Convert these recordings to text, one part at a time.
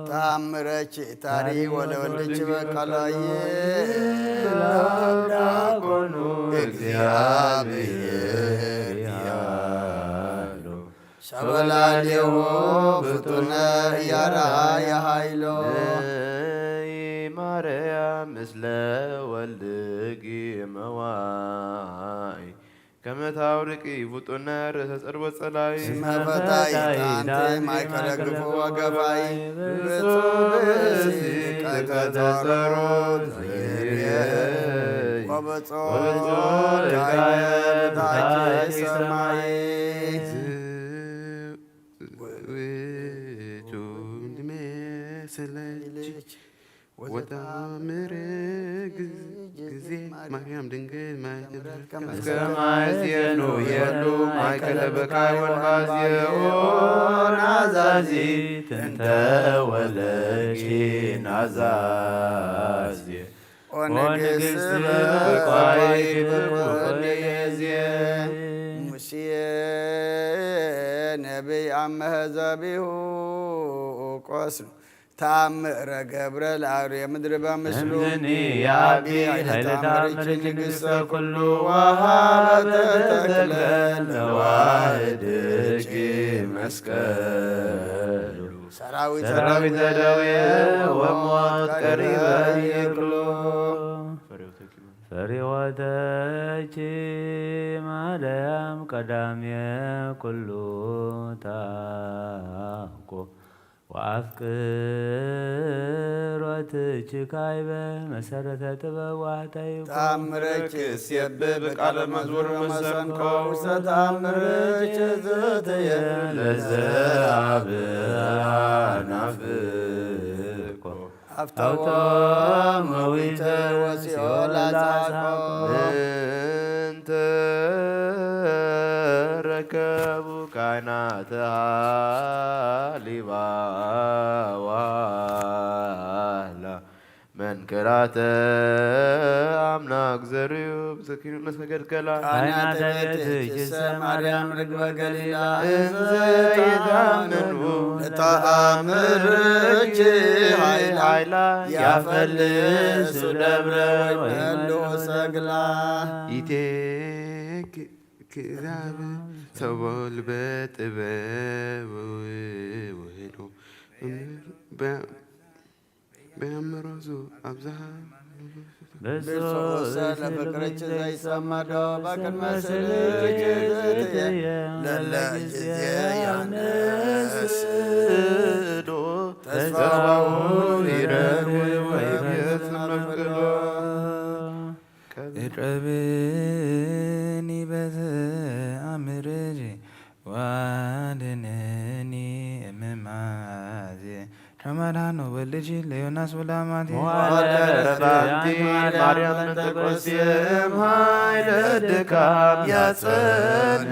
ታምረች ታሪ ወለወልች በቃላዬ ላዳቆኑ እግዚአብሔር ያሉ ሸበላሌዎ ፍጡነ ያራያ ኃይሎ ማርያም ምስለ ወልድኪ መዋይ ከመታውርቂ ፍጡነ ርእሰ ጽርወት ጸላይ ስመፈታይ ታንቲ ማይከለ ግፉ ወገፋይ ብፁዕ ቀተጸሮት ወበጾር ታች ሰማይ ስለች ወታምር ጊዜ ማርያም ድንግል ማይዝየኑ የሉ ማይከለ በካይ ወልባዝየኦ ናዛዚ ትንተ ወለኪ ናዛዚ ኦንግስ በቋይ በቆኔዝየ ሙሴ ነቢይ አመህዘቢሁ ቆስኑ ታምረ ገብረ ለአውሬ ምድር በምስሉ ያቢ ኃይለታምርች ንግሥተ ኩሉ ወሃበተ ተክለ ለዋህድኪ መስቀሉ ሰራዊተ ደዌ ወሞት ቀሪበ ይክሉ ፈሪወተኪ ማርያም ቀዳምየ ኩሉ ታኮ ወአፍቅሮትኪ ካይበ መሰረተ ጥበብ ዋህታይኮ ታምረች ሲየብብ ቃለ መዝሙር መሰንቆ ውስተ ታምረች ዘተየ ለዘአብአናፍቆ አፍተወ መዊተ ወሲኦል አጻቆ እንተ ረከቡ ካህናተ ሊባዋላ መንከራተ አምላክ ዘርዩ ብዘኪኑ መስገድ ከላ ካህናተ ቤትኪሰ ማርያም ርግበ ገሊላ እንዘ ይታመኑ ለተአምርኪ ኃይላ ያፈልሱ ደብረ ወይመሉ ሰግላ ይቴክ ክዛብ ሰቦል በጥበብ ውህዱ በያመሮዙ አብዛሃ ብሶሰ ለፍቅርች ዘይሰመዶ በቅድመ ስልክ ዘትየ ለለ ጊዜ ያነስዶ ተስፋውን ይረዱ ወይቤት መፍቅዶ እቅብኒ በተአምርኪ ዋድነኒ እምማዜ ከመድኃኔ ወልድኪ ለዮናስ ወለአማቴ ዋለረባንቲ ማርያም ተቆስየም ኃይለ ድካም ያጸን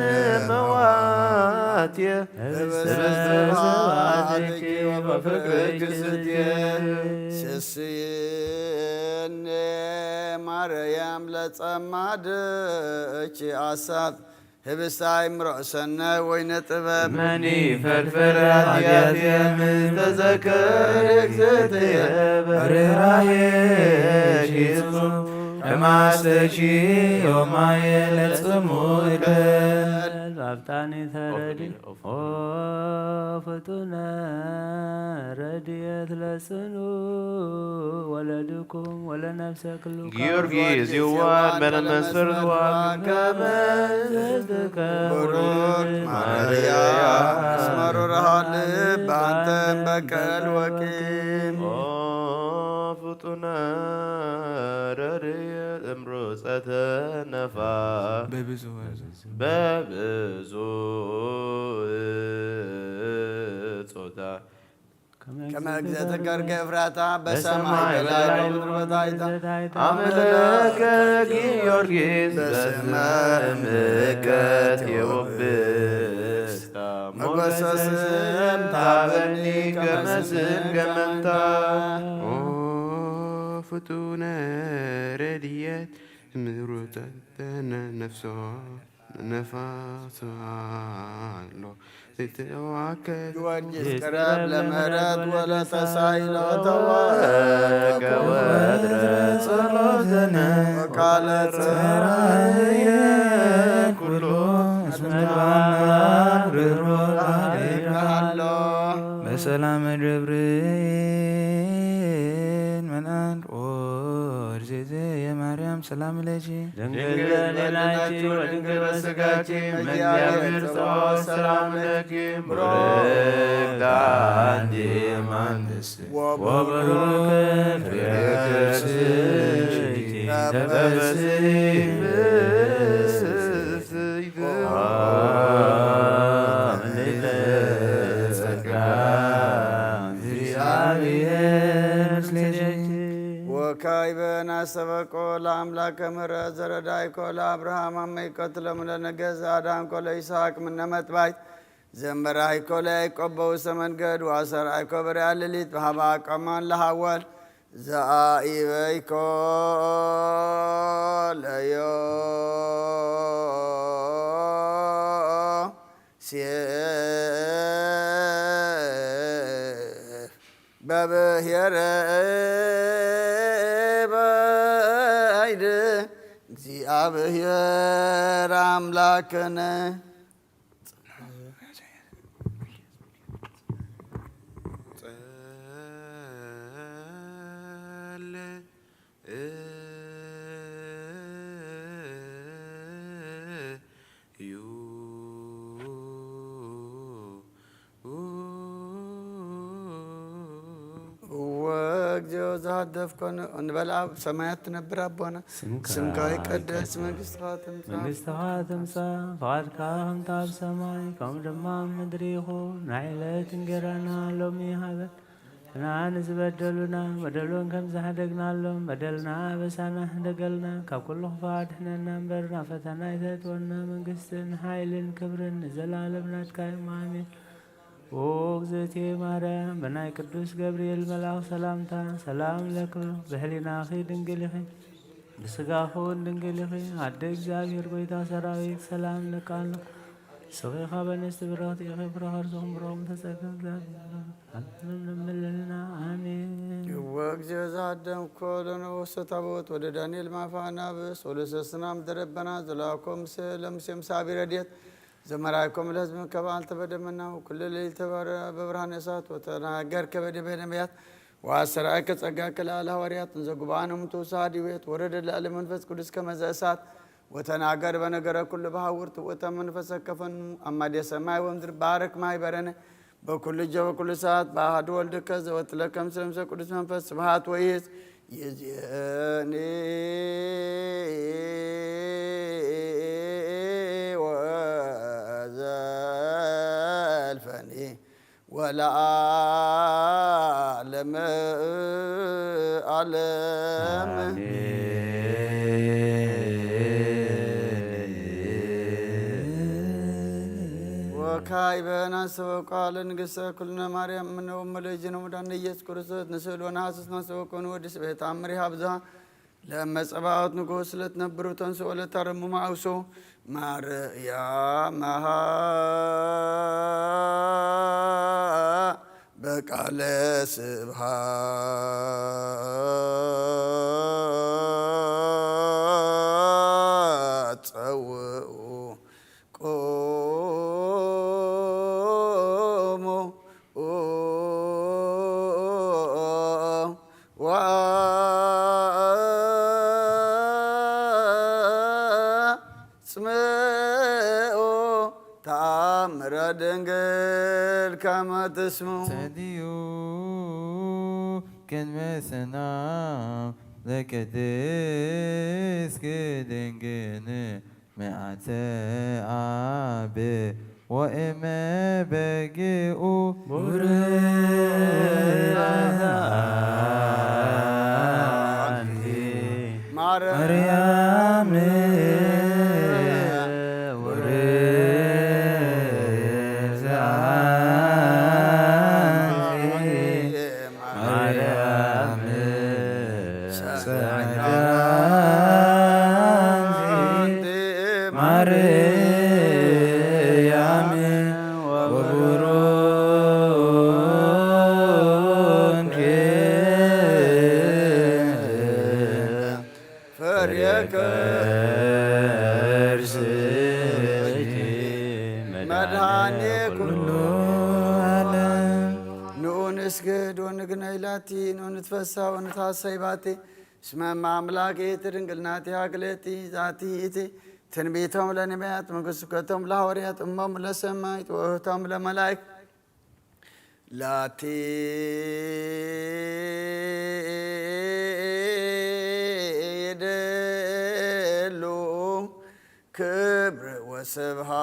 መዋትየ ስብስባትኪ ወበፍቅርኪ ስትየ ስስየነ ማርያም ለጸማድኪ አሳብ ህብስተ አእምሮ ሰናይ ወይነ ጥበብ መኒ ፈልፈል ኃጢአትየ ተዘከር እግዝእትየ ርኅራኄኪ ፍጹም ከማስተኪ ዮማየ ለጽሙዕ በል አፍጣኒ ተረዲ ኦ ፍጡነ ረድኤት ለጽኑ ወለድኩም ወለነፍሰ ክሉ ጊዮርጊስ ይዋል በለመስፈር ዝዋል ቡሩክ ማርያም እስመሩርሃ ልብ አንተን በቀል ወቂም ኦ ፍጡነ ረድኤት እምሮፀተ ነፋ በብዙ በብዙ ጾታ ከመ እግዝእትከ እፍራታ በሰማይ በላይ በምድር በታሕታ አምላከ ጊዮርጊስ በስመ እምቀት የወብስታ መጐሰስም ታበኒ ከመስን ገመንታ ኦ ፍጡነ ረድኤት ምሩፀተ ነፍሶ ነፋሳሎ ጊዮርጊስ ቅረብ ለምህረት ወለተሳይለ ወተዋህቀ ጸሎተነ ወቃለ ጸራየ ኩሎ እስመባናግሮ ሀሎ በሰላም ደብርን መናን ኦርዜዜ የማርያም ሰላም ለጂ ድንግል በሌላችን ወድንግል በሥጋችን በእግዚአብሔር ጸባኦት ሰላም ለኪ ብሩክት አንቲ እማንትስ ወብሩክ ፍሬ ከርስኪ ተፈሥሒ ምልዕተ ጸጋ እግዚአብሔር ምስሌኪ ወካዕበነ አሰበቆ ለአምላከ ምሕረት ዘረዳይኮ ለአብርሃም አመይኮት ለነገሥ አዳንኮ ለይስሐቅ ምነ መጥባይት ዘመራይኮ ለያዕቆብ በውስተ መንገድ ወአሰራይኮ በርያ ሌሊት በሀበ አቀማን ለሐወል ዘአኢበይኮ ለዮሴፍ በብሔረ ባይድ እግዚአብሔር አምላክነ ወእግዚኦ ዘሃደፍኮነ እንበል አብ ሰማያት ትነብር አቦነ ስምከ ይትቀደስ መንግሥትከ ትምጻእ መንግሥትከ ትምጻእ ፈቃድከ በከመ በሰማይ ከመ ድማ በምድር ይኩን ንዕለት እንጀራና ሎሚ ሀበነ ወናንስ በደሉና በደሉን ከመ ዘኀደግናሎም በደልና አበሳና እንደገልና ካብ ኩሉ ክፉት አድኅነና እምበርና ፈተና ይተትወና መንግሥትን ኃይልን ክብርን ንዘላለም ናትካ አሜን። ኦ እግዝእትየ ማርያም በናይ ቅዱስ ገብርኤል መልአክ ሰላምታ ሰላም ለክሙ በህሊናኺ ድንግል ኢኺ በሥጋኺ ድንግል ኢኺ አደ እግዚአብሔር ጐይታ ሰራዊት ሰላም ለቃሉ ሰኺኻ በንስት ብረኽቲ ኢኺ ፍሬ ከርሥኹም ብሩክ ተጸግዕ ለምለልና አሜን። ወእግዚኦ ዘሃደምኮ ለነወሰ ታቦት ወደ ዳንኤል ማፋናብስ ወለሰስናም ደረበና ዘላኮም ለሙሴም ሳቢ ረድኤት ዘመራይኮም ለሕዝብ ከበዓልተ በደመና ወኩሉ ሌሊተ በብርሃነ እሳት ወተናገርከ በዲበ ነቢያት ወአስተርአየከ ጸጋከ ለአለ ሐዋርያት እንዘ ጉባኤነ እምትውሳህ ዲቤት ወረደ ለዓለ መንፈስ ቅዱስ ከመ ዘእሳት ወተናገር በነገረ ኩሉ በሐውርት ወተ መንፈሰ ከፈኑ አማደ ሰማይ ወምድር ባረክ ማኅበረነ በኩሉ እጀ በኩሉ ሰዓት በአሐዱ ወልድከ ዘወትለከ ምስለ ቅዱስ መንፈስ ስብሐት ወይእዜሰ ይእዜኒ ወዘልፈኒ ወለዓለመ ዓለም ወካዕበነ አሰበቆ ለንግሥተ ኩልነ ማርያም እምነ ወለእግዚእነ ወመድኃኒነ ኢየሱስ ክርስቶስ ንስእል ወነሐስስ አሰበቆ ወድስ በተአምሪሃ ብዝሃ ለእመ ጸባኦት ንጉሥ ለትነብሩ ተንሥኡ ወለታረምሙ አውሶ ማርያም በቃለ ስብሐት ጸውዑ ቆሙ ወአጽምዑ ተአምረ ድንግል ከመ ትስምዑ ጸልዩ ቅድመ ሰላም ለቅድስት ድንግል መዓተ አብ ወእመ በጊዑ ማርያም ማርያም ንሰግድ ወንግነይ ላቲ ወንትፈሳ ወንታሰይ ባቲ እስመ አምላኬ ትድንግልናቲ አክሌቲ ዛቲ ኢቲ ትንቢቶም ለነቢያት መንግሥቶሙ ለሐዋርያት እሞሙ ለሰማዕት ወእኅቶሙ ለመላእክት ላቲ ይደሉ ክብር ወስብሐት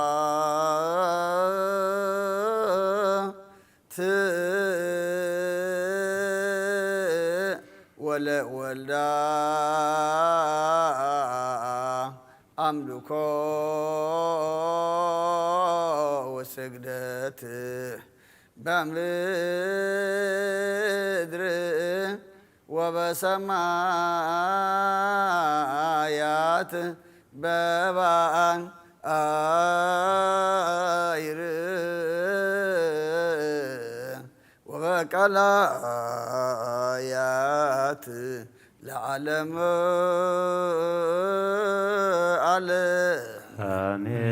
ወለወልዳ አምልኮ ወስግደት በምድር ወበሰማያት በባዕር ወበቀላያት ለዓለመ ዓለም አሜን።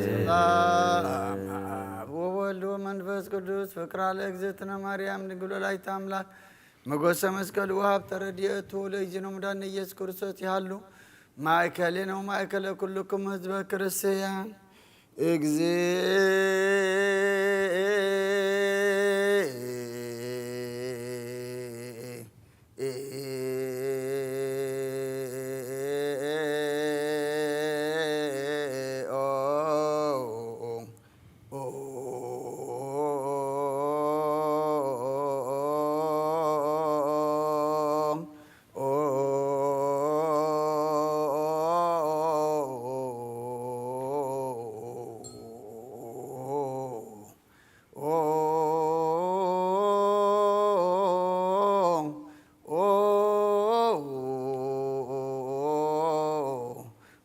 ሰላም አብ ወወልድ ወመንፈስ ቅዱስ ፍቅራ ለእግዝእትነ ማርያም ድንግል ወላዲተ አምላክ መጎሰ መስቀል ወሀብተ ረድኤቱ ለእግዚእነ መድኃኒነ ኢየሱስ ክርስቶስ ያሉ ማእከሌነ ወማእከለ ኩልክሙ ህዝበ ክርስቲያን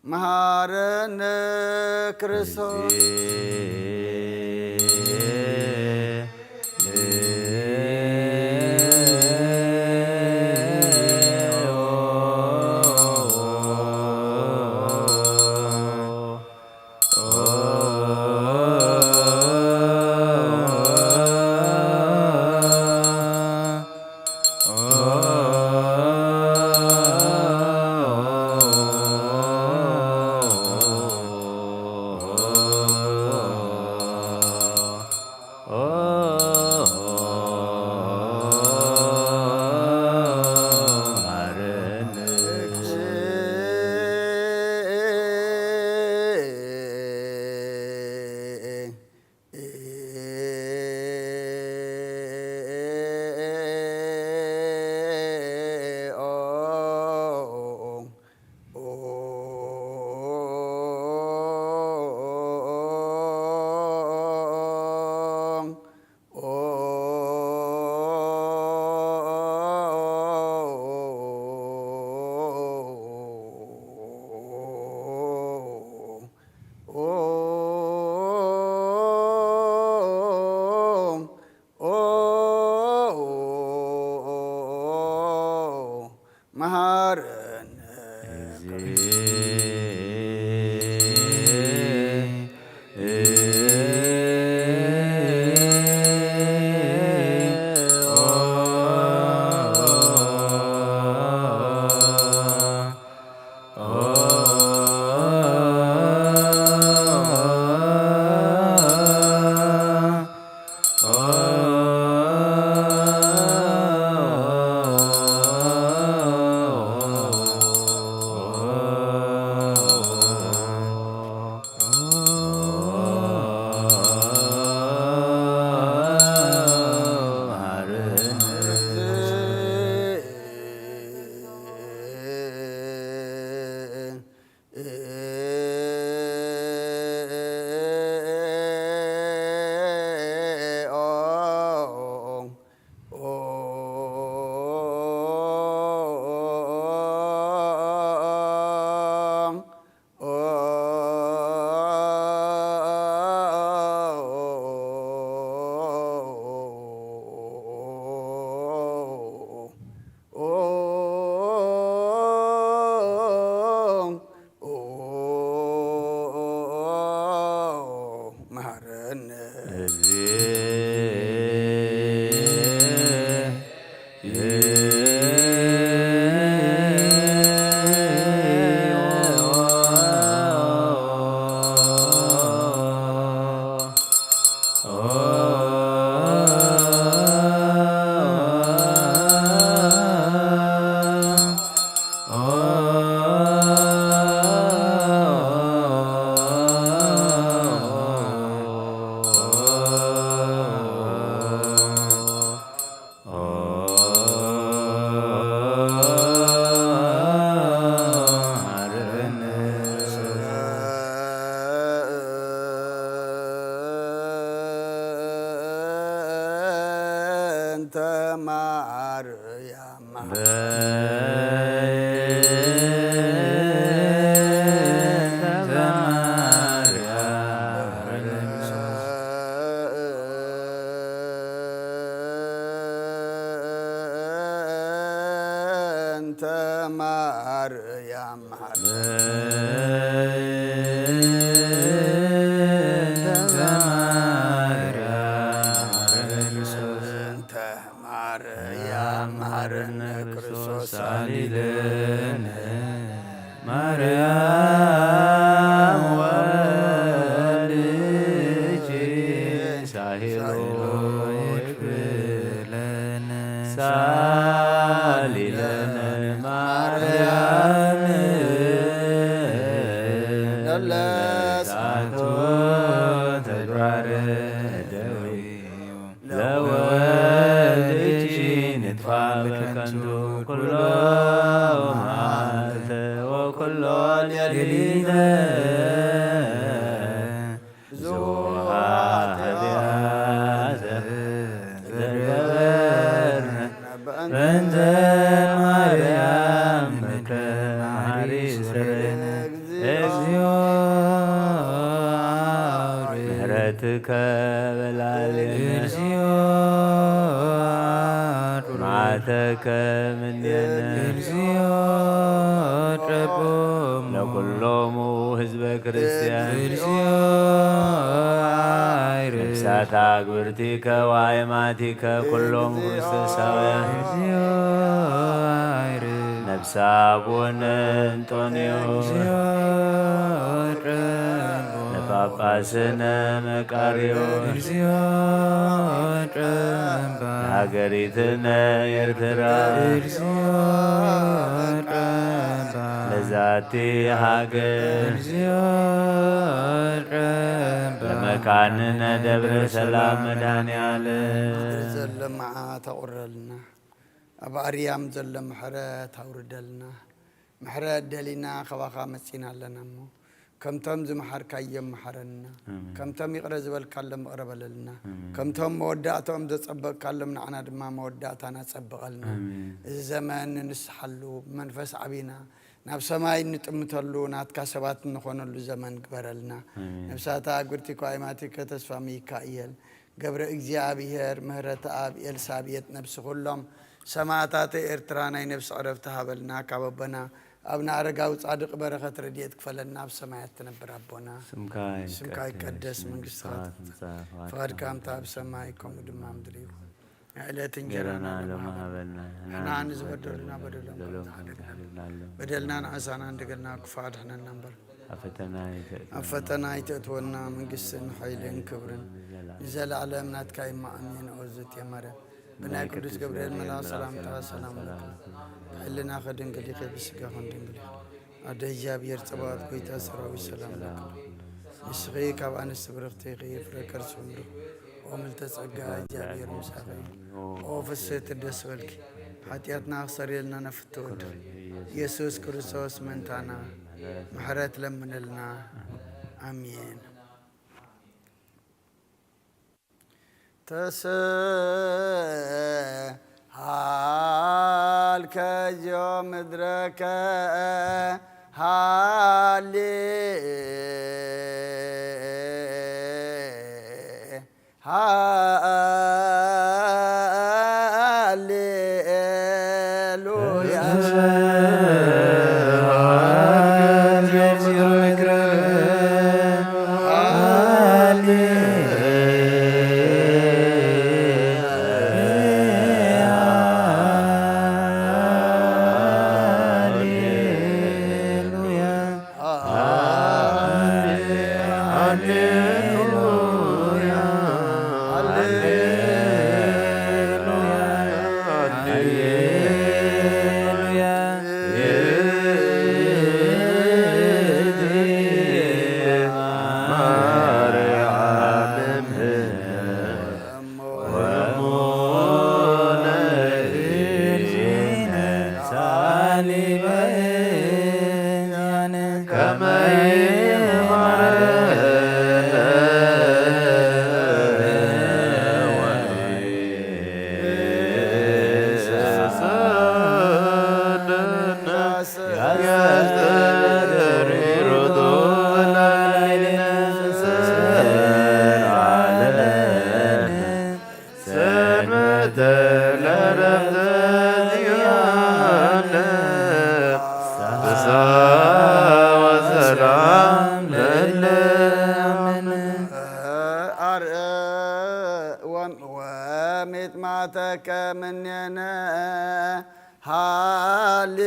መሐረነ ክርስቶስ ማርያም ለኩሎሙ ህዝበ ክርስቲያን ነፍሳት አግብርቲከ ወአእማቲከ ኩሎሙ ክርስቶሳውያን ነፍሰ አቡነ እንጦንዮስ ጳጳስነ መቃርዮስ ሀገሪትነ ኤርትራ ለዛቲ ሀገር ለመካንነ ደብረ ሰላም መድኃኔዓለም ዘለመዓት አቁረልና ኣብ ኣርያም ዘሎ ምሕረት ኣውርደልና ምሕረት ደሊና ከባኻ መፂና ኣለና እሞ ከምቶም ዝመሓርካዮም መሓረና ከምቶም ይቕረ ዝበልካሎም እቕረበለልና ከምቶም መወዳእቶም ዘፀበቕካሎም ንዓና ድማ መወዳእታና ፀብቐልና እዚ ዘመን ንስሓሉ መንፈስ ዓቢና ናብ ሰማይ ንጥምተሉ ናትካ ሰባት ንኾነሉ ዘመን ግበረልና ነፍሳታ ኣግብርቲከ ወአእማቲከ ተስፋ ሚካኤል ገብረ እግዚኣብሔር ምህረተ ኣብ ኤልሳቤጥ ነብሲ ኩሎም ሰማዕታት ኤርትራ ናይ ነብሲ ዕረፍቲ ሃበልና ካብ ኣቦና ኣብና ኣረጋዊ ጻድቕ በረኸት ረድኤት ክፈለና ኣብ ሰማያት ትነብር ኣቦና ስምካ ይቀደስ መንግስትካ ፍቃድካ ከምታ ኣብ ሰማይ ከምኡ ድማ ምድሪ ይኹን ዕለት እንጀራና ሎሚ ሃበና ንሕና ንዝበደሉና በደልና ንዓሳና እንደገና ክፉ ኣድሕነና እምበር ኣብ ፈተና ይተእትወና መንግስትን ሓይልን ክብርን ንዘለዓለም ናትካ ይማእሜን ኦዝት የመረ ብናይ ቅዱስ ገብርኤል መልአክ ሰላምታ ሰላም ሕልና ከድንግል ይኸ ብስጋ ኾን ድንግል ኣደ እግዚኣብሔር ፀባኦት ጎይታ ሰራዊት ሰላም ለኩም ንስኺ ካብ ኣንስቲ ብርኽቲ ኢኺ ፍረ ከርሲ ምሩኽ ኦ ምልዕተ ጸጋ እግዚኣብሔር ምሳኺ ኦ ፍስሕቲ ደስ በልኪ ሓጢኣትና ክሰሪየልና ነፍቲ ወድኽ ኢየሱስ ክርስቶስ መንታና ምሕረት ለምንልና ኣሜን ተስሃልከ ዚኦ ምድረከ ሃሌ ሃሌሉያ ሃሌሉያ ወሚጥማተከ ምኔነ ሃሌ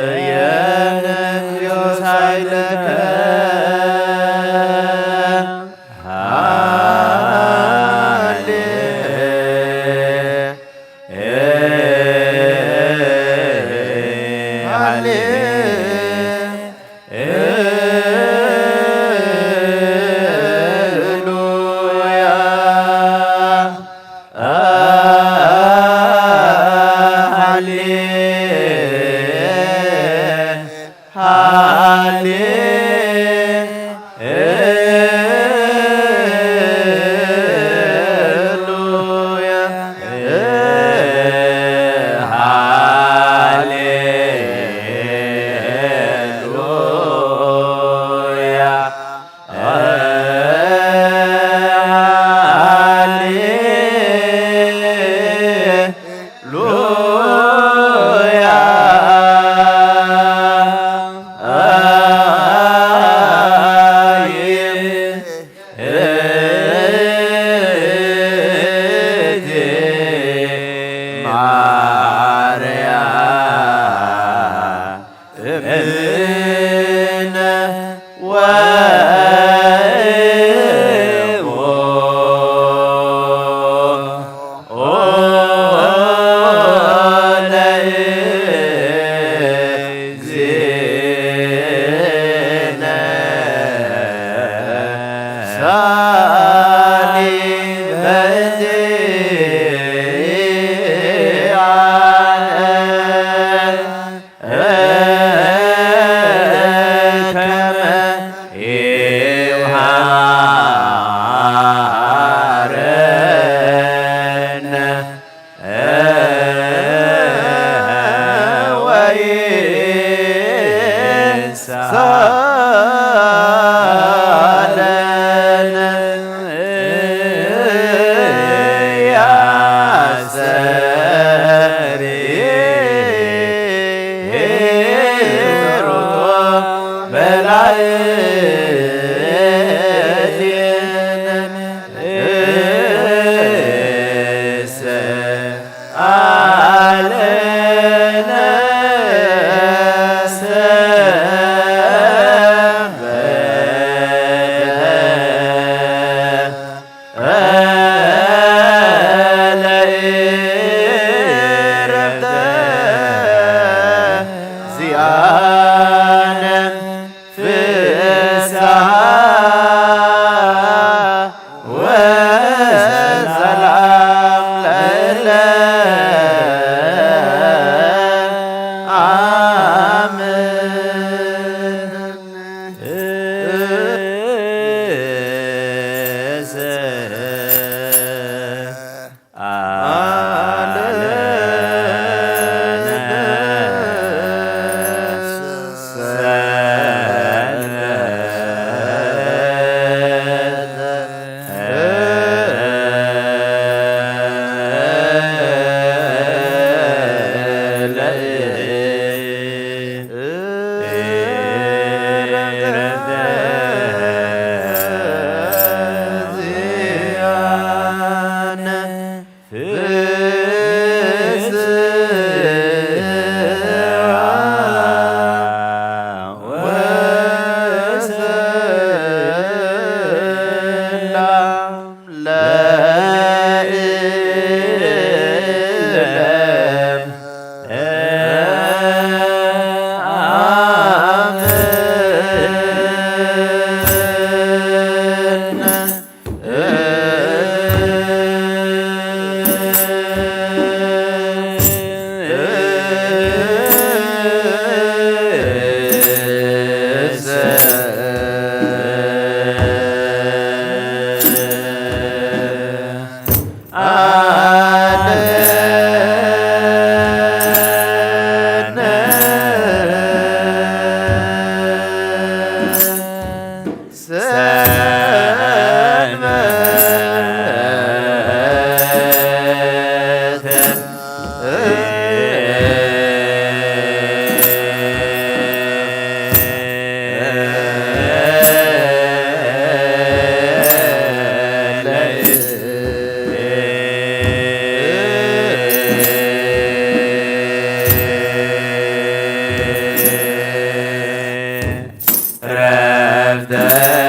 አርየነ ዮሳይለከ ذا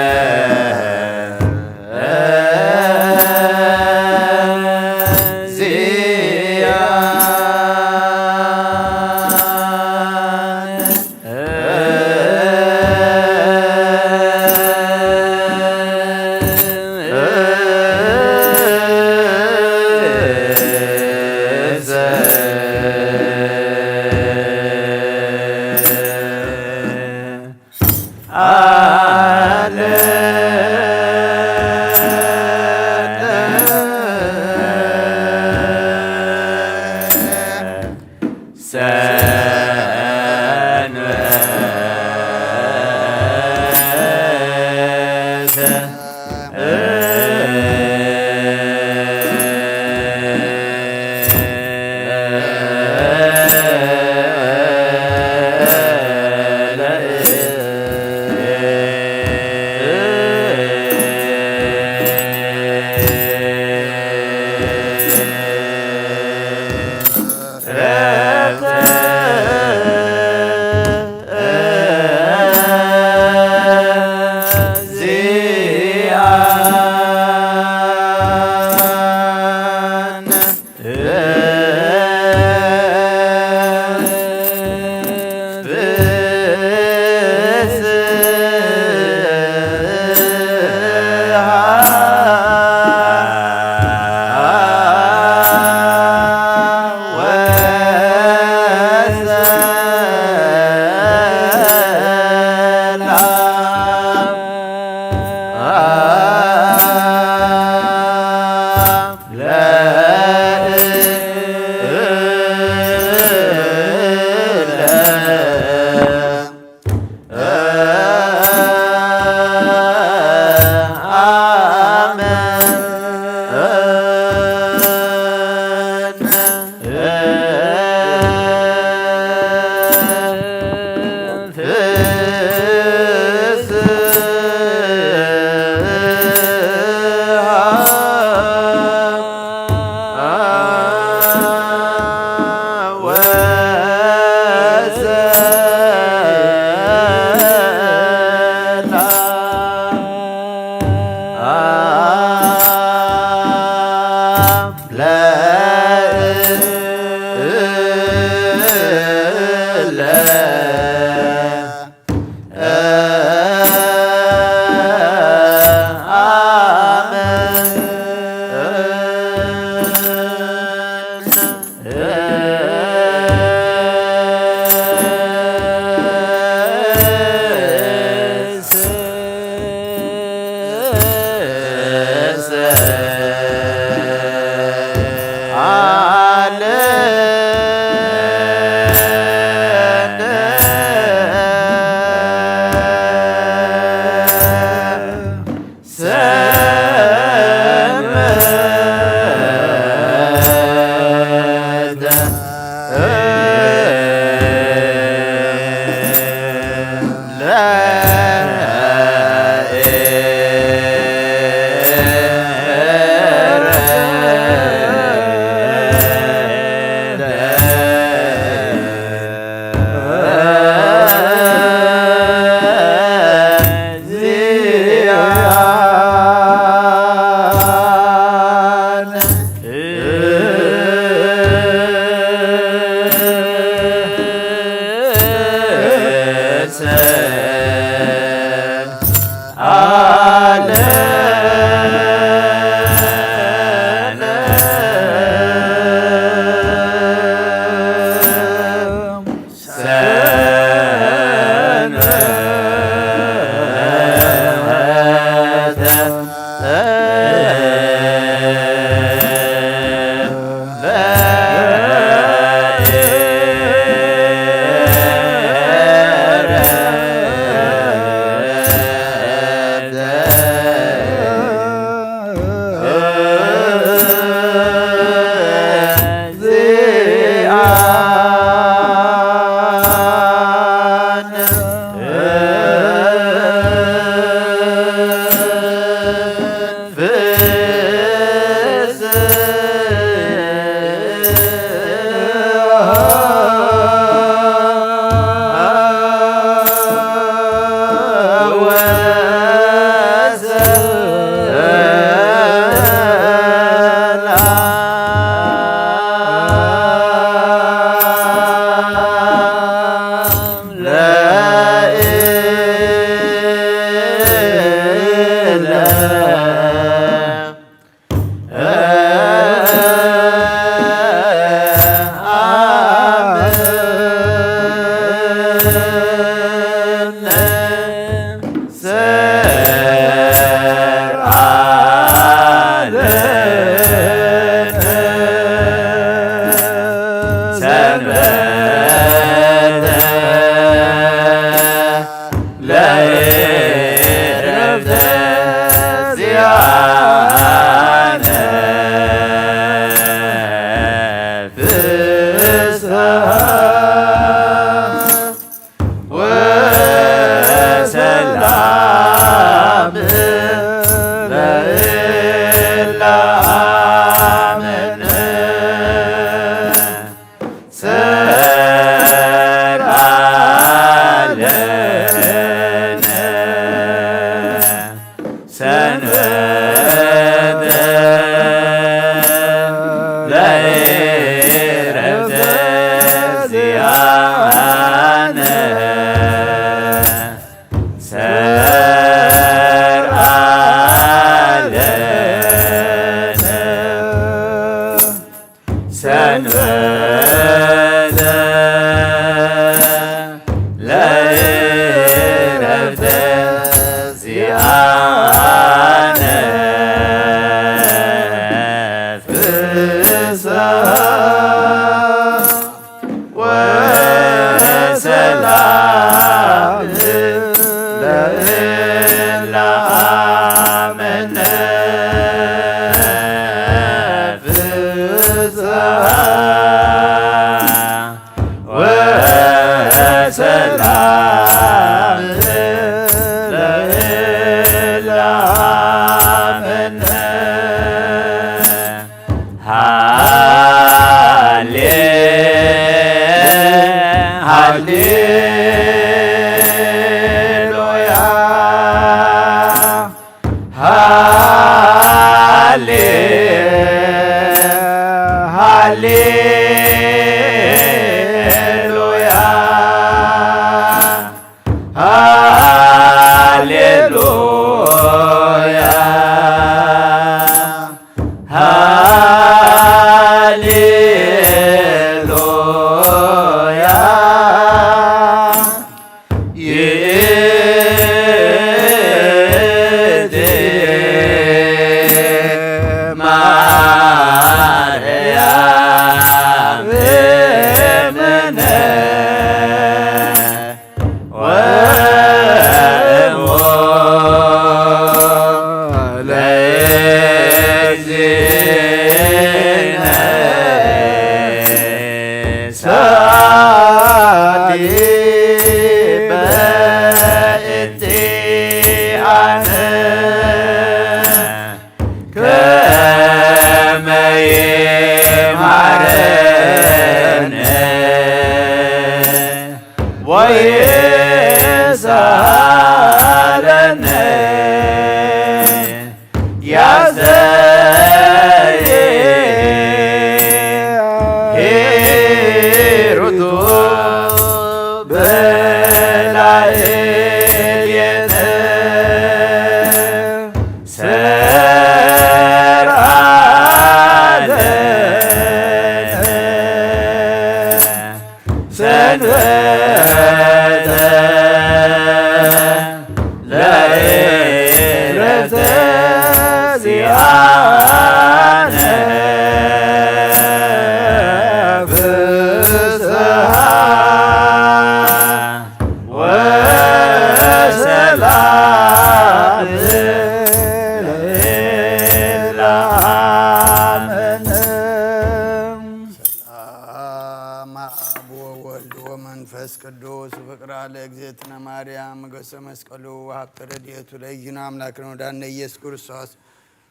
መስቀሉ ሀብተ ረድኤቱ ለይነ አምላክነ ወዳነ ኢየሱስ ክርስቶስ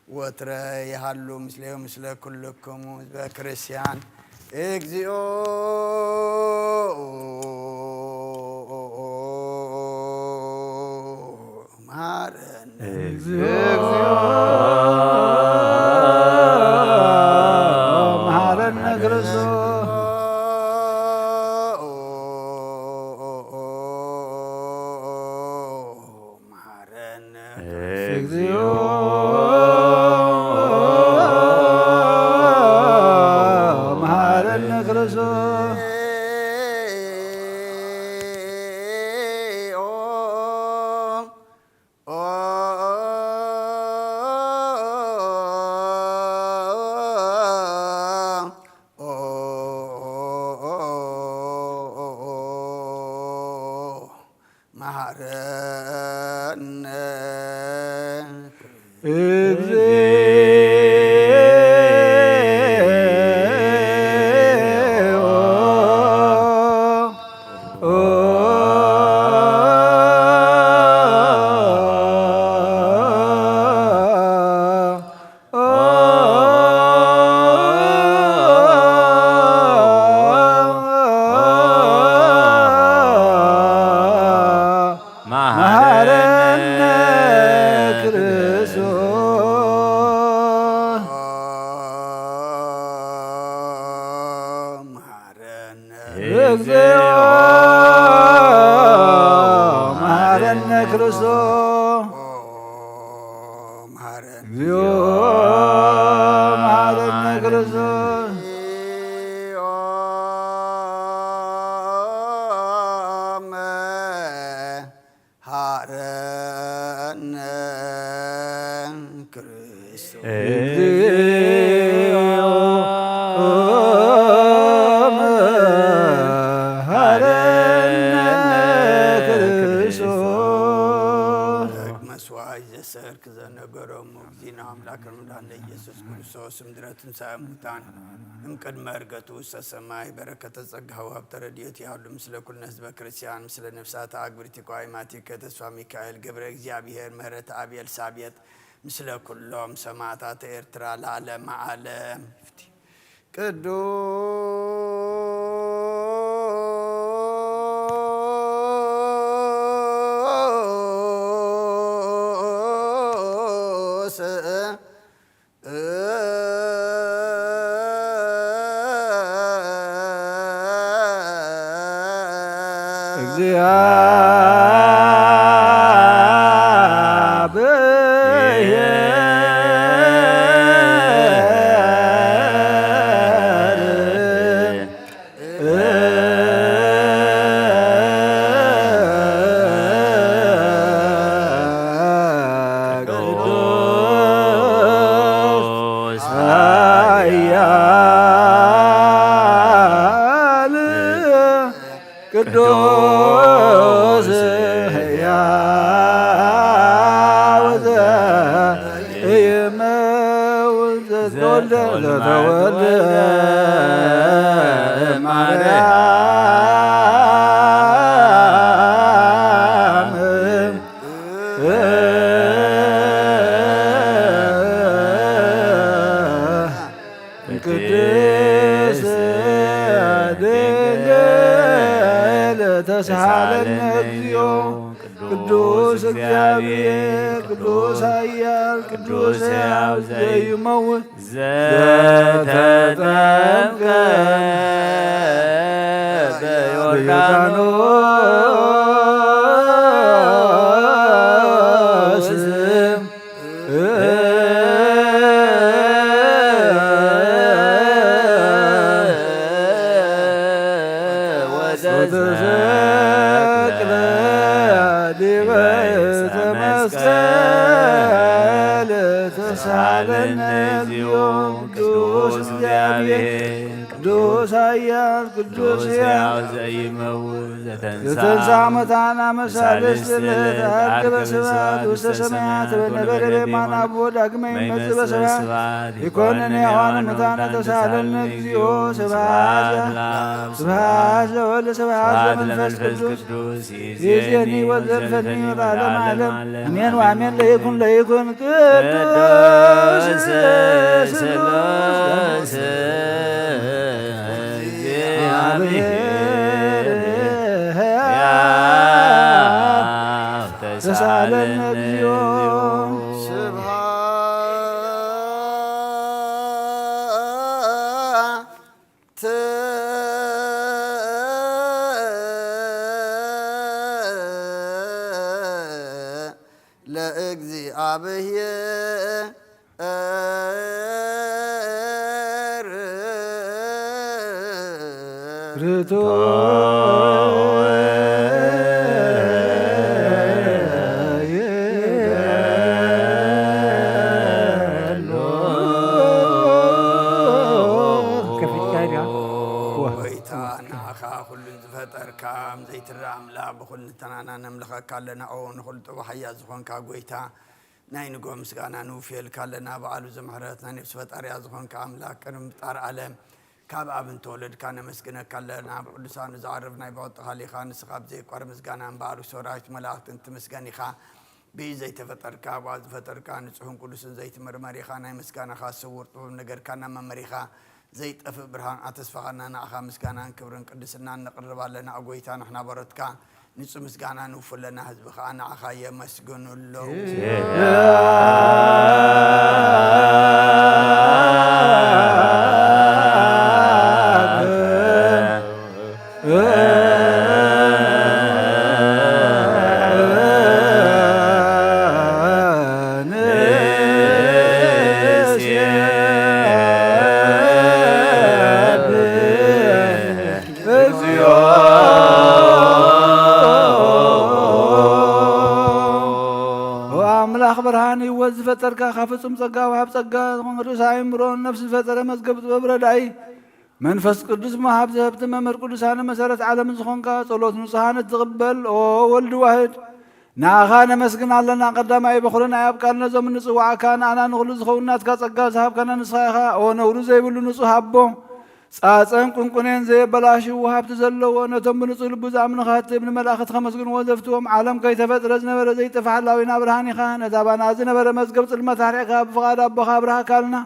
ወትረ የሃሉ ምስሌሁ ምስለ ኩልክሙ ህዝበ ክርስቲያን እግዚኦ መሐረነ መሐረነ ክርስቶስ Oh እምቅድመ ዕርገቱ ውስተ ሰማይ በረከተ ጸጋው ሀብተ ረድኤቱ ያሉ ምስለ ኩልነ ህዝበ ክርስቲያን ምስለ ነፍሳት አግብርቲከ ወአእማቲከ ተስፋ ሚካኤል ገብረ እግዚአብሔር ምህረት አብ ኤልሳቤጥ ምስለ ኩሎም ሰማዕታተ ኤርትራ ለዓለመ ዓለም ቅዱስ እግዚአብሔር ቅዱስ ኃያል ቅዱስ ሕያው ዘይመውት ዘተጠምቀ በዮርዳኖስ ወተሰቅለ ዲበ ዕፀ መስቀል ተሳለነ እግዚኦ ቅዱስ እግዚአብሔር ቅዱስ ኃያል ቅዱስ ሕያው ዘይመውት ዘተንሥአ እሙታን አመሳልስት ዕለት አርገ በስብሐት ውስተ ሰማያት በነበረ በየማነ አብቦ ዳግመ ይመጽእ በስብሐት ይኰንነ ሕያዋነ ሙታነ ተሳለነ እግዚኦ ስብሐት ለወልድ ስብሐት ለመንፈስ ቅዱስ ይእዜኒ ወዘልፈኒ ወለዓለመ ዓለም አሜን ወአሜን። ለይኩን ቅዱስ ሥላሴ ተሳለነ እግዚኦ ስብሐት ለእግዚአብሔር ዘይትራ አምላክ በኩል ተናና ነምልኸካ ለናኦን نخلط وحيا زخون كاغويتا ناين قوم مسكانا نوفيل كالنا بعلو زمهرتنا نفس فتاريا زخون كاملاك كرم طار عالم كاب ابن تولد كان مسكنا كالنا قدسان زعرفنا يبوط خالي خان سخاب زي قر مسكانا بارو سوراج ملاك انت مسكاني خا بي زي تفتر كاب واز فتر كان صحون قدس زي مرمري خان مسكانا خاص صور طول نجر كان ممري خا زيت أف برهان أتصفقنا نأخا مسكانا كبرن قدسنا نقرب لنا أقويتا نحنا بردكا نسو مسكانا نوفل لنا حزب خانا أخايا مسكن الله فتركا خافتم صقا وحب صقا رساي مرون نفس الفترة مزقبت ببردعي منفس قدس ما حب زهبت ممر قدس أنا مسارة عالم زخونكا صلوت نصحانة تقبل أو ولد واحد ناخانا مسكن علنا قدام أي بخلنا يبقى زمن نصوع كان أنا نغلو زخونات كصقا زهب كان نصحيها أو نورو زي بلو نصحبهم ساسن كنكونين زي بلاشي وهاب تزلو ونتم بنصل بزعم نخات ابن ملاخت خمس قن وزفتهم عالم كي تفترز نبر زي تفعل وينا برهاني خان تابانا زي نبر مزقبت المتحرق بفغاد أبخا برها كالنا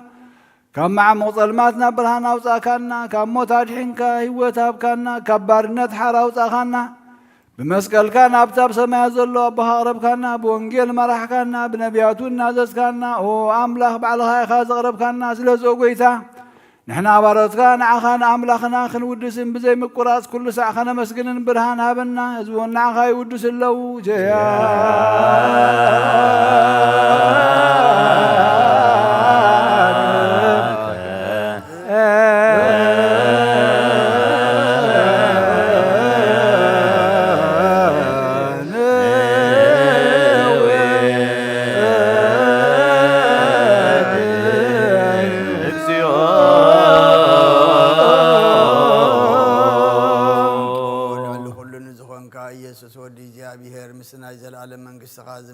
كم مع مظلماتنا برهانا وصاكالنا كم موتاجحين كهيوتاب كالنا كبارنت حارا وصاخانا بمسكال كان أبتاب سما يزلو أبها غرب كالنا بونجيل مرح كالنا بنبياتون نازس كالنا وأملاخ بعلها يخاز غرب كالنا سلسو قويتا نحنا بارتكان عخان أملاخنا خن ودسن بزي مقراص كل ساعة خنا مسكنن برهان هابنا زبون عخاي ودس اللو جيا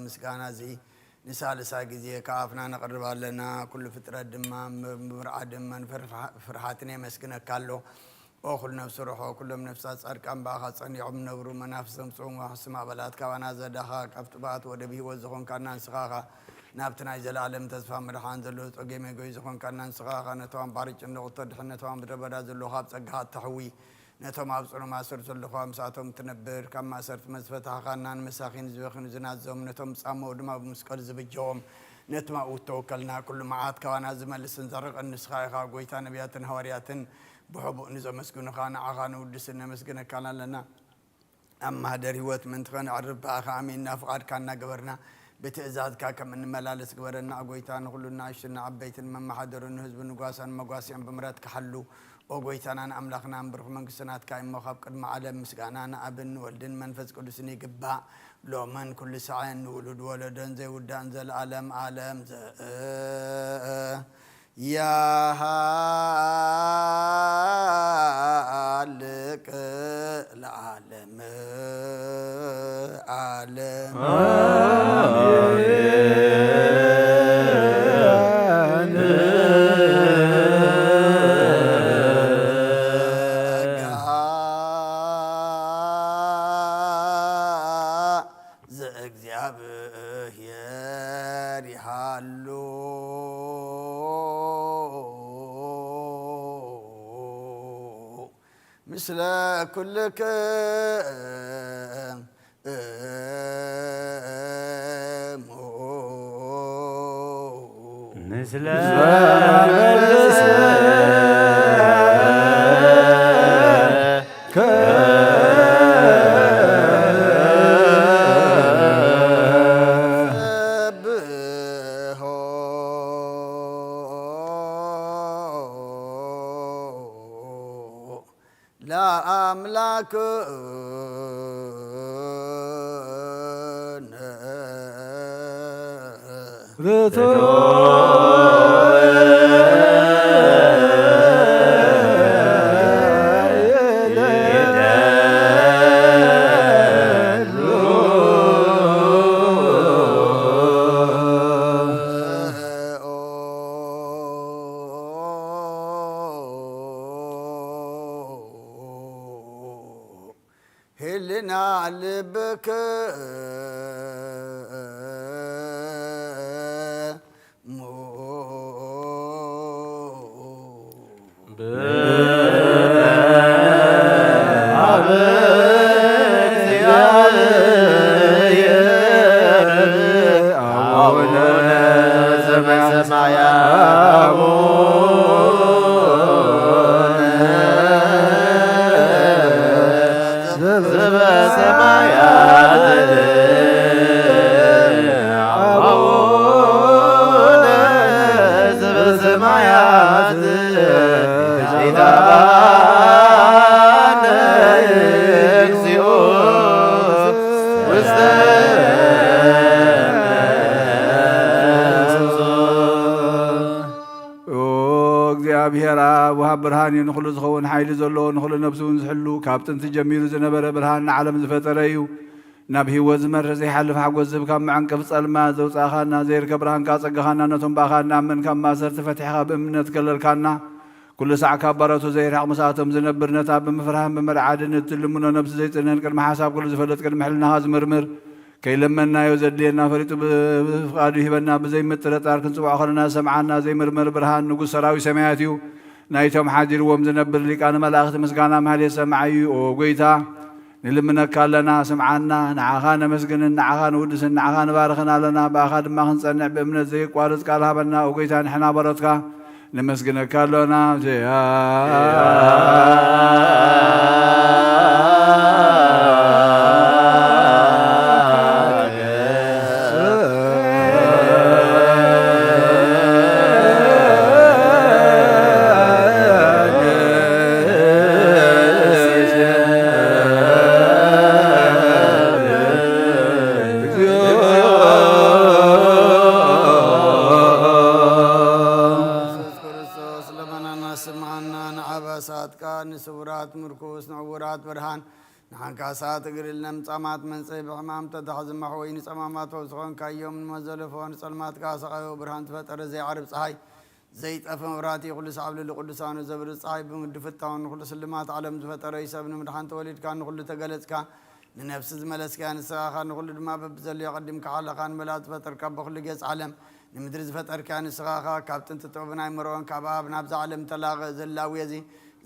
مسكانا زي نسال ساجزي كافنا نقرب لنا كل فترة دمام برعد من فرحاتنا مسكنا كالو أخل نفس روحه كل من نفسات أركان باخت صني عم نبرو منافسهم صوم وحسما بلاد كوانا زدها كفتبات ودبي وزخون كنا سخاخا نابتنا جلالم تزفى مرحان زلو تقيم يقول زخون كنا سخاخا نتوان بارج النقطة دحنا نتوان بدربدا زلو خاب سقهات تحوي نتوما أبصروا ما صرت اللخوام ساعتهم تنبر كما صرت مزفتها خانان مساخين زبخين زنازهم نتوم صامو دما بمسكال زبجهم نتوما وتوكلنا كل معات كوانا زمل السنزرق النسخايخا قويتا نبيات هوريات بحبو نزو مسكون خانا عخانا ودسنا مسكنا كان لنا أما هدر هوت من تخان عرب باخا عمين نافقار كاننا قبرنا بتأزاد كاكا من ملالس قبرنا قويتا نقولنا عشنا عبيت من محضرون هزب نقاسان مقاسيان بمرات كحلو وقويتنا أملاخنا أمبرخ من قسنات كايم مخاب قد معلم مسكانا أبن ولدن منفذ قدسني قبا لو من كل ساعة ولد ولدن زي ودان زي العالم عالم زي يا هالك العالم عالم مثل كل مثل لا أملك ልብክ እግዚአብሔር አብ ወሃብ ብርሃን ንኹሉ ዝኸውን ሓይሊ ዘለዎ ንኹሉ ነብሱ እውን ዝሕሉ ካብ ጥንቲ ጀሚሩ ዝነበረ ብርሃን ንዓለም ዝፈጠረ እዩ ናብ ህይወት ዝመርሕ ዘይሓልፍ ሓጎስ ዝህብ ካብ መዓንቀፍ ጸልማት ዘውፃእኻና ዘይርከብ ብርሃንካ ፀጋኻና ነቶም ባኻ ንኣመን ካብ ማእሰርቲ ፈቲሕኻ ብእምነት ከለልካና ኩሉ ሳዕ ካብ ባረቱ ዘይርሕቕ መሳቶም ዝነብር ነታ ብምፍርሃን ብምርዓድን እትልሙኖ ነብሲ ዘይፅንህን ቅድሚ ሓሳብ ኩሉ ዝፈለጥ ቅድሚ ሕልናኻ ዝምርምር ከይለመናዮ ዘድልየና ፈሪጡ ብፍቃዱ ይህበና ብዘይምጥርጣር ክንፅዋዕ ከለና ሰምዓና ዘይምርምር ብርሃን ንጉሥ ሰራዊት ሰማያት እዩ ናይቶም ሓዲርዎም ዝነብር ሊቃነ መላእኽቲ ምስጋና ማህሌት ሰማዓዩ ኦ ጎይታ ንልምነካ ኣለና ስምዓና ንዓኻ ነመስግንን ንዓኻ ንውድስን ንዓኻ ንባርኽን ኣለና ብኣኻ ድማ ክንፀንዕ ብእምነት ዘይቋርፅ ቃል ሃበና ኦ ጎይታ ንሕና በረትካ ነመስግነካ ኣለና ንስውራት ምርኩስ ንዕውራት ብርሃን ንሓንካሳት እግሪ ለምጻማት መንፀይ ብሕማም ተታሕዝማሕ ወይ ንጸማማት ዝኮንካዮም ንመዘለፎ ንጸልማትካ ሰቃዮ ብርሃን ተፈጠረ ዘይዓርብ ፀሓይ ዘይጠፈ መብራህቲ ኩሉ ሰዓብ ልሊ ቅዱሳኑ ዘብርፅ ፀሓይ ብምድ ፍታውን ንኩሉ ስልማት ዓለም ዝፈጠረ ይሰብ ንምድሓን ተወሊድካ ንኩሉ ተገለጽካ ንነፍሲ ዝመለስካ ንስኻኻ ንኩሉ ድማ በብዘለዮ ቀዲምካ ሓለኻ ንመላት ዝፈጠርካ በኩሉ ገጽ ዓለም ንምድሪ ዝፈጠርካ ንስኻኻ ካብ ጥንቲ ጥበብናይ መርኦን ካብ ኣብ ናብዛ ዓለም ተላቐ ዘላዊ እዚ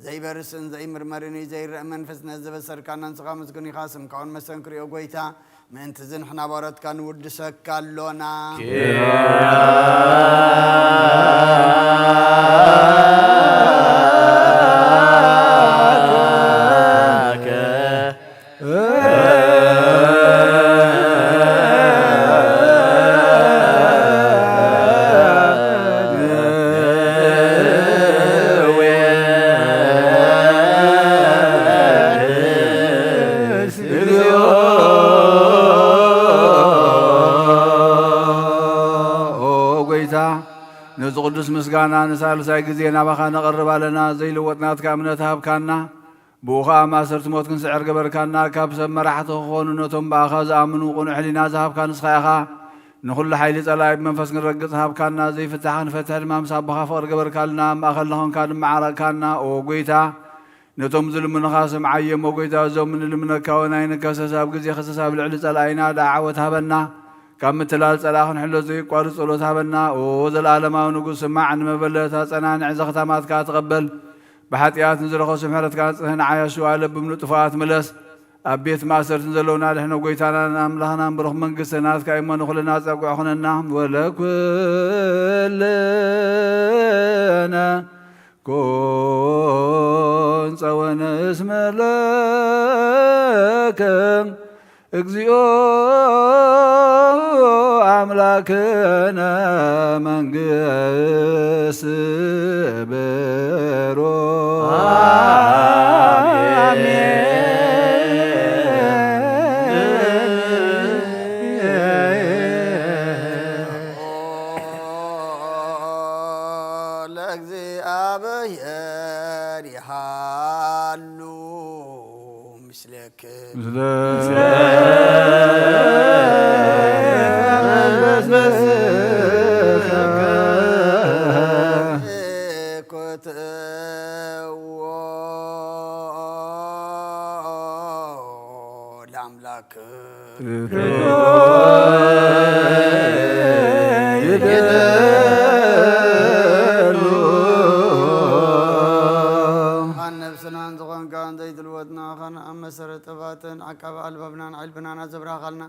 ዘይበርስን ዘይምርመርን ዘይርአ መንፈስ ነዘበሰርካና ንስኻ ምስግን ኢኻ ስምካውን መሰንክሪኦ ጎይታ ምእንቲ ዝንሕና ባረትካ ንውድሰካ ኣሎና ቅዱስ ምስጋና ንሳልሳይ ጊዜ ናባኻ ነቐርብ ኣለና ዘይልወጥናትካ እምነት ሃብካና ብኡኻ ማእሰርቲ ሞት ክንስዕር ገበርካና ካብ ሰብ መራሕቲ ክኾኑ ነቶም ብኣኻ ዝኣምኑ ቁኑዕ ሕሊና ዝሃብካ ንስኻ ኢኻ ንኹሉ ሓይሊ ጸላኢ ብመንፈስ ክንረግጽ ሃብካና ዘይፍታሕ ክንፈትሕ ድማ ምስ ኣቦኻ ፍቕሪ ገበርካልና ማእኸል ንኾንካ ድመዓረግካና ኦ ጎይታ ነቶም ዝልምኑኻ ስምዓዮም ኦ ጎይታ እዞም ንልምነካ ወናይ ንከሰስ ኣብ ግዜ ክሰስ ኣብ ልዕሊ ጸላኢና ዳዓወት ሃበና ካብ ምትላል ጸላእ ክንሕሎ ዘይቋርፅ ጸሎት ሃበና ኦ ዘለኣለማዊ ንጉሥ ስማዕ ንመበለታ ጸናንዕ ዘኽተማትካ ትቐበል ብሓጢኣት ንዝረኸሱ ምሕረትካ ንጽህ ንዓያሱ ኣለብም ንጥፋኣት ምለስ ኣብ ቤት ማእሰርትን ዘለውና ድሕነ ጎይታናን ኣምላኽናን ብሩኽ መንግስቲ ናትካ እሞ ንኹልና ጸጉዕ ኹነና ወለኩልነ ኮን ጸወነ እስመ ለከ እግዚኦ አምላክነ መንግሥት በሮ ለእግዚአብሔር ይሃሉ ምስለክ ربنا نزبرها خلنا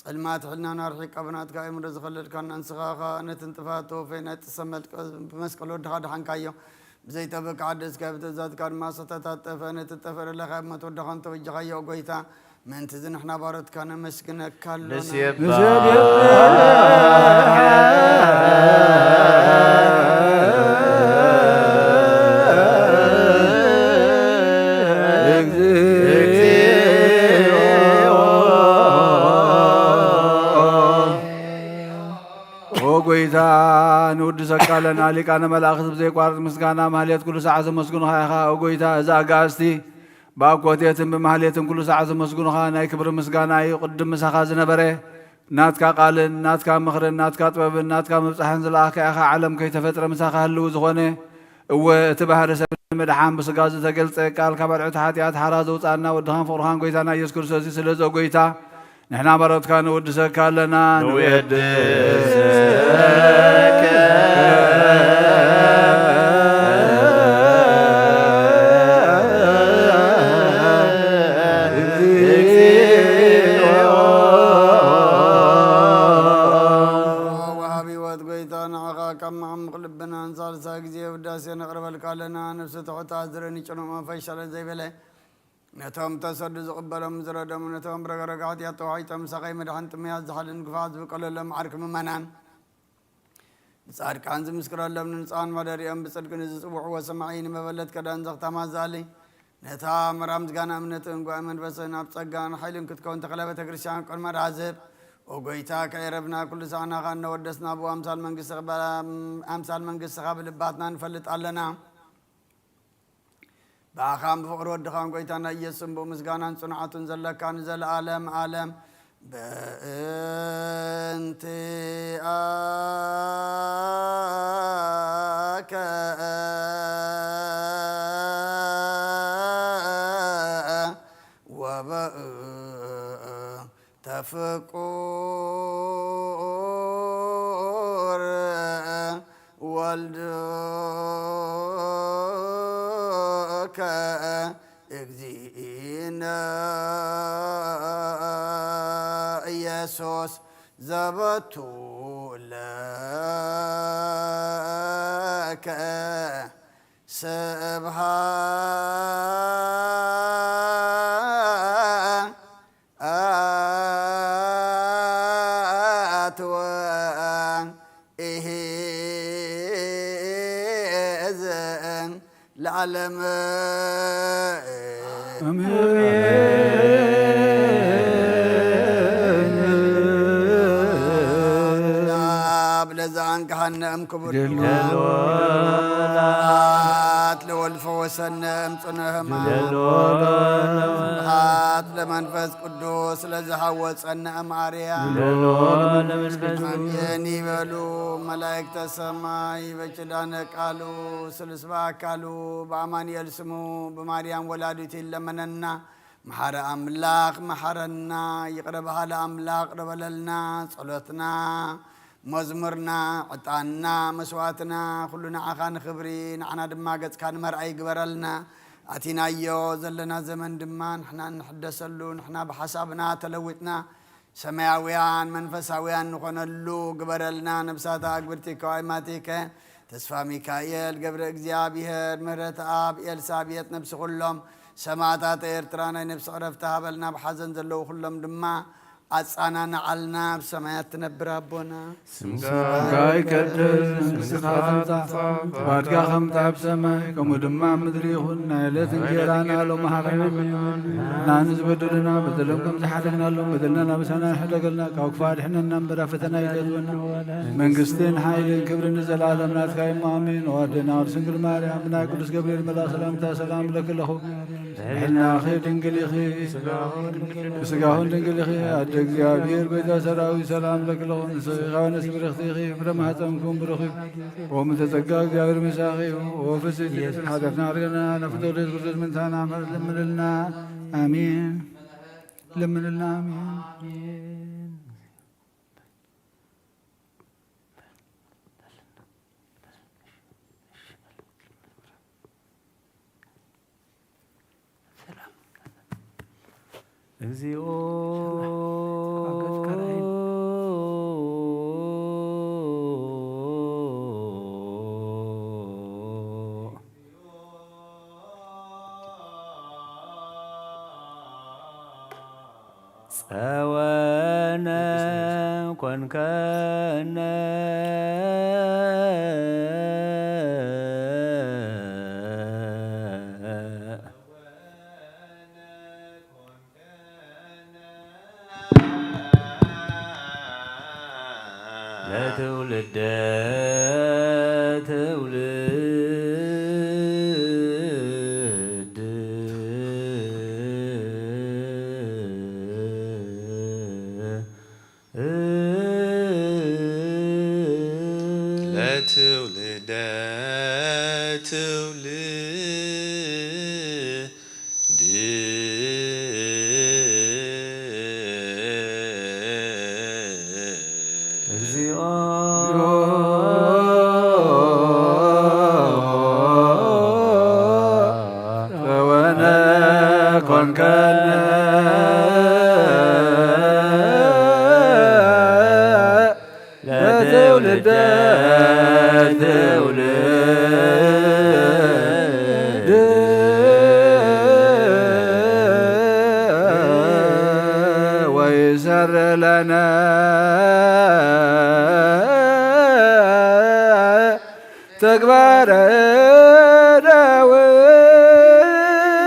صلمات حلنا نارحي قبنات كاي مرز خلل كان انسخاخا نتنتفاتو فينا تسمت مسكلو دخاد حنكايو زي تبك عدس كابت زاد كان ما ستتات فنت تفر لها ما تودخان توجهايو غويتا من تزن احنا بارد كان مسكن كالو نسيب وقويتا نود سكالنا لكان ملاخذ بزي قارت مسكانا مهليت كل ساعة مسكون خايخا وقويتا إذا قاستي باقوتيتم بمهليتم كل ساعة مسكون خا ناي كبر مسكانا يقدم مسخا زنبره ناتكا قالن ناتكا مخرن ناتكا طببن ناتكا مبصحن زلاخ اخا عالم كي تفطر مسخا هلو زخونه وتبهر سب مدحان بسغاز تقلص قال كبرعت حاتيات حراز وصانا ودهان فورخان قويتانا يسوع كريستوس سلازو قويتا نحنا مرات كان ودسك لنا نودسك وهابي وتقيتنا عقا كم عم قلبنا انصار ساقزي وداسي نقرب لنا نفس تحت عزرني شنو ما فيشل زي بله نتهم تسد زقبلهم زردهم نتهم رقرقات يطوعي تمسقي مدحن تمياز زحل انقفاز بقللهم عرك ممنان صار كان زمسكر الله من انسان مدري ام بصدق نزصبح وسمعين مبلت كدان زغتا مازالي نتا مرامز غانا امنت انغو امن بسنا بصغان حيلن كتكون تقلبه كريستيان قل مرازب وغيتا كيربنا كل سانا غان ودسنا ابو امثال منغس امثال منغس خاب لباتنا نفلط علنا باخام بفقر ودخان قويتانا يسم بمسغانان صنعاتن زلكان زل عالم عالم بنت آكا وبأ تفقور والدك اجزينا يسوس زبطو لك سبحات وان إهزن العالم بلزان كهنم كبر هات لولف وسنم صنهم هات لمنفس قدوس لزحوت صنم عريا يني بلو ملائكة السماء بجدان قالوا سلسبا قالوا بأمان يلسمو بماريام ولادتي لمننا محر أملاق محرنا يقربها لأملاق ربللنا صلوتنا مزمرنا عطانا مسواتنا كلنا عخان خبرين عنا دماغت كان مرعي قبرلنا اتينا يو زلنا زمن دمان نحنا نحدثلو نحنا بحسابنا تلوتنا سماويان منفساويان نخونلو قبرلنا نبساتا اقبرتي كوايماتيك تسفى ميكايل قبر اكزيابيهر مهرت اب السابيت نفس كلهم سماتات ايرترانا نفس عرفتها بلنا بحزن زلو كلهم دما أصانا نعلنا بسمايات تنبر ربنا سمكاي كدس مسخاتا بادكا خمتا بسماي كم دما مدري خلنا لتن جيرانا لو محرنا نانز بدلنا بدلهم كم زحدنا لهم بدلنا بسنا حدقلنا كوكفار حنا نمبر فتنا يدلنا من قستين حايل كبر نزل عالم ناتكاي مامين وادنا ورسنقل مريم بنا قدس قبريل ملا سلامتا سلام لك له حنا خير دنقلي خير سقاهون دنقلي خير እግዚአብሔር ቤተ ሰራዊት ሰላም ለክለውን ሰይኻን ስብርኽቲኺ ፍረማህተምኩም ብሩኺ ወምተጸጋ እግዚአብሔር መሳኺ ወፍስቲ ኃጢአትና አርገና ነፍቶለት ክርስቶስ ምንታና ለምንልና አሜን ለምንልና አሜን እግዚኦ ጸወነ ኮንከነ ለትውልደ ትውልድ ለትውልደ ትውልድ እግዚኦ ጸወነ ኮንከነ ለትውልደ ትውልድ ወይሰር ለነ ተግባረ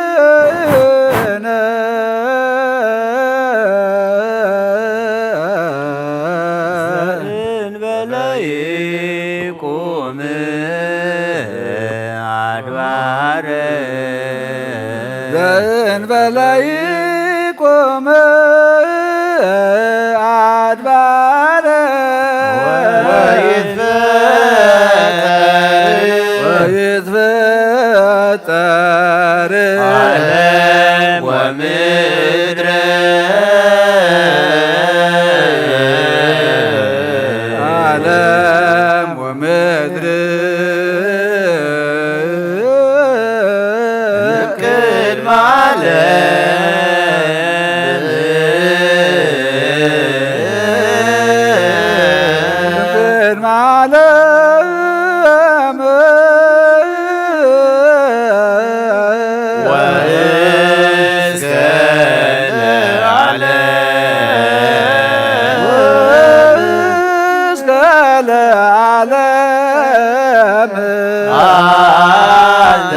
እደዊነ ዘእንበለ ይቁም አድባረ ዘእንበለ ይቁም አድባረ ወይትፈጠር ዓለም ወምድረ ዓለም ወምድር ቅድመ ቅድመ ዓለም ወእስከ ለዓለም እስከ ለዓለም አንተ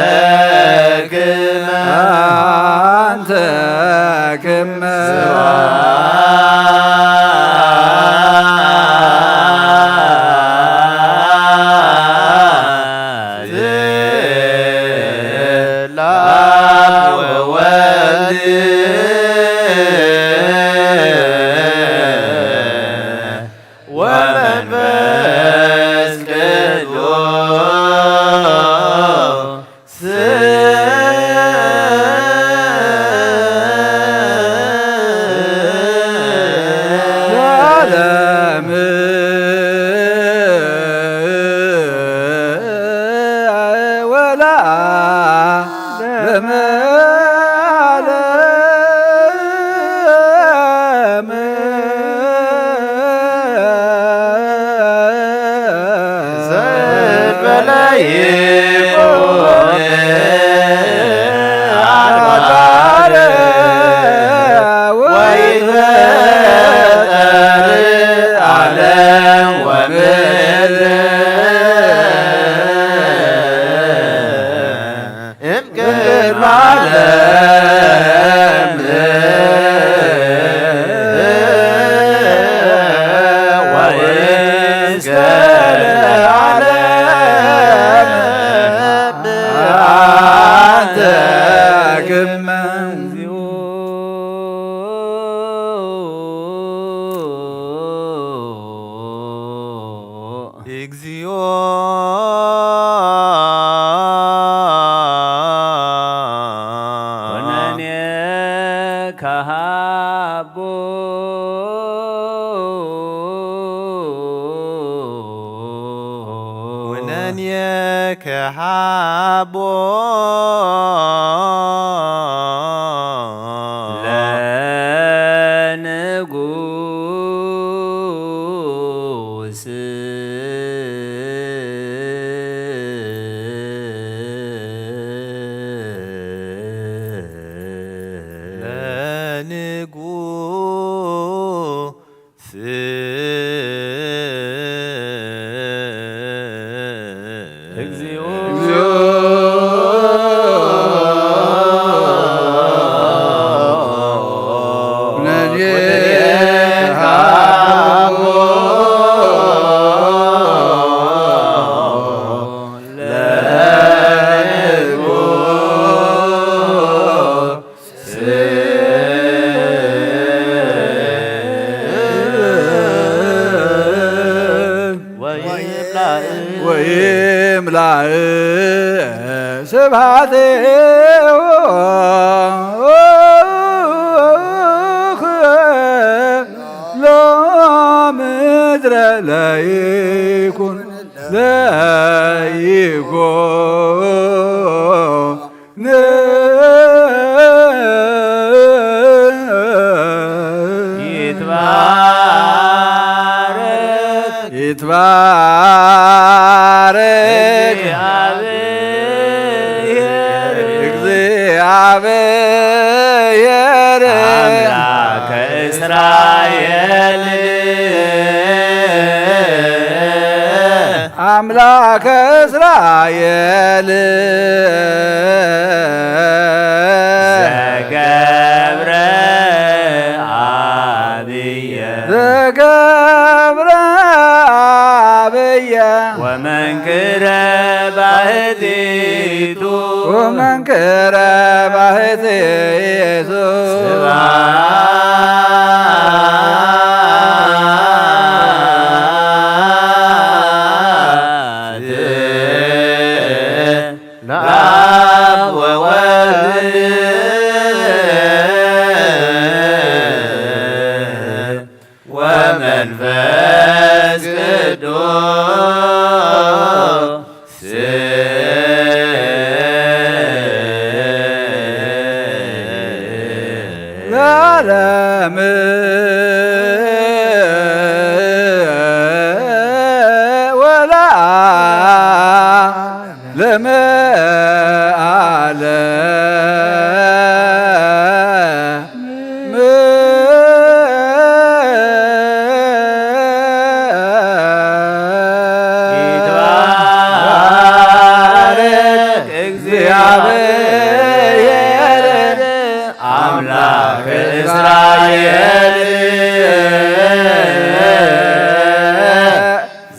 ክመ አንተ ክመ ጽላብ ወወልድ ወመንፈስ ቅዱስ ለዓለም ወለዓለመ ዓለም ዘእንበለ ይቁም አድባረ ወይትፈጠር ዓለም ወምድር እምቅድመ ዓለም ወእስከ ለዓለም አንተ ክመ እግዚኦ ወነኔ ከሃቦ ወነኔ ከሃቦ ምድረ ለይኩን ይትባረክ እግዚአብሔር አምላከ እስራኤል አምላከ እስራኤል ዘገብረ አብየ ወመንክረ ባሕቲቱ ወመንክረ ባሕቲቱ ለአብ ወወልድ ወመንፈስ ቅዱስ ለዓለም ወለዓለመ ይትባረክ እግዚአብሔር አምላከ እስራኤል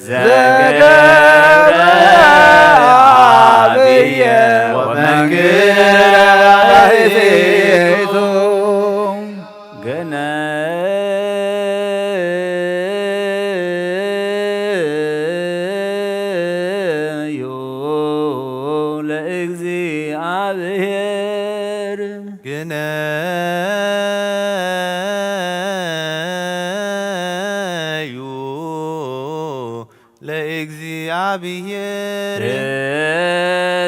ዘገብረ አብየ ወመንክረ ባሕቲቱ ገነዩ ለእግዚአብሔር ግነዩ ለእግዚአብሔር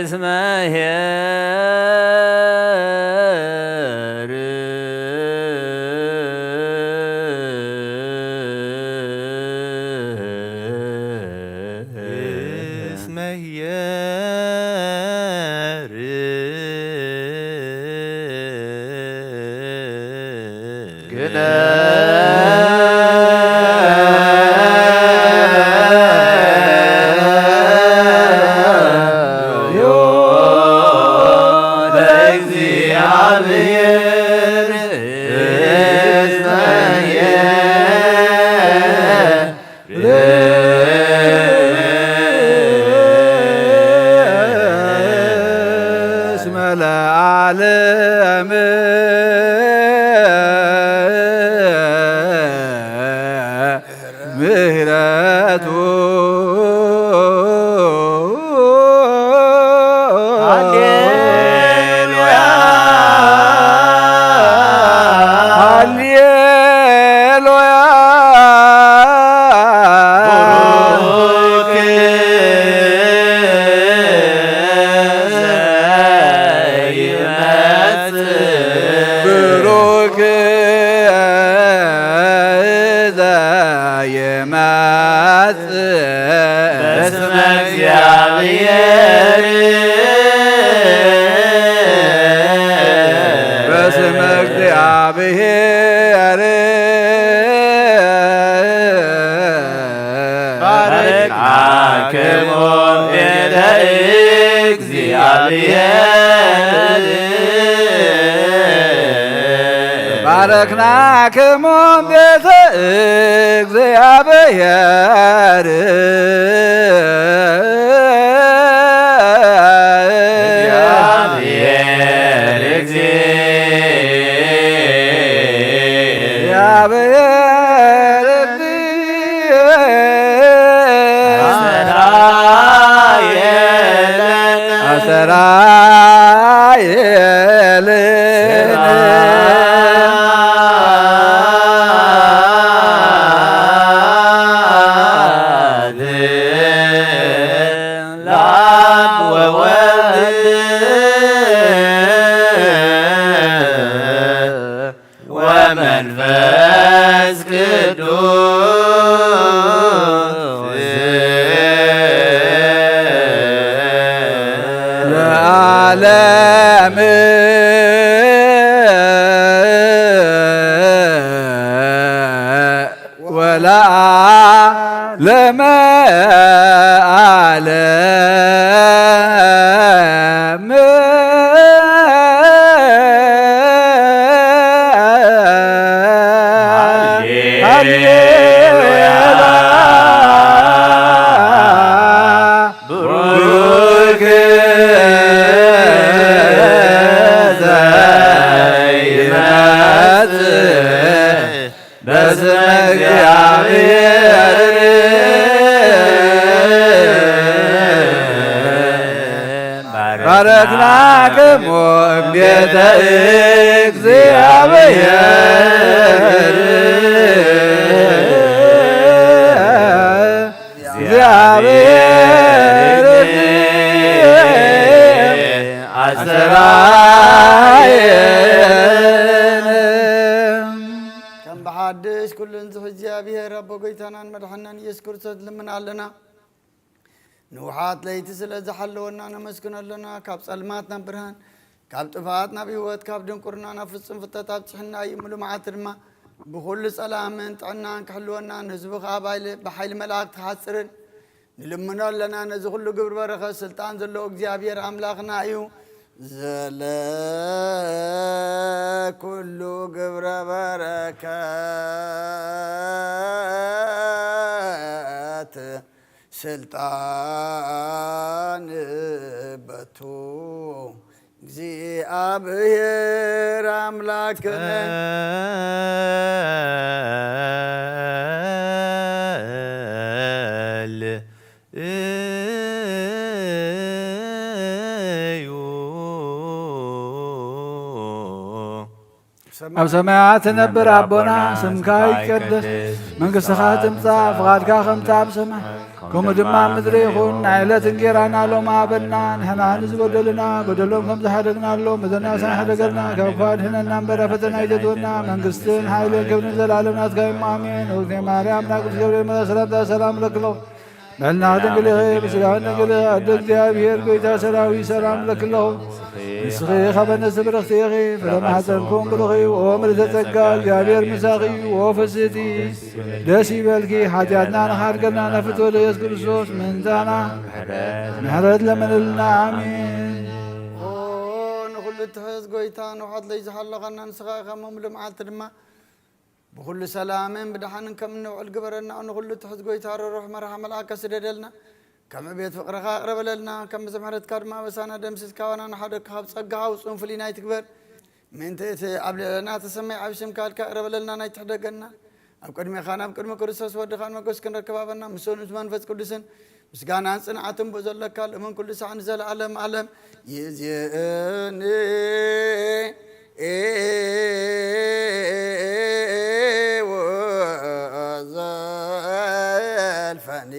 እስመ ኄር እስመ ኄር ለእግዚአብሔር እስመ እስመ ለዓለም ምህረቱ ሃሌሉያ ሃሌሉያ ቡሩክ ዘይመጽእ ብሩክ ዘየመጽእ በስመ እግዚአብሔር በስመ እግዚአብሔር ባረክናክሙ ቤተ እግዚአብሔር ባረክናክሙ ቤተ እግዚአብሔር እግዚአብሔር እግዚአብሔር አሰራ የለነ አሰራ ዓለም ወለዓለመ ዓለም ቡሩክ ዘይመጽእ በስመ እግዚአብሔር ባረክናክሙ እምቤተ እግዚአብሔር እግዚአብሔር አስተርአየነ ከም ብሓድሽ ኩሉ እንዝሕ እግዚአብሔር ኣቦ ጎይታናን መድሓናን ኢየሱስ ክርስቶስ ልምን ኣለና ንውሓት ለይቲ ስለ ዝሓለወና ነመስግን ኣለና ካብ ጸልማት ናብ ብርሃን ካብ ጥፋት ናብ ህይወት ካብ ድንቁርና ናብ ፍጹም ፍልጠት ኣብፅሕና እዩ ሙሉእ መዓልቲ ድማ ብኩሉ ጸላምን ጥዕናን ክሕልወና ንህዝቢ ከዓ ብሓይሊ መላእክቲ ክሓፅርን ንልምኖ ኣለና ነዚ ኩሉ ግብሪ በረኸት ስልጣን ዘለዎ እግዚአብሔር ኣምላኽና እዩ ኩሉ ግብረ በረከት ስልጣን በቱ እግዚአብሔር አምላክነ ኣብ ሰማያት ትነብር ኣቦና ስምካ ይቀደስ መንግሥትኻ ትምጻእ ፍቓድካ ከምቲ ኣብ ሰማይ ከምኡ ድማ ምድሪ ይኹን ናይዕለት እንጀራና ሎሚ ሃበና ንሕና ንዝበደሉና በደሎም ከም ዝሓደግናሎም በደልናሳን ሓደገልና ካብ እኳ ኣድሕነና እምበር ኣብ ፈተና ኣይተትወና መንግሥትን ሓይልን ክብርን ዘለዓለም ናትካ እዩ ኣሜን። እግዝእትየ ማርያም ናይ ቅዱስ ገብርኤል መልአክ ሰላምታ ሰላም ለክሎ በልና ድንግል ኢኺ ብስጋን ድንግል ኢኺ ኣደ እግዚአብሔር ጎይታ ሰራዊት ሰላም ለክለኹ ንስኺ ኸበ ንእስቲ ብርኽቲ ኢኺ ፍረ ማሕፀንኩም ብሩኽ እዩ ኦ ምልዕተ ጸጋ እግዚአብሔር ምሳኺ እዩ ኦ ፍስሕቲ ደስ ይበልኪ ሓጢአትና ንኻድገልና ነፍትወ ኢየሱስ ክርስቶስ ምንታና ምሕረት ለመነልና አሜን። ንኹሉ ትሕዝ ጎይታ ንውሓት ለይ ዝሓለኸና ንስኻ ኢኻ ሙሉእ መዓልቲ ድማ ብኩሉ ሰላምን ብድሓንን ከም እንውዕል ግበረና ንኹሉ ትሕዝ ጎይታ ርሩሕ መርሓ መልኣከ ስደደልና ከም ዕብየት ፍቕርኻ ኣቕረበለልና ከም ምሕረትካ ድማ በሳና ደምስስካ ዋና ንሓደግካ ካብ ጸጋኻ ውፅኡን ፍሉይ ናይ ትግበር ምእንቲ እቲ ኣብ ልዕልና ተሰማይ ዓብ ሽምካ ኢልካ ኣቕረበለልና ናይ ትሕደገና ኣብ ቅድሚኻ ናብ ቅድሚ ክርስቶስ ወድኻን መጎስ ክንረክብ ኣበና ምስኡ ምስ መንፈስ ቅዱስን ምስጋናን ጽንዓትን ብኡ ዘለካ ልእምን ኩሉ ሰዓት ንዘለዓለም ዓለም ይእዜኒ ወዘልፈኒ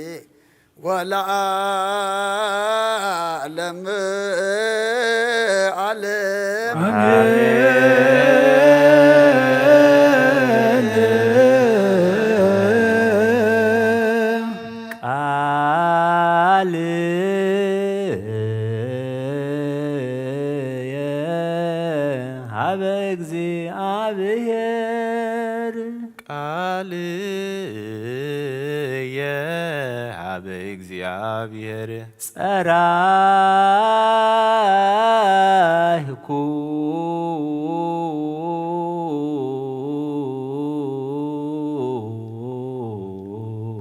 ወለዓለም ዓለም እግዚአብሔር ጸራይኩ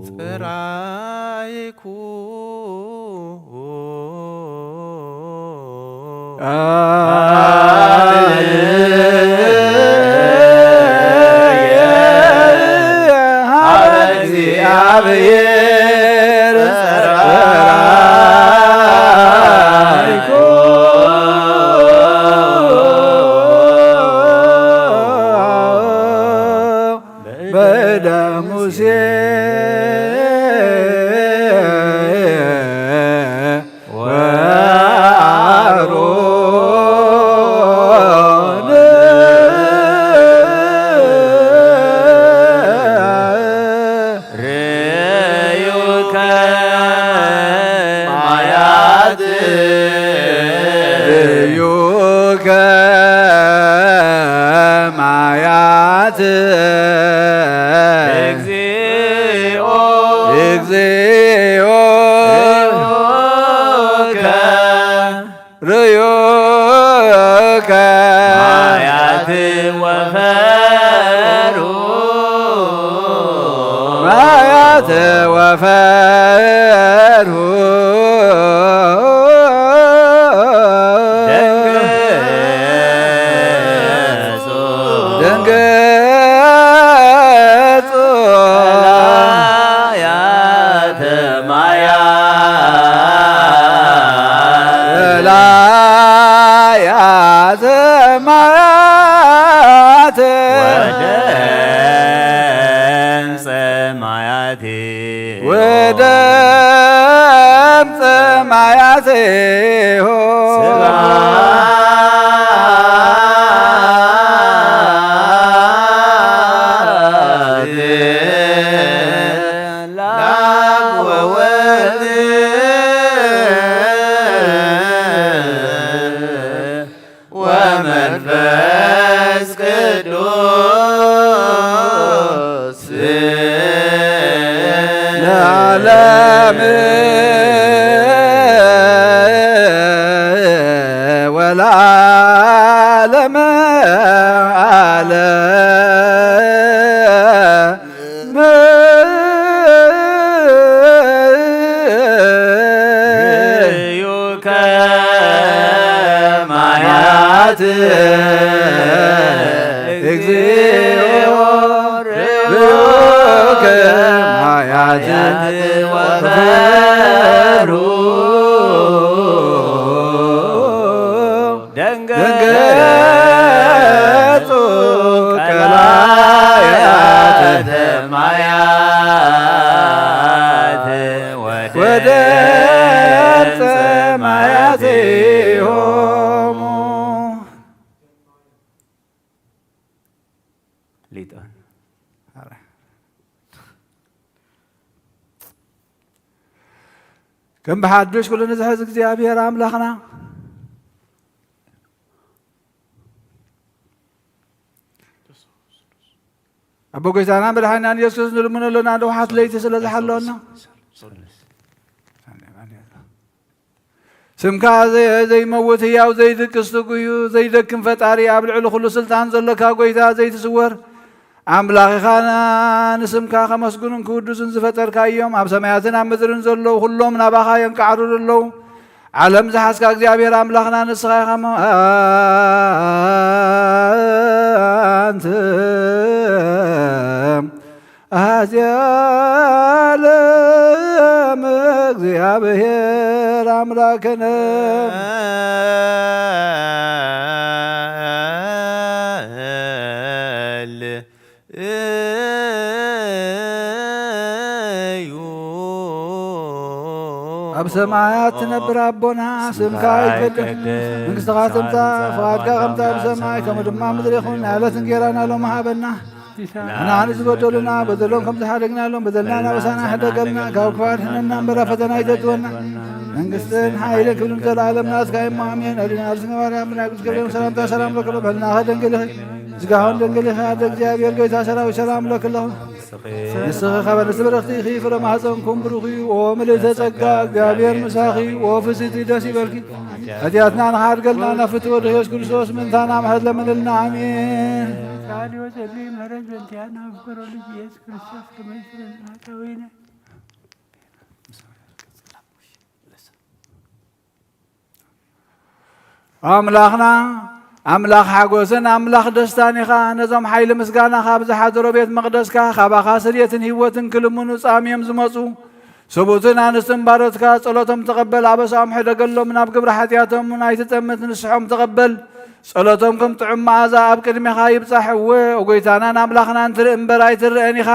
ጽራይኩ እግዚአብሔር በእደ ሙሴ ወአሮን ርዮ ሰማያት እግዚኦ እግዚኦ ርዮከ ማያት ወፈሩ ማያት ወፈሩ ደንገጹ ያተ ላያተ ማያት ወደምፀ ማያቴ ወመንፈስ ቅዱስ ለዓለም ወለዓለመ ዓለም ዩከ ማያት እግዚኦ ርዮከ ማያት ወፈሩ ደንገጹ ቀላያተ ማያት ወደምፀ ማያቴሆሙ ሊጠን ከም ብሓዱሽ ኩሉ ንዝሕዝ እግዚኣብሔር ኣምላኽና ኣቦ ጎይታና መድሓኒናን ኢየሱስ ክርስቶስ ንልምነሎና ድውሓት ለይቲ ስለ ዝሓለወና ስምካ ዘይመውት ህያው ዘይድቅስ ትጉዩ ዘይደክም ፈጣሪ ኣብ ልዕሊ ኩሉ ስልጣን ዘለካ ጎይታ ዘይትስወር ኣምላኽ ኢኻና ንስምካ ከመስግኑን ክውድሱን ዝፈጠርካ እዮም ኣብ ሰማያትን ኣብ ምድርን ዘለዉ ኩሎም ናባኻ የንቃዕሩ ኣለዉ ዓለም ዝሓዝካ እግዚኣብሔር ኣምላኽና ንስኻ ኢኻ ኣንተ ኣዝያለም እግዚአብሔር አምላክነ ኣብ ሰማያት ትነብር ኣቦና ስምካ ይትቀደስ መንግሥትኻ ትምጻእ ፈቃድካ ከምታ ኣብ ሰማይ ከምኡ ድማ ምድሪ ይኹን ንዕለት እንጀራና ሎሚ ሃበና ንሕና ዝበደሉና በደሎም ከም ዝሓደግናሎም በደልና ናበሳና ሕደገልና ካብ ክፋል ሕነና እምበራ ፈተና ይተትወና መንግሥትን ሓይልን ክብርን ዘለዓለም ናትካ እሞ ኣሜን። ኣዲና ርስነ ማርያም ብናቅዱስ ገብርኤል ሰላምታ ሰላም ለክሎ በልናኸ ደንግልኸ ዝጋሆን ደንግልኸ ኣደ እግዚኣብሔር ጌታ ሰራዊት ሰላም ለክለኹ ንስኺ ኸበ ንስብርኽቲ ኢኺ ፍረ ማሕፀንኩም ብሩኽ እዩ ኦ ምልእተ ጸጋ እግዚኣብሔር ምሳኺ ኦ ፍስቲ ደስ ይበልኪ ኃጢአትና ንኻድገልና ናፍቲ ወዲ ኢየሱስ ክርስቶስ ምንታና ምሕረት ለምንልና ኣሜን። ቃል ወጸልይ ምህረት በእንቲአነ በፍቅር ወልድ ኢየሱስ ክርስቶስ ከመ ይስረይ ኃጣውኢነ ኣምላኽና ኣምላኽ ሓጎስን ኣምላኽ ደስታን ኢኻ ነዞም ሓይሊ ምስጋናኻ ብዝሓደሮ ቤት መቕደስካ ካባኻ ስርየትን ህይወትን ክልምኑ ጻምዮም ዝመፁ ሰቡትን ኣንስትን ባሮትካ ጸሎቶም ተቐበል ኣበሳኦም ሕደገሎም ናብ ግብሪ ሓጢኣቶም ናይትጠምት ንስሖም ተቐበል ጸሎቶም ከም ጥዑም መዓዛ ኣብ ቅድሚኻ ይብጻሕ እወ ጐይታናን ኣምላኽናን ትርኢ እምበር ኣይትርአን ኢኻ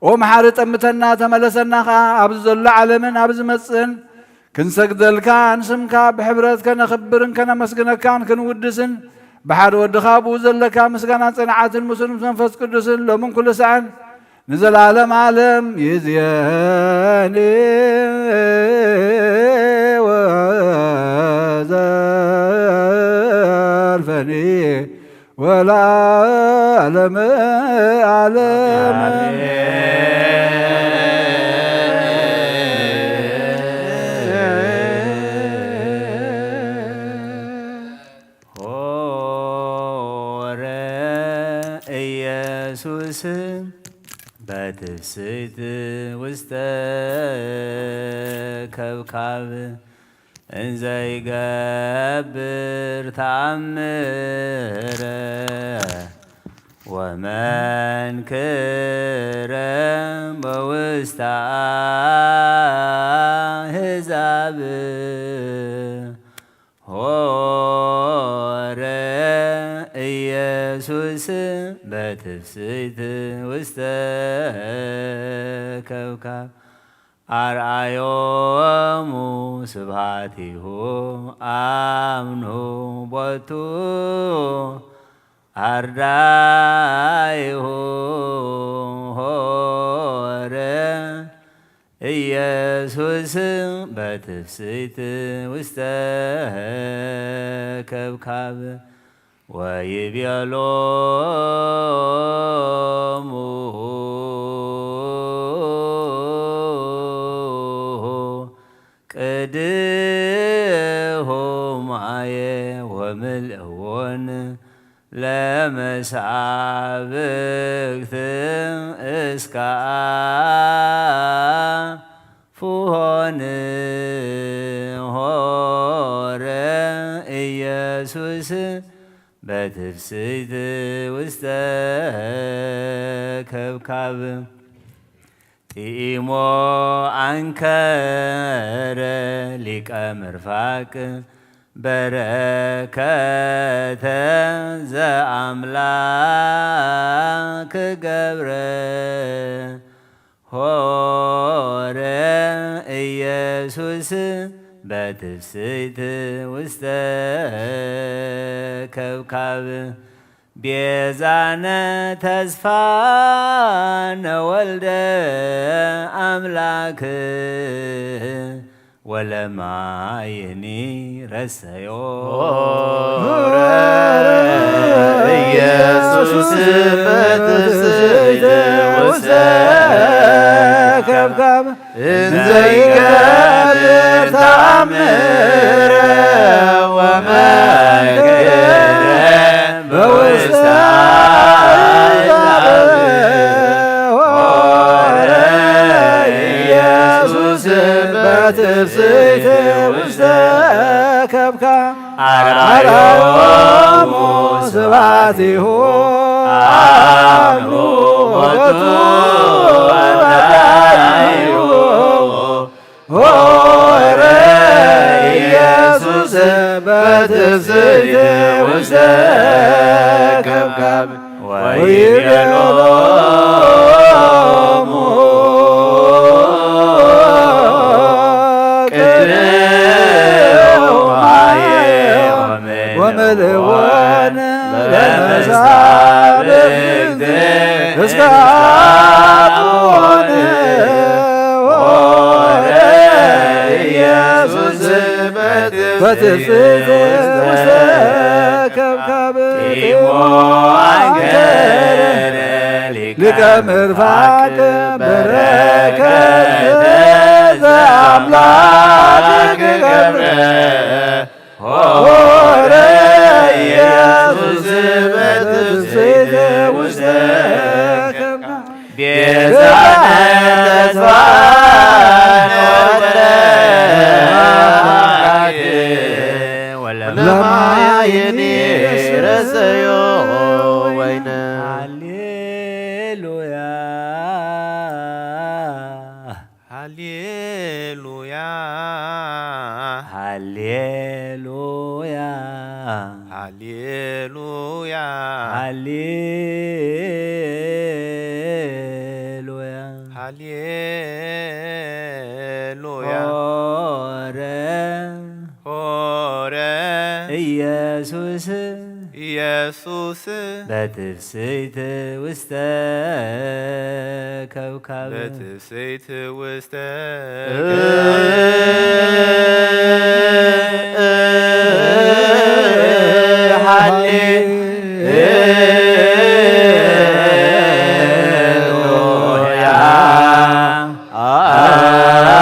ኦ መሓሪ ጠምተና ተመለሰናኻ ኣብዚ ዘሎ ዓለምን ኣብ ዝመጽእን ክንሰግደልካ ንስምካ ብሕብረት ከነኽብርን ከነመስግነካን ክንውድስን ብሓደ ወድኻ ብኡ ዘለካ ምስጋናን ጽንዓትን ምስን መንፈስ ቅዱስን ሎምን ኩሉ ሰዓን ንዘላለም ዓለም ይእዜኒ ወዘልፈኒ ወለዓለመ ዓለም ሆረ ኢየሱስ በትፍስሕት ውስተ ከብካብ እንዘ ይገብር ተአምረ ወመንክረ በውስተ አሕዛብ ሆረ ኢየሱስ በትፍስሕት ውስተ ከብካብ አርአዮሙ ስብሐቲሁ አምኑ ቦቱ አርዳኢሁ ሆረ ኢየሱስ በትፍስሕት ውስተ ከብካብ ወይቤሎሙ ቅድሁ ማየ ወምልእዎን ለመሳብክት እስከ አፉሆን ሆረ ኢየሱስ በትፍስሕት ውስተ ከብካብ ጢሞ አንከረ ሊቀ ምርፋቅ በረከተ ዘአምላክ ገብረ ሆረ ኢየሱስ በትፍስሕት ውስተ ከብካብ ቤዛነ ተስፋነ ወልደ አምላክ ወለማይኒ ረሰዮ ኢየሱስ በትፍስሕት ውስተ ከብካብ እንዘ ይገብር ተአምረ ወመንክረ በውስተ አሕዛብ ሆረ ኢየሱስ በትፍስሕት ውስተ ከብካብ አርአዮሙ ስብሐቲሁ አምኑ ቦቱ አርዳኢሁ ሆረ ኢየሱስ በትፍስሕት ውስተ ከብካብ ወይቤሎሙ ቅድሁ ማየ ወምልእዎን ለመሳብክት እስከ አፉሆን ሆረ ኢየሱስ በትፍስሕት ውስተ ከብካብ ጢሞ አንከረ ሊቀ ምርፋቅ በረከተ ዘአምላክ ገብረ ሆረ ኢየሱስ በትፍስሕት ውስተ ከብካብ ቤዛነ ተስፋነ ወልደ ለማየኒ ረሰዮ ወይነ ሃሌሉያ ሃሌሉያ ሃሌሉያ ሃሌሉያ ሃሌሉያ ሃሌሉያ ሆረ ሆረ ኢየሱስ ኢየሱስ በትፍስሕት ውስተ ከብካብ በትፍስሕት ውስተ ሃሌሉያ Yeah.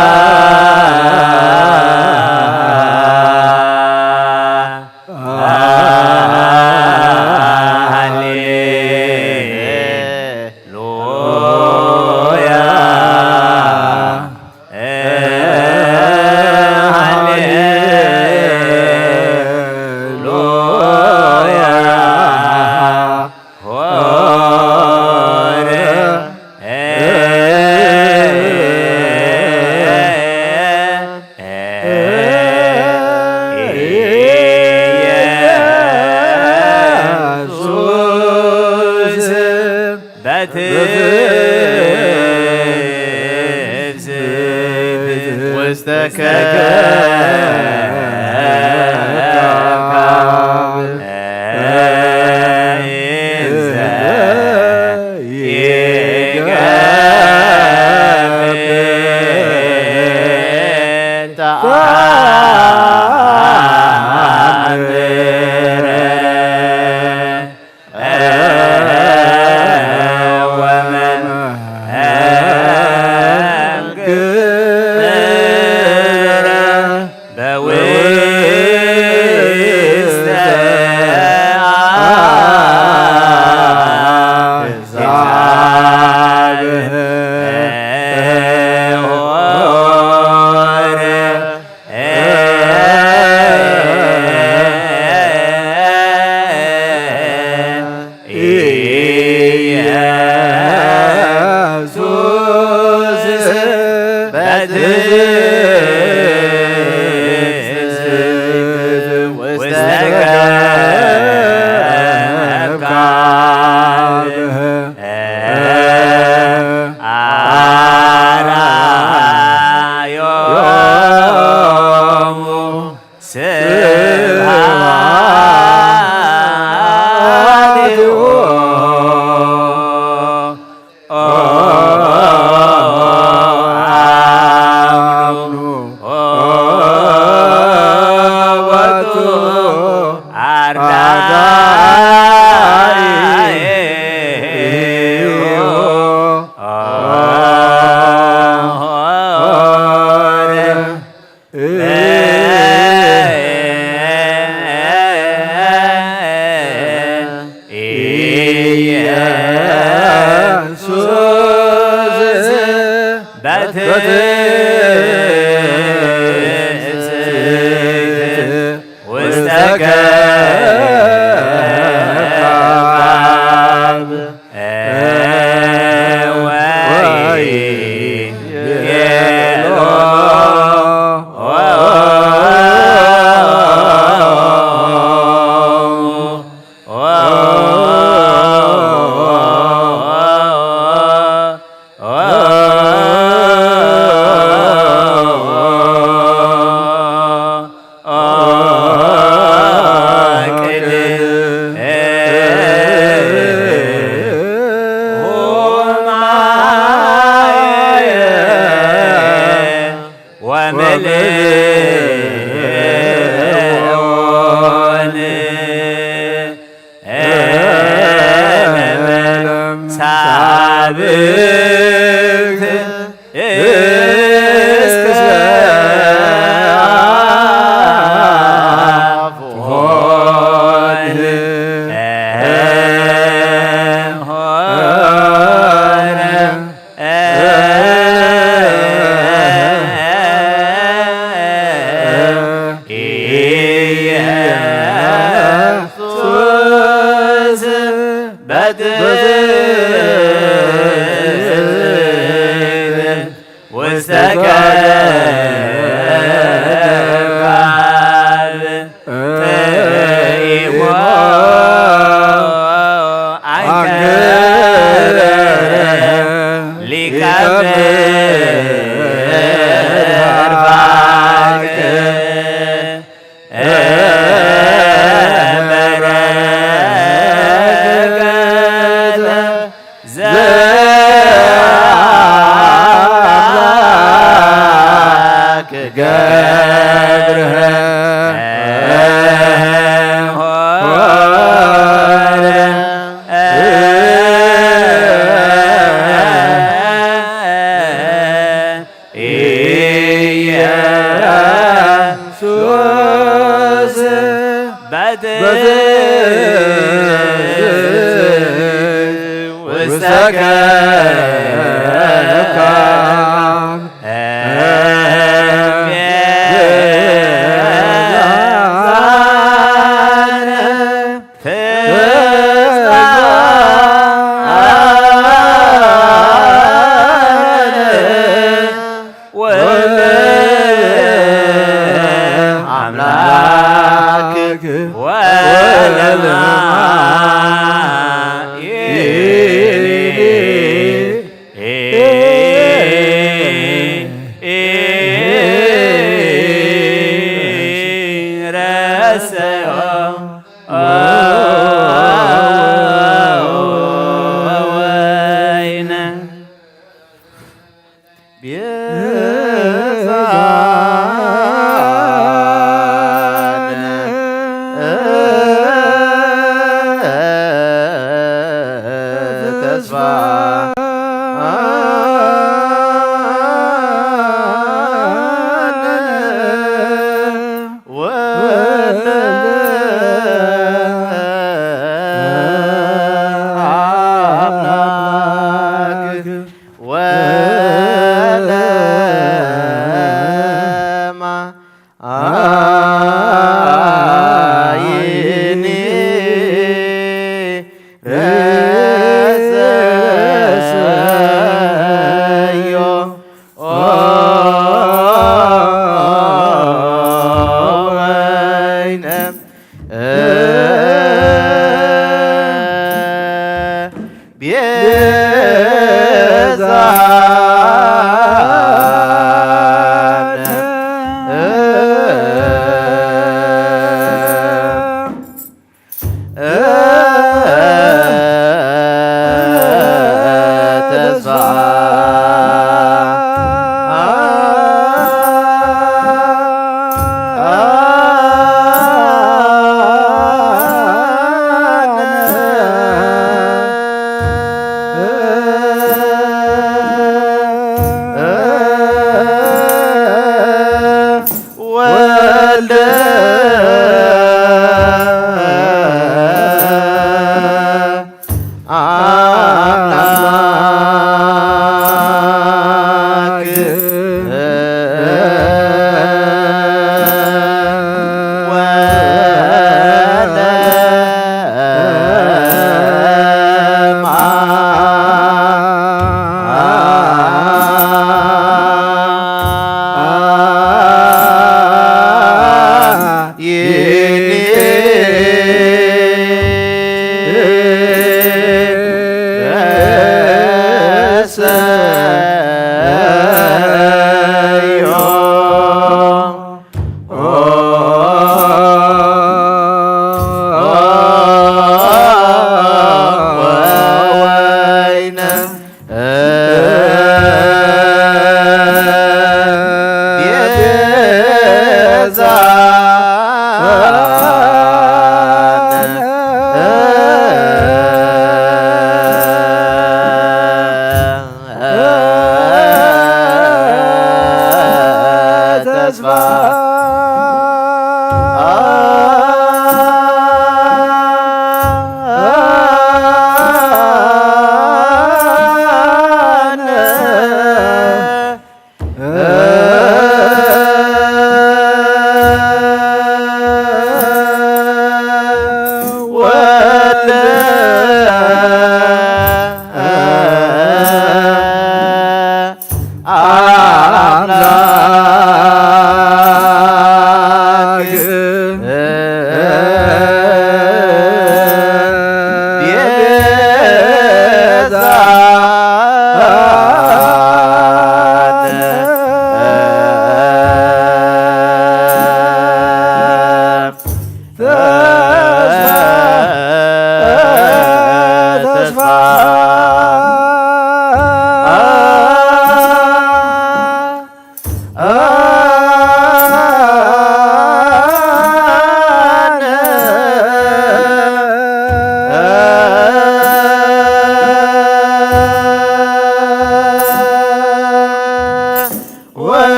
What?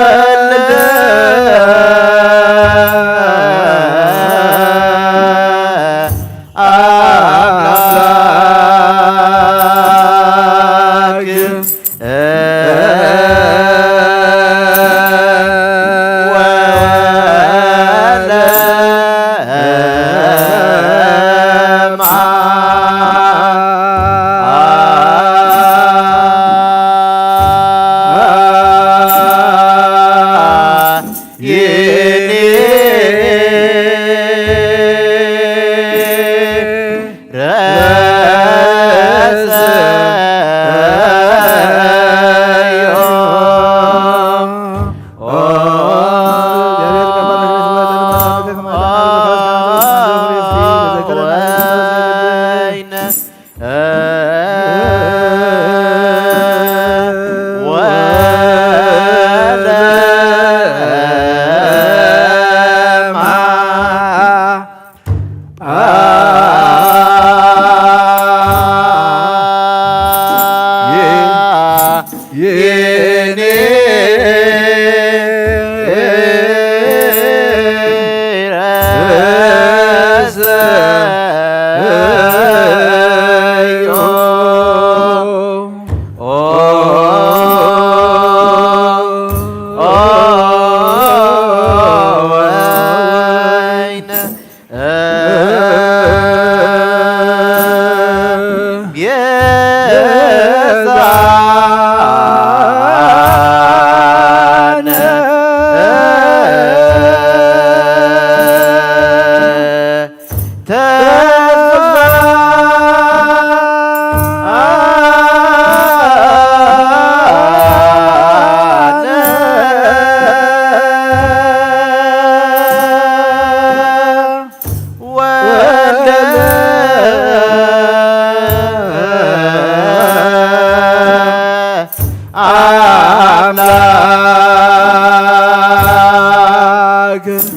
አምላክ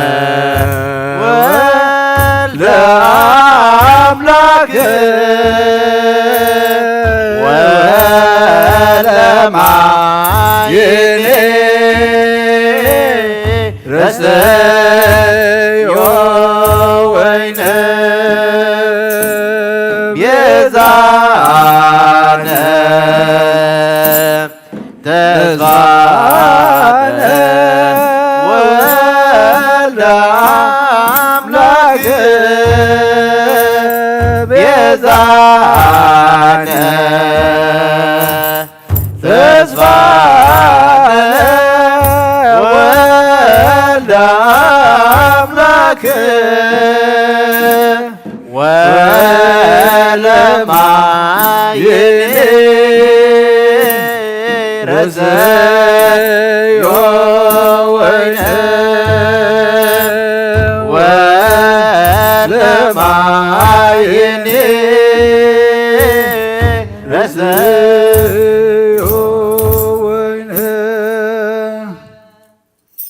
ተስፋነ ወልደ አምላክ ወለማየኒ ረሰዮ ወይነ ወለማየኒ ረሰዮ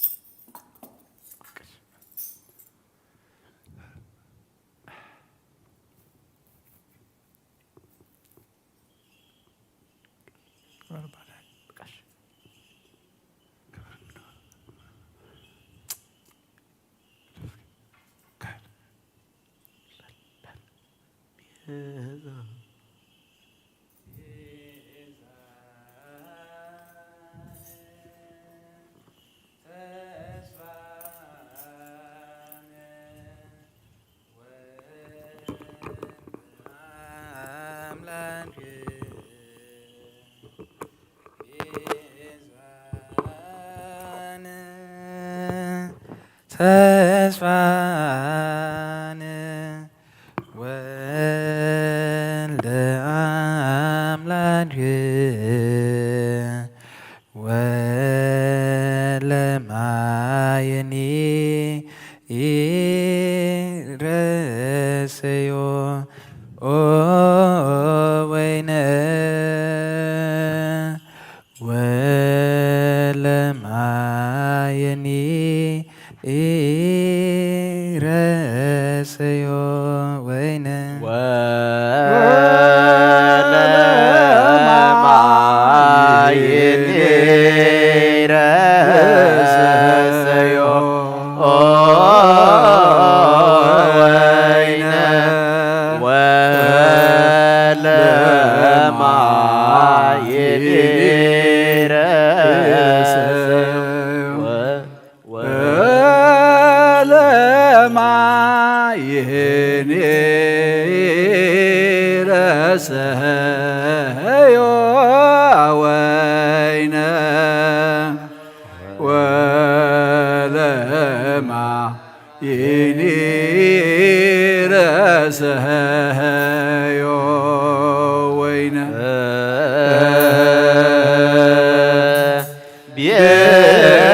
ወይነ ወለማየኒ ረሰዮ ወይነ ወለማየኒ ይህን ረሰዮ ወይነ ወለማ ይኒ ረሰዮ ወይነ ቤዛ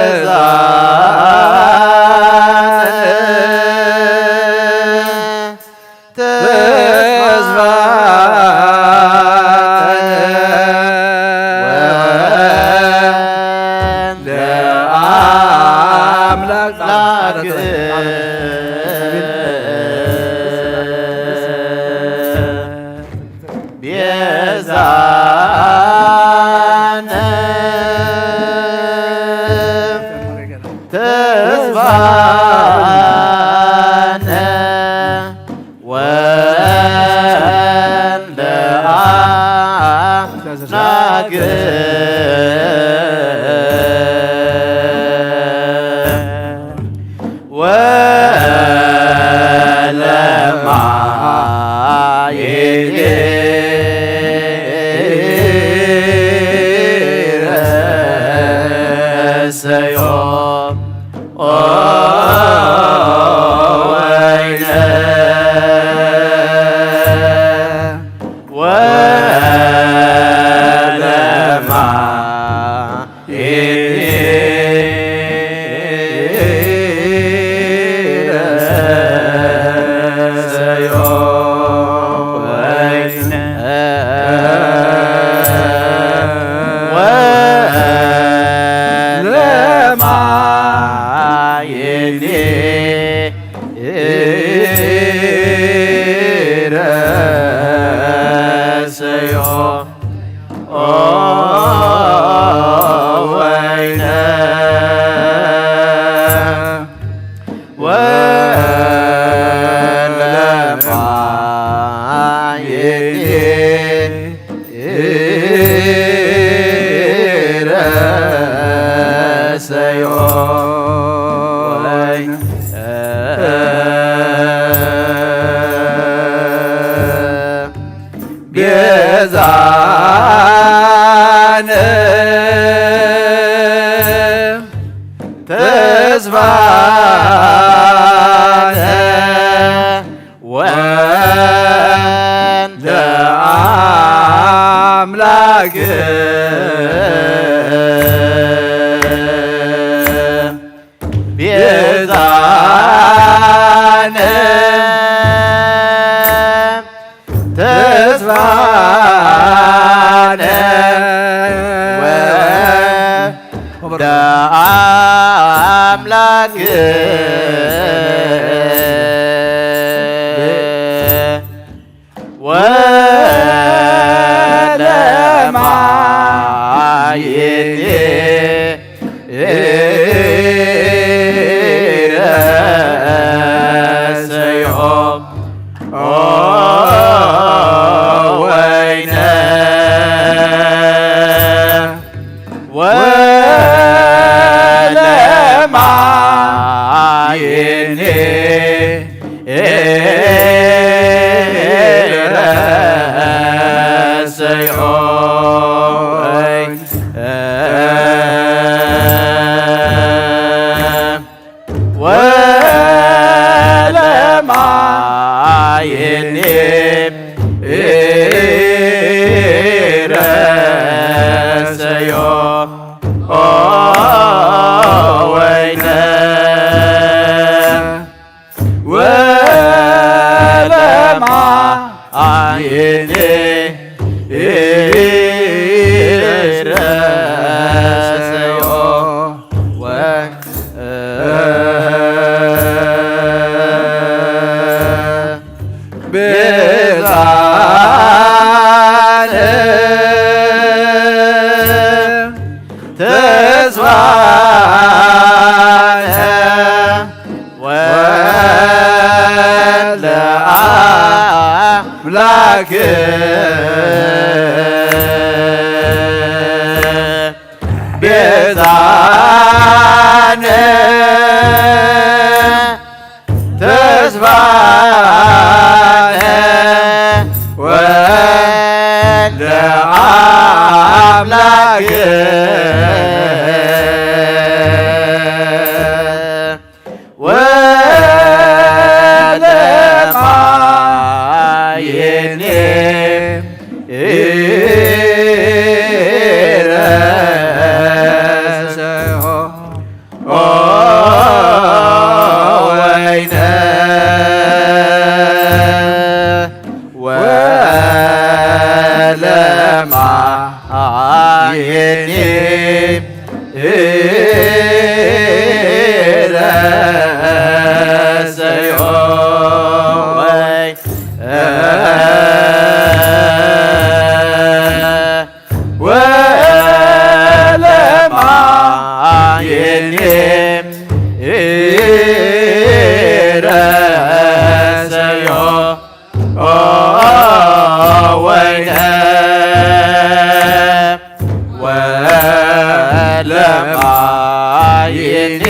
ወለማይኒ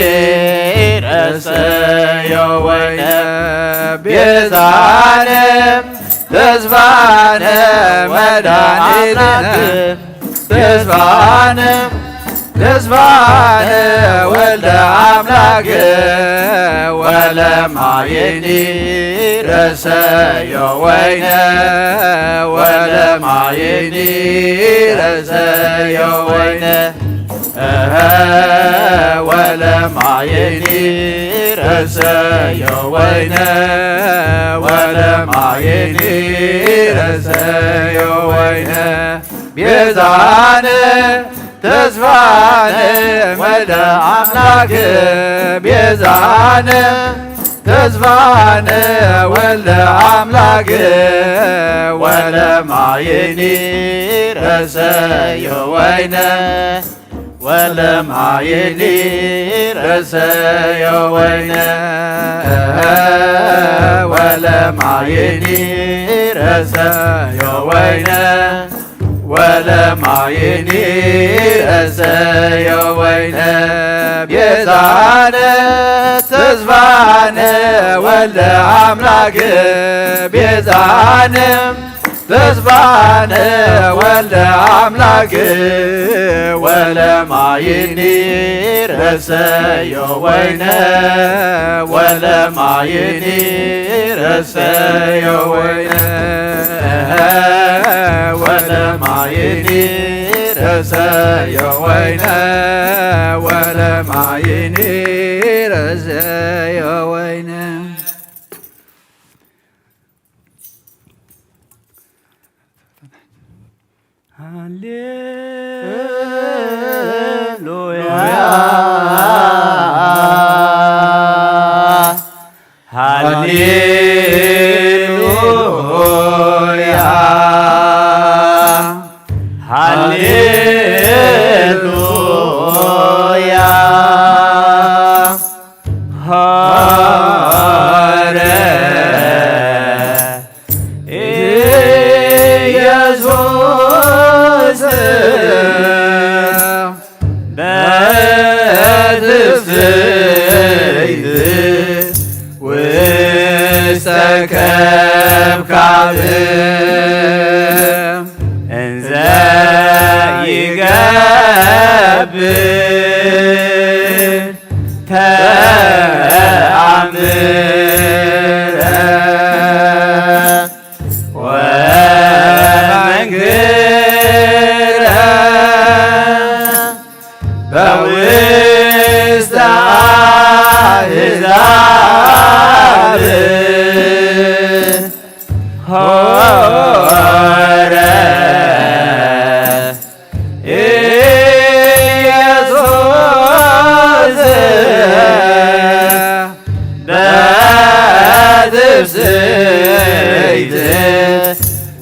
ረሰዮ ወይነ ቤዛነ ተስፋነ መድኃኒትነ ተስፋነ ወልደ አምላክ ወለማይኒ ረሰዮ ወይነ ወለማይኒ ረሰዮ ወይነ ወለማይኒ ረሰዮ ወይነ ወለማይኒ ረሰዮ ወይነ ቤዛነ ተስፋነ ወልደ አምላክ ቤዛነ ተስፋነ ወልደ አምላክ ወለማይኒ ረሰዮ ወይነ ወለማይኒ ረሰዮ ወይነ ወለማይኒ ረሰዮ ወይነ ወለማይኒ ረሰዮ ወይነ ቤዛነ ተስፋነ ወልደ አምላክ ቤዛነ ተስፋነ ወልደ አምላክ ወለማይኒ ረሰዮ ወይነ ወለማይኒ ረሰዮ ወይነ ወለማይኒ ረሰዮ ወይነ ወለማይኒ ረሰዮ ወይነ ሃሌሉያ ሃሌሉያ ሃሌሉያ ሆረ ኢየሱስ በትፍስሕት ውስተ ከብካብ እንዘ ይገብር ተአምረ ወመንክረ በውስተ አሕዛብ ሆረ ኢየሱስ በትፍስሕት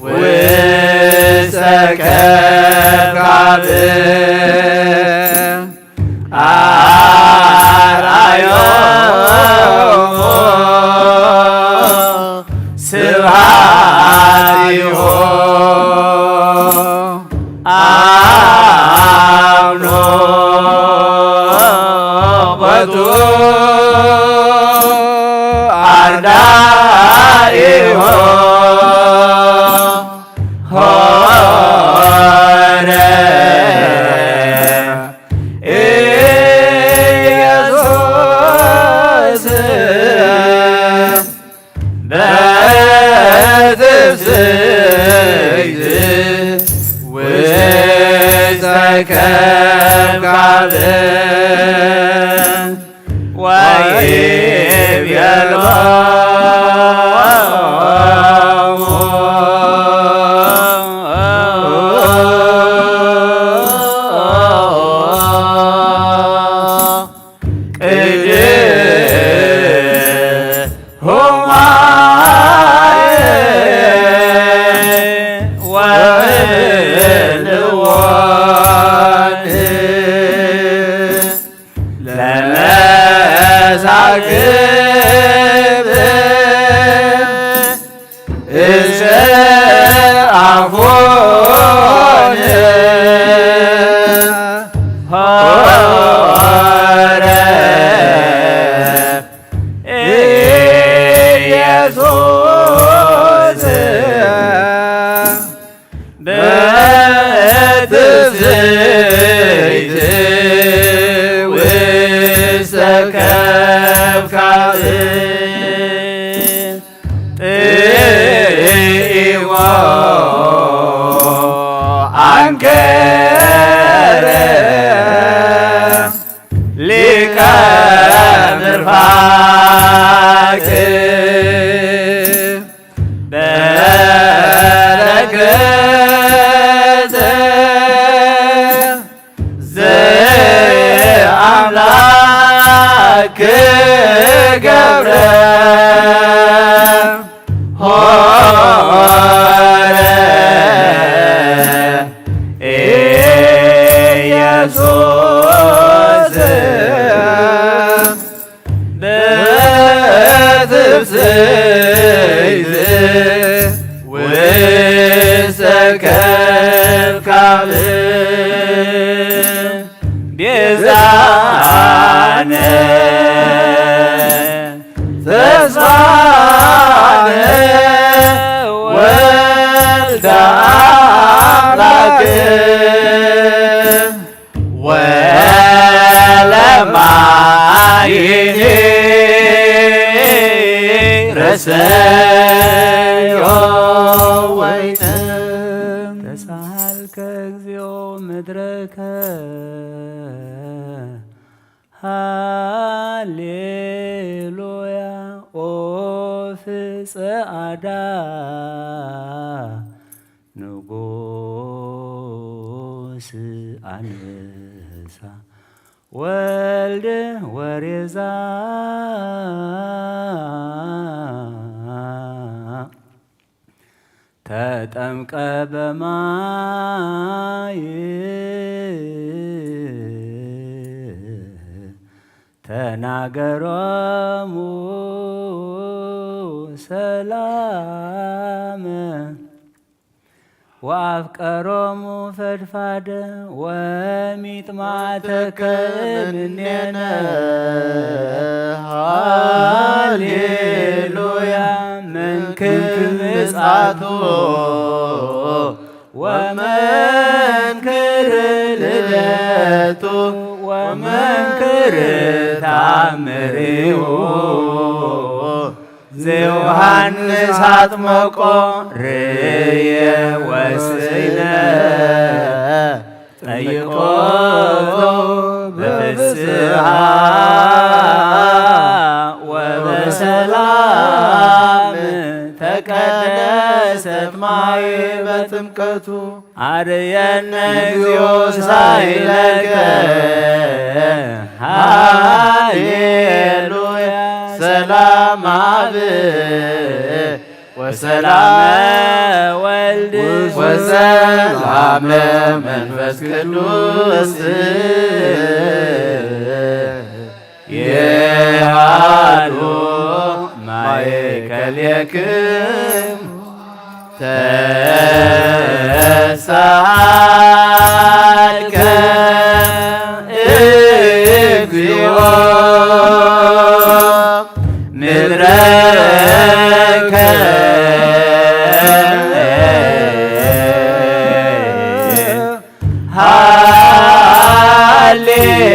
ውስተ ከብካብ አርአዮሙ ስብሐቲሁ አምኖ ቦቱ አርዳኢሁ ሆረ ኢየሱስ በትፍስሕት ውስተ ከብካብ ወይቤሎሙ አፎን ሆረ ኢየሱስ በትስብእት ውስተ ከብካብ ጥኢዎ አንከረ ሊቀ ምርፋቅ በረከተ ዘአምላክ ገብረ ሆረ ኢየሱስ በትፍስሕት ውስተ ከብካብ ቤዛነ ተስፋነ ወልደ አምላክ ወለማይኔ ረሰዮ ወይነ ተሳሃልከ እግዚኦ ምድረከ ሃሌሉያ ኦ ፍጽአዳ ንጉስ አንበሳ ወልድ ወሬዛ ተጠምቀ በማይ ተናገሮሙ ሰላመ ወአፍቀሮሙ ፈድፋደ ወሚጥማተከ እምኔነ ሃሌሉያ መንክር ምጽአቶ ወመንክር ልደቱ ወመንክር ታምሪሁ ዘዮሐንስ አጥመቆ ርእየ ወስነ ጠይቆቶ በፍስሓ ወበሰላም ተቀደሰት ማይ በጥምቀቱ አርየነ እግዚኦ ሳይለከ ሃሌሉያ ሰላም አብ ወሰላም ወልድ ወሰላም መንፈስ ቅዱስ የሃሉ ማእከልክሙ ተሳልከ እግዚኦ ምድረከ ሃሌሉያ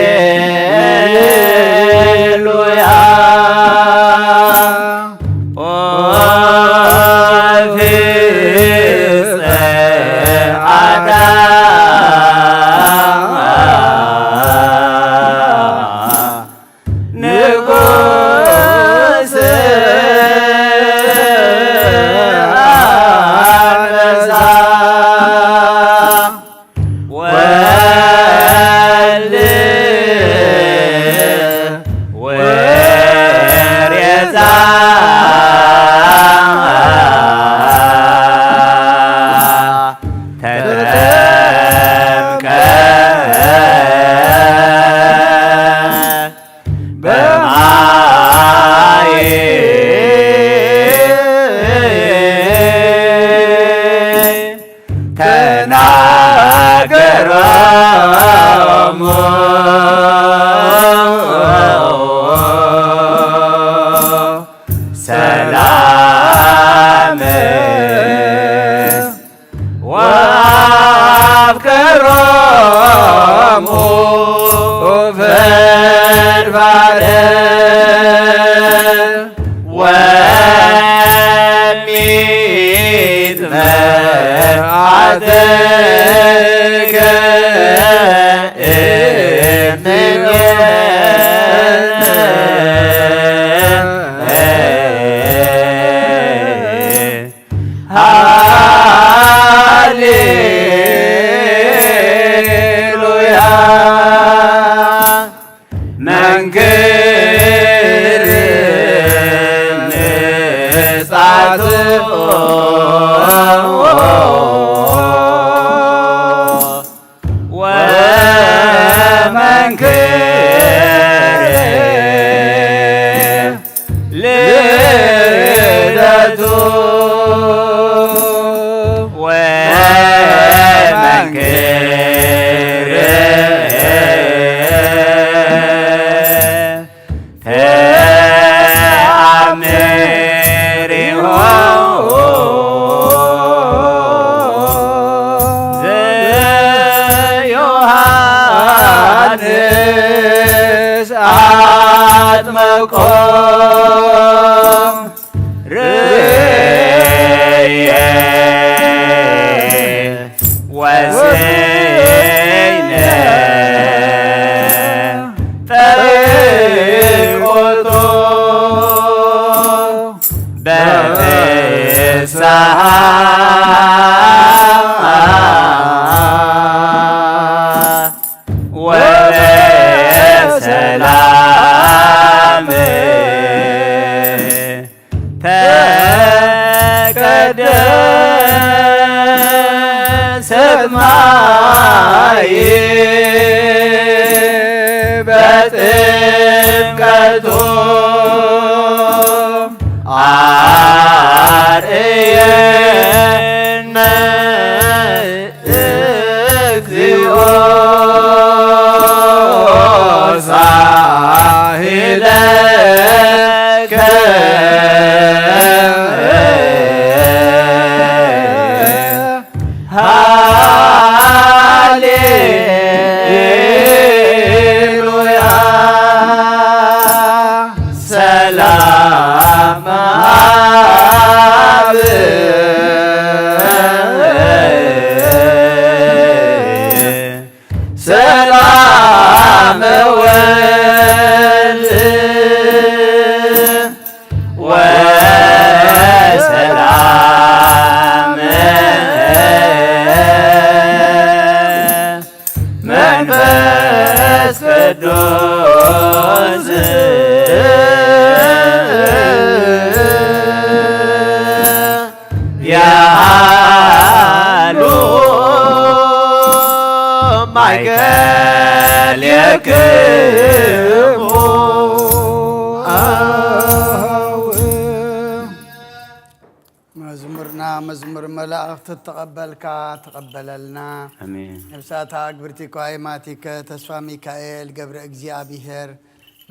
مزمور ملاእኽት ተቀበልካ ተቀበለልና አሜን። ነፍሳታ ግብርቲ ኳይማቲከ ተስፋ ሚካኤል ገብረ እግዚአብሔር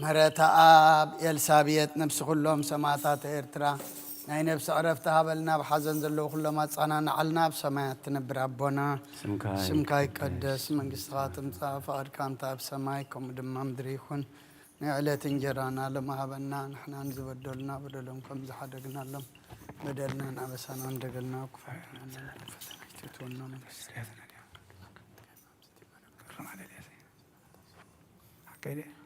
ምህረተ አብ ኤልሳቤጥ ነፍስ ኩሎም ሰማዕታት ኤርትራ ናይ ነፍስ ዕረፍቲ ሃበልና ብሓዘን ዘለዉ ኩሎም አጽናንዓልና ብሰማያት ትነብር አቦና ስምካ ይቀደስ መንግስትኻ ትምጻእ ፈቃድካ ኣብ ሰማይ ከምኡ ድማ ምድሪ ይኹን ናይ ዕለት እንጀራና ሎሚ ሃበና ንሕና ንዝበደሉና በደሎም ከም ዝሓደግናሎም بدلنا نعبسنا ندقلنا وكفانا فتنا حكاية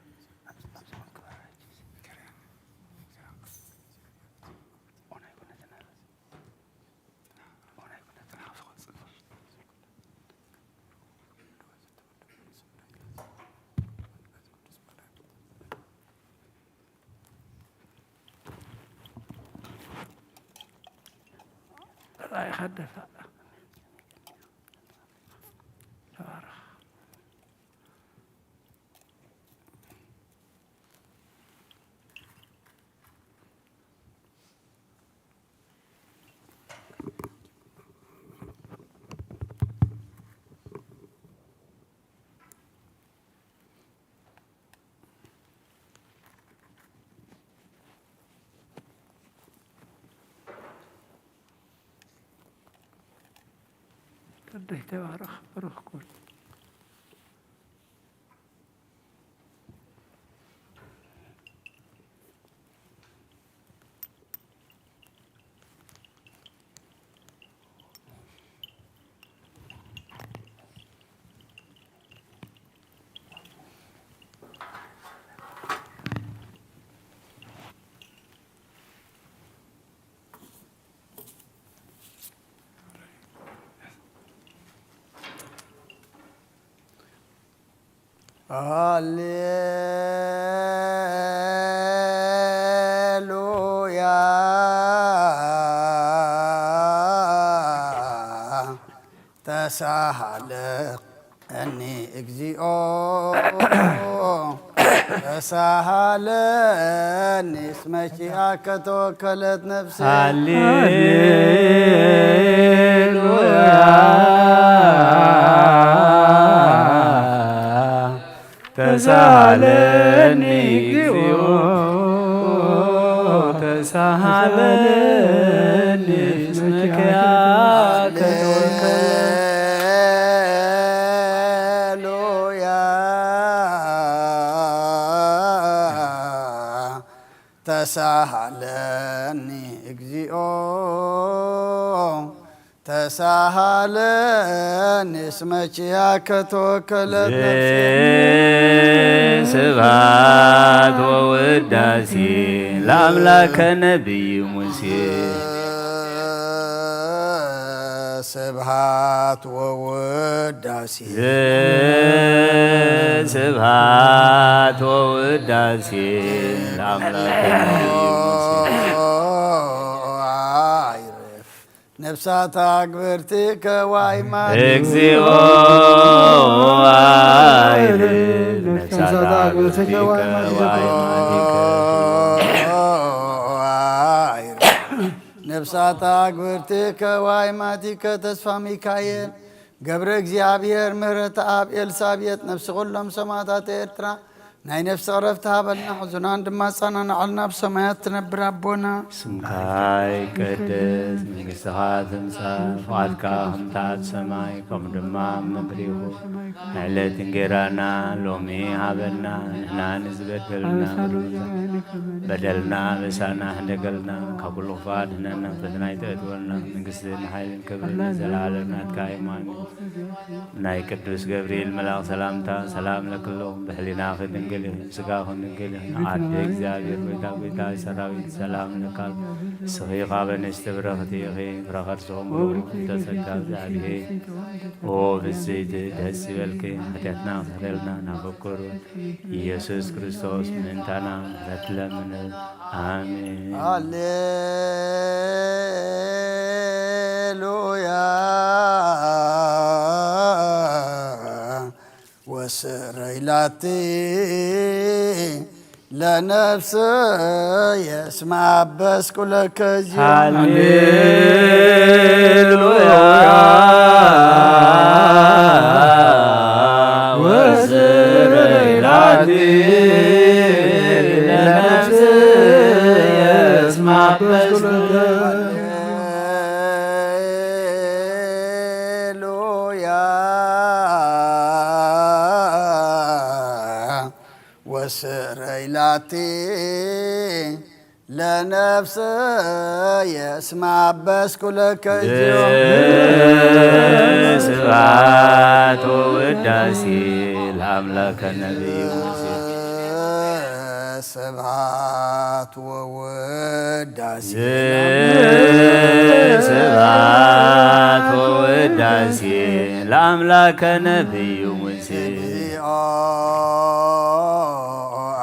لا يحدث قديه تبارك روح كل ሃሌሉያ ተሳሃለኒ እግዚኦ ተሳሃለኒ እስመ ኪያከ ተወከለት ነፍሴ ሃሌሉያ ተሳሃለኒ እግዚኦ ተሳሃለኒ እስመ ኪያከ ተሳሃለኒ እግዚኦ ተሳሃለኒ እስመ ኪያከ ተወከለት ነፍሴ ስብሐት ወውዳሴ ለአምላከ ነቢይ ሙሴ ስብሐት ወውዳሴ ስብሐት ወውዳሴ ለአምላከ ነቢይ ሙሴ አይረፍ ነፍሳት አግብርቲከ ዋይማን እግዚኦ አይረፍ ነፍሳት አግብርቲከ ዋይማኒከ ነፍሳት አግብርቲከ ዋይማቲከ ተስፋ ሚካኤል ገብረ እግዚአብሔር ምህረተ አብ ኤልሳቤጥ ነፍሲ ኩሎም ሰማዕታት ኤርትራ ናይ ነፍሲ ዕረፍቲ ሃበልና ሕዙናን ድማ ጸናንዓልና ብሰማያት ትነብር ኣቦና ስምካ ይቀደስ መንግሥትኻ ትምጻእ ፍቓድካ ከምቲ ኣብ ሰማይ ከምኡ ድማ ኣብ ምድሪ ይኹን ዕለት እንጀራና ሎሚ ሃበና ንሕና ንዝበደልና በደልና በሳና ሕደገልና ካብ ኩሉ ክፋ ድሕነና ፈተና ይተእትወልና መንግሥትን ሓይልን ክብርን ዘለዓለም ናትካ ይማን ናይ ቅዱስ ገብርኤል መልኣኽ ሰላምታ ሰላም ለክለኹም ብሕሊና ክድንግል ስጋ ድንግል ዓደ እግዚአብሔር ጎይታ ጎይታ ሰራዊት ሰላም ለካል ስኺኻ በንስቲ ብረኽቲ ኢኺ ብረኸርሶም ተጸጋ እግዚአብሔር ኦ ብፅዕት ደስ ይበልኪ ኃጢአትና ክሰረልና ናበኮሩ ኢየሱስ ክርስቶስ ምእንታና ምሕረት ለምን አሜን ሃሌሉያ ወስረይላቲ ለነፍስ የስማ በስኩ ለከዚ ሃሌሉያ ወስረይላቲ ለነፍስ የስማ በስኩ ወስረይላቲ ለነፍስ የስማ በስኩ ለከዚዮ ስብሐት ወውዳሴ ለአምላከ ነቢይ ሙሴ ስብሐት ወውዳሴ ስብሐት ወውዳሴ ለአምላከ ነቢይ ሙሴ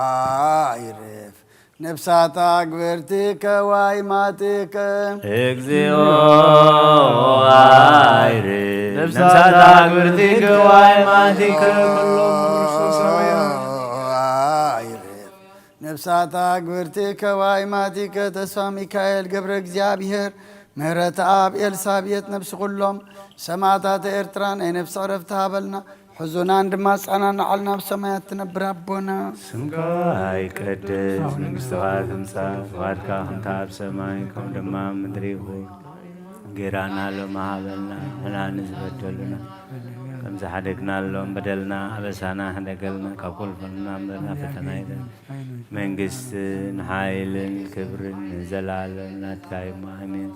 አይረፍ ነፍሳት አግብርቲከ ዋይማቲከ እግዚኦ አይረፍ ነፍሳት አግብርቲከ ዋይማቲከ አይረፍ ነፍሳት አግብርቲከ ዋይማቲከ ተስፋ ሚካኤል ገብረ እግዚአብሔር ምህረተ አብ ኤልሳቤጥ ነፍሲ ኩሎም ሰማዕታት ኤርትራ ናይ ነፍሲ ዕረፍቲ ሃበልና ሕዙናን ድማ ጸናንዓልና ብሰማያት ትነብር ኣቦና ስምካ ይቀደስ መንግሥትኻ ትምጻእ ፍቓድካ ከምቲ ኣብ ሰማይ ከምኡ ድማ ኣብ ምድሪ ይኹን ጌራና ሎሚ ሃበልና ንሕና ንዝበደሉና ከም ዝሓደግናሎም በደልና ኣበሳና ሕደገልና ካብ ኩልፈልና እምበና ፈተና ይለን መንግሥትን ሓይልን ክብርን ዘለዓለም ናትካ እዩ ኣሜን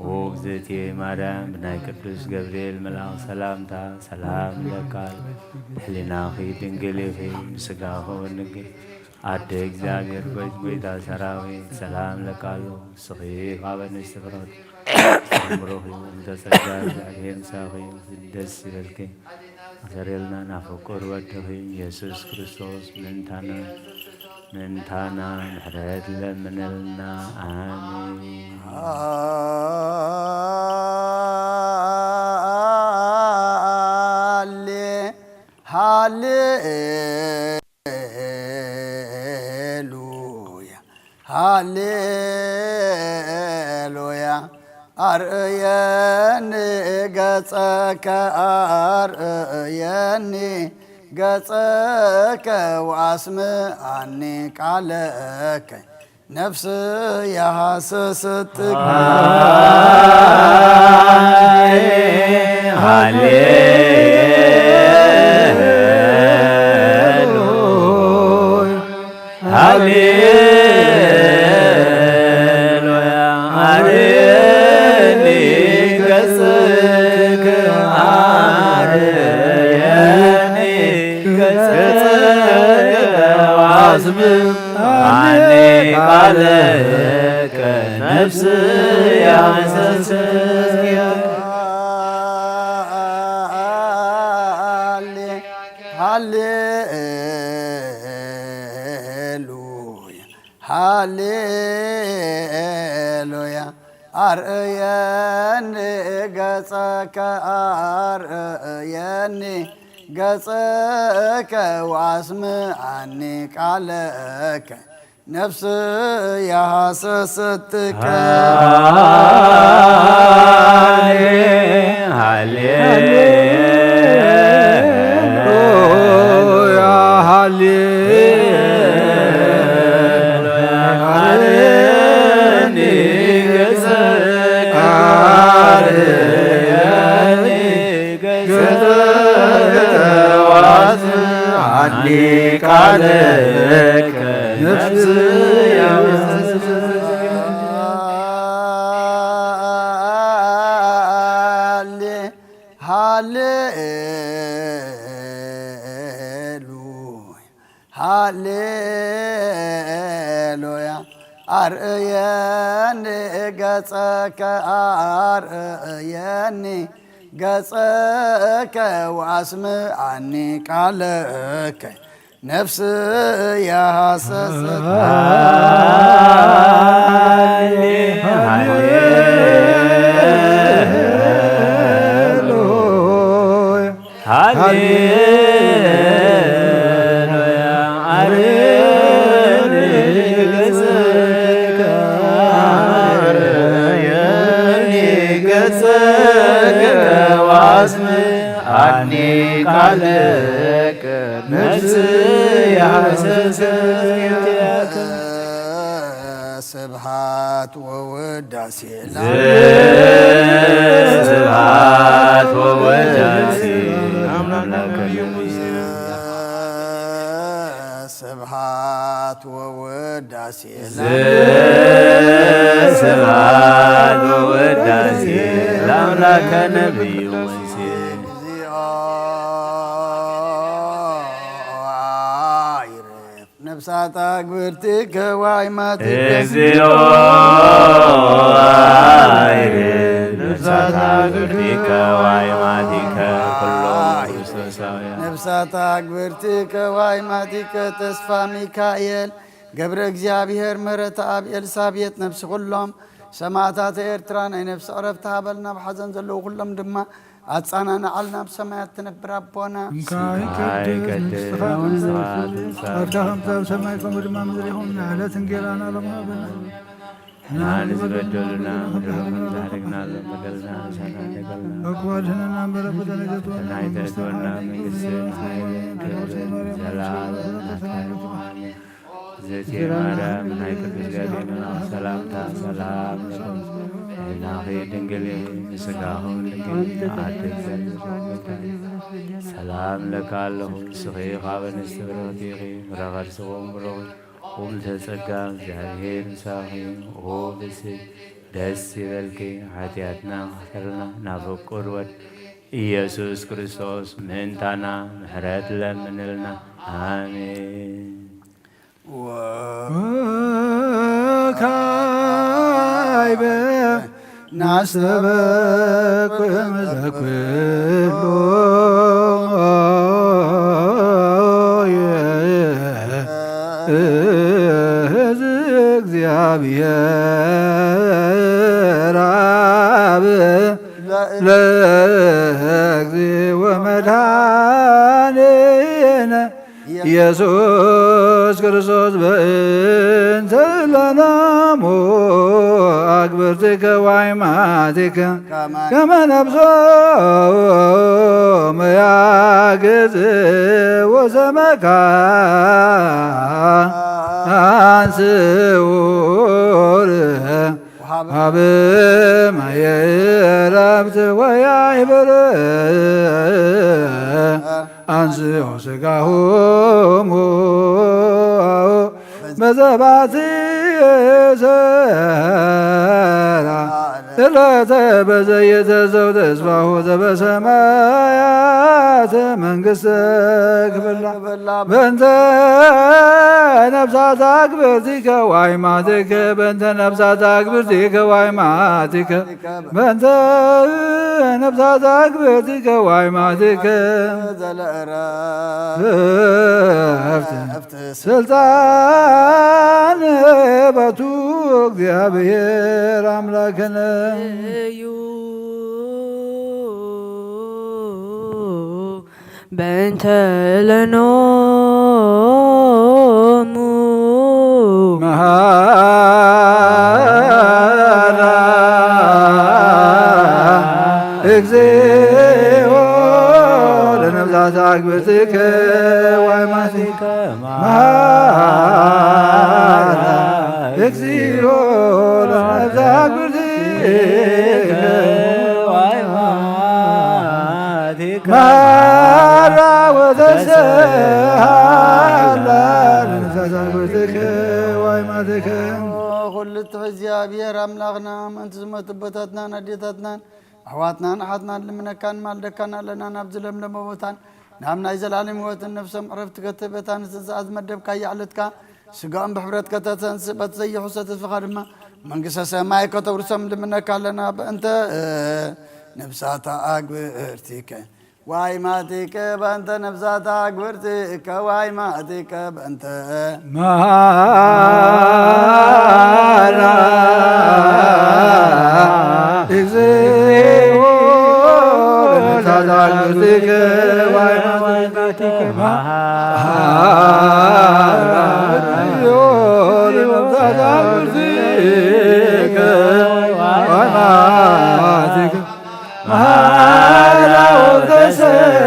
ኦ እግዝእትየ ማርያም ብናይ ቅዱስ ገብርኤል መልኣኽ ሰላምታ ሰላም ለካል ብሕሊናኺ ድንግል ኢኺ ብስጋኺ ድንግል ዓደ እግዚአብሔር ጎይታ ሰራዊት ሰላም ለካሉ ስኺ ካብ ንስቲ ፍረት ምሩኽ ተጸጋ እግዚአብሔር ምሳኺ ደስ ይበልኪ ዘሬልና ናፍቁር ወድኺ ኢየሱስ ክርስቶስ ምንታና ምሕረት ለምንልና አሜን። ሃሌሉያ አርእየኒ ገጸከ አርእየኒ ገጸከ ወአስምዓኒ ቃለከ ነፍስ ያሐሰስትከ ነፍስ ሃሌሉያ አርእየኒ ገጸከ አርእየኒ ገጸከ ወአስምዓኒ ቃለከ ነፍስ ያሐሰስትከ ሃሌሉያ ቃለከ ነፍስ ሃሌሉያ አርእየኒ ገጸከ አርእየኒ ገጸከ ወአስምዓኒ ቃለከ ነፍስ ያሐሰስትከ አኒ ቃለከ ነፍስ ያሐሰስትከ ስብሐት ወውዳሴ ስብሐት ወውዳሴ አምላከ ስብሐት ወውዳሴ ስብሐት ወውዳሴ ለአምላከ ነቢዩ ነፍሳት አግብርቲከ ወአይማቲከ እግዚኦ አይሬ ነፍሳት አግብርቲከ ወአይማቲከ ኩሎም ክርስቶሳውያን ነፍሳት አግብርቲከ ወአይማቲከ ተስፋ ሚካኤል ገብረ እግዚአብሔር ምሕረተ አብ ኤልሳቤጥ ነፍሲ ኩሎም ሰማዕታተ ኤርትራ ናይ ነፍሲ ዕረፍቲ ሃበልና ብሓዘን ዘለዉ ኩሎም ድማ አጻናናዓልና ብሰማያት ትነብር አቦና ጻድቃን ሰማይ ከምድማ ምድር ይሁን ዕለት እንጀራና ለማበላ ናን ዝበደሉና ታሪክና በደልና አቋድህንና በረከተ ነገቶ ናይተቶና መንግስት ዘቴር ማርያም ናይ ቅዱስ ገብርኤል ሰላምታ ሰላም ናኺ ድንግል ስጋሁን ድንግል ሰላም ለካ ኣለኹ ስኺ ካብ ኣንስቲ ብረኽቲኺ ረኸድ ስኹም ብረኹ ቁም ተጸጋ እግዚአብሔር ምሳኺ ብስ ደስ ይበልኪ ኃጢአትና ክፈልና ናብ ፍቁር ወድ ኢየሱስ ክርስቶስ ምእንታና ምሕረት ለምንልና አሜን። ወካይበ ናስተበቅ መዘክሎ እግዚአብሔር አብ ለእግዚእ ወመድኃኒነ ኢየሱስ ክርስቶስ በእንተ ለናሞ አግብርቲከ ወአይማቲከ ከመ ነብሶሙ ያግዝ ወዘመካንስዑር ሀበ ማየ ዕረፍት ወያዕብር አንስኦ ሥጋሆሙ በዘባቲ ሰራ ዕለተ በዘየተ ዘውተ ተስፋሁ ዘበሰማያት መንግሥተ ክፍላ በእንተ ነፍሳት አግብርቲከ ወአይማቲከ በእንተ ነፍሳት አግብርቲከ ወአይማቲከ በእንተ ነፍሳት አግብርቲከ ወአይማቲከ ዘለዕረፍት ስልጣን በቱ እግዚአብሔር አምላክነ በእንተ ለኖሙ መሃራ እግዚኦ ለነፍሳት አግብርቲከ ወአይማቲከ መሃራ እግዚኦ ለነፍሳት አግብርቲከ ወአይማቲከ መሃራ ወተሰሃላ ለነፍሳት አግብርቲከ ወአይማቲከ ኩልቱ እግዚአብሔር አምላኽና ምእንቲ ዝመቱበታትናን ኣዴታትናን ኣሕዋትናን ኣሓትናን ልምነካን ማልደካን ኣለና ናብ ዝለምለመ ቦታን ናብ ናይ ዘላለም ሕይወትን ነፍሶም ዕረፍቲ ከተበታን ትንሣኤ ዝመደብካ ይዕለትካ ስጋኦም ብሕብረት ከተተንስእ በቲ ዘይሕሶ ተስፋኻ ድማ መንግሥተ ሰማይ ከተውርሶም ልምነካ ኣለና በእንተ ነፍሳታ አግብርቲከ ወአይማቲከ በእንተ ነፍሳታ አግብርቲከ ወአይማቲከ በእንተ መሃራ እግዚኦ ለነፍሳት አግብርቲከ ወአይማቲከ መሃራ እግዚኦ ለነፍሳት አግብርቲከ ወአይማቲከ መሃራ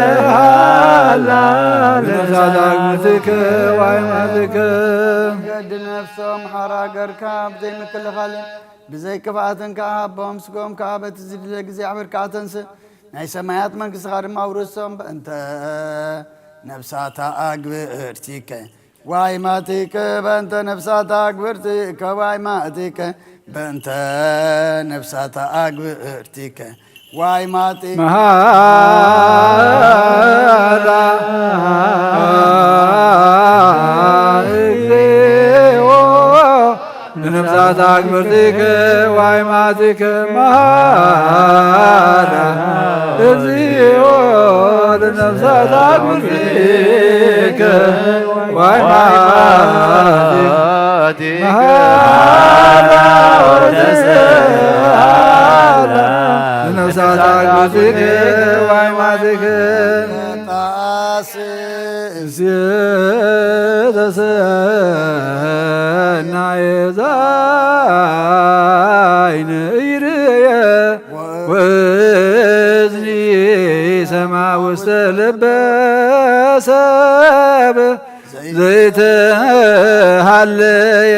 ወተሰሃላ ለነፍሳት አግብርቲከ ወአይማቲከ ገድ ነፍሶም ሓራ ገርካ ብዘይ ምክልኻልን ብዘይ ክፍኣትን ከዓ ኣቦም ስጎም ከዓ በቲ ዝድለ ጊዜ ዓብርካ ተንስእ ናይ ሰማያት መንግሥትኻ ድማ ውርሶም በእንተ ነፍሳታ አግብርቲከ ወአይማቲከ በእንተ ነፍሳታ አግብርቲከ ወአይማቲከ በእንተ ነፍሳታ አግብርቲከ ወአይማቲከ መሃራ እግዚኦ ለነፍሳት አግብርቲከ ወአይማቲከ መሃራ እግዚኦ ለነፍሳት አግብርቲከ ወአይማቲከ መሃራ ወተሰሃላ ለነፍሳት አግብርቲከ ወአይማቲከ ዘሰናየ ዛይን ይርየ ወእዝኒ ሰማ ውስተ ልበ ሰብ ዘይተሃለየ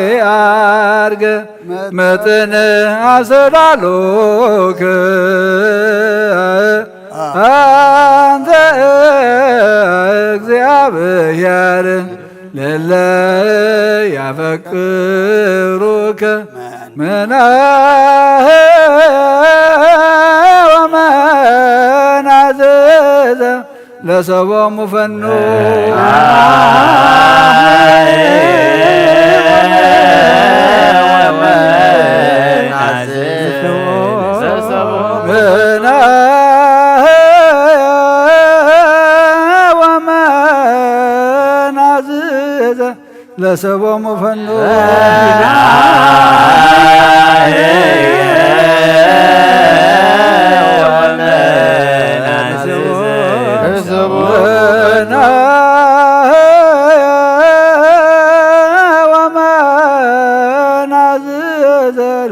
ወአርገ መጠነ አሰላሎከ አንተ እግዚአብሔር ለለ ያፈቅሩከ መናህ ወመናዘዘ ለሰቦሙ ፈኑ ወመናዝ ለሰቦሙ ፈኑ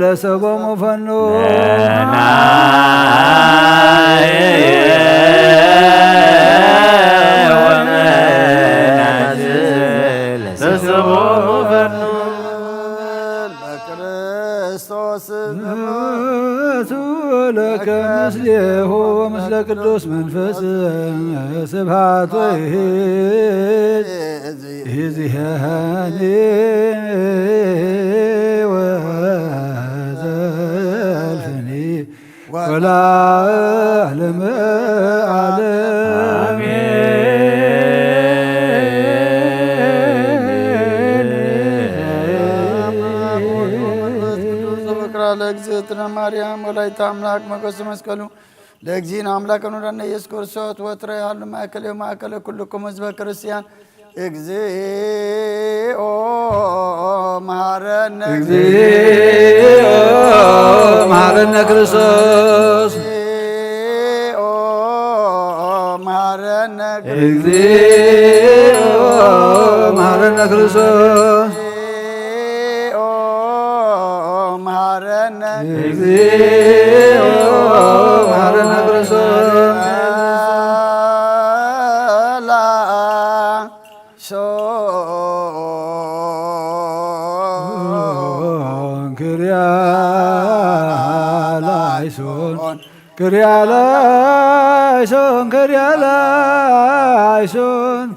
ለሰቦሙ ፈኑ ለከ ምስሌሁ ምስለ ቅዱስ መንፈስ ስብሐት ወይእዜሃኒ ወዘልፍኒ ወለዓለመ ዓለም ለእግዝእትነ ማርያም ወላዲተ አምላክ መቆስ መስቀሉ ለእግዚእነ አምላክ ወለነ ኢየሱስ ክርስቶስ ወትረ ያሉ ማእከለ ኩልክሙ ሕዝበ ክርስቲያን እግዚኦ መሐረነ ክርስቶስ እግዚኦ መሐረነ ክርስቶስ እግዚኦ መሐረነ ክርስቶስ ክርያላይሶን ክርያላይሶን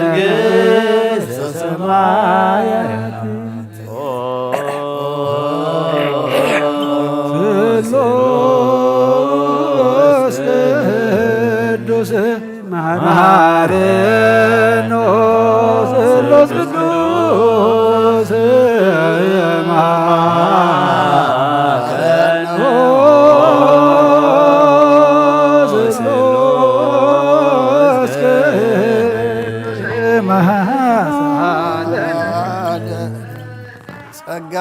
ለመንግሥተ ሰማያት ጸጋ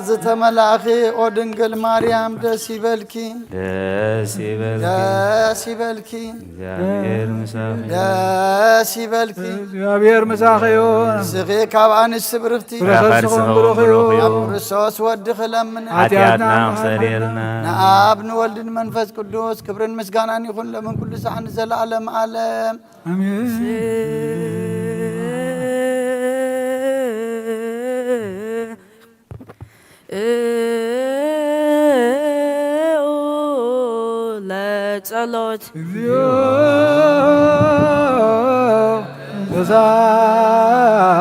ዝተመላኺ ኦ ድንግል ማርያም ደስ ይበልኪ ደስ ይበልኪ ደስ ይበልኪ እግዚአብሔር ምሳኺ ደስ ይበልኪ እግዚአብሔር ምሳኺ ይሁን ስኺ ካብ አንስት ብርኽቲ ረኸስኹም ብሩኽ ይሁን ኣብ ክርስቶስ ወዲ ክለምን ኃጢአትና ክሰሪልና ንኣብ ንወልድን መንፈስ ቅዱስ ክብርን ምስጋናን ይኹን ለምን ኩሉ ሰዓት ንዘለዓለም ዓለም አሜን። ለጸሎት እግዚኦ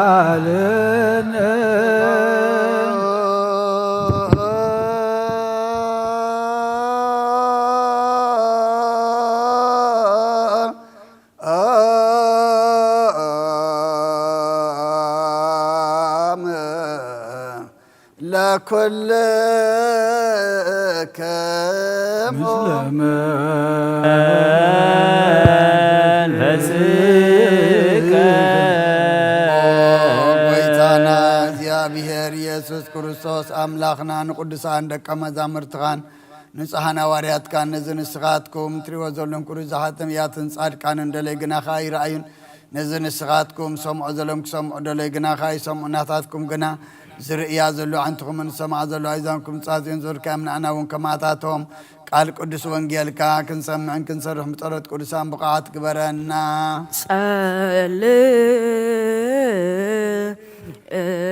ተሳለነ ለኩልክሙ መንፈስከ ጎይታና እግዚአብሔር ኢየሱስ ክርስቶስ አምላኽና ንቅዱሳን ደቀ መዛሙርትኻን ንጹሓን ሐዋርያትካን ነዚ ንስኻትኩም ትሪእዎ ዘሎም ኩሉ ዝሓተምያትን ጻድቃን እንደለይ ግናኻ ይረአዩን ነዚ ንስኻትኩም ሰምዖ ዘሎም ክሰምዑ ደለይ ግናኻ ይሰምዑ ናታትኩም ግና ዝርእያ ዘሎ ዓንትኹምን ሰማዕ ዘሎ ኣይዛንኩም ጻዝዮን ዘርካዮም ንኣና እውን ከማታቶም ቃል ቅዱስ ወንጌልካ ክንሰምዕን ክንሰርሕ ምጸሎት ቅዱሳን ብቕዓት ግበረና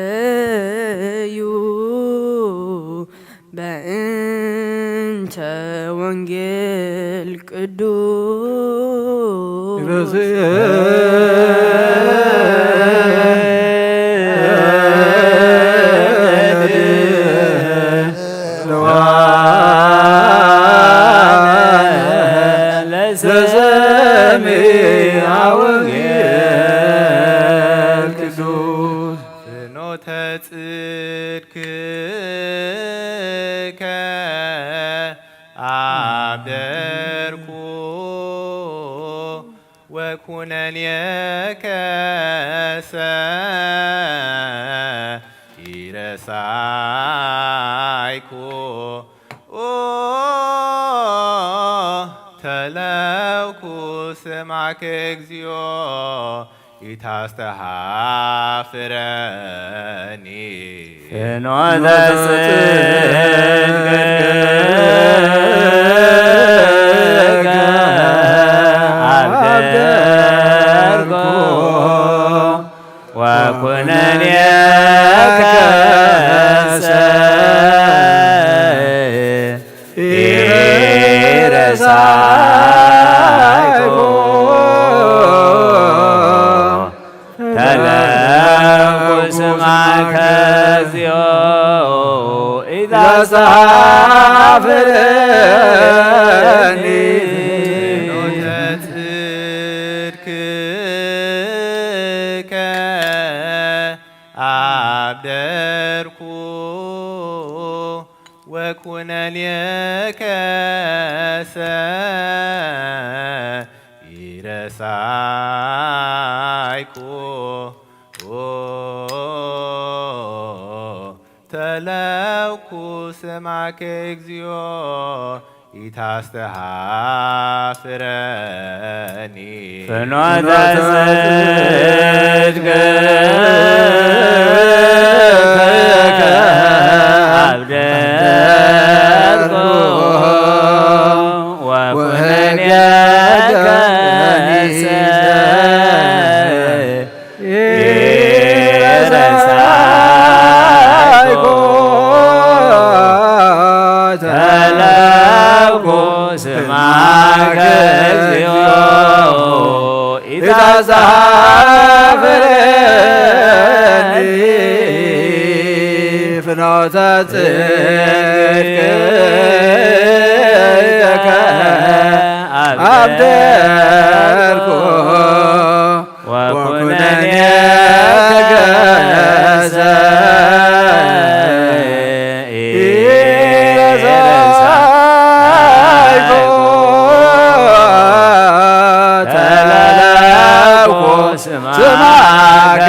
ጸልዩ በእንተ ወንጌል ቅዱስ ለሰሚዐ ወንጌል ቅዱስ ፍኖተ ጽድቅከ አብደርኩ ወኩነኔከ ይረሳይኩ ተለውኩ ስማከ እግዚኦ ኢታስተሃፍረኒ ፍኖተ ጽድቅከ አብደርኩ ወኩነኔከ ይረሳይኩ ተለውኩ ስማከ እግዚኦ ኢታስተሃፍረኒ ፍኖተ ጽድቅከ አብደርኩ ወኩነኔከ ይረሳይኩ ተለውኩ ስማከ እግዚኦ ኢታስተሃፍረኒ ፍኖተ ጽድቅከ አብደርኩ ወኩነኔከ ይረሳይኩ ተለውኩ ስማከ እግዚኦ ኢታስተሃፍረኒ ፍኖተ ጽድቅከ አብደርኩ ወኩነኔከ ይረሳይኩ ተለውኩ ስማከ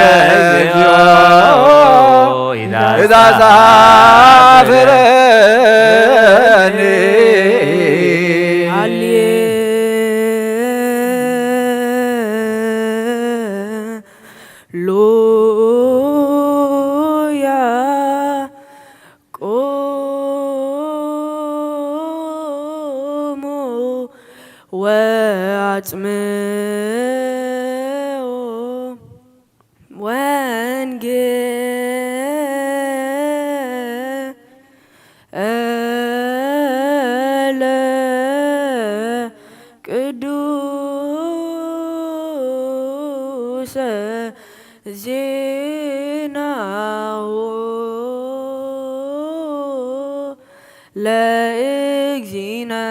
لإجزينا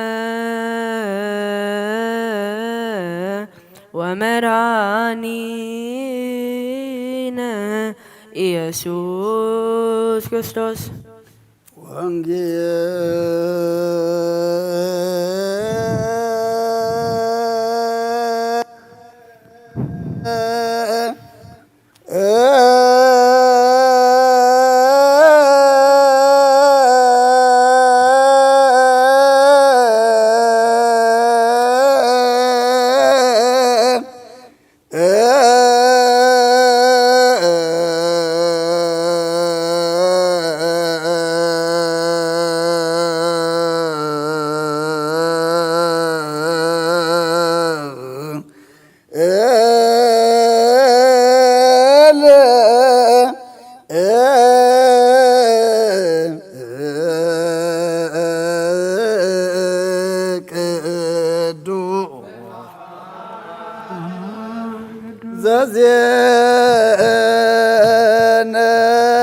ومرانينا ኢየሱስ ክርስቶስ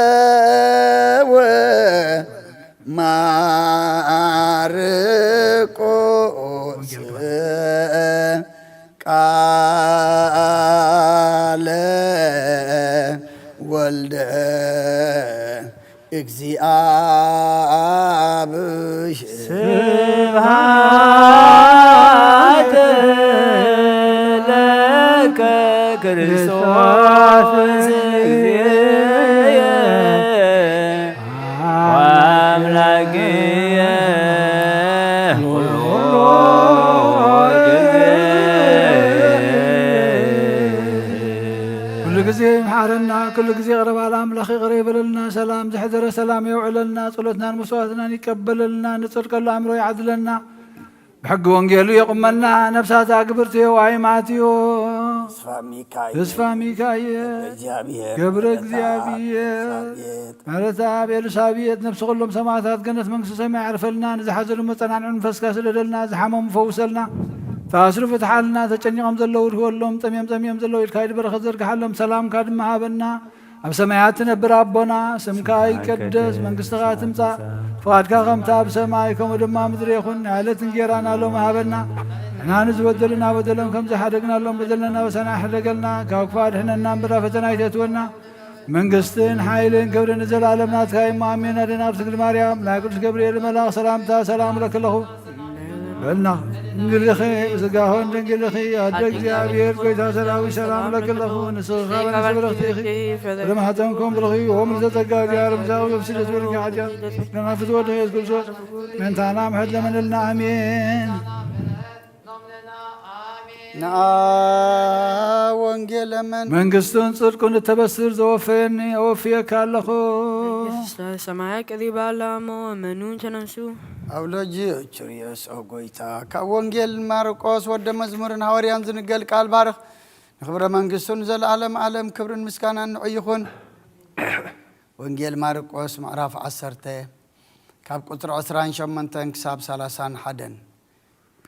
ዘዜነወ ማርቆስ ቃለ ወልደ እግዚአብሔር ስብሐት ለከ ክርስቶስ እግዚእየ ወአምላክየ ኩሉ ጊዜ መሐረና ኩሉ ጊዜ ቀረባል አምላኽ ይቅር ይበለልና ሰላም ዝሕደረ ሰላም የውዕለልና ጸሎትናን መስዋዕትናን ይቀበለልና ንጽድቀሉ አእምሮ ይዓድለና بحق وانجيلو يقمنا نفسات أكبرتي وعيماتيو تسفى ميكايل قبر اكزيابيت مرتا بيلسابيت نفس كلهم سماعتات قنت منكس سمع عرفلنا نزحزر متنعن نفس كاسل لنا زحمهم فوسلنا فاسرف تحالنا تجني غمز اللو كلهم تميم زلو الكايد برخزر كحلهم سلام كاد مهابنا أب سماعاتنا برابنا سمكاي كدس منقستغا تمتا فادكا غمتا بسماعيكم ودما مدري يخون عالة نجيرانا لهم هابنا احنا نزودلنا ودلهم كم زحدقنا لهم بدلنا وسنا حرقلنا كاوكفاد حنا نامبرا فتنا يتتونا منقستين حايلين كبر نزل عالمنا تخايم مامين لنا بسكر مريم لا قدس جبريل الملاك سلامتا سلام لك له بلنا نقول لخي وزقاهون نقول لخي أدرك زيابير كويتا سلاوي سلام لك الله نسخ خالنا نسخ لختيخي لما حتنكم بالخي وهم لزتقا جارب زاوي وفسلت ولك عجاب لما فتوى لخي يذكر صوت من تعنام حد لمن لنا أمين ወንጌል ለምን መንግስቱን ጽድቁን ተበስር ዘወፈኒ ወፊየካ አለኹ ሰማይ ቀሪባላሞ መኑን ተነሱ አውሎጂ ቹሪዮስ ኦጎይታ ከወንጌል ማርቆስ ወደ መዝሙርን ሐዋርያን ዝንገል ቃል ባርኽ ንኽብረ መንግስቱን ዘለዓለም ዓለም ክብርን ምስጋናን ንዕይኹን ወንጌል ማርቆስ ምዕራፍ 10 ካብ ቁጥር 28 ክሳብ 31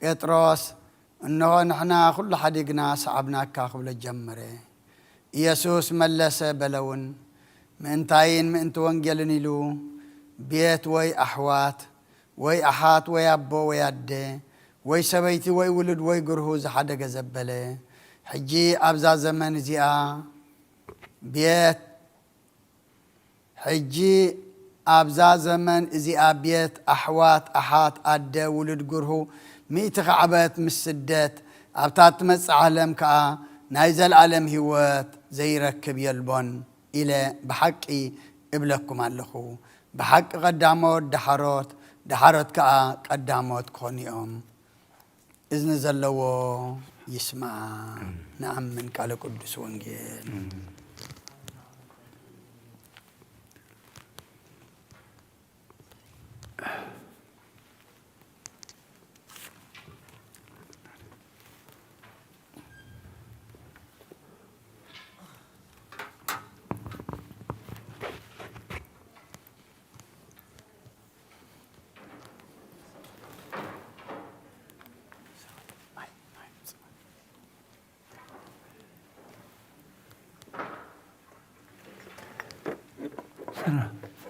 ጴጥሮስ እነሆ ንሕና ኩሉ ሓዲግና ሰዓብናካ ክብሎ ጀመረ ኢየሱስ መለሰ በለውን ምእንታይን ምእንቲ ወንጌልን ኢሉ ቤት ወይ ኣሕዋት ወይ ኣሓት ወይ ኣቦ ወይ ኣደ ወይ ሰበይቲ ወይ ውልድ ወይ ግርሁ ዝሓደገ ዘበለ ሕጂ ኣብዛ ዘመን እዚኣ ቤት ኣሕዋት ኣሓት ኣደ ውልድ ግርሁ مئة خعبات مسدات أبتات مسعلم كا نايزل عالم هوات زي ركب يلبون إلى بحقي إبلكم اللخو بحق قداموت دحارات كا قداموت كونيهم إذن زلو يسمع نعم من قال قدس ونجيل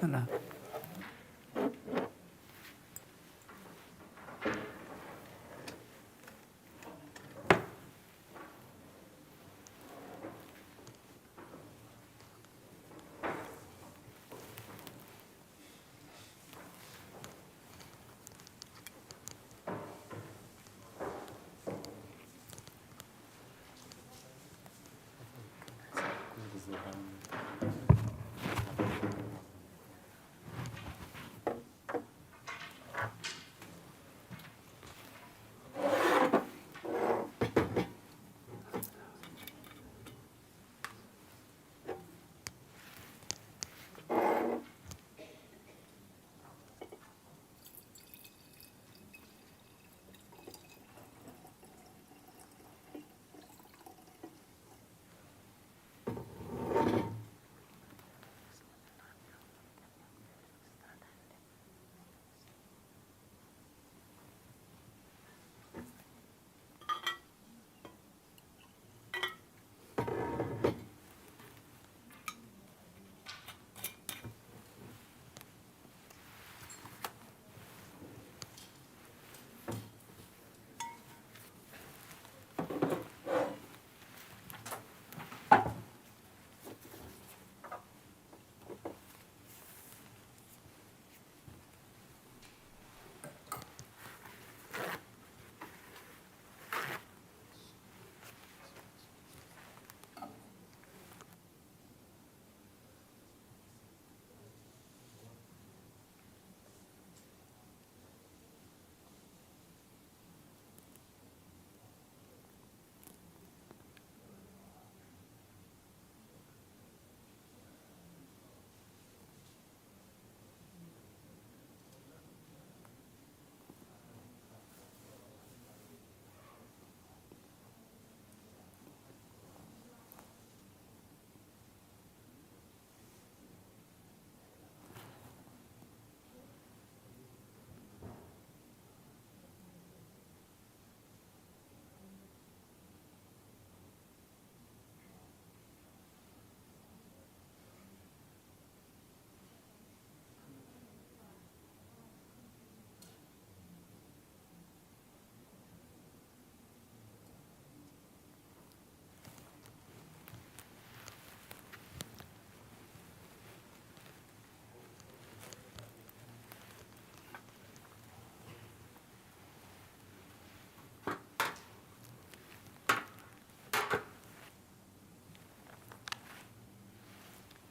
سلام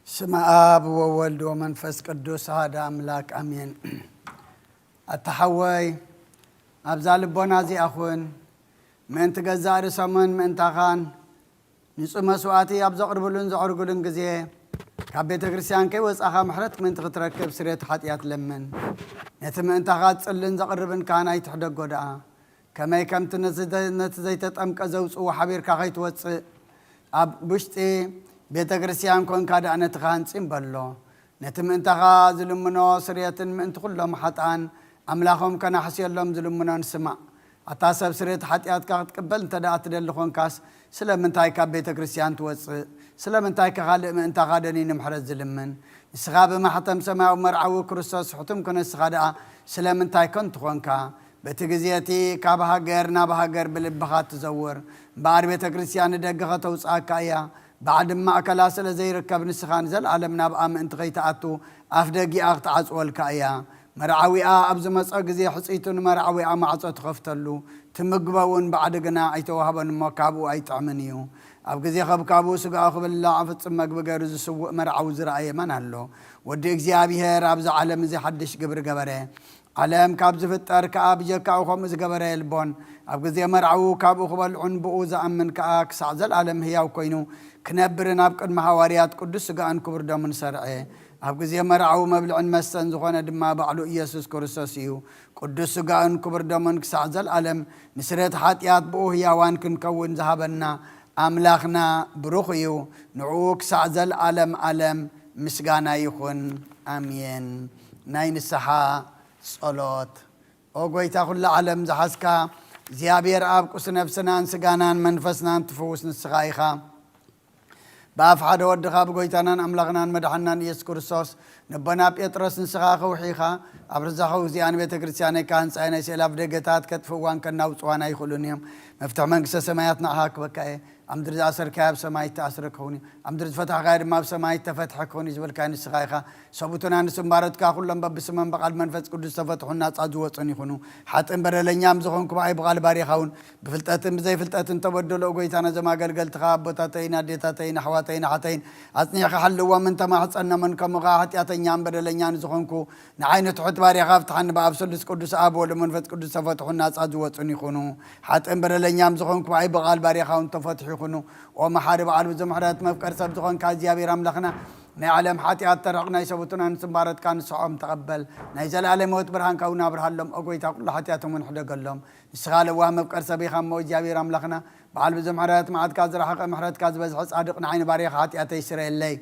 ስመ አብ ወወልድ ወመንፈስ ቅዱስ አሐዱ አምላክ አሜን። አተሐወይ አብዛ ልቦና ዚአኹን ምእንቲ ገዛእ ርእሶምን ምእንታኻን ንጹህ መስዋዕቲ ኣብ ዘቕርብሉን ዘዕርጉሉን ግዜ ካብ ቤተ ክርስቲያን ከይወፃኻ ምሕረት ምእንቲ ክትረክብ ስርየት ሓጢኣት ለምን። ነቲ ምእንታኻ ጽልን ዘቕርብን ካህናይ ትሕደጎ ደኣ ከመይ ከምቲ ነቲ ዘይተጠምቀ ዘውፅኡ ሓቢርካ ከይትወፅእ ኣብ ውሽጢ ቤተ ክርስቲያን ኮንካ ደኣ ነቲ ካህንፂም በሎ ነቲ ምእንታኻ ዝልምኖ ስርየትን ምእንቲ ኩሎም ሓጥኣን ኣምላኾም ከናሕስየሎም ዝልምኖን ስማዕ። ኣታ ሰብ ስርየት ሓጢኣትካ ክትቅበል እንተ ደኣ ትደሊ ኮንካስ ስለምንታይ ካብ ቤተ ክርስቲያን ትወፅእ? ስለምንታይ ከኻልእ ምእንታኻ ደኒን ምሕረት ዝልምን? ንስኻ ብማሕተም ሰማያዊ መርዓዊ ክርስቶስ ሕቱም ክነስኻ ደኣ ስለምንታይ ኮን ትኾንካ? በቲ ግዜ እቲ ካብ ሃገር ናብ ሃገር ብልብኻ ትዘውር እምበኣር ቤተ ክርስቲያን ንደገ ከተውፅኣካ እያ። بعد ما أكلا سلا زي ركب نسخان زل عالم ناب أنت غيتأتو أفدقي أخت عزول كأيا مرعوي أبز مسأق زي حسيتون مرعوي ما عصت خفتلو تمقبون بعد جنا أيتوهبن ما كابو أيتعمنيو أبغى خبكابو سجاخ بالله عفت سمك بجرز سوء مرعو زرعي من هلو ودي إجزابيه رابز عالم زي حدش قبر قبره عالم كابز في الترك أبجى كأو خمس قبره البون أبغى زي مرعو كابو خبل عنبو زأمن كأك سعزل عالم هي وكينو كنبرنا بقد محواريات قدس سجان كبر دمن سرعه أبغى زي مرعو مبلغ مسن زخانة دم بعلو يسوع كرساسيو قدس سجان كبر دمن كسعزل عالم نسرت حاتيات بو هي وان كنكون ذهبنا أملاخنا بروخيو نعوك سعزل عالم مسجانا يخون آمين نين السحا صلاة أوجيتا كل عالم زحسكا زيابير أب كوس نفسنا سجانا منفسنا تفوس نسخايخا باف حدا ودخا بقويتانا أملاخنا مدحنا يسكر الصوص نبنا بيترس نسخاخا وحيخا أبرزاخو زيان بيت كريستياني كان ساينا سيلاف دقتات كتفوان كنا وصوانا يخلونيهم مفتح منكس سماياتنا هاك بكاي أمدر أسر كاب سمايت أسر كوني أمدر فتح غير ما بسمايت فتح كوني زبل كان السخايخة صبوتنا نسمبارت كاخلهم ببسمن بقال منفس قدس تفتحنا تعزوت أني خنو حتى إن برا لنيام زخون كبعي بقال باري خون بفلتاتن بزي فلتاتن تبدلوا قويتانا زما قلقل تخاب بتاتين ديتاتين حواتين حتين أثني حل ومن تما حصلنا من كم غاحت ياتين يام برا لنيام زخونكو نعين تحط باري خافت حن باب سلس قدس أبو لمنفس قدس تفتحنا تعزوت أني خنو حتى إن برا لنيام زخون كبعي بقال باري خون تفتح خنو ومحارب عالم زمحرات مفكر سبتخون كازيا بيرام لخنا نعلم حاتيات ترقنا يسبتنا نسمبارت كان صعب تقبل نيزل على موت برهان كونا برهلهم أقويتا كل حاتياتهم من حدا قلهم السغال وهم مفكر سبيخا موجيا بيرام لخنا بعالم زمحرات معاد كازر حق محرات كاز بزحص عدقنا عين باريخ حاتيات يسري اللي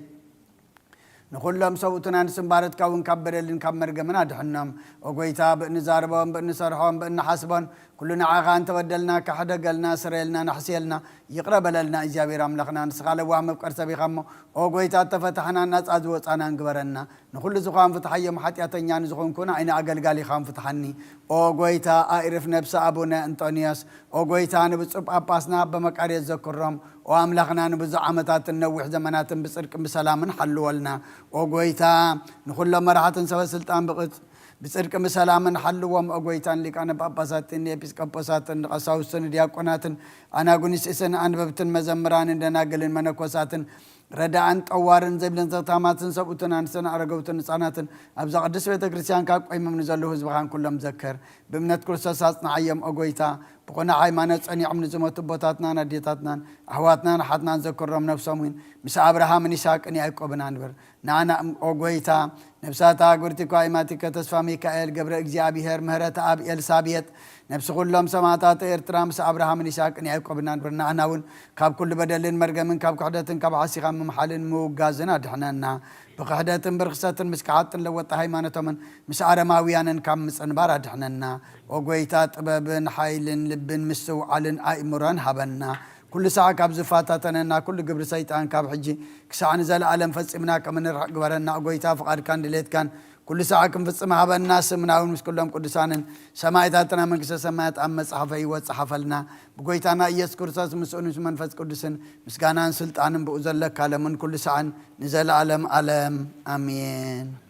نقول لهم سوتنا نسمبارت كون كبر اللي نكمر جمنا دحنم أقويتا بإن زاربهم بإن سرحهم بإن حسبهم كلنا عاقان تبدلنا كحدا قلنا سريلنا نحسيلنا يقرب لنا إجابي راملخنا نسخال وهم بقرسة بخمو أوقويتا تفتحنا الناس أزوت أنا نقبرنا نقول زخام فتحية محاتياتنا نزخون كنا عين أقل قالي خام فتحني أوقويتا أعرف نفس أبونا أنطونيوس أوقويتا نبصب أباسنا بمكاري الزكرهم وأملخنا نبزع عمتات النوح زمنات بصرك بسلام حلوا لنا أوقويتا نقول لهم راحة سوى سلطان بقت بصدق مسلام حلوهم أقويتان لك أنا باباساتن يبسكبوساتن قساوسن دياقوناتن أنا قنيس إسن أنببتن مزمران دنا قلن منكوساتن رداءن طوارن زبلن زغتاماتن سبوتن أنسن أرقوتن صاناتن أبزا قدس بيت كريستيان كاق قيمم نزلو هزبخان كلهم ذكر بمنت كرساساتنا عيام أقويتا بقنا عيمانات أني عمن زموت بوتاتنا نديتاتنا أحواتنا نحاتنا نذكرهم نفسهم مس أبراهام نيساق أني أيقوبنا نبر نانا أقويتا نفساتا قرتكو عيماتك تسفى ميكائيل قبر إجزابيهر مهرة أب إلسابيت نفس كلهم سماتات إرترام مس أبراهام نيساق أني أيقوبنا نبر نعناون كاب كل بدلين مرقمن كاب قحدتن كاب عسيقا ممحالن موقازنا دحنانا بقحدتن برخصتن مسكعاتن لوطا هيمانتهم مس عرماويانن كام مسنبار دحنانا وقويتا طببن حيلن لبن مسوعلن أئمران حبنا كل ساعة كاب زفاتاتنا كل قبر سيطان كاب حجي كساعة نزل عالم فصمنا كمن قبرنا قويتا فقاد كان دليت كان كل ساعة كم فصمها بالناس مناون مش كلهم قدسانن سمايتاتنا من كسا سمايت أما صحفي وصحفلنا بقويتانا إيس كرساس مسؤولين من فص قدسن مسكانان سلطان بأزلك على من كل ساعة نزل عالم آمين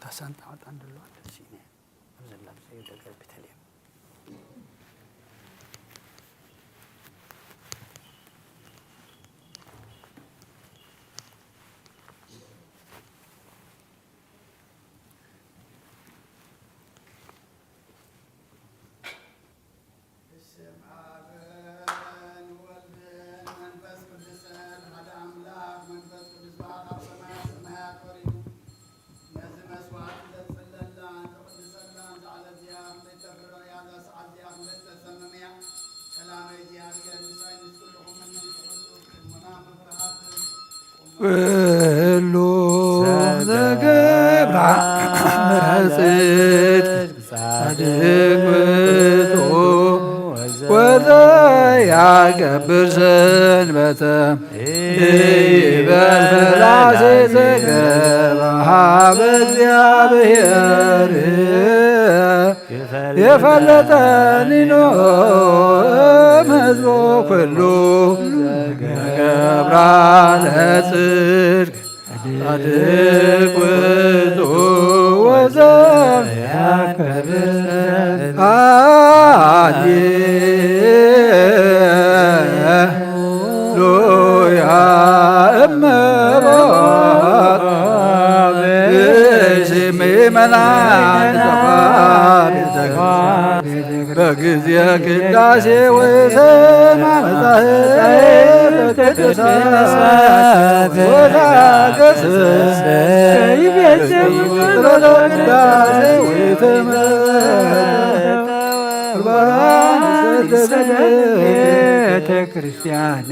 تاسان تعود عند الله تسينه أبز الله بزيد القلب تليم ኩሉ ዘገብራ ምሕረት ጻድቅ ውእቱ ወዘያገብር ሰንበተ ይበል ፈላሴ ዘገባሃ በእግዚአብሔር የፈለጠኒኖ መዝቦ ኩሉ ገብራ ለጽድቅ ጻድቅ ውእቱ ወዘያገብር ሃሌሉያ እመቦት ስሜ መላን በጊዜ ቅዳሴ ወሰማ መጻሕፍት ቅዱሳት ወታገሥጽ ፍጥረተ ቅዳሴ ወተመ ቤተ ክርስቲያን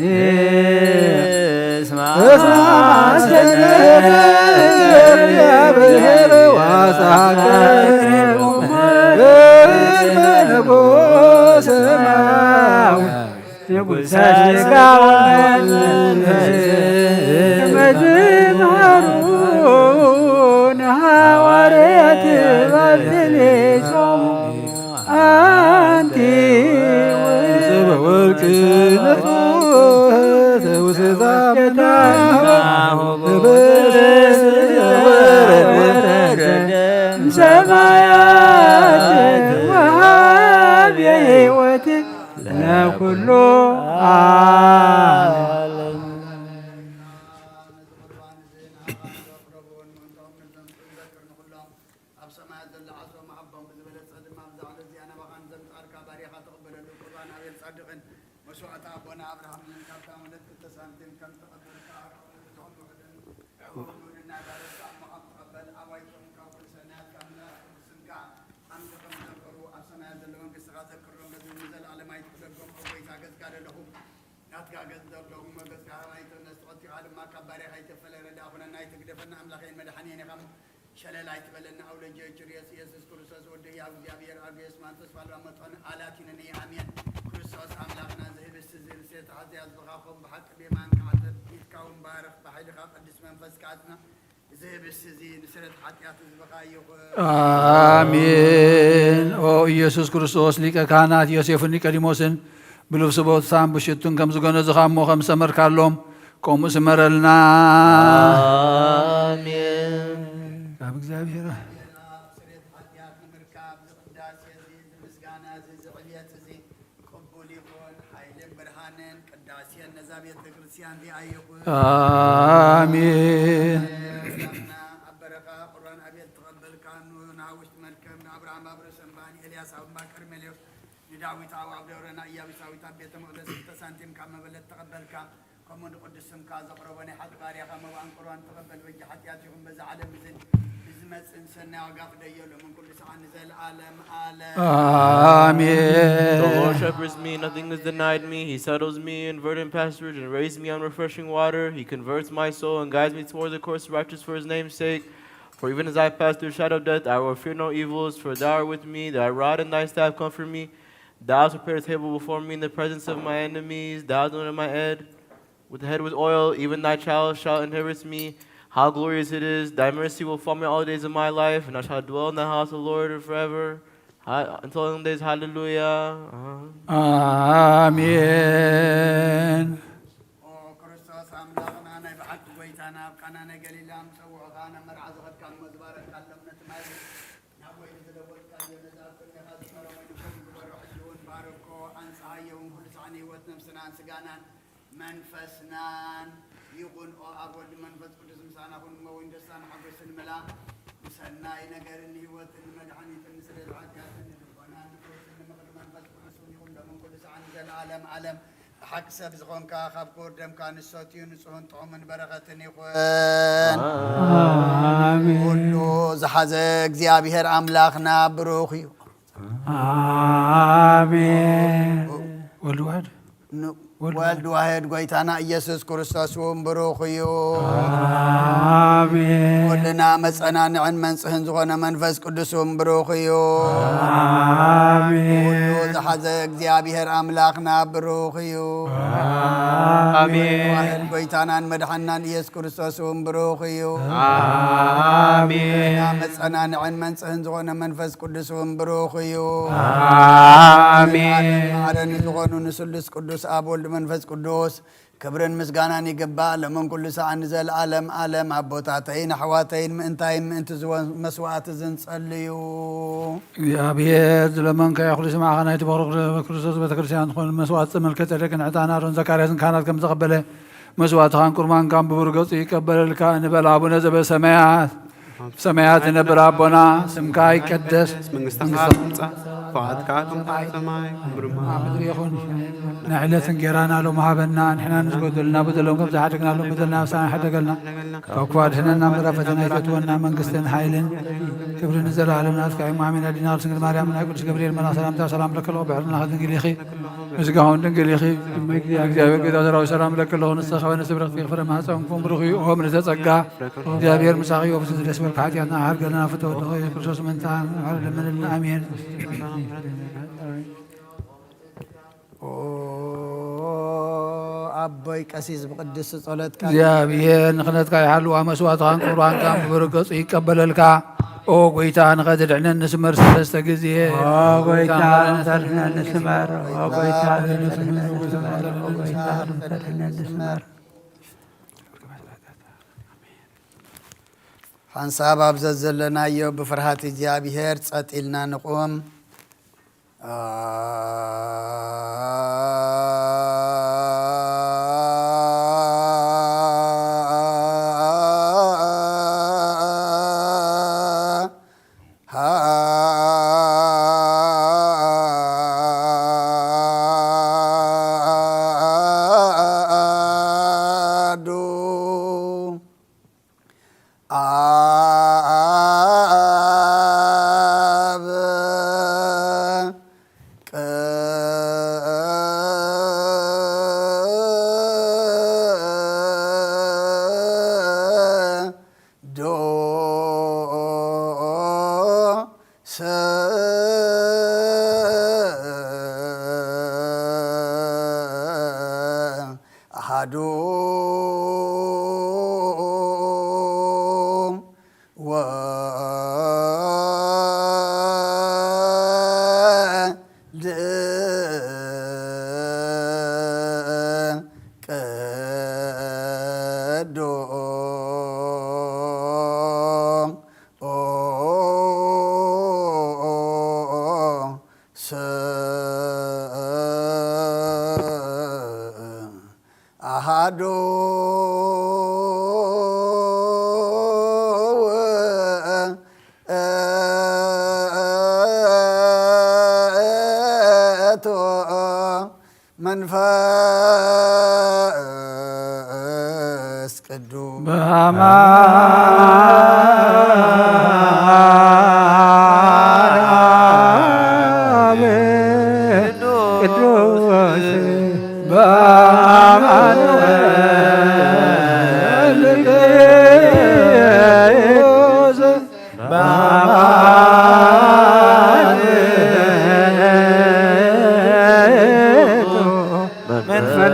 እግዚአብሔር ዋሳቀ ሰማው ንጉሠ ሥጋውን መዝማሩን ሐዋርያት ባልቴሌጾሙ አንቲ በወርቅ ነጽሖት ውስተ አምናሁ ሰማያት ወሀብ የሕይወት ለኩሉ ዓለም شلال عيت بلنا أولى جريس يسوع كريستوس ودي يا እግዚአብሔር አገስ ማንተስ ባላመጣን አላቲነኒ አሜን ክርስቶስ አምላክና ዘህብስዝል ሴት ኃጢአት በኻኹም በሐቅ በማን ካተት ይትካውን ባረኽ በኃይልኻ ቅዱስ መንፈስ ካትና ዘህብስዚ ንስረት ኃጢአት ዝበኻዮ አሜን። ኦ ኢየሱስ ክርስቶስ ሊቀ ካህናት ዮሴፍን ኒቆዲሞስን ብልብሲ ቦትሳን ብሽቱን ከም ዝገነዝኻሞ ከም ሰመርካሎም ቆሙ ስመረልና አሜን። ካብ እግዚአብሔር አሜን። ዳዊት አዋብ ደብረና ኢያቢሳዊት ቤተ መቅደስ ተሳንቲም ካመበለት ተቀበልካ ከመን ቅዱስ ስምካ ዘቅረበኒ ሓጥ ባሪያ ከመባን ቁርባን ተቀበል በጅ ኃጢአትኩም በዛ ዓለም ዝን ዝመፅን ሰናይ ዋጋ ፍደየሉ ምን ኩሉ ሰዓት ንዘለዓለም ዓለም አሜን። The Lord shepherds me, nothing is denied me. He settles me in verdant pastures and raises me on refreshing water. He converts my soul and guides me towards the course righteous for his name's sake. For even as I pass through the shadow of death, I will fear no evils, for thou art with me. Thy rod and thy staff comfort me. Thou hast prepared a table before me in the presence of my enemies. Thou hast anointed my head with the head with oil. Even thy child shall inherit me. How glorious it is! Thy mercy will follow me all the days of my life, and I shall dwell in the house of the Lord forever. until the days. Hallelujah. آمين. ክርስቶስ አምላክና ናይ በዓል ጎይታና ቃና ናይ ገሊላ ምጽውዕኻና መርዓ ዝኸድካ መዝባረክ ካለምነት ማለት ናብ ወይ ዝለወጥካ የነዛብን ያዝመረመን ዝበሩ ሕልውን ባርኮ አንጻየውን ሁሉ ሳኒ ህይወት ነፍስናን ስጋናን መንፈስናን ይኹን ኦ አብ ወልድ መንፈስ ቅዱስ ምሳና ሁን መወይን ደስታን ሓጎስን መላ ሰናይ ነገርን ህይወትን መድኃኒትን ስለ ኃጢአትን ልቦናን ፍሮትን ምክር መንፈስ ቅዱስን ይኹን ለምን ኩሉ ሰዓን ዘለዓለም ዓለም حق سب زخون كا خاب كوردم كان الصوتين صون طعمن بركتن يخون آمين. كله زحزق زيابير أملاخنا بروخي آمين. والواحد والد واحد قويتانا يسوس كريستوس ومبروخيو آمين. كلنا مسأنا نعن منسهن زغنا منفس قدس ومبروخيو آمين. كله زحزق زيابير أملاخنا بروخيو آمين. واحد قويتانا مدحنا يسوس كريستوس ومبروخيو آمين. مسأنا نعن منسهن زغنا منفس قدس ومبروخيو آمين. عرن زغنا نسلس قدس أبو መንፈስ ቅዱስ ክብርን ምስጋናን ይገባል ለምን ኩሉ ሰዓት ንዘል ዓለም ዓለም አቦታተይን አሕዋተይን ምእንታይን ምእንቲ መስዋዕት ዝንጸልዩ እግዚአብሔር ለምን ከያኹሉ ሰማዓና ይትባረክ ክርስቶስ ቤተክርስቲያን ሆነ መስዋዕት መልከ ጸደቅን ዕጣና ሮን ዘካርያስን ካህናት ከም ተቀበለ መስዋዕት ካን ቁርባን ካን ብብርገጽ ይቀበለልካ እንበል አቡነ ዘበሰማያት ሰማያት የነበረ አቦና ስምካ ይቀደስ መንግሥትህ ትምጻእ ፈቃድካ ከምቲ ሰማይ ምድሪ ይኹን ንዕለት እንጀራና ሎሚ ሃበና ንሕና ንዝጎደልና በደሎም ከም ዝሓደግናሎም በደልና ምሳና ሓደገልና ካብ ክፉ አድኅነና ምዕራፍ ፈተና ይፈትወና መንግስትን ሓይልን ክብርን ዘለዓለም ናትካ እዩ አሜን። አዲና ስንግል ማርያም ናይ ቅዱስ ገብርኤል መልአክ ሰላምታ ሰላም ለከለኹ ብሕርና ድንግል ኢኺ ምስጋውን ድንግል ኢኺ እግዚአብሔር ጌታ ሰራዊት ሰላም ለከለኹ ንስኸበ ንስብረኽ ይኽፍረ ማኅፀንኩም ብሩኽ እዩ ኦም ንተጸጋ እግዚአብሔር ምሳኺ ወብስ ደስ በልካ ኃጢአትና ሓርገልና ፍተወድኸ ክርስቶስ መንታ ለምንልና አሜን። አቦይ ቀሲስ ብቅዱስ ጸሎትካ እግዚአብሔር ንኽነትካ ይሓልዋ መስዋዕትኻን ቁርባንካን ብበረገጹ ይቀበለልካ ኦ ጎይታ ንኸድድዕነን ንስመር ሰለስተ ጊዜ ጎይታ ንተድሕነን ንስመር ጎይታ ንተድሕነን ንስመር ሓንሳብ ኣብዘት ዘለናዮ ብፍርሃት እግዚአብሔር ጸጥ ኢልና ንቁም።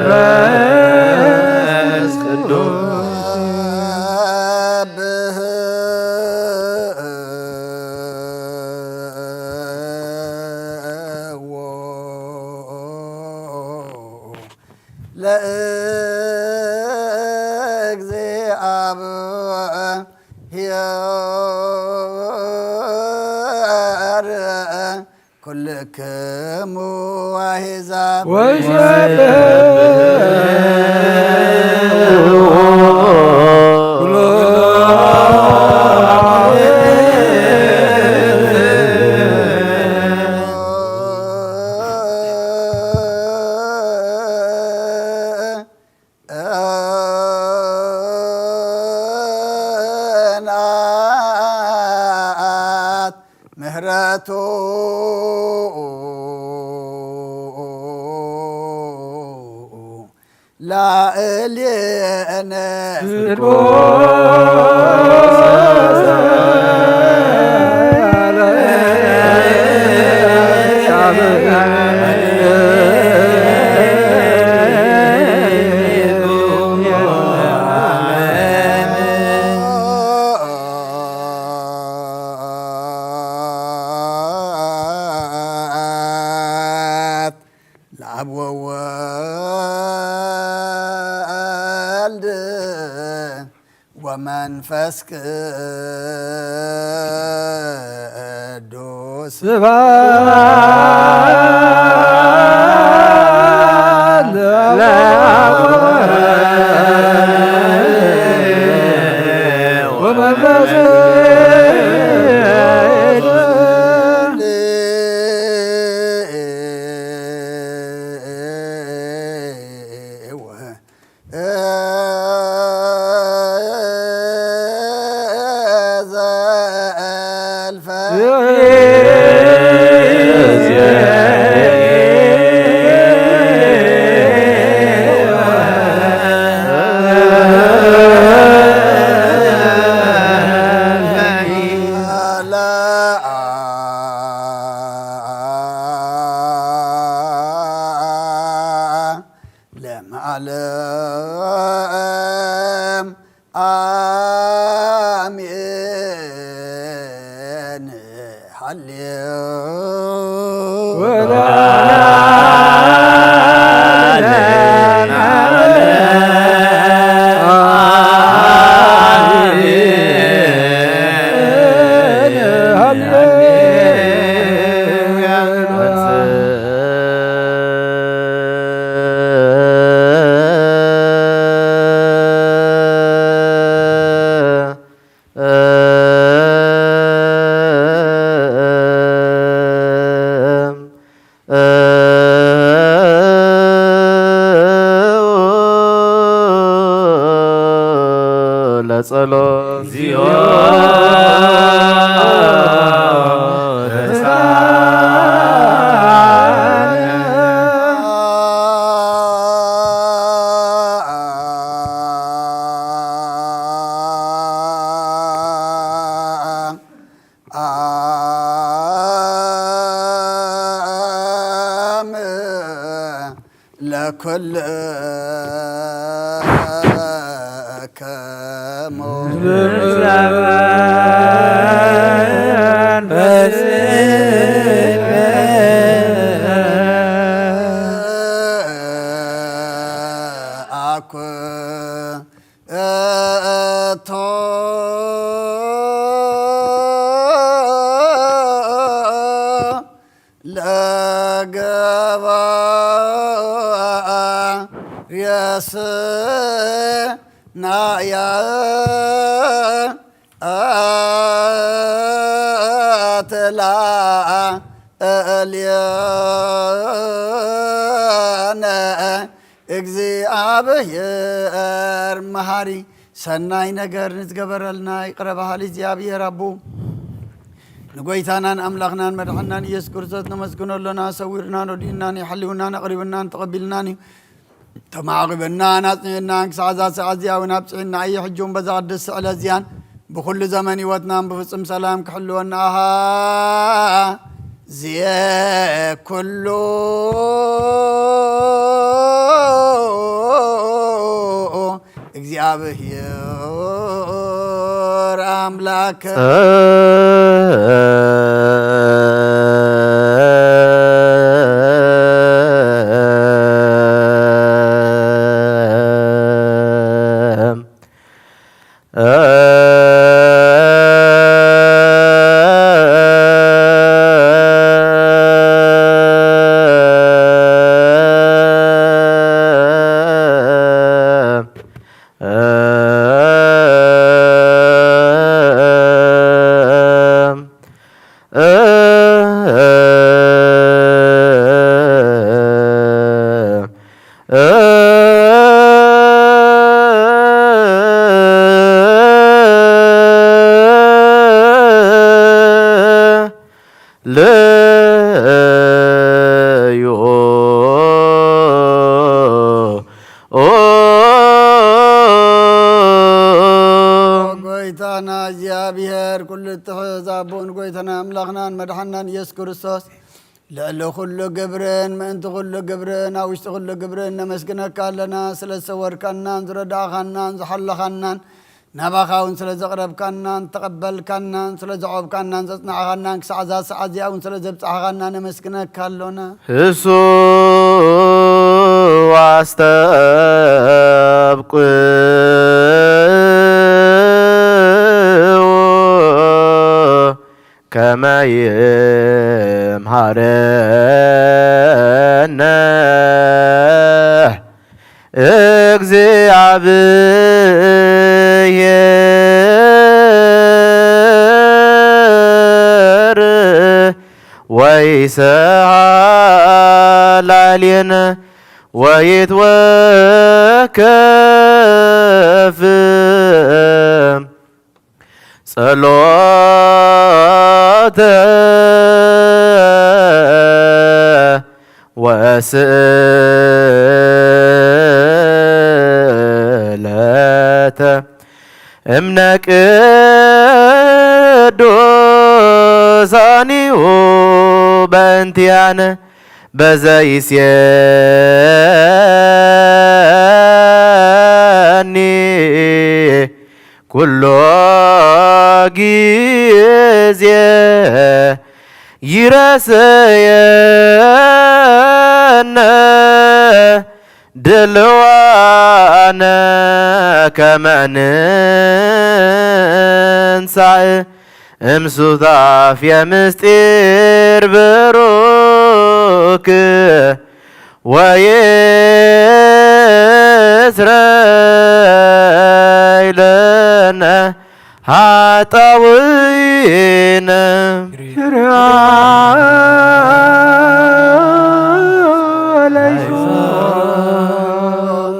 መንፈስ ቅዱስ ለእግዚአብሔር ኩልክሙ አሕዛብ ምህረቱ ላዕሌነ ለአብ ወወልድ ወመንፈስ ቅዱስ ለዓለም አሜን ለጸሎት ለኩል ለገባ የስናያ አትላ እልየነ እግዚአብሔር መሃሪ ሰናይ ነገር ንትገበረልና ይቅረባሃል እግዚአብሔር አቡ ንጎይታናን አምላኽናን መድሕናን ኢየሱስ ክርስቶስ ነመስግነሎና ሰዊርና ነዲእናን ይሓልውናን ኣቕሪብናን ተቐቢልናን እዩ ተማዕቂበናን ኣፅኒዕናን ክሳዕ ዛ ሰዓት እዚኣ እውን ኣብፅዕና እየ ሕጂውን በዛ ቅድስ ስዕለ እዚያን ብኩሉ ዘመን ህይወትናን ብፍፅም ሰላም ክሕልወና ኣሃ ዝየ ኩሉ እግዚአብሔር አምላክ ጎይታና እግዚአብሔር ኩሉ ትሕዛቡን ጎይታና አምላኽናን መድሓናን ኢየሱስ ክርስቶስ ልዕሊ ኩሉ ግብርን ምእንቲ ኩሉ ግብርን ኣብ ውሽጢ ኩሉ ግብርን ነመስግነካ ኣለና ስለ ዝሰወርካናን ዝረዳእኻናን ዝሓለኻናን ናባኻ እውን ስለ ዘቕረብካናን ተቐበልካናን ስለ ዘዖብካናን ዘጽናዕኻናን ክሳዕ እዛ ሰዓት እዚኣ እውን ስለ ዘብፅሕኻና ነመስግነካ ኣሎና እሱ ከመ ይምሃረነ እግዚአብሔር ወይሰሃል ላዕሌነ ወይትወከፍ ጸሎተ ወስእለተ እምነ ቅዱሳኒሁ በእንቲአነ በዘይሴኒ ኩሎ ጊዜ ይረስየነ ድልዋነ ከመ ንንሣእ እምሱታፍየ ምስጢር ብሩክ ወይስረይ ለነ ኃጣውኢነ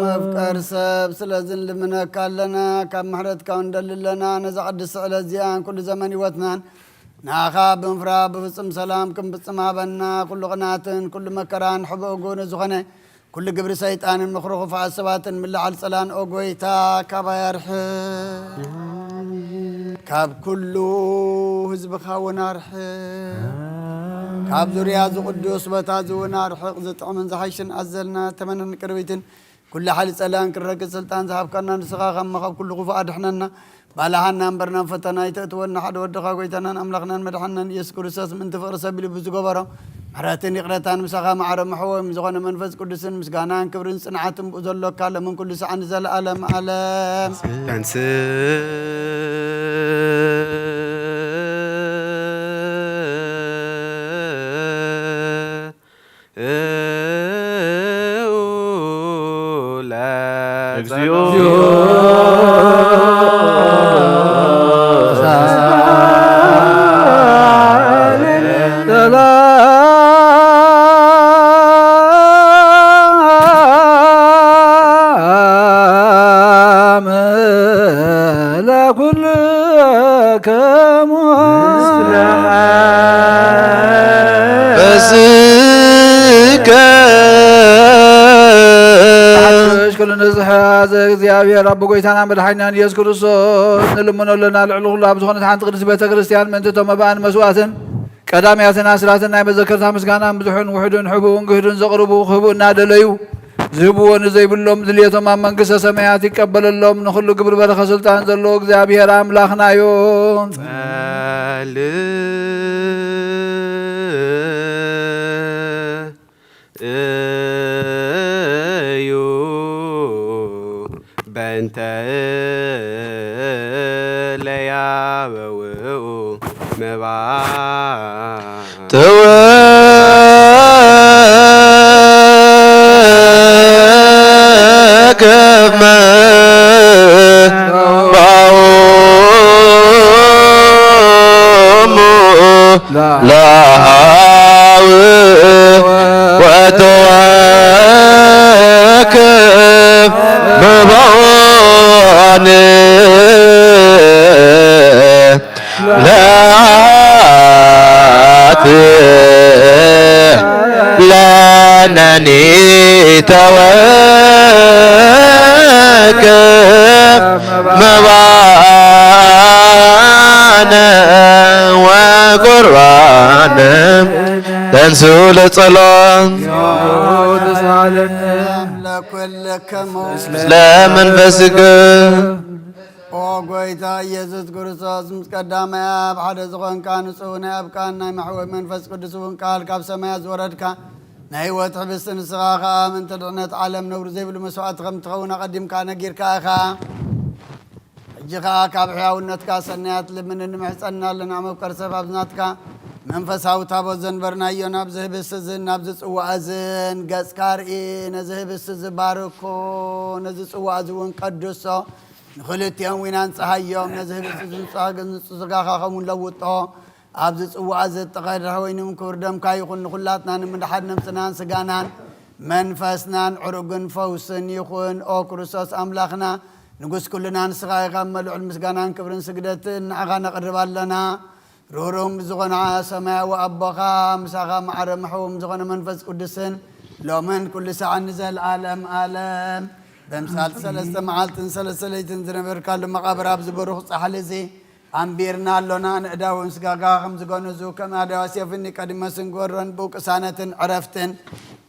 መፍቀር ሰብ ስለዝን ልምነካ ኣለና ካብ ምሕረትካ እንደልለና ነዛ ቅድስ ስዕለት እዚኣን ኩሉ ዘመን ህይወትናን ናኻ ብምፍራ ብፍፅም ሰላም ክንፍፅም ሃበና ኩሉ ቅናትን ኩሉ መከራን ሕቡእ ጎኒ ዝኾነ ኩሉ ግብሪ ሰይጣንን ምኽሪ ክፉኣት ሰባትን ምልዓል ፀላን ኦ ጎይታ ካባ ያርሕ ካብ ኩሉ ህዝብኻ እውን ኣርሕ ካብ ዙርያ ዝቅዱስ ቦታ እውን ኣርሕቕ ዝጥዕምን ዝሓይሽን ኣዘልና ተመንን ቅርቢትን ኩሉ ሓሊ ፀላን ክንረግፅ ስልጣን ዝሃብካና ንስኻ ከመ ካብ ኩሉ ክፉእ ኣድሕነና ባላሃና እምበርናን ፈተና ይተእትወና ሓደ ወድኻ ጎይታናን ኣምላኽናን መድሓናን ኢየሱስ ክርስቶስ ምንቲ ፍቕሪ ሰብ ልቡ ዝገበሮ ምሕረትን ይቕረታን ምሳኻ ማዕረ መሕወም ዝኾነ መንፈስ ቅዱስን ምስጋናን ክብርን ጽንዓትን ብኡ ዘሎካ ለምን ኩሉ ሰዓን ዘለኣለም ዓለም እግዚኦ እግዚአብሔር አብ ጎይታና መድኃኒታችን ኢየሱስ ክርስቶስ ንልምኖለና ልዕሉ ኩሉ ኣብ ዝኾነት ሓንቲ ቅድስት ቤተ ክርስቲያን ምእንተ መባእን መስዋዕትን ቀዳምያትን ኣስራትን ናይ መዘከርታ ምስጋናን ብዙሕን ውሕድን ሕቡእን ግህድን ዘቕርቡ ክህቡእና ደለዩ ዝህብዎ ንዘይብሎም ድልየቶም ኣብ መንግስተ ሰማያት ይቀበለሎም ንኩሉ ግብሪ በረኸ ስልጣን ዘለዎ እግዚአብሔር ኣምላኽና እዩ በእንተ ለያበውኡ መባ ተወከፈ መባኦሙ ላሃው ወተዋከብ መባን ላት ለነኒ ተዋከብ መባነ ወቁርባነ ተንሱ ለጸሎት ለኩልከሙ ስለመንፈስከ ኦ ጎይታ ኢየሱስ ክርስቶስ ምስ ቀዳማይ ኣብ ሓደ ዝኾንካ ንጹህ ናይ ኣብካ ናይ ማሕወይ መንፈስ ቅዱስ እውን ቃል ካብ ሰማያት ዝወረድካ ናይ ህይወት ሕብስቲ ንስኻ ኸዓ ምንተ ድቕነት ዓለም ነብሪ ዘይብሉ መስዋዕቲ ከም ትኸውን ኣቐዲምካ ነጊርካ ኢኻ ሕጂ ኸዓ ካብ ሕያውነትካ ሰናያት ልምን ንምሕፀና ኣለና መፍቀር ሰብ ኣብዝናትካ መንፈሳዊ ታቦት ዘንበርናዮ ናብዚ ህብስቲ እዝን ናብዚ ጽዋዕ እዝን ገጽካ ርኢ ነዚ ህብስቲ ዝባርኮ ነዚ ጽዋዕ እዚ እውን ቀድሶ ንኽልቲኦም ዊና ንፀሃዮም ነዚ ህብስቲ ንጹህ ስጋኻ ከምውን ለውጦ ኣብዚ ጽዋዕ እዚ እትቐድሐ ወይንም ክቡር ደምካ ይኹን ንኹላትና ንምድሓድ ነብስናን ስጋናን መንፈስናን ዕሩግን ፈውስን ይኹን ኦ ክርስቶስ ኣምላኽና ንጉስ ኩልና ንስኻ ኢኻ መልዑል ምስጋናን ክብርን ስግደትን ንዓኻ ነቕርብ ኣለና ርህሩም ዝኾነ ሰማያዊ ኣቦኻ ምሳኻ ማዕረ መሕዎም ዝኾነ መንፈስ ቅዱስን ሎምን ኩሉ ሰዓት ንዘለዓለም ዓለም በምሳል ሰለስተ መዓልትን ሰለስተ ለይትን ዝነበርካሉ መቃብር ኣብ ዝበሩኽ ፃሕሊ እዚ ኣንቢርና ኣሎና ንእዳውን ስጋጋ ከም ዝገነዙ ከም ኣድዋ ሴፍኒ ቀዲመ ስንጎረን ብቅሳነትን ዕረፍትን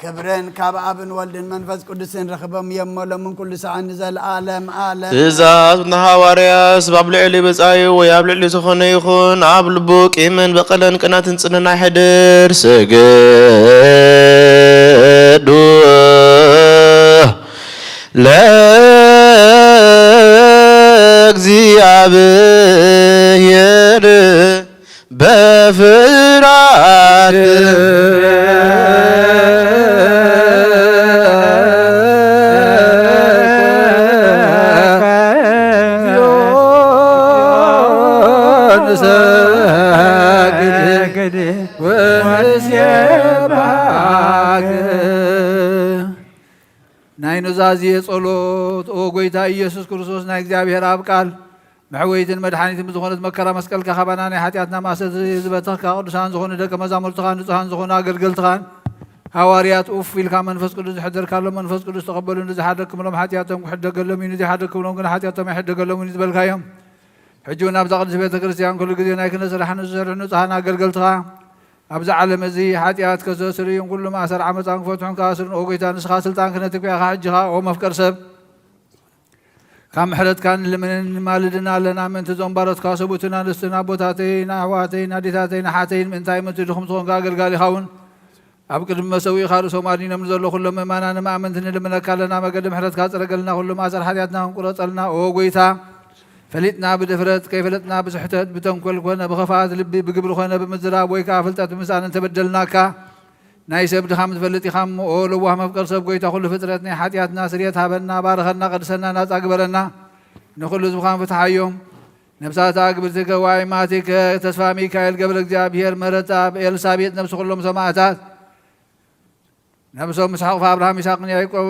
ክብርን ካብ ኣብን ወልድን መንፈስ ቅዱስን ረኽቦም የመሎምን ኩሉ ሰዓት ንዘለዓለም ዓለም ትእዛዝ ንሃዋርያስ ኣብ ልዕሊ በፃዩ ወይ ኣብ ልዕሊ ዝኾነ ይኹን ኣብ ልቡ ቂምን በቐለን ቅናትን ጽንና ይሕድር ስገዱ ለእግዚአብሔር በፍርሃት ናይ ኑዛዜ ጸሎት ኦ ጎይታ ኢየሱስ ክርስቶስ ናይ እግዚአብሔር ኣብ ቃል መሕወይትን መድሓኒትን ዝኾነት መከራ መስቀልካ ኻባና ናይ ሓጢኣትና ማእሰት ዝበተኽካ ቅዱሳን ዝኾኑ ደቀ መዛሙርትኻ ንጹሃን ዝኾኑ ኣገልገልትኻን ሃዋርያት ኡፍ ኢልካ መንፈስ ቅዱስ ዝሕደርካሎም መንፈስ ቅዱስ ተቐበሉ ንዝሓደግክምሎም ሓጢኣቶም ክሕደገሎም እዩ ንዘይሓደግክምሎም ግን ሓጢኣቶም ኣይሕደገሎም እዩ ዝበልካዮም ሕጂ እውን ኣብዛ ቅዱስ ቤተ ክርስቲያን ኩሉ ግዜ ናይ ክህነት ስራሕ ንዝሰርሑ ንጹሃን ኣገልገልትኻ ኣብዚ ዓለም እዚ ሓጢኣት ከዘስር እዮም ኩሉ ማእሰር ዓመፃን ክፈትሑን ካስርን ኦ ጎይታ ንስኻ ስልጣን ክህነት እኳ ኢኻ ሕጂኻ ኦ መፍቀር ሰብ ካብ ምሕረትካ ንልምንን ንማልድና ኣለና ምእንቲ እዞም ባሮትካ ሰቡእትን ኣንስትን ኣቦታተይን ኣሕዋተይን ኣዴታተይን ኣሓተይን ምእንታይ ምእንቲ ድኹም ዝኾንካ ኣገልጋሊ ኢኻውን ኣብ ቅድሚ መሰዊእኻ ርእሶም ኣድኒኖም ንዘሎ ኩሎም ምእማናን ንማእመንቲ ንልምነካ ኣለና መገዲ ምሕረትካ ፅረገልና ኩሉ ማእሰር ሓጢኣትና ክንቁረፀልና ኦ ጎይታ ፈሊጥና ብድፍረት ከይፈለጥና ብስሕተት ብተንኰል ኮነ ብኸፋት ልቢ ብግብሪ ኮነ ብምዝራብ ወይ ከዓ ፍልጠት ብምሳን እንተበደልናካ ናይ ሰብ ድኻም ትፈልጥ ኢኻ እሞ ኦ ልዋህ መፍቀር ሰብ ጎይታ ኩሉ ፍጥረት ናይ ሓጢኣትና ስርየት ሃበና ባርኸና ቀድሰና ናፃ ግበረና ንኩሉ ህዝብኻን ፍትሓዮም ነብሳታ ግብርቲከ ዋይማቲከ ተስፋ ሚካኤል ገብረ እግዚኣብሔር ምህረታ ኤልሳቤጥ ነብሲ ኩሎም ሰማዕታት ነብሶም ምስሓቕ አብርሃም ይስሐቅን ያዕቆብ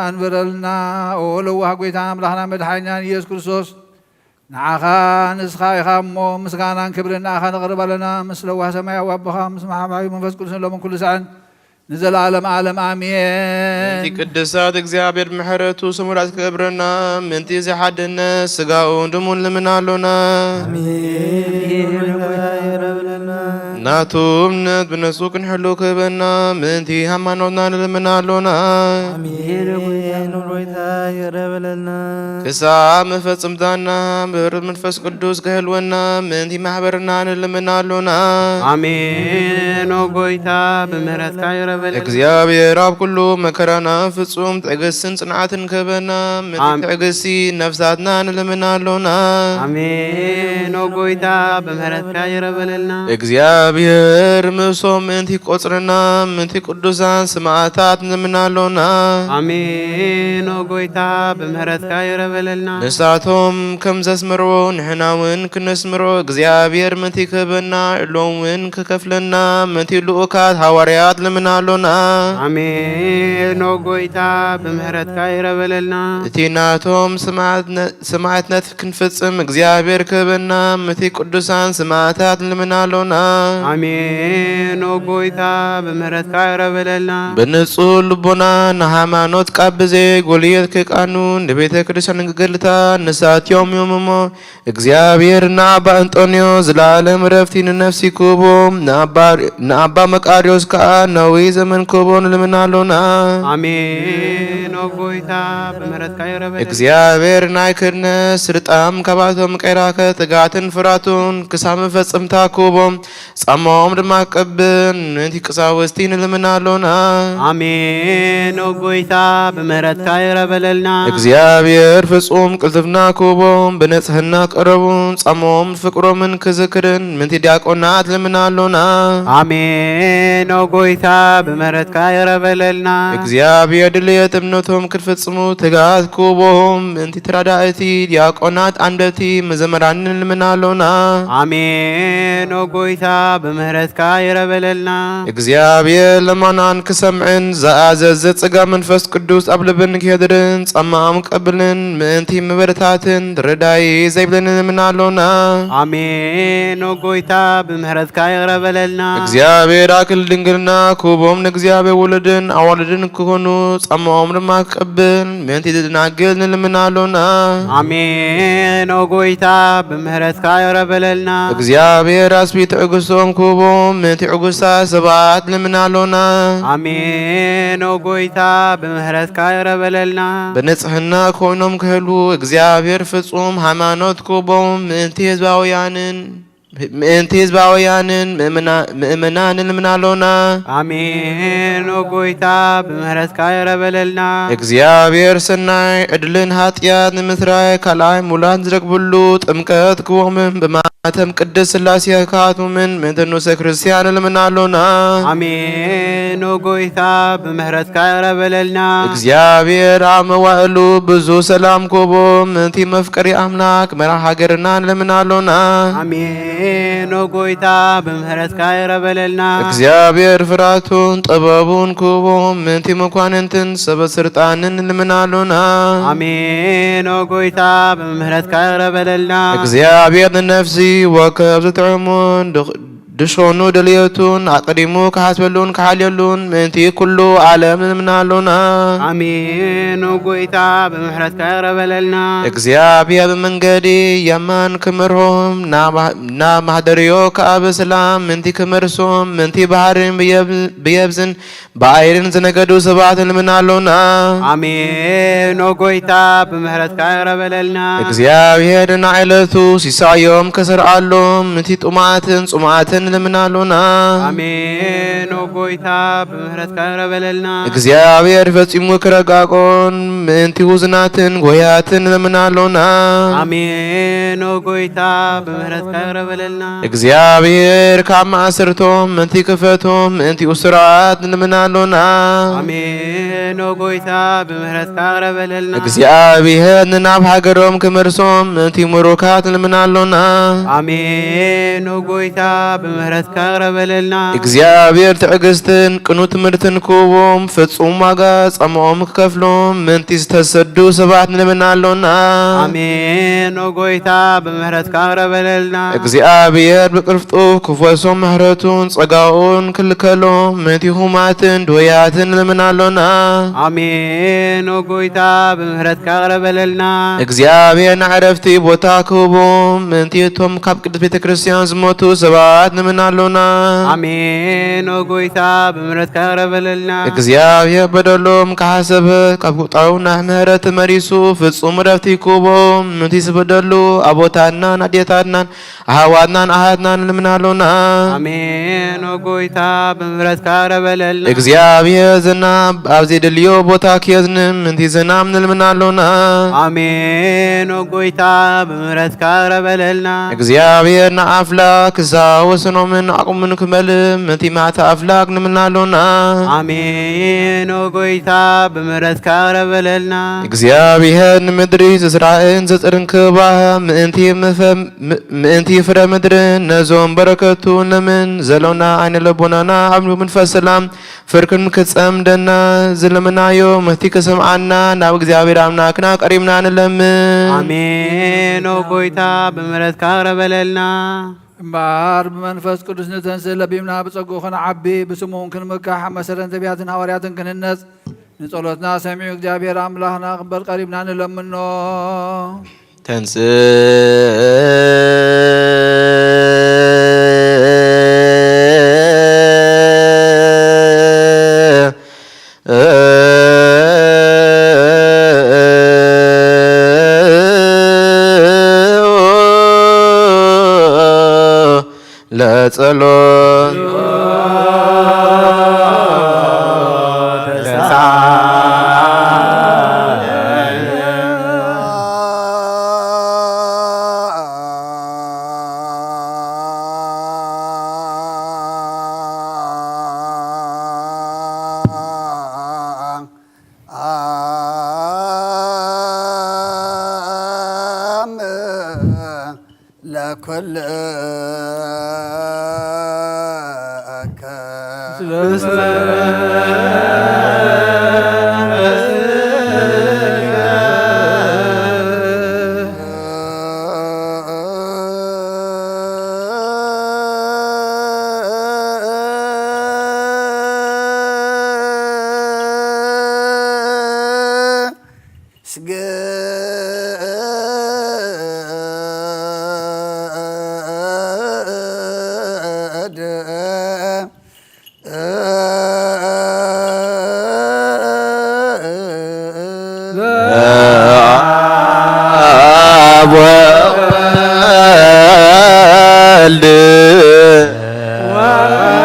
አንበረልና ኦ ልዋህ ጎይታ አምላኽና መድሓኒናን ኢየሱስ ክርስቶስ ንዓኻ ንስኻ ኢኻ እሞ ምስጋናን ክብርን ንዓኻ ነቕርብ ኣለና ምስ ልዋህ ሰማያዊ ኣቦኻ ምስ መሓማዊ መንፈስ ቅዱስን ሎምን ኩሉ ሰዓን ንዘለዓለም ዓለም ኣሜን። ምንቲ ቅድሳት እግዚአብሔር ምሕረቱ ስሙራት ክብረና ምንቲ ዘሓድነት ስጋውን ደሙን ልምናሎና ናቱ እምነት ብነሱ ክንሕሉ ክህበና ምንቲ ሃይማኖትና ንልምናሎና ክሳብ መፈጽምታና ብህረት መንፈስ ቅዱስ ክህልወና ምንቲ ማሕበርና ንልምናሎና አሜን። ኦ ጎይታ ብምሕረትካ ይረበለና እግዚአብሔር ኣብ ኩሉ መከራና ፍጹም ትዕግስትን ጽንዓትን ክህበና ምንቲ ትዕግስቲ ነፍሳትና ንልምናሎና አሜን። ኦ ጎይታ ብምሕረትካ ይረበለና እግዚአብሔር እግዚአብሔር ምሶም እንቲ ቆጽርና እንቲ ቅዱሳን ሰማዕታት ንምናሎና አሜን ኦ ጎይታ በምህረትካ ይረበለልና ንሳቶም ከም ዘስምርዎ ንሕናውን ክነስምሮ እግዚአብሔር ምንቲ ክህበና ኢሎምን ክከፍለና ምንቲ ልኡካት ሐዋርያት ንምናሎና አሜን ኦ ጎይታ በምህረትካ ይረበለልና እቲ ናቶም ሰማዕትነት ክንፍጽም እግዚአብሔር ክህበና ምንቲ ቅዱሳን ሰማዕታት ንምናሎና አሜን ኦ ጎይታ በምህረትካ ይረበለልና በንጹህ ልቦና ንሃይማኖት ቃብዜ ጎልየት ከቃኑ ንቤተ ክርስቲያን ግገልታ ንሳትዮም ዮምሞ እግዚአብሔር ንአባ አንጦንዮ ዘላለም ረፍቲ ንነፍሲ ክቦ ንአባ መቃርዮስ ከዓ ነዊ ዘመን ክቦ ንልምናሎና አሜን ኦ ጎይታ በምህረትካ ይረበለልና እግዚአብሔር ናይ ክድነት ስልጣም ከባቶም ቀይራከ ትጋትን ፍራቱን ክሳብ ፈጽምታ ክቦም ጻማዎም ድማ ቀብን ነቲ ቅሳውስቲ ንልምናሎና አሜን ኦ ጎይታ በምህረትካ ይረበለልና እግዚአብሔር ፍጹም ቅልጥፍና ክቦም በንጽህና ቀረቡን ጻማዎም ፍቅሮምን ክዝክርን ምንቲ ዲያቆናት ልምናሎና አሜን ኦ ጎይታ በምህረትካ ይረበለልና እግዚአብሔር ድልየት እምነቶም ክፍጽሙ ትጋት ክቦም ምንቲ ተራዳእቲ ዲያቆናት አንደቲ መዘመራንን ልምናሎና አሜን ኦ ጎይታ በምህረትካ ይረበለልና እግዚአብሔር ለማናን ክሰምዕን ዘአዘዘ ጸጋ መንፈስ ቅዱስ ኣብ ልብን ክሄድርን ጻማም ቀብልን ምእንቲ መበረታትን ረዳይ ዘይብልን ልምናሎና አሜን ኦ ጎይታ በምህረትካ ይረበለልና እግዚአብሔር አክል ድንግልና ክቦም ንእግዚአብሔር ወለድን አዋልድን ክሆኑ ጻማኦም ድማ ቀብል ምእንቲ ድናግል ንልምናሎና አሜን ኦ ጎይታ በምህረትካ ይረበለልና እግዚአብሔር አስቢ ትዕግስቶም ክቦም ምእንቲ ዕጉሳ ሰባት ልምናሎና አሜን ኦ ጎይታ በምህረትካ ይረበለልና በንጽህና ኮይኖም ክህሉ እግዚአብሔር ፍጹም ሃይማኖት ክቦም ምእንቲ ህዝባውያንን ምእመናንን ልምናሎና አሜን ኦ ጎይታ በምህረትካ ይረበለልና እግዚአብሔር ሰናይ ዕድልን ኃጢአት ንምትራይ ካልኣይ ሙላት ዝረክብሉ ጥምቀት ክቦምን በማተም ቅድስ ሥላሴ ካቱምን ምእንቲ ንኡሰ ክርስቲያን ልምናሎና አሜን ኦ ጎይታ በምህረትካ ይረበለልና እግዚአብሔር ኣብ መዋዕሉ ብዙ ሰላም ክቦም ምእንቲ መፍቀሪ አምላክ መራ ሃገርና ልምናሎና አሜን ኦ ጎይታ በምህረትካ ይረበለልና እግዚአብሔር ፍራቱን ጥበቡን ክቦም ምእንቲ መኳንንትን ሰበስልጣንን ልምናሎና አሜን ኦ ጎይታ በምህረትካ ይረበለልና እግዚአብሔር ንነፍሲ ወከብ ዝጥዕሙን ድሾኑ ደልየቱን አቅዲሙ ካስበሉን ካሐልየሉን ምእንቲ ኩሉ ዓለም ልምናሎና አሜን ኦ ጎይታ በምህረትካ ይረበለልና እግዚአብሔር በመንገዲ የማን ክምርሆም ና ማህደርዮ ከአብ ሰላም ምንቲ ክመርሶም ምንቲ ባህርን ብየብዝን በአይርን ዝነገዱ ሰባት ልምናሎና አሜን ኦ ጎይታ በምህረትካ ይረበለልና እግዚአብሔር ናዕለቱ ሲሳዮም ከሰርዓሎም ምንቲ ጡማትን ጹማትን ልምናሎና አሜን ኦ ጎይታ በምህረትካ ይረበለልና እግዚአብሔር ፈጺሙ ክረጋቆን ምእንቲ ውዝናትን ጎያትን ልምናሎና አሜን ኦ ጎይታ በምህረትካ ይረበለልና እግዚአብሔር ካብ ማእሰርቶም ምእንቲ ክፈቶም ምእንቲ እስራት ልምናሎና አሜን ኦ ጎይታ በምህረትካ ይረበለልና እግዚአብሔር ንናብ ሃገሮም ክመርሶም ምእንቲ ሙሩካት ልምናሎና አሜን ኦ ጎይታ በምህረትካ ይረበለልና እግዚአብሔር ትዕግስትን ቅኑ ትምህርትን ክቦም ፍጹም ዋጋ ጻማኦም ክከፍሎም ምእንቲ ዝተሰዱ ሰባት ንልምናሎና አሜን ኦ ጎይታ በምህረትካ ይረበለልና እግዚአብሔር ብቅርፍጡፍ ክፈሶም ምሕረቱን ጸጋኡን ክልከሎም ምእንቲ ሁማትን ድወያትን ንልምናሎና አሜን ኦ ጎይታ በምህረትካ ይረበለልና እግዚአብሔር ንዕረፍቲ ቦታ ክቦም ምእንቲ እቶም ካብ ቅድስት ቤተ ክርስቲያን ዝሞቱ ሰባት ንልምናሎና አሜን ኦ ጎይታ በምህረትካ ይረበለልና እግዚአብሔር በደሎም ካሐሰበ ካብ ቁጣውና ምሕረት መሪሱ ፍጹም ረፍቲ ክቦም ምእንቲ ዝበደሉ አቦታትናን አዴታትናን አህዋትናን አሃትናን ንልምናሎና አሜን ኦ ጎይታ በምህረትካ ይረበለልና እግዚአብሔር ዝናብ ኣብ ዘይደልዮ ቦታ ክየዝንም ምእንቲ ዝናብ ንልምናሎና አሜን ኦ ጎይታ በምህረትካ ይረበለልና እግዚአብሔር ንኣፍላክ ክሳወስ ክኖምን አቁምን ክመልም መቲ ማታ አፍላቅ ንምናሎና አሜን ኦጎይታ በምሕረት ካረበለልና እግዚአብሔር ንምድሪ ዝስራእን ዘጽርን ክባህ ምእንቲ ፍረ ምድርን ነዞም በረከቱ ነምን ዘሎና አይነ ለቦናና አብኑ ምንፈስላም ፍርክን ክጸምደና ዝለምናዮ መቲ ከሰምዓና ናብ እግዚአብሔር አምላክና ቀሪምና ንለምን አሜን ኦጎይታ በምሕረት ካረበለልና እምበር ብመንፈስ ቅዱስ ንተንስእ ለቢብና ብጸጉ ክንዓቢ ብስሙን ክንምካሕ መሰረን ነቢያትን ሐዋርያትን ክንህነጽ ንጸሎትና ሰሚዑ እግዚአብሔር አምላኽና ክንበል ቀሪብና ንለምኖ ለጸሎት ለኩል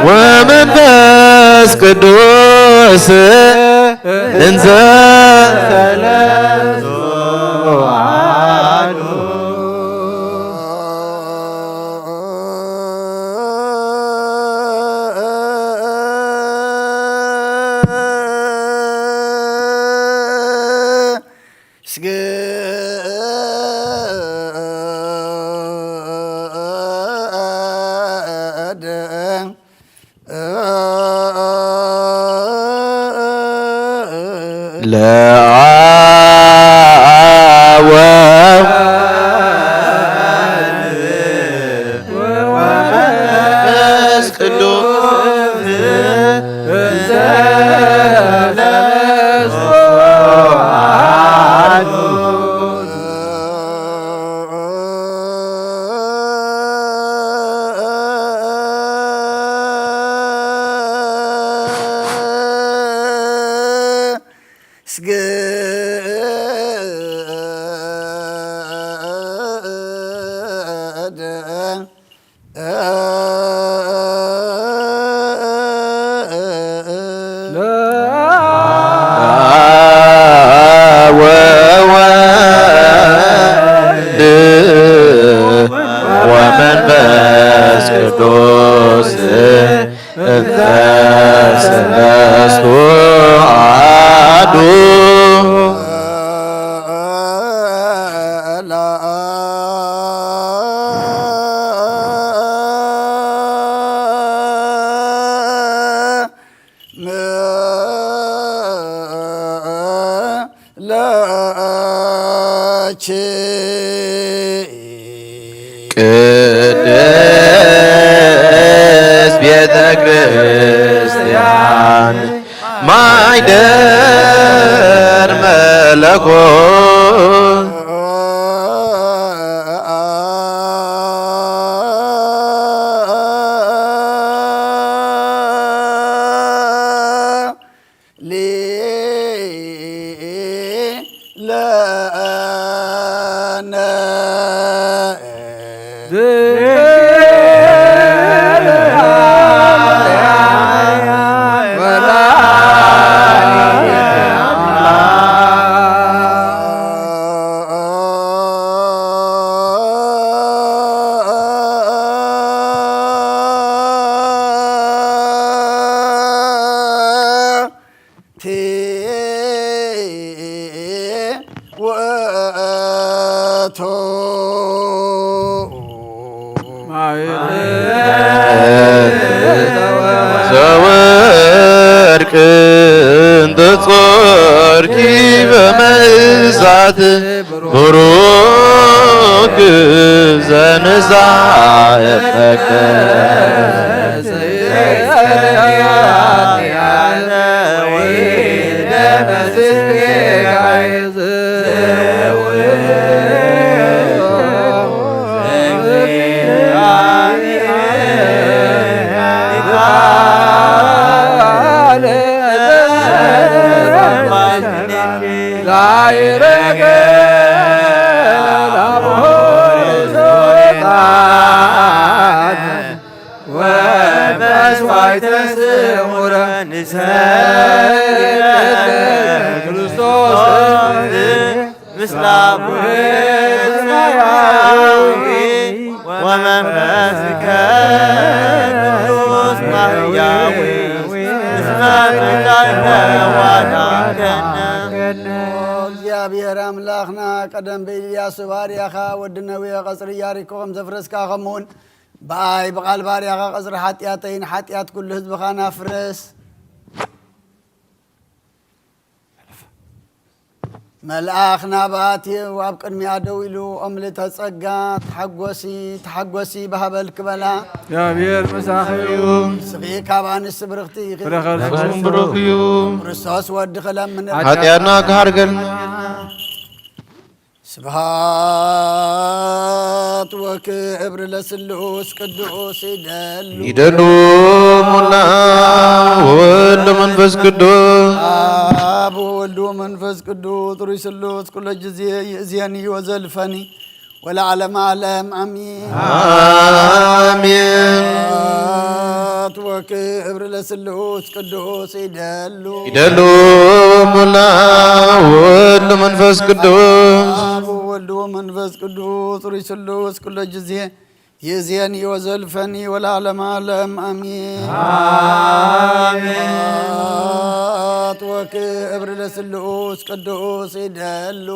ወመንፈስ ቅዱስ እንዘ ሰለስቱ አሐዱ ለአብ ወወልድ ወመንፈስ ቅዱስ እንዘ ሰለስቱ አሐዱ ወመንፈስ ቅዱስ እንዘ ሰለስቱ አሐዱ ቅድስት ቤተ ክርስቲያን ማይደር መለኮት ሰማያት ቡሩክ ዘንሳ የፈቀስ እግዚአብሔር አምላኽና ቀደም በኢልያስ ባርያኻ ወድነዊ ቀጽሪ ኢያሪኮ ከም ዘፍረስካ ከምኡውን በአይ በቃል ባርያኻ ቀጽሪ ሓጢአተይን ሓጢአት ኩሉ ህዝብኻ ናፍርስ መልአኽ ናብኣትዩ ኣብ ቅድሚኣ ደው ኢሉ ኦምሊ ተጸጋ ተሓጐሲ ባህበል ክበላ እግዚአብሔር ምሳኺ እዩ ስኺ ካብ ኣንስቲ ብርኽቲ ነፍሱም ብሩክ እዩ ክርስቶስ ወዲ ክለምን ኃጢአትና ካርገልና ስብሃት ወክብር ለስሉስ ቅዱስ ይደሉ ሙላ ወወልድ መንፈስ ቅዱስ አብ ወወልድ ወመንፈስ ቅዱስ ጥሩይ ስሉስ ኩለ ጊዜ ይእዜኒ ወዘልፈኒ ወለዓለመ ዓለም አሚን አሜን። ስብሃት ወክብር ለስሉስ ቅዱስ ይደሉ ሙላ ወወልድ መንፈስ ቅዱስ አብ ወወልድ ወመንፈስ ቅዱስ ጥሩይ ስሉስ ኩለ ጊዜ ይእዜኒ ወዘልፈኒ ወለዓለመ ዓለም አሚን ስብሃት ወክብር ለስሉስ ቅዱስ ይደሉ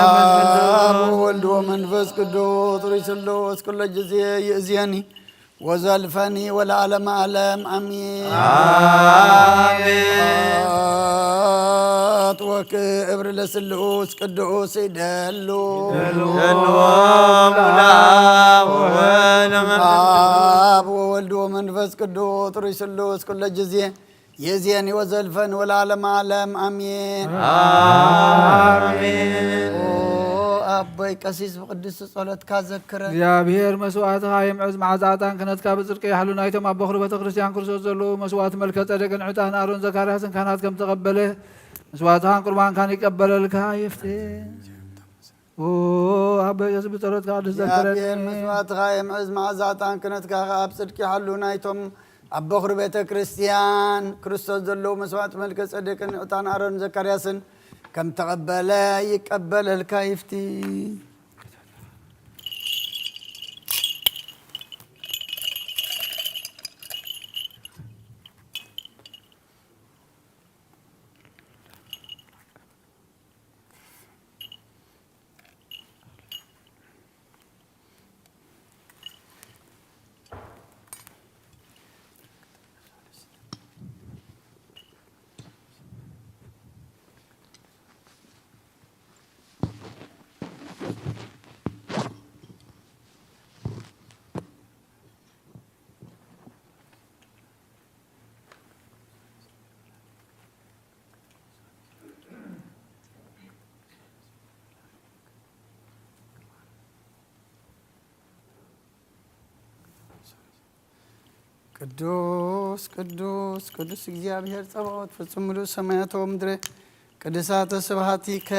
አብ ወወልድ ወመንፈስ ቅዱስ ጥሩይ ስሉስ ኩለ ጊዜ ይእዜኒ ወዘልፈኒ ወለዓለመ ዓለም አሚን ስብሃት ወክብር ለስሉስ ቅዱስ ይደሉ አብ ወወልድ ወመንፈስ ቅዱስ ጥሩይ ስሉስ ኩለ ጊዜ ይእዜኒ ወዘልፈኒ ወለዓለመ ዓለም አሚን አበይ ቀሲስ ብቅዱስ ጸሎትካ ዘክረ እግዚአብሔር መስዋዕትኻ የምዕዝ መዓዛዕታን ክነትካ ብጽድቂ ይሓሉ ናይቶም ኣብ በኽሪ ቤተ ክርስቲያን ክርስቶስ ዘለዉ መስዋዕት መልከ ጸደቅን ዕጣን አሮን ዘካርያስን ካህናት ከም ተቐበለ መስዋዕትኻን ቁርባንካን ይቀበለልካ ይፍቴ አበይ ቀሲስ ብጸሎትካ ቅዱስ ዘክረ እግዚአብሔር መስዋዕትኻ የምዕዝ መዓዛዕታን ክነትካ ኣብ ጽድቂ ይሓሉ ናይቶም ኣብ በኽሪ ቤተ ክርስቲያን ክርስቶስ ዘለዉ መስዋዕት መልከ ጸደቅን ዕጣን አሮን ዘካርያስን ከም ተቐበለ ይቀበለልካ ይፍቲ ቅዱስ ቅዱስ ቅዱስ እግዚአብሔር ጸባኦት ፍጹም ምሉእ ሰማያት ወምድረ ቅዱሳተ ስብሐቲከ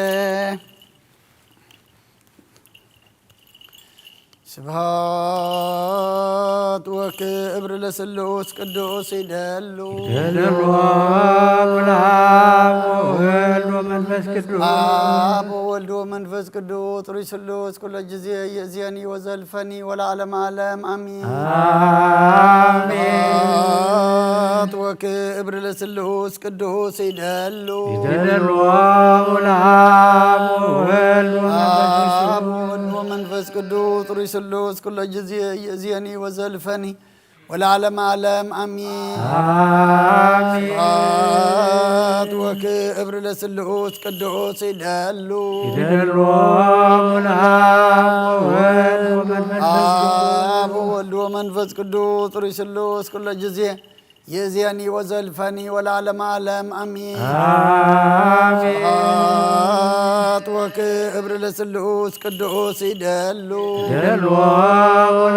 ስብሐት ወክብር ለስሉስ ቅዱስ ይደሉ ወወልድ ወመንፈስ ቅዱስ አብ ወወልድ ወመንፈስ ቅዱስ ጥሩይ ስሉስ ኩለ ጊዜ ይእዜኒ ወዘልፈኒ ወለዓለመ ዓለም አሚን ስብሐት ወክብር ለስሉስ ቅዱስ ይደሉ አብ ወወልድ ወመንፈስ ቅዱስ ጥሩይ ስሉስ ኩለ ጊዜ ይእዜኒ ወዘልፈኒ والعالم عالم أمين آمين صلاة وكبر لسلوس قدوس يدلو يدلوم آب وولد ومنفس قدوس رسلوس كل جزية يزيني وزلفني والعالم عالم أمين آمين صلاة وكبر لسلوس قدوس يدلو يدلوم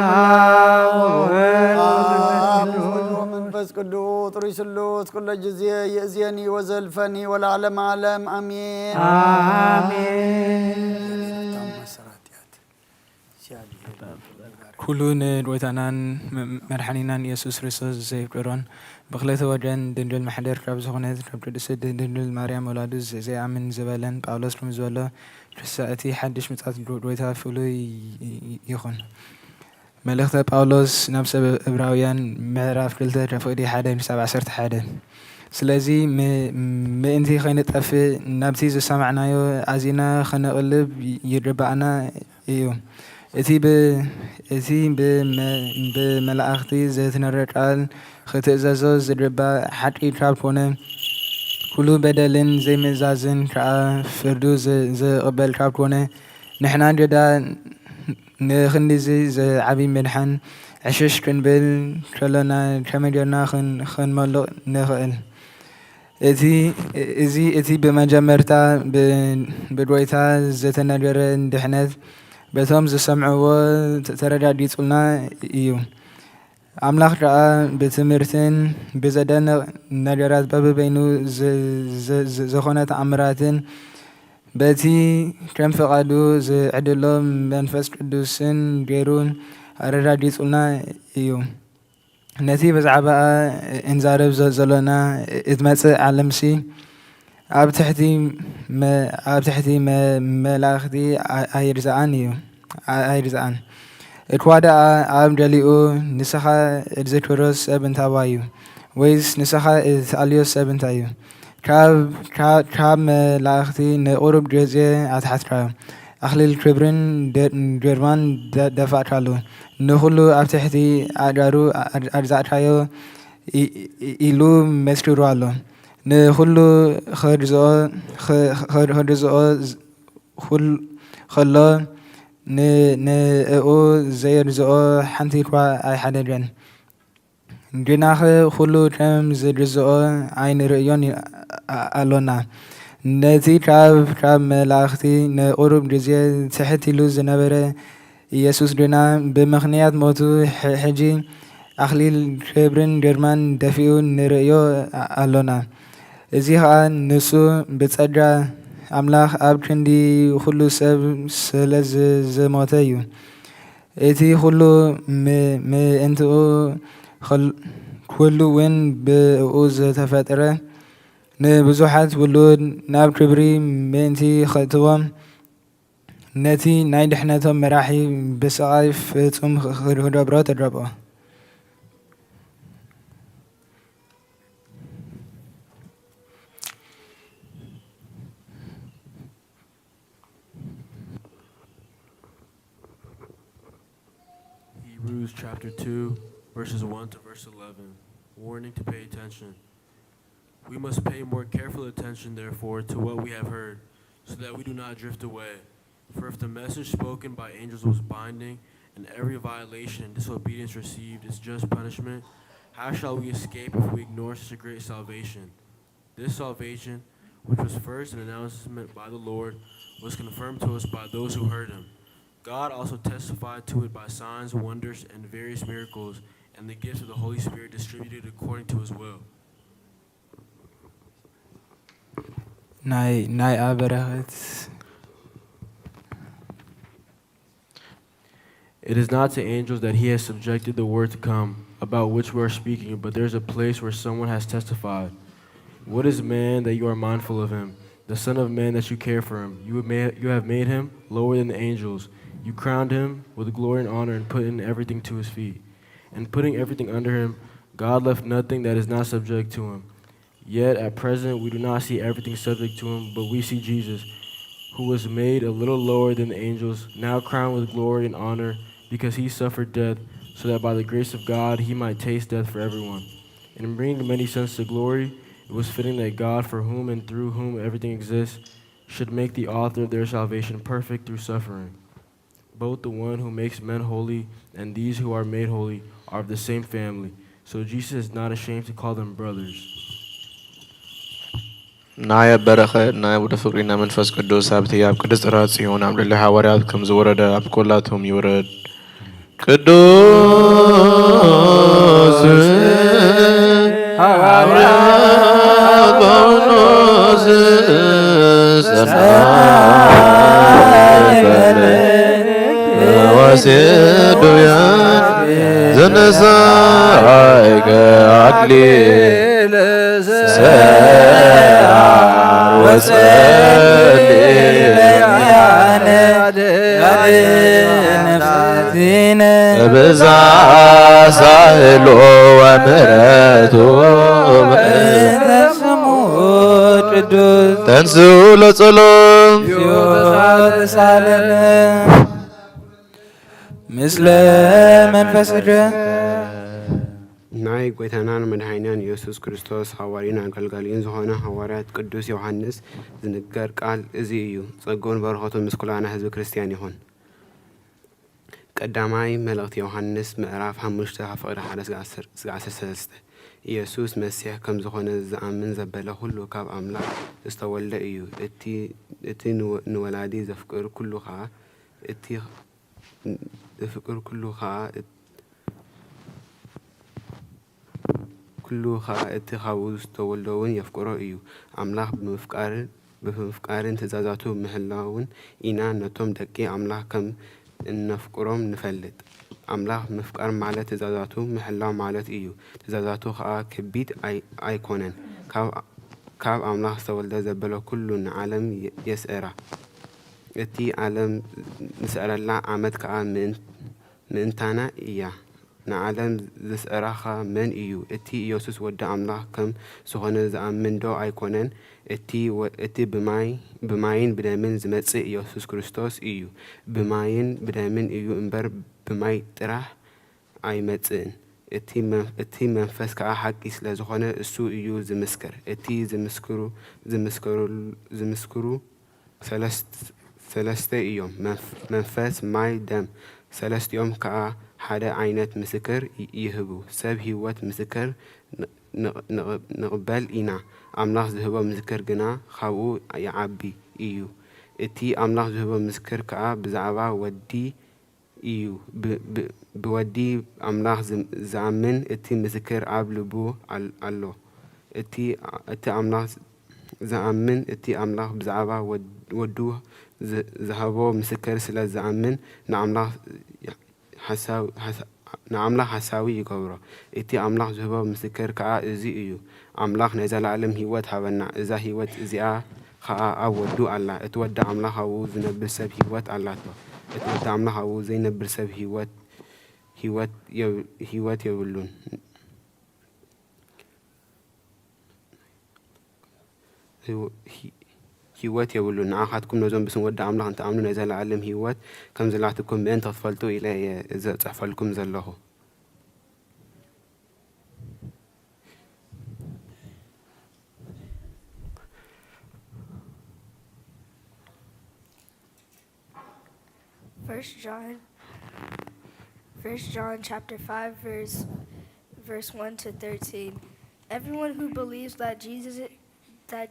منفس قدوس رسلوس كل جزية يزيني وزلفني والعالم عالم أمين آمين كلون دويتانان مرحنينان يسوس رسوس زيف قرون بخلت وجن دندل محدر رب زخونت رب تدسد دندل مريم ولادز زي عمن زبالن باولوس رمزولا رساتي حدش متات دويتا فلو يخون ملخت باولوس نفس ابراويان معراف كلتا رفقدي حدا سبع سرت حدا سلازي انتي خينت اف نبتي سمعنايو ازينا خنقلب يربعنا ايو እቲ ብመላእኽቲ ዘትነረር ቃል ክትእዘዞ ዝግባእ ሓቂ ካብ ኮነ ኩሉ በደልን ዘይምእዛዝን ከዓ ፍርዱ ዝቕበል ካብ ኮነ ንሕና ጀዳ ንክንዲዚ ዝዓብይ መድሓን ዕሽሽ ክንብል ከለና ከመይ ጌርና ክንመልቕ ንኽእል እቲ ብመጀመርታ ብድወይታ ዝተነገረ ድሕነት በቶም ዝሰምዕዎ ተረዳዲጹልና እዩ ኣምላኽ ደኣ ብትምህርትን ብዘደንቕ ነገራት በብበይኑ ዝኾነ ተኣምራትን በቲ ከም ፍቓዱ ዝዕድሎ መንፈስ ቅዱስን ገይሩን ኣረዳዲጹልና እዩ ነቲ ብዛዕባ እንዛረብ ዘሎና እትመጽእ ዓለምሲ ኣብ ትሕቲ መላእኽቲ ኣይርዝኣን እዩ ኣይርዝኣን እኳ ደኣ ኣብ ገሊኡ ንስኻ እትዝክሮስ ሰብ እንታባ እዩ ወይስ ንስኻ እትኣልዮ ሰብ እንታይ እዩ ካብ መላእኽቲ ንቁሩብ ገዜ ኣትሓትካዮ ኣኽሊል ክብርን ግርማን ደፋእካሉ ንኹሉ ኣብ ትሕቲ ኣእጋሩ ኣርዛእካዮ ኢሉ መስኪሩ ኣሎ ንኹሉ ክርዝኦ ከሎ ንእኡ ዘየርዝኦ ሓንቲ እኳ ኣይሓደገን ግናኸ ኩሉ ከም ዝርዝኦ ኣይንርእዮን ኣሎና ነቲ ካብ መላእኽቲ ንቁሩብ ግዜ ትሕት ኢሉ ዝነበረ ኢየሱስ ግና ብምኽንያት ሞቱ ሕጂ ኣኽሊል ክብርን ግርማን ደፊኡ ንርእዮ ኣሎና እዚ ከዓ ንሱ ብጸጋ ኣምላኽ ኣብ ክንዲ ኩሉ ሰብ ስለ ዝሞተ እዩ እቲ ኩሉ ምእንትኡ ኩሉ እውን ብእኡ ዝተፈጥረ ንብዙሓት ውሉድ ናብ ክብሪ ምእንቲ ከእትዎም ነቲ ናይ ድሕነቶም መራሒ ብስቓይ ፍጹም ክገብሮ ተገብኦ Hebrews chapter 2, verses 1 to verse 11. Warning to pay attention. We must pay more careful attention, therefore, to what we have heard, so that we do not drift away. For if the message spoken by angels was binding, and every violation and disobedience received is just punishment, how shall we escape if we ignore such a great salvation? This salvation, which was first an announcement by the Lord, was confirmed to us by those who heard him. God also testified to it by signs, wonders, and various miracles, and the gifts of the Holy Spirit distributed according to his will. ናይ ኣበረኸት It is not to angels that he has subjected the word to come, about which we are speaking, but there is a place where someone has testified. What is man that you are mindful of him, the Son of Man that you care for him? You have made him lower than the angels. You crowned him with glory and honor and put in everything to his feet. And putting everything under him, God left nothing that is not subject to him. Yet at present we do not see everything subject to him, but we see Jesus, who was made a little lower than the angels, now crowned with glory and honor, because he suffered death, so that by the grace of God he might taste death for everyone. And in bringing many sons to glory, it was fitting that God, for whom and through whom everything exists, should make the author of their salvation perfect through suffering. Both the one who makes men holy and these who are made holy are of the same family. So Jesus is not ashamed to call them brothers. نايا برخة نايا ودا فقرنا من فس قدوس أبتي أب قدس راسيون عبد الله حواريات كم زورد أب كلاتهم يورد قدوس حواريات بونوس وسيدويان زنسايك عدلي سيار وسلي بزا ساهلو ومرتو تنسو لصلوم مثل منفس ናይ ጎይታናን መድኃኒናን ኢየሱስ ክርስቶስ ሐዋርያን አገልጋሊን ዝኾነ ሐዋርያት ቅዱስ ዮሐንስ ዝንገር ቃል እዚ እዩ። ጸጋውን በረኸቱን ምስ ኩላና ህዝቢ ክርስቲያን ይኹን። ቀዳማይ መልእኽቲ ዮሐንስ ምዕራፍ 5 ፍቕዲ 1-13 ኢየሱስ መሲሕ ከም ዝኾነ ዝኣምን ዘበለ ሁሉ ካብ ኣምላኽ ዝተወልደ እዩ። እቲ ንወላዲ ዘፍቅር ኩሉ ኸዓ ኩሉ ኸዓ እቲ ካብኡ ዝተወልደውን የፍቅሮ እዩ። ኣምላኽ ብምፍቃርን ትእዛዛቱ ምህላውን ኢና ነቶም ደቂ ኣምላኽ ከም እነፍቅሮም ንፈልጥ። ኣምላኽ ምፍቃር ማለት ትእዛዛቱ ምህላው ማለት እዩ። ትእዛዛቱ ኸዓ ከቢድ ኣይኮነን። ካብ ኣምላኽ ዝተወልደ ዘበለ ኩሉ ንዓለም የስዕራ። እቲ ዓለም ዝስዕረላ ዓመት ኸዓ ምእንታና እያ። ንዓለም ዝስዕራኻ መን እዩ? እቲ ኢየሱስ ወዲ ኣምላኽ ከም ዝኾነ ዝኣምን ዶ ኣይኮነን? እቲ ብማይን ብደምን ዝመጽእ ኢየሱስ ክርስቶስ እዩ። ብማይን ብደምን እዩ እምበር ብማይ ጥራሕ ኣይመጽእን። እቲ መንፈስ ከዓ ሓቂ ስለ ዝኾነ እሱ እዩ ዝምስክር። እቲ ዝምስክሩ ሰለስተ እዮም፣ መንፈስ፣ ማይ፣ ደም። ሰለስቲኦም ከዓ ሓደ ዓይነት ምስክር ይህቡ። ሰብ ህይወት ምስክር ንቕበል ኢና። ኣምላኽ ዝህቦ ምስክር ግና ካብኡ ይዓቢ እዩ። እቲ ኣምላኽ ዝህቦ ምስክር ከዓ ብዛዕባ ወዲ እዩ። ብወዲ ኣምላኽ ዝኣምን እቲ ምስክር ኣብ ልቡ ኣሎ። እቲ ኣምላኽ ዝኣምን እቲ ኣምላኽ ብዛዕባ ወዱ ዝሃቦ ምስክር ስለ ዝኣምን ንኣምላኽ ሓሳዊ ይገብሮ። እቲ ኣምላኽ ዝህቦ ምስክር ከዓ እዚ እዩ፣ ኣምላኽ ናይ ዘለዓለም ህይወት ሃበና። እዛ ህይወት እዚኣ ከዓ ኣብ ወዱ ኣላ። እቲ ወዲ ኣምላኽ ኣብኡ ዝነብር ሰብ ህይወት ኣላቶ። እቲ ወዲ ኣምላኽ ኣብኡ ዘይነብር ሰብ ህይወት የብሉን። ህይወት የብሉን። ንኣኻትኩም ነዞም ብስም ወዲ ኣምላኽ እንትኣምኑ ናይ ዘለዓለም ህይወት ከም ዘላትኩም ምእንቲ ክትፈልጡ ኢለ ዘፅሕፈልኩም ዘለኹ። First John chapter 5 verse 1-13. Everyone who believes that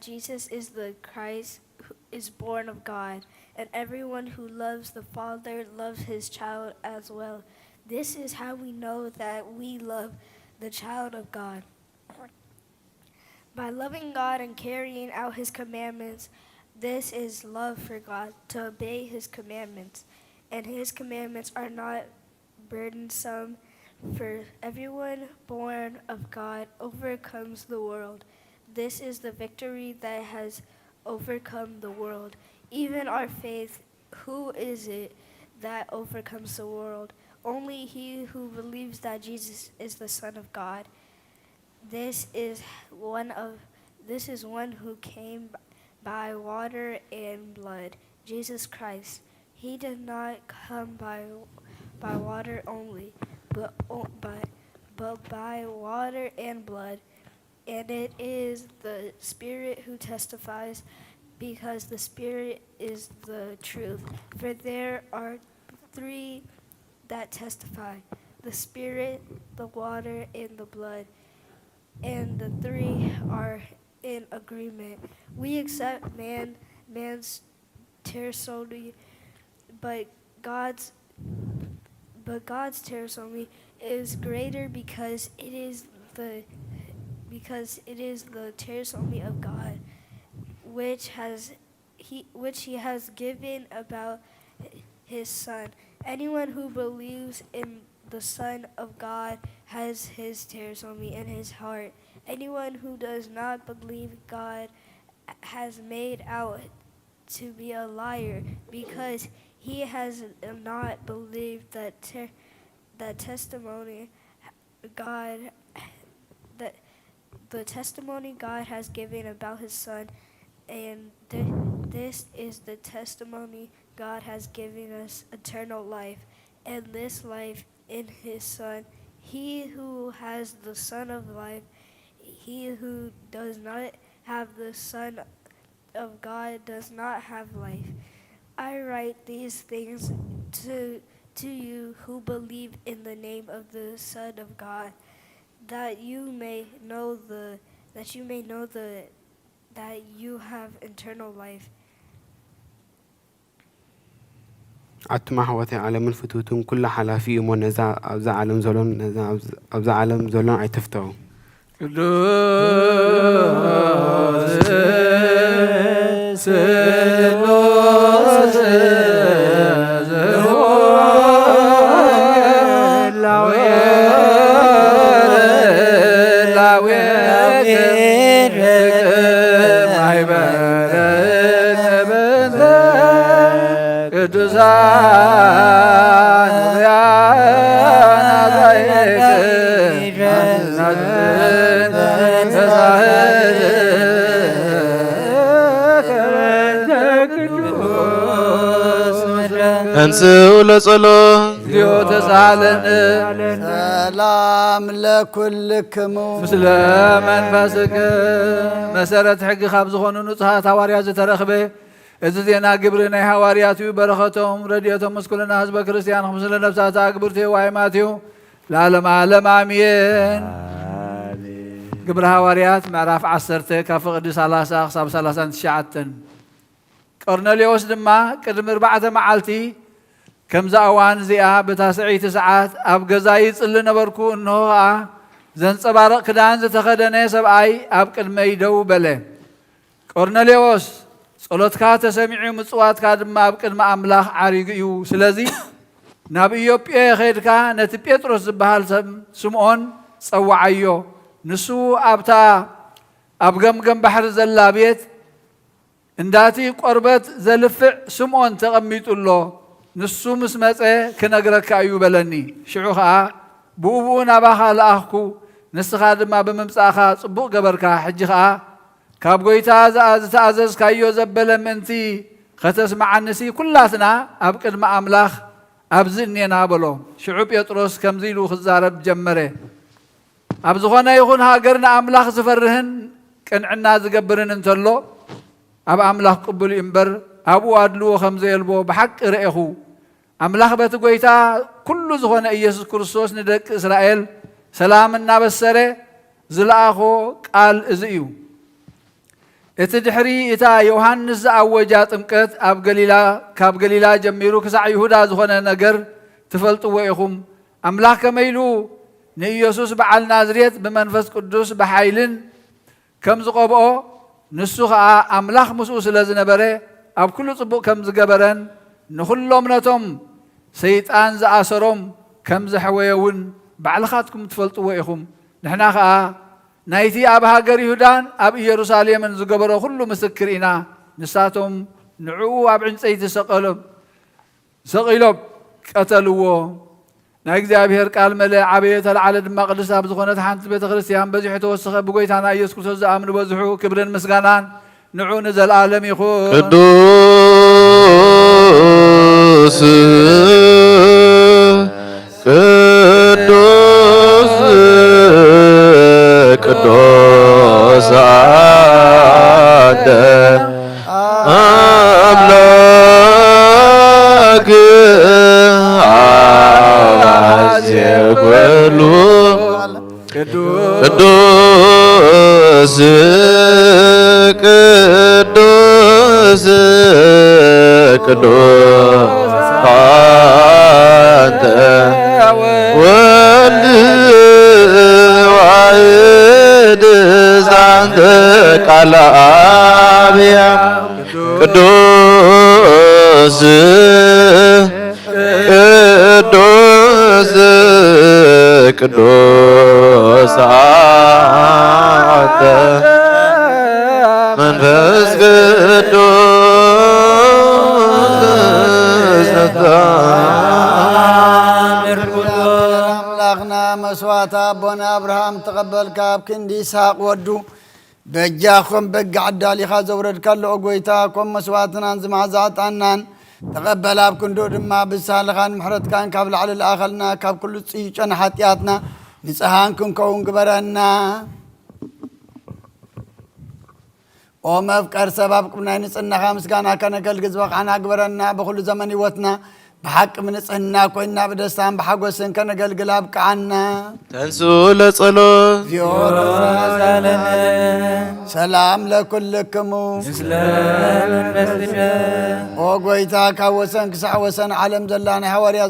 Jesus is the Christ is born of God, and everyone who loves the Father loves his child as well. This is how we know that we love the child of God. By loving God and carrying out his commandments. This is love for God, to obey his commandments. And his commandments are not burdensome, for everyone born of God overcomes the world. This is the victory that has overcome the world, even our faith. Who is it that overcomes the world? Only he who believes that Jesus is the Son of God. This is one who came by water and blood, Jesus Christ. He did not come by water only, but by water and blood. And it is the Spirit who testifies, because the Spirit is the truth. For there are three that testify: the Spirit, the water, and the blood. And the three are in agreement. We accept man's testimony, but God's testimony is greater, because it is the testimony of God, which he has given about his Son. Anyone who believes in the Son of God has his testimony in his heart. Anyone who does not believe God has made out to be a liar, because he has not believed that testimony God that the testimony God has given about his Son, and this is the testimony God has given us, eternal life, and this life in his Son. He who has the Son of life, he who does not have the Son of God does not have life. I write these things to you who believe in the name of the Son of God, that you have eternal life. عتما حواتي عالم الفتوتون كل حلافيهم ونزع أبزع عالم زولون نزع أبزع عالم زولون عيتفتو أنسوا لصلوا سلام لكلكم مسلم منفسك مسرت حق خاب زخون نصحات حواريات زترخبه إذ زينا قبرنا حواريات برختهم رديتهم مسكولنا حزب كريستيان خمسل نفسات أكبرته وعيماته العالم عالم عميين قبر حواريات معرف عصرته كفقد سلاسة خصاب سلاسة تشعتن قرنليوس دما قدم 4 معالتي كم زاوان زيا بتاسعيت ساعات اب غزاي يصل نبركو انه زنصبارق كدان زتخدنه سباي اب قدمي دو بله قرنليوس صلوتكا تسمعي مصواتكا دما اب قدم املاح عريغيو سلازي ناب إثيوبيا خيدكا نت بيتروس زبحال سمعون صوعيو نسو ابتا اب غمغم بحر زلا بيت انداتي قربت زلفع سمعون تقميطلو نسو مسمصه كنغرك ايو بلني شعوخا بوبونا باخال اخكو نسخا دما بممصاخا صبوق غبركا حجخا كاب غويتا زازز كايو زبلمنتي ختسمعنسي كلاتنا اب قدم املاح ابزنينا بلو شعوب بطرس كمزيلو خزارب جمره ابزخونا يكون هاجرنا املاح زفرهن قنعنا زغبرن انتلو اب املاح قبل انبر ابو ادلو خمزه يلبو بحق رئخو املاح بتغويتا كل زخونه ኢየሱስ ክርስቶስ ንደቅ እስራኤል ሰላምና በሰረ ዝላአخو ቃል እዝዩ እቲ ድሕሪ እታ ዮሐንስ አወጃ ጥምቀት ኣብ ገሊላ ካብ ገሊላ ጀሚሩ ክሳዕ ይሁዳ ዝኾነ ነገር ትፈልጥዎ ኢኹም አምላክ ከመይሉ ንኢየሱስ በዓል ናዝሬት በመንፈስ ቅዱስ በኃይልን ከም ዝቆብኦ ንሱ ኸኣ አምላክ ምስኡ ስለዝነበረ ኣብ ኩሉ ጽቡቕ ከም ዝገበረን ንኹሎም ነቶም ሰይጣን ዝኣሰሮም ከም ዘሕወየውን ባዕልኻትኩም ትፈልጥዎ ኢኹም ንሕና ኸኣ ናይቲ ኣብ ሃገር ይሁዳን ኣብ ኢየሩሳሌምን ዝገበሮ ኩሉ ምስክር ኢና ንሳቶም ንዕኡ ኣብ ዕንፀይቲ ሰቒሎም ቀተልዎ ናይ እግዚአብሔር ቃል መለ ዓበየ ተለዓለ ድማ ቅድስት ኣብ ዝኾነት ሓንቲ ቤተ ክርስቲያን በዚሑ ተወሰኸ ብጎይታና ኢየሱስ ክርስቶስ ዝኣምኑ በዝሑ ክብርን ምስጋናን ንዑ ንዘለዓለም ይኹን ቅዱስ በሉ ቅዱስ ቅዱስ ቅዱስ አንተ ወልድ ዋሕድ ዛንተ ቃለ አብያ ቅዱስ ቅዱስ ቅዱስ አንተ መንፈስ ቅዱስ አምላክና መስዋዕት አቦና አብርሃም ተቀበልካ ኣብ ክንዲ ይስሐቅ ወዱ በጃኹም በጊ ዓዳሊኻ ዘውረድካ ኣለኦ ጎይታ ከም መስዋዕትናን ዝማዕዛዕጣናን ተቐበል ኣብ ክንዶ ድማ ብሳልኻን ምሕረትካን ካብ ላዕሊ ለኣኸልና ካብ ኩሉ ፅዩጨን ሓጢኣትና ንፅሃን ክንከውን ግበረና ኦ መፍቀር ሰብ ኣብ ቅብናይ ንፅህናኻ ምስጋና ከነገልግል ዝበቕዓና ግበረና ብኩሉ ዘመን ህይወትና بحق من صحنا كوينا بدستان بحقوسن كنقلقل أبقعنا تنسو لصلوت سلام لكلكم سلام المسجد وقويتا كاوسن كسع وسن عالم زلاني حواريا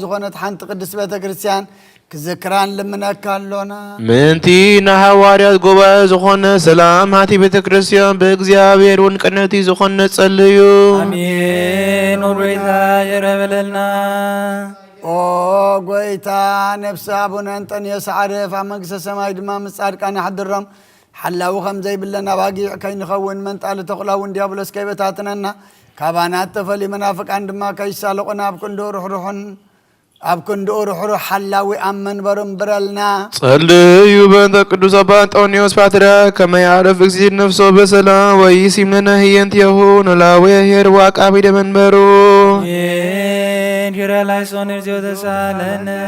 زغنت حنت قدس بيت كريستيان كذكران لمن أكلونا منتي نحواريا قبا زغن سلام هاتي بيت كريستيان بإግዚአብሔር ونكنتي زغن تصليو آمين وريتا يربلنا او قويتا نفس ابونا انتن يسعرف عمقس سماي دما مصادقان حضرم حلاو خمزي بلنا باقي كاين خون من طال تقلاون ديابلس كيبتاتنا كابانات تفلي منافق عندما كيسالقنا بكندو روحن أبكندو روح حلاوي أمن برم برلنا صليوا بنت قدوس أبا أنطونيوس باترا كما يعرف يزيد نفسه بسلام ويسيم لنا هي انت يهون لا ويهير واك عبيد من برو جرى لايسون ارجو تسالنا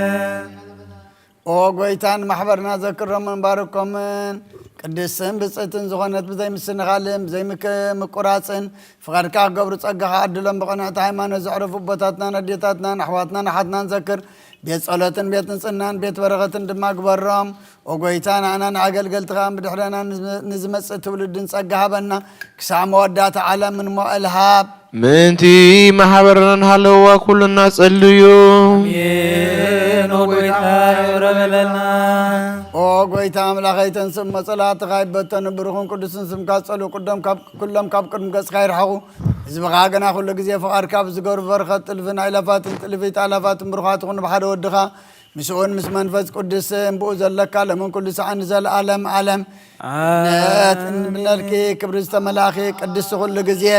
او قويتان محبرنا ذكر من باركم قدسن بصيتن زغنت بزي مسنغالم زي مقراصن فقركا قبر صقخ عدلن بقنات هيمانه زعرف بوتاتنا نديتاتنا نحواتنا نحاتنا نذكر بيت صلاتن بيت نصنان بيت برغتن دما قبرام او قويتان انا نعقلقلتها بدحرنا نزمص تولدن صقهبنا كسع مودات عالم من مؤلهاب منتي محبرنا هلوا كلنا صليو او قويتا ملاخيتن سم صلاه غايبتن برخون قدسن سم كاصلو قدام كاب كلهم كاب قدم قص خير حقو زبغاغنا كل غزي فقار كاب زغور فرخت تلفن الافات تلفيت الافات برخات كن بحد ودخا مسون مس منفس قدس بو زلك لمن كل سعن زل عالم عالم نات كبر استملاخي قدس كل غزي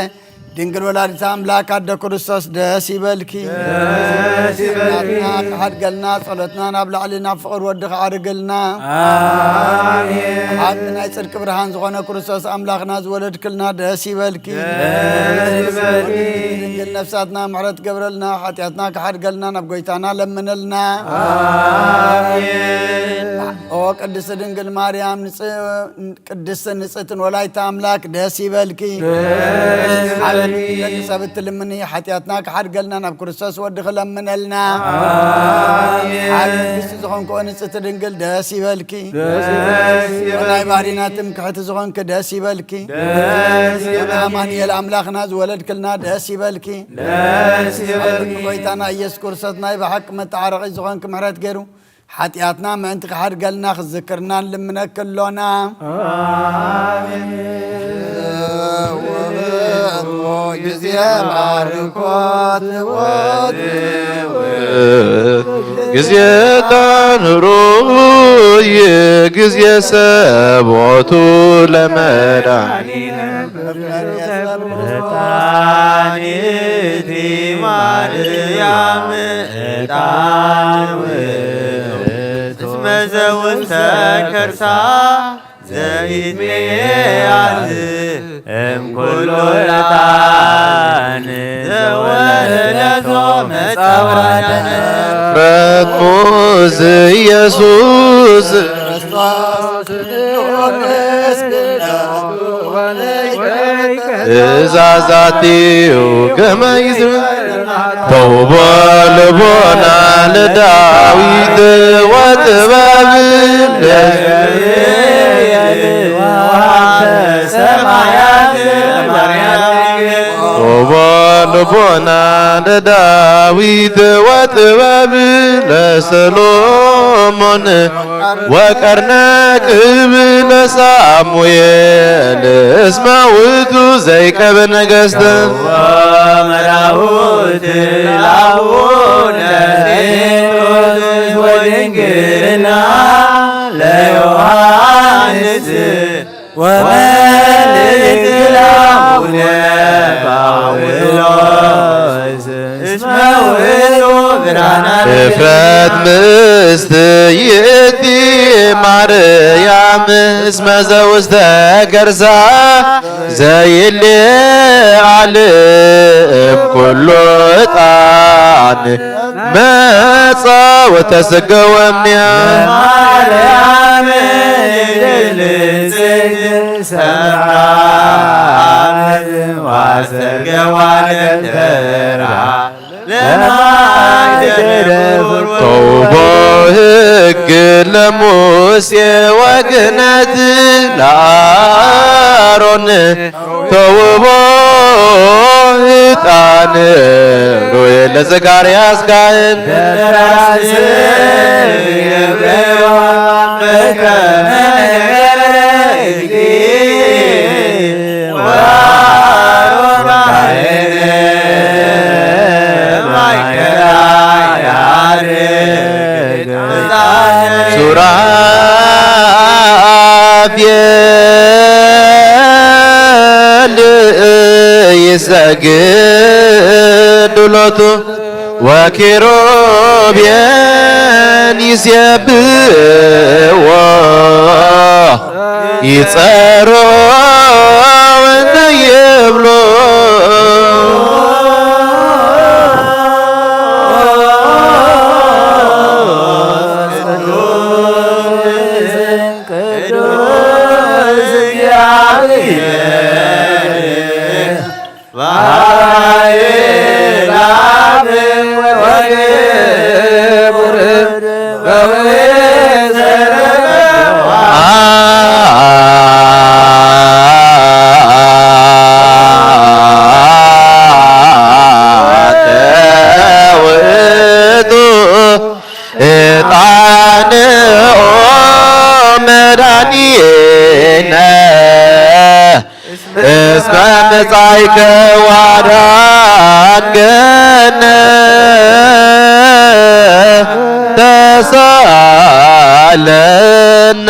دينغل ولادت املاك عد كريستوس دس يبلكي دس يبلكي حد قلنا صلتنا نبلع علينا فقر ودخ عرقلنا امين حدنا يصدق برهان زغنا كريستوس املاكنا زولد كلنا دس يبلكي دس يبلكي دينغل نفساتنا معرت قبرلنا حتياتنا كحد قلنا نبقيتانا لمنلنا امين او قدس دينغل مريم قدس نصتن ولايت املاك دس يبلكي دس سبت لمني حتياتنا كحد قلنا نب كريستوس ودخ لمنلنا آمين حدث زخون كون ستدنقل داسي بالكي ولا بارينا تمكحت زخون كداسي بالكي أماني الأملاخ ناز ولد كلنا داسي بالكي ويتانا يسكر ستنا بحق متعرق زخون كمحرات غيرو حتياتنا ما انت كحد قلنا ذكرنا لمنا كلنا آمين جزية معركات جزية تنروي جزية سبعة لمدعنين تانيتي مريم اسم زوج سكرسا زيد ميعز كل لتان زولدتهم صورنا رتموز يسوس إذا ذاتي وكما يزرع ተውቦ ልቦና ለዳዊት ወጥበብ ተውቦ ልቦና ለዳዊት ወጥበብ ለሰሎሞን ወቀርነ ቅብ ለሳሙኤል እስመ ውእቱ ዘይቀብ ነገሥተ መራሁት ላቡነ ጴጥሮስ ወድንግልና ለዮሐንስ ወመልእክት ላቡነ ጳውሎስ እስመ ውእቱ ብርሃነ እፍረት ምስት ይእቲ ማርያም እስመ ዘውስተ ከርሳ ዘይልዓልም ኩሉ ዕጣን መጻ ወተሰገወ እምኔሃ ማርያም ድልጽግት ሰምዓት ዋሰገዋ ደብተራ ተውቦ ሕግ ለሙሴ ወክህነት ለአሮን ተውቦ ዕጣን ሮኤል ለዘካርያስ ካህን በራስ የብረዋ በከመ ነገረ እግዚእ ወአሮን ካህን ማእከላ ያርግ ሱራፌል ይሰግድ ሎቱ ወኪሩቤል ይሴብሕዎ ይጸርዑ እንተ ይብሉ እስመ መጻእከ ወአዳንከነ ተሳለነ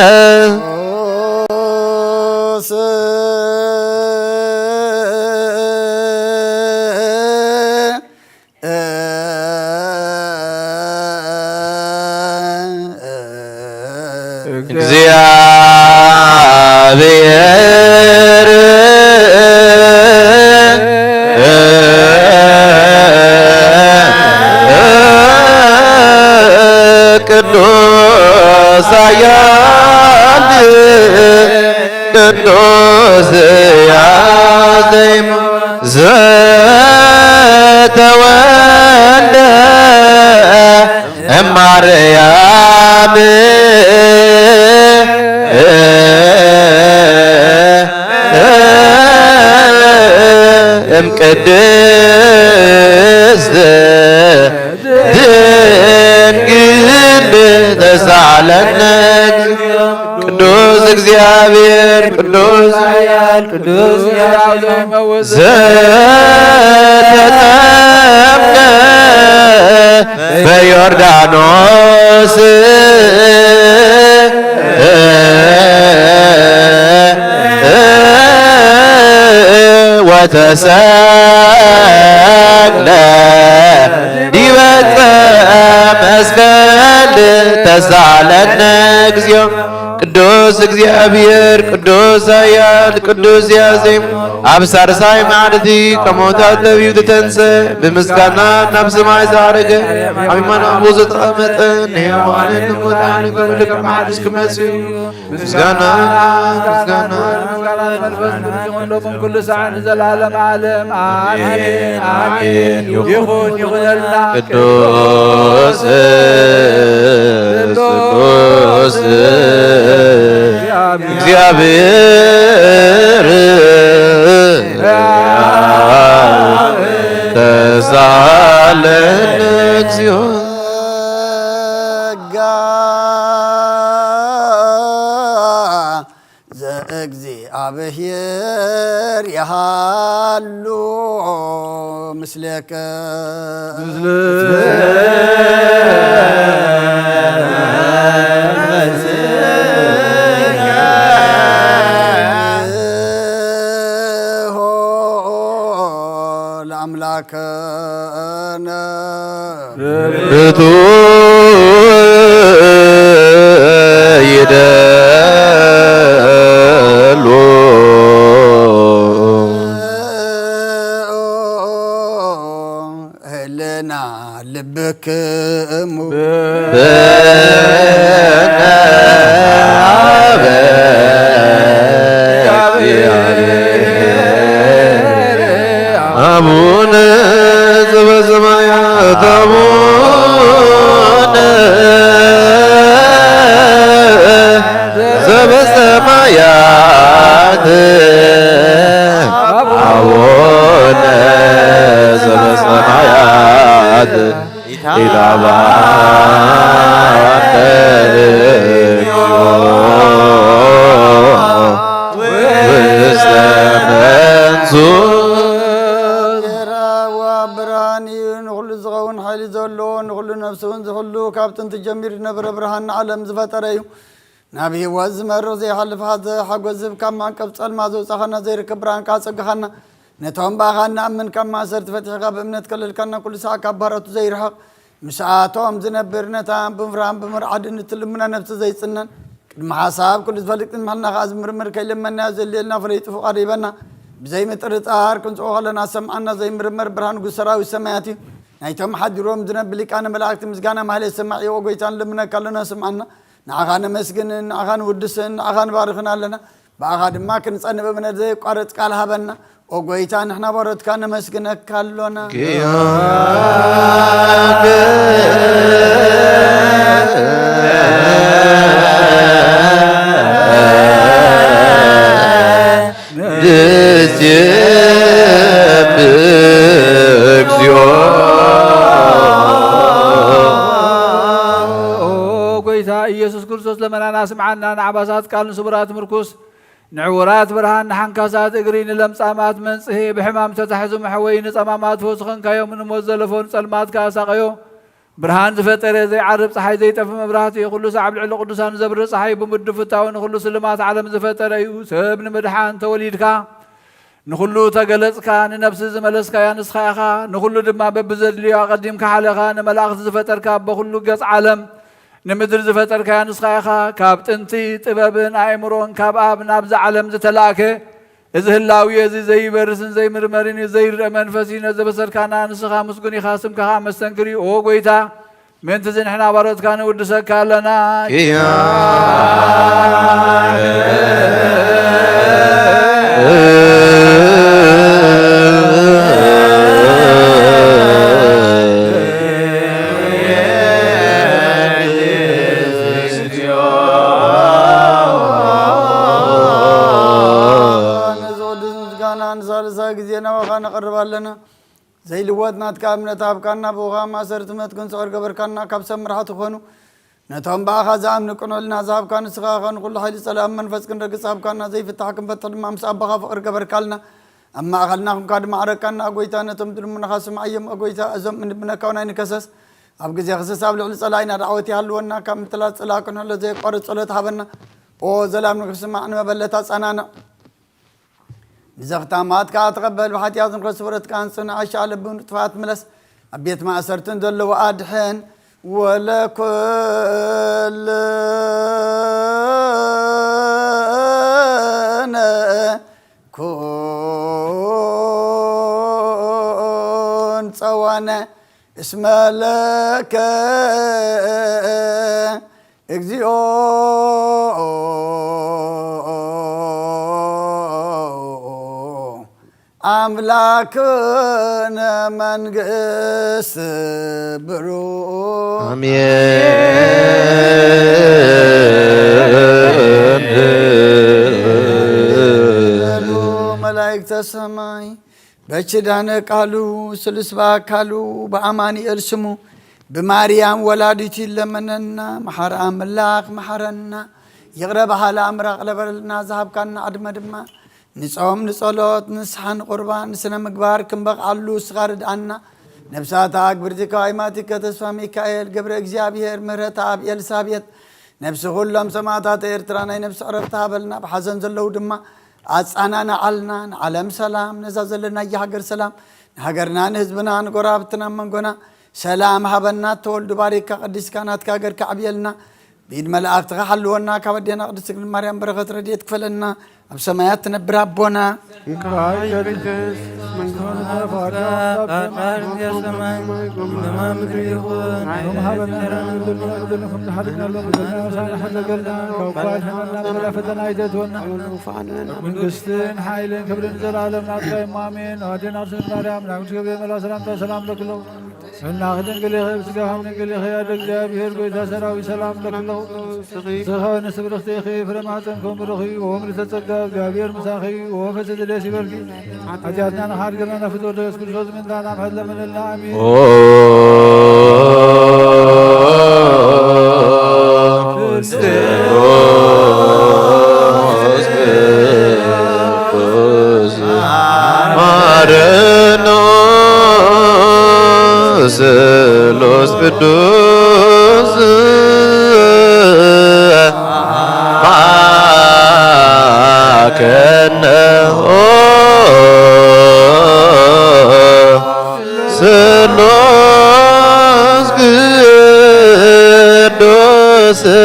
እግዚአብሔር ቅዱስ ኃያል ቅዱስ ያዜም ዘተወልደ እማርያም እምቅድስት ድንግል ተሳለነ ቅዱስ እግዚአብሔር ቅዱስ ኃያል ቅዱስ ዘተጠምቀ በዮርዳኖስ ወተሰቅለ ዲበ ዕፀ መስቀል ተሳለነ እግዚኦ ቅዱስ ቅዱስ እግዚአብሔር ቅዱስ ኃያል ቅዱስ ያዜም አብሳር ሳይ ማዕድቲ ከሞታት ለቢው ተተንሰ በምስጋና ናብ ሰማይ ዛረገ አሚማና ቦዘ ተቀመጠን ሕያዋንን ሙታን ከምልክ ማዕድስ ክመጽኡ ምስጋና መንፈስ ቅዱስ ወንዶም ኩሉ ሰዓት ዘላለም ዓለም አሜን አሜን ይሁን ይሁንልና ቅዱስ ቅዱስ እግዚአብሔር ተሳለን እግዚኦ ዘእግዚአብሔር ያሃሉ ምስለከ ለአምላከነ ርቱ ይደሉ ህልና ልብክሙ አቡነ ዘበሰማያት አቡነ ዘበሰማያት አቡነ ዘበሰማያት ኢታባነ ውስተ መንሱር ንኩሉ ዝኸውን ሓይሊ ዘለዎ ንኩሉ ነፍሲ እውን ዝኽሉ ካብ ጥንቲ ጀሚር ዝነበረ ብርሃን ዓለም ዝፈጠረ እዩ ናብ ሂወት ዝመርቕ ዘይሓልፍ ሓጎስ ዝህብ ካብ ማንቀፍ ፀልማ ዘውፃኸና ዘይርከብ ብርሃን ካፀግኻና ነቶም ባኻ ንኣምን ካብ ማእሰርቲ ፈቲሕካ ብእምነት ከለልካና ኩሉ ሰዓት ካብ ባረቱ ዘይርሕቕ ምስኣቶም ዝነብር ነታ ብምፍራን ብምርዓድን እትልሙና ነፍሲ ዘይፅነን ቅድሚ ሓሳብ ኩሉ ዝፈልጥ ምሕልና ከዓ ዝምርምር ከይለመናዮ ዘልየልና ፍለይጡ ፍቓድ ይበና ብዘይ ምጥርጣር ክንፅኦ ከለና ሰምዓና ዘይምርመር ብርሃን ጉሰራዊ ሰማያት እዩ ናይቶም ሓዲሮም ዝነብ ሊቃነ መላእክቲ ምስጋና ማህሌት ሰማዕዮ ጎይታን ልምነካ ኣለና ሰምዓና ንዓኻ ነመስግንን ንዓኻ ንውድስን ንዓኻ ንባርኽን ኣለና ብኣኻ ድማ ክንፀንብ እምነት ዘይቋረፅ ቃል ሃበና ኦ ጎይታ ንሕና ባሮትካ ነመስግነካ ኣሎና ኢየሱስ ክርስቶስ ለመናና ስምዓና ንዓባሳት ቃል ንስቡራት ምርኩስ ንዕውራት ብርሃን ንሓንካሳት እግሪ ንለምፃማት መንጽሄ ብሕማም ተታሕዙ መሕወይ ንፀማማት ፈወስኸንካዮም ንሞት ዘለፎን ጸልማት ካሳቀዮ ብርሃን ዝፈጠረ ዘይዓርብ ፀሓይ ዘይጠፍ መብራህቲ ኩሉ ሰዓብ ልዕሊ ቅዱሳን ዘብሪ ፀሓይ ብምድብ ፍታዊ ንኩሉ ስልማት ዓለም ዝፈጠረ እዩ ሰብ ንምድሓን ተወሊድካ ንኩሉ ተገለጽካ ንነፍሲ ዝመለስካያ ንስኻ ኢኻ ንኩሉ ድማ በብዘድልዮ ኣቐዲምካ ሓለኻ ንመላእኽቲ ዝፈጠርካ በኩሉ ገጽ ዓለም ንምድር ዝፈጠርካያ ንስኻ ኢኻ ካብ ጥንቲ ጥበብን ኣእምሮን ካብ ኣብ ናብዚ ዓለም ዝተላእከ እዚ ህላዊ እዚ ዘይበርስን ዘይምርመርን ዘይርአ መንፈስ እዩ ነዘበሰልካና ንስኻ ምስጉን ኢኻ ስምካ ከዓ መስተንክር እዩ ኦ ጎይታ ምንቲ ዝንሕና ባሮትካ ንውድሰካ ኣለና ነቐርባለና ዘይልወጥ ናትካ እምነት ኣብካና ብኻ ማእሰርቲ እምነት ክንፅዕር ገበርካና ካብ ሰብ ምርሓት ትኾኑ ነቶም ብኣኻ ዝኣምኑ ቅንዕልና ዝሃብካ ንስኻ ኸ ንኩሉ ሓይሊ ፀላም መንፈስ ክንረግፅ ሃብካና ዘይፍታሕ ክንፈትሕ ድማ ምስ ኣባኻ ፍቕሪ ገበርካልና ኣብ ማእኸልና ኩንካ ድማ ዓረካና ጎይታ ነቶም ድልሙናኻ ስምዓዮም ጎይታ እዞም እንብነካ እውን ኣይንከሰስ ኣብ ግዜ ክሰስ ኣብ ልዕሊ ፀላኢና ዳዕወት ይሃልወና ካብ ምትላት ፀላ ክንሕሎ ዘይቋርፅ ጸሎት ሃበና ኦ ዘላም ንክስማዕ ንመበለታ ፀናንዕ ንዘኽታማት ከዓ ተቐበል ብሓትያት ንክረስበረትካ አንፅን ዓሻ ለብን ጥፋት መለስ ኣብ ቤት ማእሰርትን ዘለዎ ኣድሕን ወለኩል እስመ ለከ እግዚኦ አምላክነ መንግሥት ብሩክ አሜን። መላእክተ ሰማይ በኪዳነ ቃሉ ስልስ በአካሉ በአማኑኤል ስሙ በማርያም ወላዲት ለመነና መሐራ አምላክ መሐረና ይቅረ ባህላ አምራቅ ለበልና ዛሃብካና አድመ ድማ ንጾም ንጸሎት ንስሐን ቁርባን ስነ ምግባር ክንበቃሉ ስኻርድአና ነፍሳታ ግብርቲካ አይማቲከ ተስፋ ሚካኤል ገብረ እግዚአብሔር ምህረት አብ ኤልሳቤጥ ነፍሲ ሁሎም ሰማዕታት ኤርትራ ናይ ነፍሲ ዕረፍቲ ሃበልና ብሓዘን ዘለው ድማ አጻናና አልና ዓለም ሰላም ነዛ ዘለና የሀገር ሰላም ሀገርና ህዝብና ንጎራብትና መንጎና ሰላም ሀበና ተወልዱ ባሪካ ቅድስት ካናት ከሀገር ከዓብየልና ቢድ መላእክት ሓልወና ካበዴና ቅድስት ድንግል ማርያም በረከት ረድኤት ክፈለና ኣብ ሰማያት ትነብር ኣቦና መንግስትን ሓይልን ክብርን ዘላለም ናትካ አሜን። አዴና ማርያም ናቅዱስ ገብርኤል መልአክ ሰላምታ ሰላም ለክለው እናኽድን ገሌኸ ብስጋኻም ገሌኸ ያደ እግዚአብሔር ጎይታ ሰራዊት ሰላም ለክለው ዝኸነ ስብርኽቲ ኸ ፍረማፀን ከምብረኺ ወምሪ ተጸጋ እግዚአብሔር ምሳኺ ወፈስ ደስ ይበልኪ ኃጢአትና ነኻድገና ነፍቶ ደስ ክርስቶስ ምንታና ምሕለ ምንልና አሜን። ስሉስ ቅዱስ ማከነ ስሉስ ቅዱስ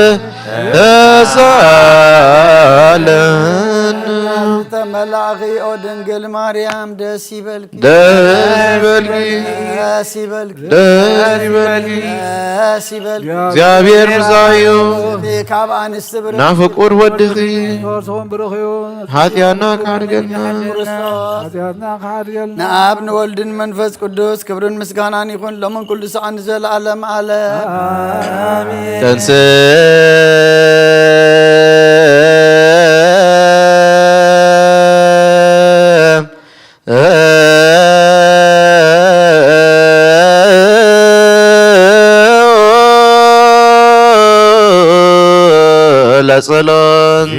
ተሳለን መላኺ ኦ ድንግል ማርያም ደስ ይበልኪ እግዚአብሔር ምሳዩ ናፍቁር ወድኺ ኃጢአና ካድገና ንአብ ንወልድን መንፈስ ቅዱስ ክብርን ምስጋናን ይኹን ሎምን ኩሉ ሰዓን ዘለዓለም አለ ለጸሎት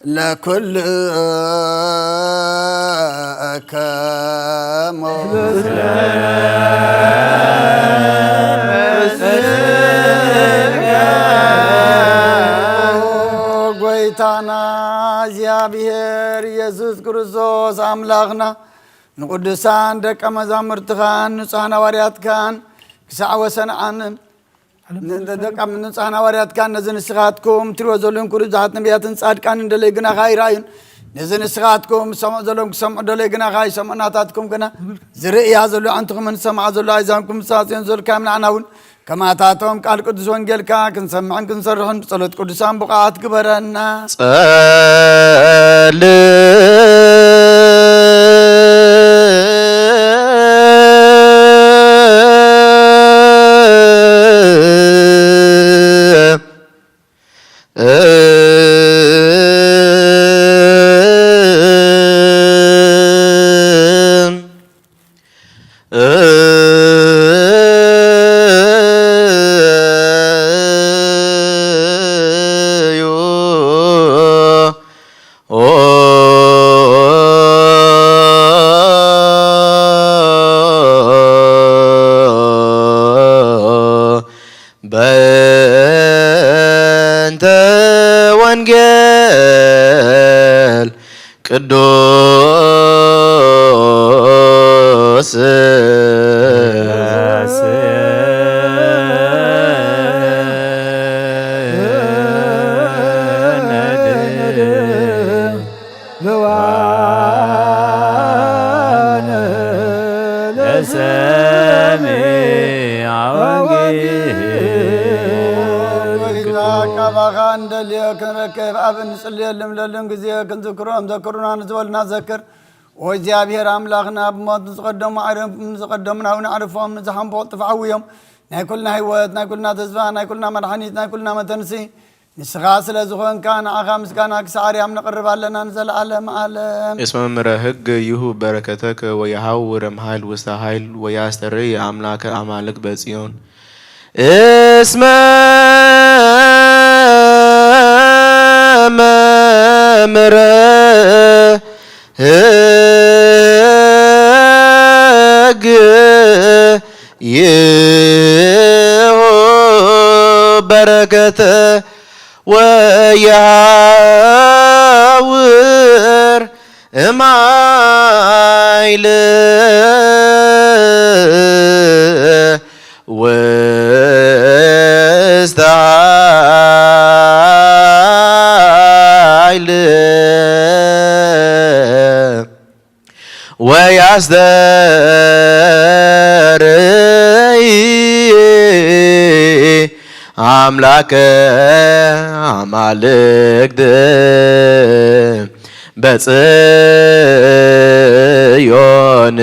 ለኩል ጎይታና እግዚአብሔር ኢየሱስ ክርስቶስ አምላኽና ንቅዱሳን ደቀ መዛሙርትኻን ንጹሐን ሐዋርያትካን ክሳዕ ወሰንዓን ደቀም ንጹሐን ሐዋርያትካን ነዚ ንስኻትኩም ትሪእዎ ዘለኹም ኩሉ ብዙሓት ነቢያትን ጻድቃን እንደለይ ግና ይራእዩን ነዚ ንስኻትኩም ሰምዑ ዘለኹም ክሰምዑ ደለይ ግና ይሰምዑ ናታትኩም ግና ዝርእያ ዘሎ አንትኹምን ሰምዓ ዘሎ ኣይዛንኩም ሳጽዮን ዘልካ ምንዓና እውን ከማታቶም ቃል ቅዱስ ወንጌልካ ክንሰምዕን ክንሰርሕን ጸሎት ቅዱሳን ቡቃት ግበረና በእንተ ወንጌል كنركب أبن صلي لهم للن جزية كنذكرهم ذكرنا نزولنا ذكر وإجابير أملاخنا بموت نتقدم عرف نتقدمنا ونعرفهم نزحم بوط فعويهم ناكلنا هيوات ناكلنا تزفان ناكلنا مرحنيت ناكلنا متنسي نسغاس لزخون كان أخامس كان أكساري أم نقرب لنا نزل علم علم اسم مرهق يهو بركتك ويحور مهايل وستهايل ويستري أملاك أمالك بزيون اسم مرهق يهو بركته ويعور مايل واستعيل ويصدر አምላከ አማልክት በጽዮን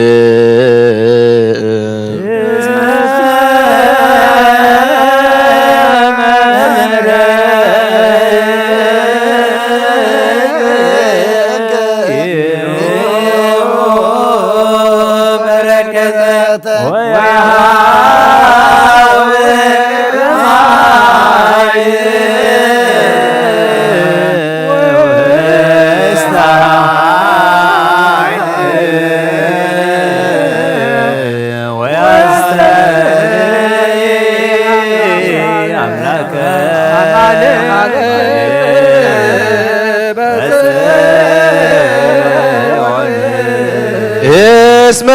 اسم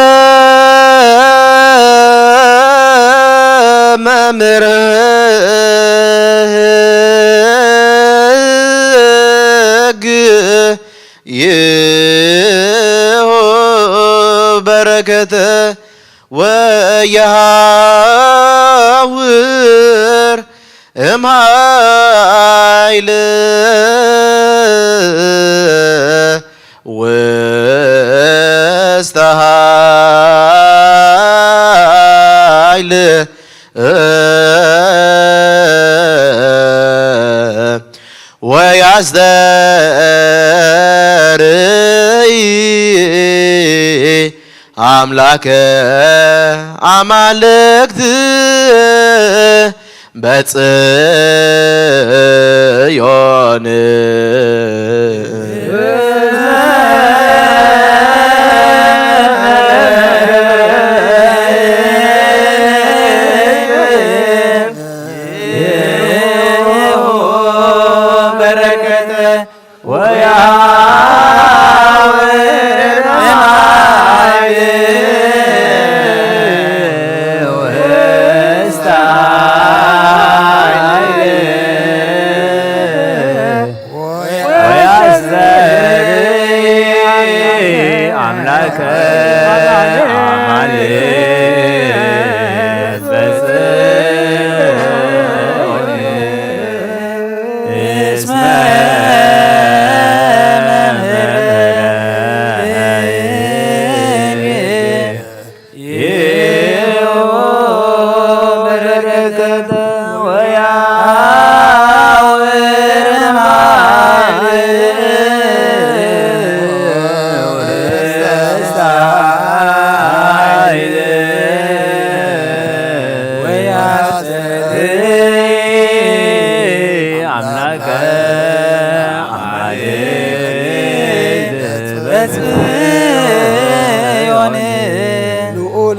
ممرق يهو بركته ويعور مايل واستهايل ويصدر أملاك أمالكت بصيون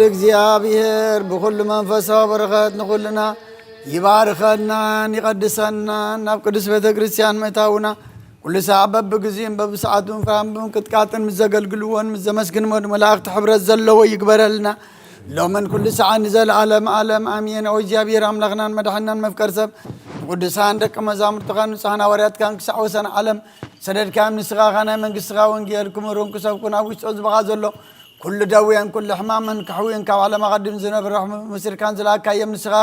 እግዚአብሔር በኩሉ መንፈሳዊ በረከት ንኩልና ይባርከና ይቀድሰና ናብ ቅዱስ ቤተ ክርስቲያን መታውና كل ساعة ببجزين ببساعتهم فهم كتقاتن مزجلجلون مزمسكن ملاك تحبر الزلة ويكبر لنا لو من كل ساعة نزل عالم آمين أو جابي رام لغنا مدحنا مفكر سب كل ساعة عندك مزامر تغان ساعة وريات كان ساعة وسنة عالم سدد كام نسخة غنا من قصة ونجيلكم رون كسب كنا ويش أز بغازلو كل دويان كل حمام من كحوين كعالم قدم زنا بالرحمة مسير كان زلاك كايم نسخة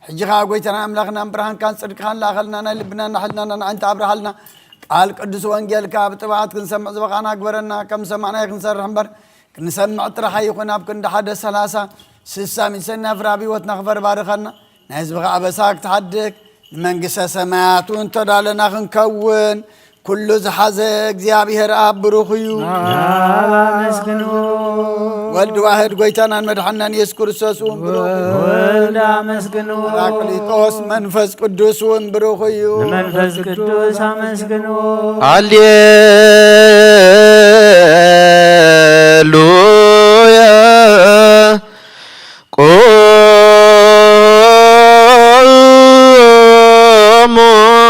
حجها قويتنا أملاقنا برهان كان صدق خان لا خلنا لبنا نحلنا أنت أبرهلنا قال قدس وانجيل كاب تبعات كنسمع زبقانا أكبرنا كم سمعنا كنسر حنبر كنسمع ترى يكون أب كن حد ثلاثة سلسة من سنة فرابي وتنخبر بارخنا ناس بقى بساك تحدك من قصة سماعت وانت دالنا خنكون كل زحزق زيابي هراب بروخيو ولد واحد قويتنا مدحنا يذكر سوسون ولد مسكنو راكليتوس منفس قدوسون بروخيو منفس قدوس مسكنو هللويا قوموا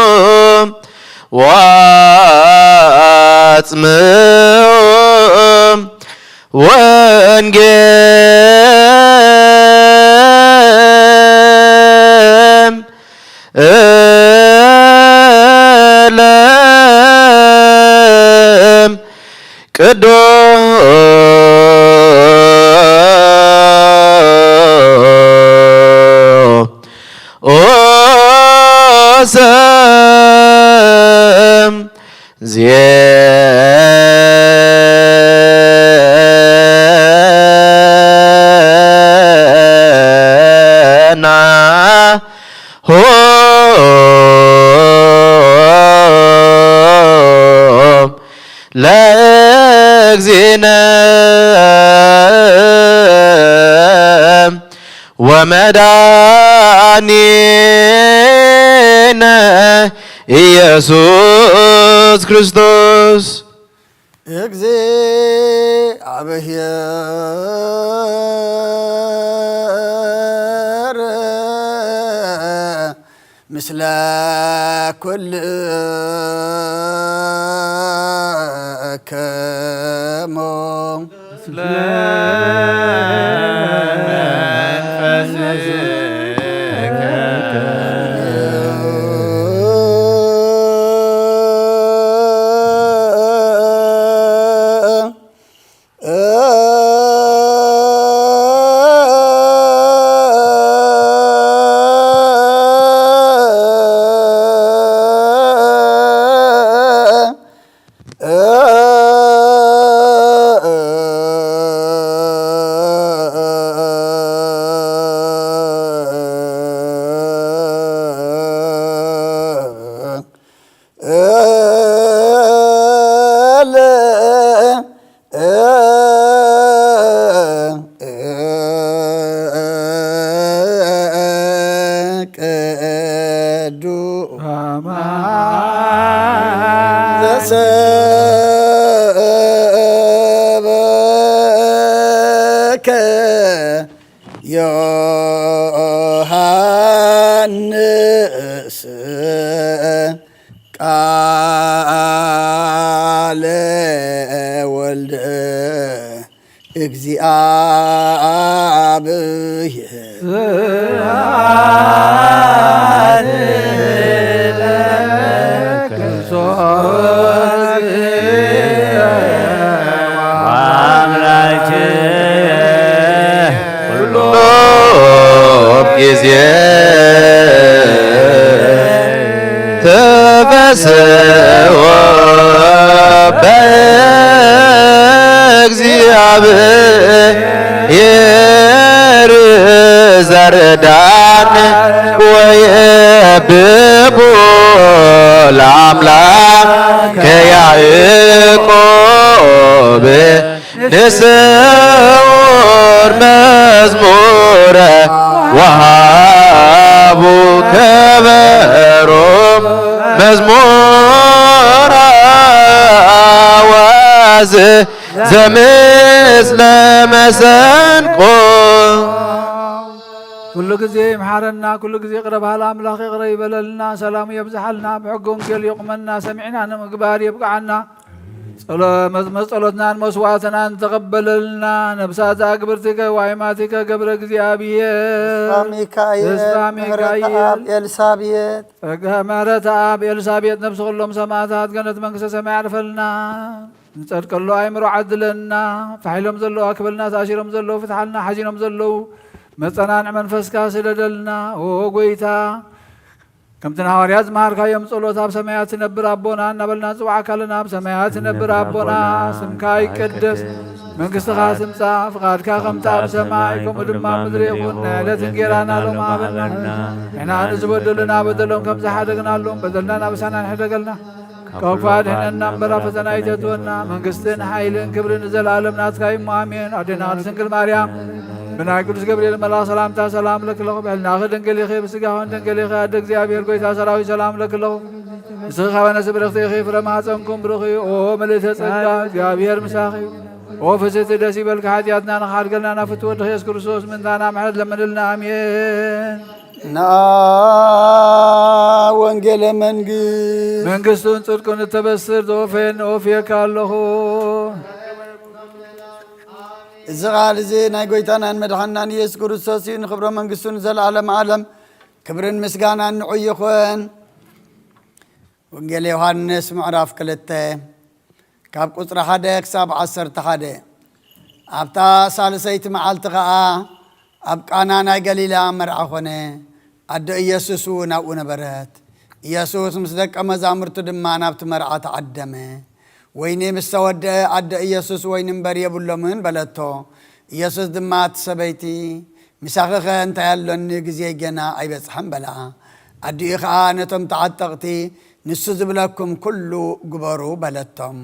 واطمئوا وانجيل الام قدوسم زينا هو لا يجزينا ومدانينا ኢየሱስ ክርስቶስ እግዚአብሔር ምስለ ኩልክሙ ምስለ ዮሐንስ ቃለ ወልደ ጊዜ ተፈስሖ በእግዚአብሔር ዘርዳን ወየብቦ ለአምላከ ያዕቆብ ንስውር መዝሙረ ወሃቡ ከበሮ መዝሙረ አዋዝ ዘምስለ መሰንቆ كل جزء محارنا كل جزء قرب هلا أملاخ قريب لنا سلام يبزحلنا بحقهم كل يقمنا سمعنا مقبار يبقى عنا مسألتنا مسواتنا تقبل لنا نبسات أكبرتك وعماتك قبل እግዚአብሔር ሚካኤል ኤልሳቤጥ ምሕረት አብ ኤልሳቤጥ ነፍስ ኩሎም ሰማዕታት ገነት መንግስተ ሰማይ ያርፈልና ንጸድቀሎ አይምሮ ዓድለና ፋሒሎም ዘለዉ ኣክበልና ተኣሲሮም ዘለዉ ፍትሓልና ሓዚኖም ዘለዉ መፀናንዕ መንፈስካ ስደደልና ኦ ጎይታ كم تنهاريات مهار كايم صلوت أب سمايات نبر أبونا نبلنا سوى كلنا أب سمايات نبر أبونا سمكاي قدس من قصة سمسا فقاد كاخم تاب سمايكم ودما مدري يقولنا لا تنقرانا لهم آبنا إحنا نزبدلنا بدلهم كم زحدقنا لهم بدلنا بسانا نحدقلنا كوفاد هنا النمبر فتنا يتتونا من قصة حيلين كبر نزل عالمنا تكايم مؤمن أدنا لسنكل مريم بنا قدس جبريل ملا سلام تا سلام لك له بلنا خدن قلي خي بسقاون دنقلي خي ادك زيابير قويتا سراوي سلام لك له سخا ونس برختي خي فرما صنكم برخي او مليت صدا زيابير مساخي او فزت دسي بالك حاجاتنا نخار قلنا نفتو يسوع كريستوس من دانا محمد لمن لنا امين نا وانجيل منغستون صدقون تبصر دوفين اوفيك الله زغال زي ناي قويتانا مدحنا يسوع كريستوس نخبر منغستون زل عالم عالم كبرن مسغانا نعي خوان وانجيل يوحنس معرف كلته كاب قصر حدك ساب 11 ابتا ثالثيت معلتقا ابقانا ناي غليلا مرعى خونه اد يسوع ناو نبرت يسوع مسدق مزامرت دما نابت مرعى تعدمه ويني مستود اد يسوع وين بري بلمن بلتو يسوع دمات سبيتي مساخخ انت يالن غزي جنا ايبصحم بلا ادي خانتم تعتقتي نسز بلكم كله غبرو بلتم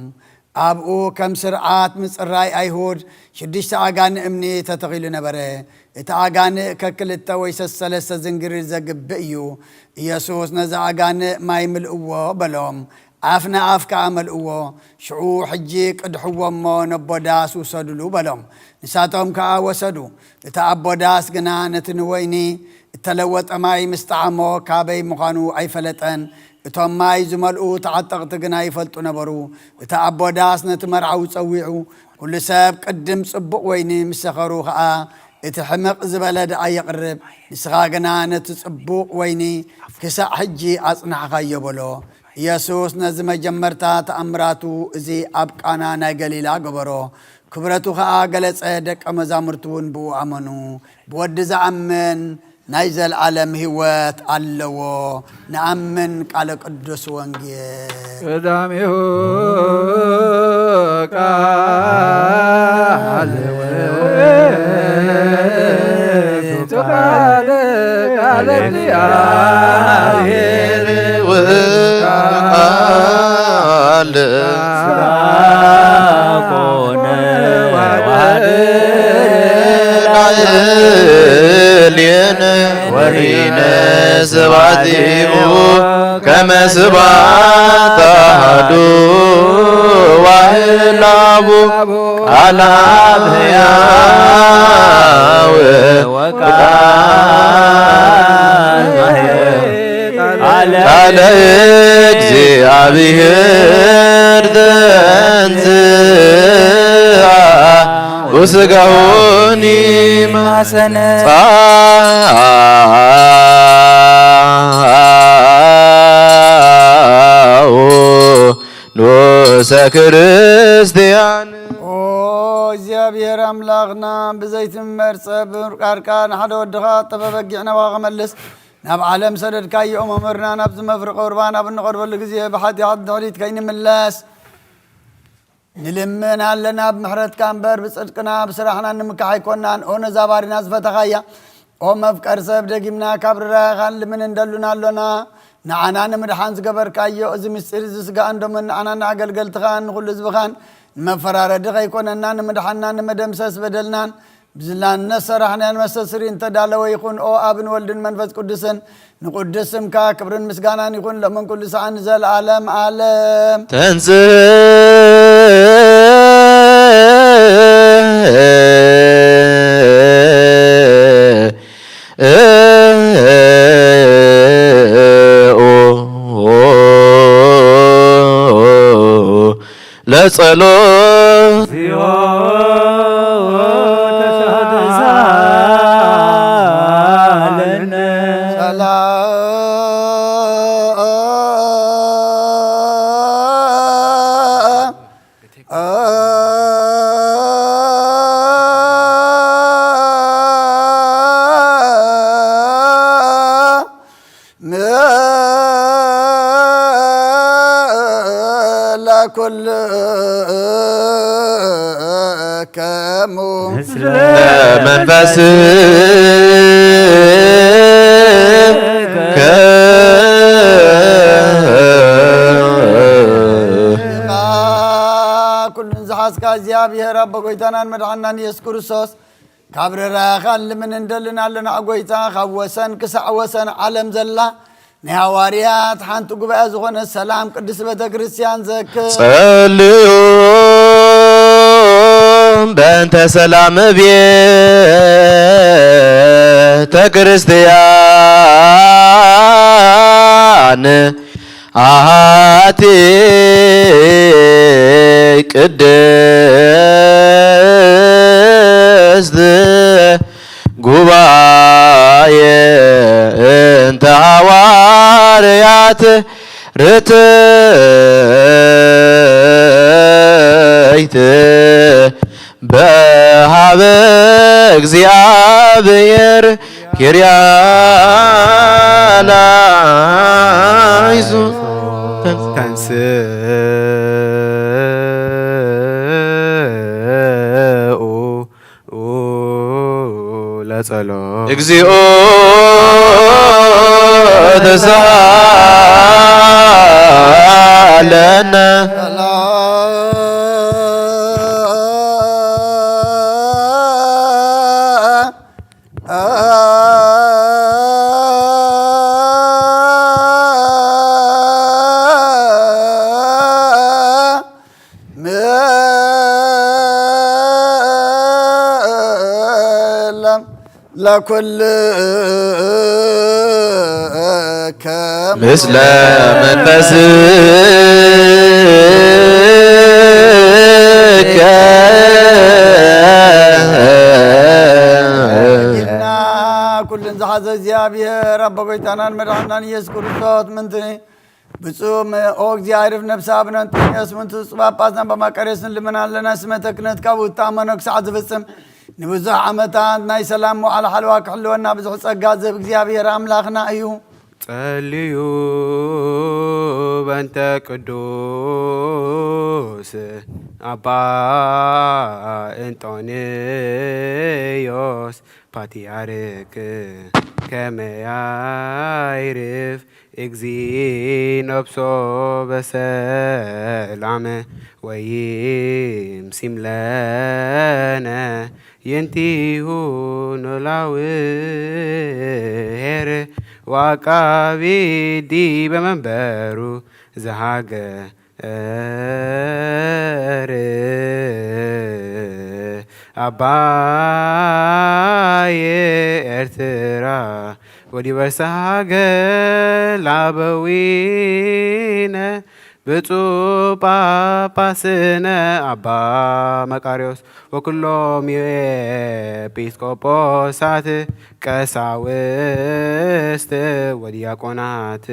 ابو كم سرعات مصراي ايهود شدشت اغان امني تتغيل نبره اتاغان ككلتا ويسسلس زنجر زغبيو يسوع نزا اغان ما يملؤو بلوم عفنا عفك عمل أوه شعو حجي قد حوامو نبوداس وصدلو بلوم نساتهم كا وصدو تتعبوداس قنا نتنويني التلوت أماي مستعمو كابي مخانو أي فلتن اتهم ماي زملؤو تعتقت قنا يفلتو نبرو تتعبوداس نتمرعو تسويعو كل ساب قدم صبق ويني مسخرو خا اتحمق زبلد أي قرب نسخاقنا نتصبق ويني كسا حجي أصنع خايو بلو يسوع نزم جمرتا تأمراتو زي أبقانا ناقليلا قبرو كبرتو خا قلت عدك أمزامرتون بو أمنو بود زعمن نايزل عالم هوات اللو نأمن قال قدس وانجيل قدامي هو قال ورينا سبعتيو كما سبعت هدو وهلابو على بياو على እግዚአብሔር ተንሥአ ወሥጋውን ማሰነ ንዑሰ ክርስቲያን እግዚአብሔር አምላኽና ብዘይት መርጸብ ቃርቃን ሓደ ወድኻ ተበበጊዕና ዋኸመልስ ناب عالم سدد كاي أمرنا ناب زمفرق قربان أبن قرب الجزية بحد عد دوليت كاين ملاس نلمنا لنا بمحرت كامبر بصدقنا بصراحنا نمكحي كنا أون زبار ناس فتخايا أو مفكر سب دقيمنا كبر راخان لمن ندلنا لنا نعنا نمدحان زقبر كايو أزم السيرز سقان دمن أنا نعقل قلت خان نقول زبخان مفرار دقي كنا نمدحنا نمدمسس بدلنا بزلان نصر احنا المسسرين تدالوا يكون او ابن ولد منفس قدسن نقدسم كا كبرن مسغانان يكون لمن كل ساعه نزل عالم عالم تنزل ለጸሎት كل كمو መንፈስ كل زحاسك እግዚአብሔር አብ በጎይታናን መድኃኒናን ኢየሱስ ክርስቶስ ካብረራ ካል ምን እንደልና ለና ጎይታ ካወሰን ክሳዕ ወሰን ዓለም ዘላ ነሐዋርያት ሓንቱ ጉባኤ ዝኾነ ሰላም ቅዱስ ቤተ ክርስቲያን ዘክር ጸልዩ በእንተ ሰላም ቤተ ክርስቲያን አሐቲ ቅድስት ጉባኤ እንተ ሐዋርያት ርትዕት በሃበ እግዚአብሔር ኪርያላይዙ ለጸሎት እግዚኦ ተሳለነ لكل مثل منفسك كل زحز እግዚአብሔር رب ጎይታናን መድኃኒናን ኢየሱስ ክርስቶስ ምንትኒ ብፁም ኦ እግዚአብሔር ነፍሳ ብነን ያስመንቱ ጽባጳስና በማቀሬስን ልመናለና ስመተ ክህነት ካብታ መነክሳት ዝፍጽም ንብዙሕ ዓመታት ናይ ሰላም መዓል ሓልዋ ክሕልወና ብዙሕ ጸጋ ዝህብ እግዚአብሔር አምላኽና እዩ ጸልዩ በእንተ ቅዱስ አባ እንጦንዮስ ፓትርያርክ ከመ ያዕርፍ እግዚእ ነብሶ በሰላም ወይምሲም ለነ የንቲሁ ኖላውሔር ዋቃቢ ዲበ መንበሩ ዘሃገር አባየ ኤርትራ ወዲበርሰ ላበዊነ ብፁዕ ጳጳስነ አባ መቃርዮስ ወኩሎም ኤጲስቆጶሳት ቀሳውስት ወዲያቆናት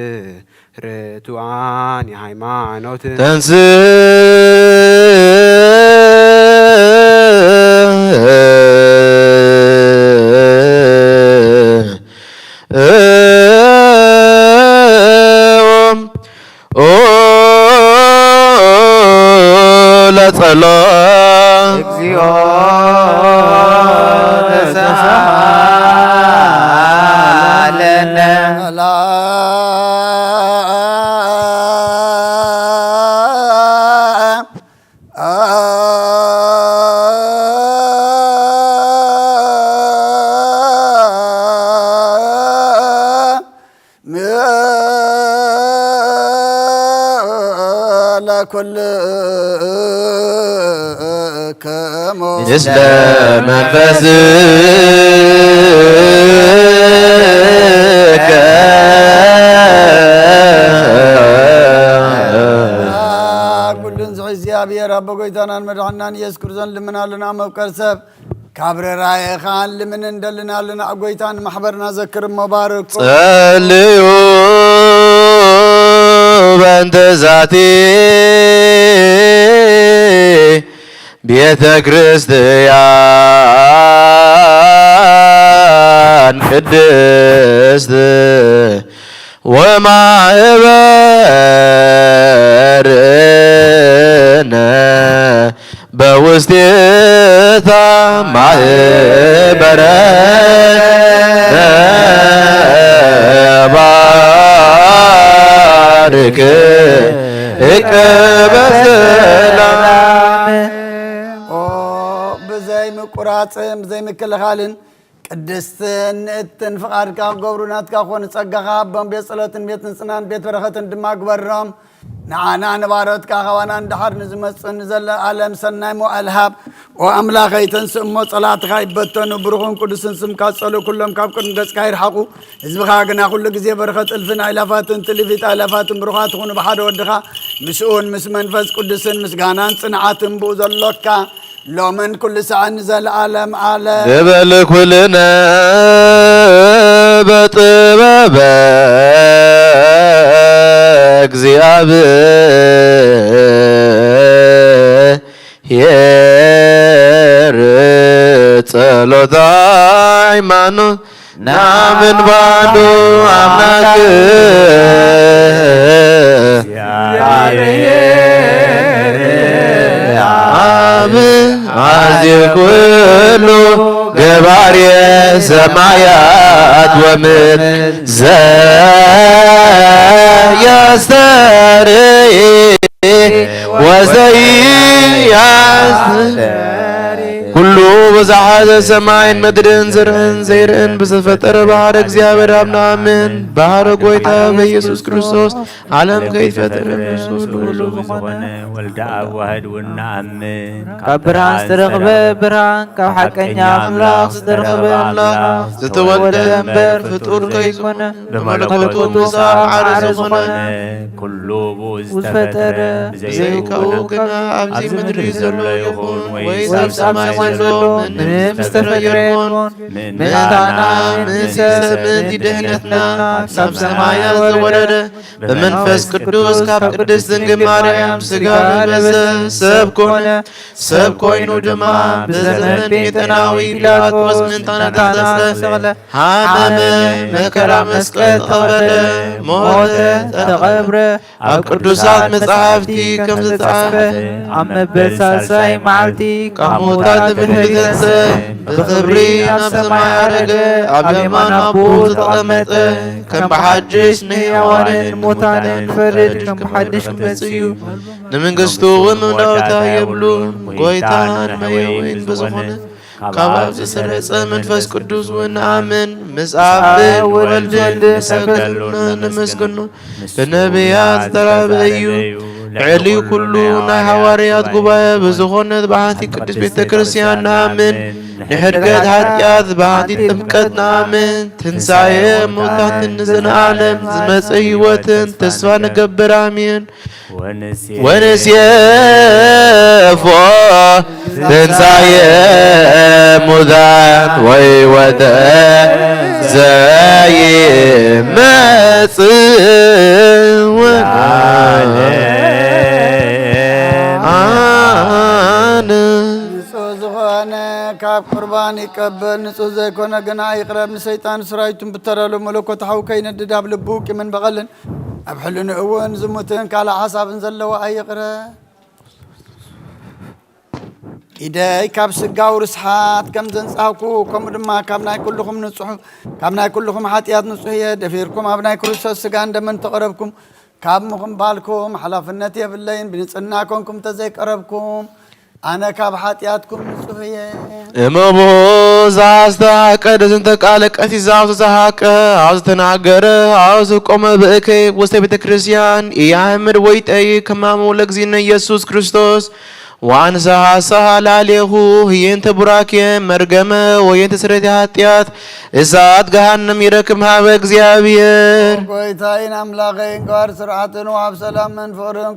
ርቱዓን የሃይማኖት ተንስ ለጸሎት እግዚኦ ተሳሃለነ كل مثل منفسك كل እግዚአብሔር አብ ጎይታናን ኢየሱስ ክርስቶስ ልምናልና መብቀል ሰብ ካብረራይ ኻን ልምን እንደልናልና ጎይታን ማህበርና ዘክር መባረክ ጸልዩ በእንተ ዛቲ ቤተ ክርስቲያን ቅድስት ወማህበርነ በውስቴታ ማህበረ ባርክ እቀበሰላም بزي مقراصم بزي مكلخالن ቅድስትን እትን ፍቃድካ ገብሩናትካ ኮን ጸጋኻ አባን ቤት ጸሎትን ቤት ንጽናን ቤት በረኸትን ድማ ግበሮም ንዓና ንባሮትካ ኸዋና እንድሓር ንዝመፅን ዘለ ዓለም ሰናይ ሞአልሃብ ወአምላኸይ ተንስእሞ ጸላትኻ ይበተኑ ብሩኽን ቅዱስን ስምካ ጸሉ ኩሎም ካብ ቅድሚ ገጽካ ይርሓቁ ህዝብኻ ግና ኩሉ ግዜ በረኸት እልፍን አይላፋትን ትልፊት አይላፋትን ብሩኻት ትኹኑ ብሓደ ወድኻ ምስኡን ምስ መንፈስ ቅዱስን ምስጋናን ጽንዓትን ብኡ ዘሎካ لومن كل ساعة نزل عالم عالم قبل كلنا بطبابك زياب يرت لطاي مانو نامن بانو عمناك عزيز كل جبار سمايات ومن يستري وزي كل وزعاد سماء مدرن زرن زيرن بسفتر بحر እግዚአብሔር አምናምን ባህር ጎይታ በኢየሱስ ክርስቶስ ዓለም ከይፈጠረ በሱሉ ዝኾነ ወልደ አብ ዋህድ ወናአምን ካብ ብርሃን ዝተረኸበ ብርሃን ካብ ሓቀኛ አምላክ ዝተረኸበ አምላክ ዝተወልደ እምበር ፍጡር ከይኮነ በመለኮቱ ምሳብ ዓረ ዝኾነ ኩሉ ዝተፈጠረ ዘይከው ግና ኣብዚ ምድሪ ዘሎ ይኹን ወይ ኣብ ሰማይ ዘሎ ምንም ዝተፈጠረ ይኹን ምንታና ምንሰብን ድህነትና ናብ ሰማያት ዘወረደ በመንፈስ ቅዱስ ካብ ቅድስት ድንግል ማርያም ሥጋ ለበሰ ሰብ ኮነ ሰብ ኮይኑ ድማ ብዘመን ጴንጤናዊ ጲላጦስ ምንታና ተሰቀለ ሓመመ መከራ መስቀል ተቐበለ ሞተ ተቐብረ ኣብ ቅዱሳት መጻሕፍቲ ከም ዝተጻሕፈ ኣብ መበል ሳልሳይ መዓልቲ ካብ ሙታን ተፈልተሰ ብክብሪ ናብ ሰማይ ዓረገ ኣብ የማን አቡኡ ተቐመጠ ከም ብሓድሽ ንሕያዋንን ሙታንን ፈርድ ከም ብሓድሽ ክመጽእ እዩ ንመንግሥቱ እውን መውዳእታ የብሉን ጎይታን መየወይን ብዝኾነ ካብ ኣብ ዝሰረጸ መንፈስ ቅዱስ እውን ንኣምን ምስ ኣብን ወልድን ንሰግደሉን ንመስግኑ ብነቢያት ዝተራብአ እዩ ልዕሊኡ ኩሉ ናይ ሐዋርያት ጉባኤ ብዝኾነት ብሓንቲ ቅድስት ቤተ ክርስቲያን ንኣምን ንሕድገት ሓጢአት ብሓንቲ ጥምቀት ንኣምን ትንሣኤ ሙታትን ንዝነዓለም ዝመጽእ ሕይወትን ተስፋ ንገብር አሜን ወንሴፎ ትንሣኤ ሙታን ወሕይወተ ዘይመጽእ ካብ ቁርባን ይቀበል ንጹህ ዘይኮነ ግና ይቅረብ ንሰይጣን ስራይቱን ብተረሉ መለኮት ሓው ከይነድድ ኣብ ልቡ ቂምን በቐልን ኣብ ሕልኑ እውን ዝሙትን ካልእ ሓሳብን ዘለዎ ኣይቕረብ ኢደይ ካብ ስጋው ርስሓት ከም ዘንጻውኩ ከምኡ ድማ ካብ ናይ ኩልኹም ሓጢአት ንጹህ እየ ደፊርኩም ኣብ ናይ ክርስቶስ ስጋ እንደመን ተቐረብኩም ካብ ምኽንባልኩም ሓላፍነት የብለይን ብንጽና ኮንኩም ተዘይቀረብኩም ኣነ ካብ ሓጢአትኩም ንጹህ እየ እመቦ ዝሓስተሓቀ ደዝንተ ቃለ ቀሲስ ኣብ ዝተሓቀ ኣብ ዝተናገረ ኣብ ዝቆመ ብእከይ ውስተ ቤተ ክርስቲያን ኢያሕምድ ወይጠይ ከማሙ ለእግዚእነ ኢየሱስ ክርስቶስ ዋንሰሓሰሓ ላሌኹ ህየንተ ቡራኬ መርገመ ወየንተ ስረቲ ኃጢአት እሳት ገሃነም ይረክብ ሃበ እግዚአብሔር ጎይታዬን አምላኸይን ጋር ስርዓትን ወሃብ ሰላምን ፍቅርን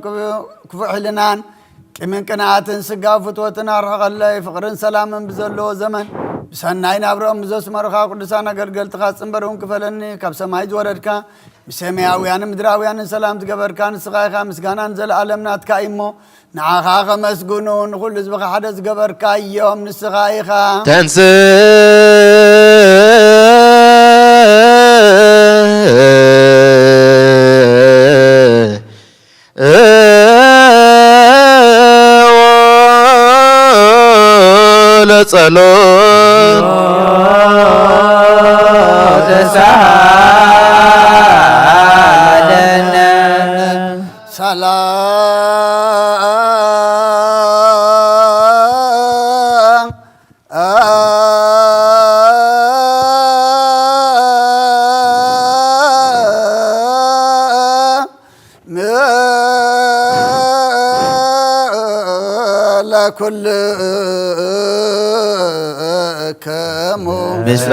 ክፉዕ ሕልናን كمن كناتن سقافت وتنارح الله فقرن سلاما بزلو زمن بسناين أبرام بزوس مرخا قدسانا قرقل تخاصم برهم كفلني كاب سماي جوردكا بسماويان مدراويان سلام تقبركان سقايخا مسكانا نزل عالمنا تكايمو نعاخا مسقونون كل زبخ حدث قبركا يوم نسقايخا تنسي ጸሎት ተሳለነ ሰላም ለኩል ከሙ ምስለ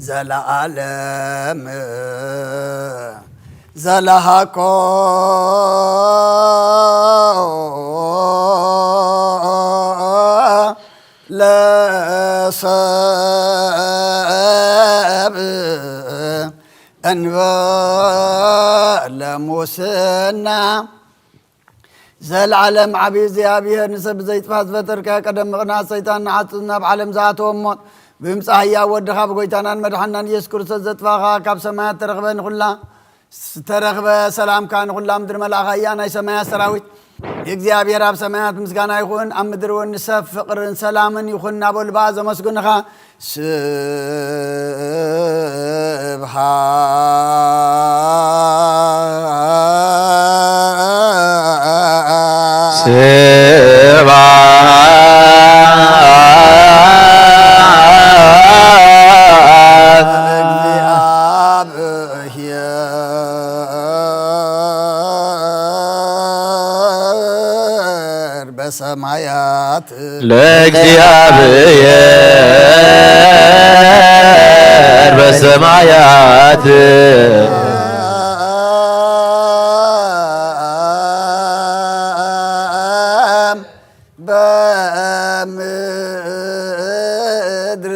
ዘለዓለም ዘለሃኮ ለሰብ እንበለ ሙስና ዘለዓለም ዓብይ እግዚኣብሔር ንሰብ ዘይጥፋት ዝፈጠርካ ቀደም ምቕናት ሰይጣን ንዓፅና ብዓለም ዝኣተዎም ሞት ብምጽእ ሕያው ወድኻ ብጎይታናን መድሓናን ኢየሱስ ክርስቶስ ዘጥፋኻ ካብ ሰማያት ተረኽበ ንኹላ ተረኽበ ሰላምካ ንኹላ ምድሪ መልኣኻ እያ ናይ ሰማያት ሰራዊት እግዚአብሔር ኣብ ሰማያት ምስጋና ይኹን ኣብ ምድሪ እውን ንሰብ ፍቕርን ሰላምን ይኹን እናበሉ በኣ ዘመስግኑኻ በሰማያት ለእግዚአብሔር በሰማያት በምድር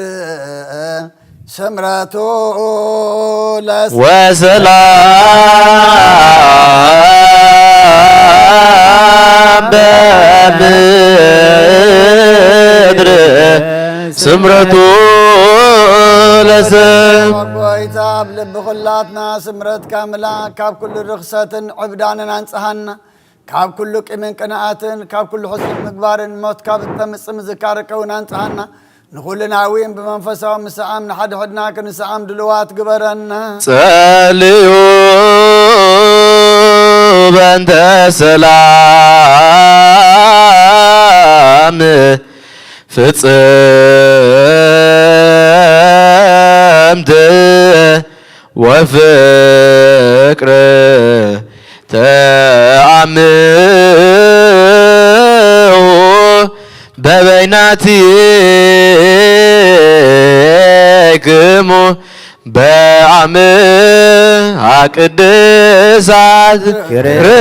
ስምረቱ ወሰላም በምድር ስምረቱ ለሰብ ጎይታ ብልቢ ኩላትና ስምረት ካምላ ካብ ኩሉ ርክሰትን ዕብዳንን አንጽሃና ካብ ኩሉ ቂምን ቅንኣትን ካብ ኩሉ ሕሱን ምግባርን ሞት ካብ እተምፅእ ምዝካርከውን አንጽሃና ንኹልናዊን ብመንፈሳዊ ምስዓም ንሓድሕድና ክንስዓም ድልዋት ግበረና ጸልዩ በእንተ ሰላም ፍጽምት ወፍቅር ተአምሁ በበይናቲክሙ በአምሃ ቅድሳት ክርስቶስ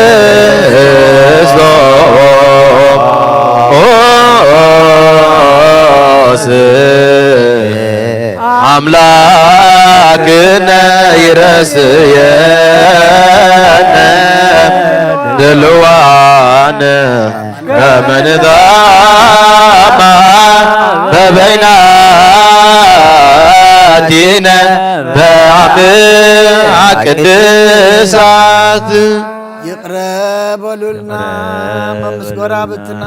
አምላክነ ይረስየነ ድልዋነ ከመንዛማ በበይናቲነ በአምሃ ቅድሳት ይቅረ በሉልና መምስጎራ ብትና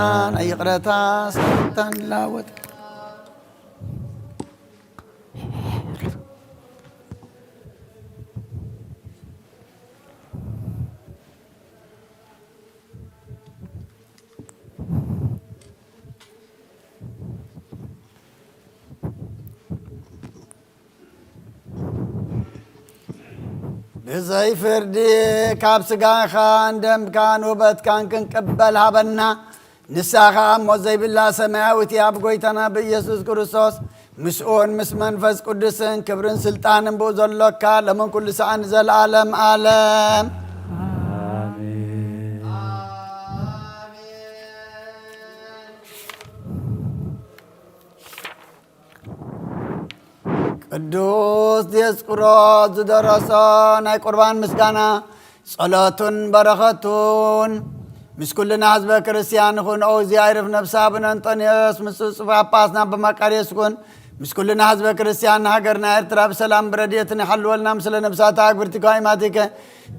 ይቅረታ ስታን ላወጥ بزي فردي كاب سقاخان دم كان وبت كان كنقبل هبنا نساخا موزي بالله سماويتي أبقويتنا بيسوس كريستوس مسؤون مس منفس قدسن كبرن سلطان بوزلوكا لمن كل سعن زل عالم عالم ቅዱስ ዲዮስቆሮስ ዝደረሰ ናይ ቁርባን ምስጋና ጸሎቱን በረኸቱን ምስኩልና ህዝበ ክርስቲያን ይኹን። እግዚአብሔር ነፍሳ አቡነ አንጦንዮስ ምስ ጳጳስና በመቃርዮስ ይኹን። ምስኩልና ህዝበ ክርስቲያን ሃገርና ኤርትራ በሰላም በረድኤትን ይሐልወልና ምስለ ነፍሳት አግብርቲከ አይማቲከ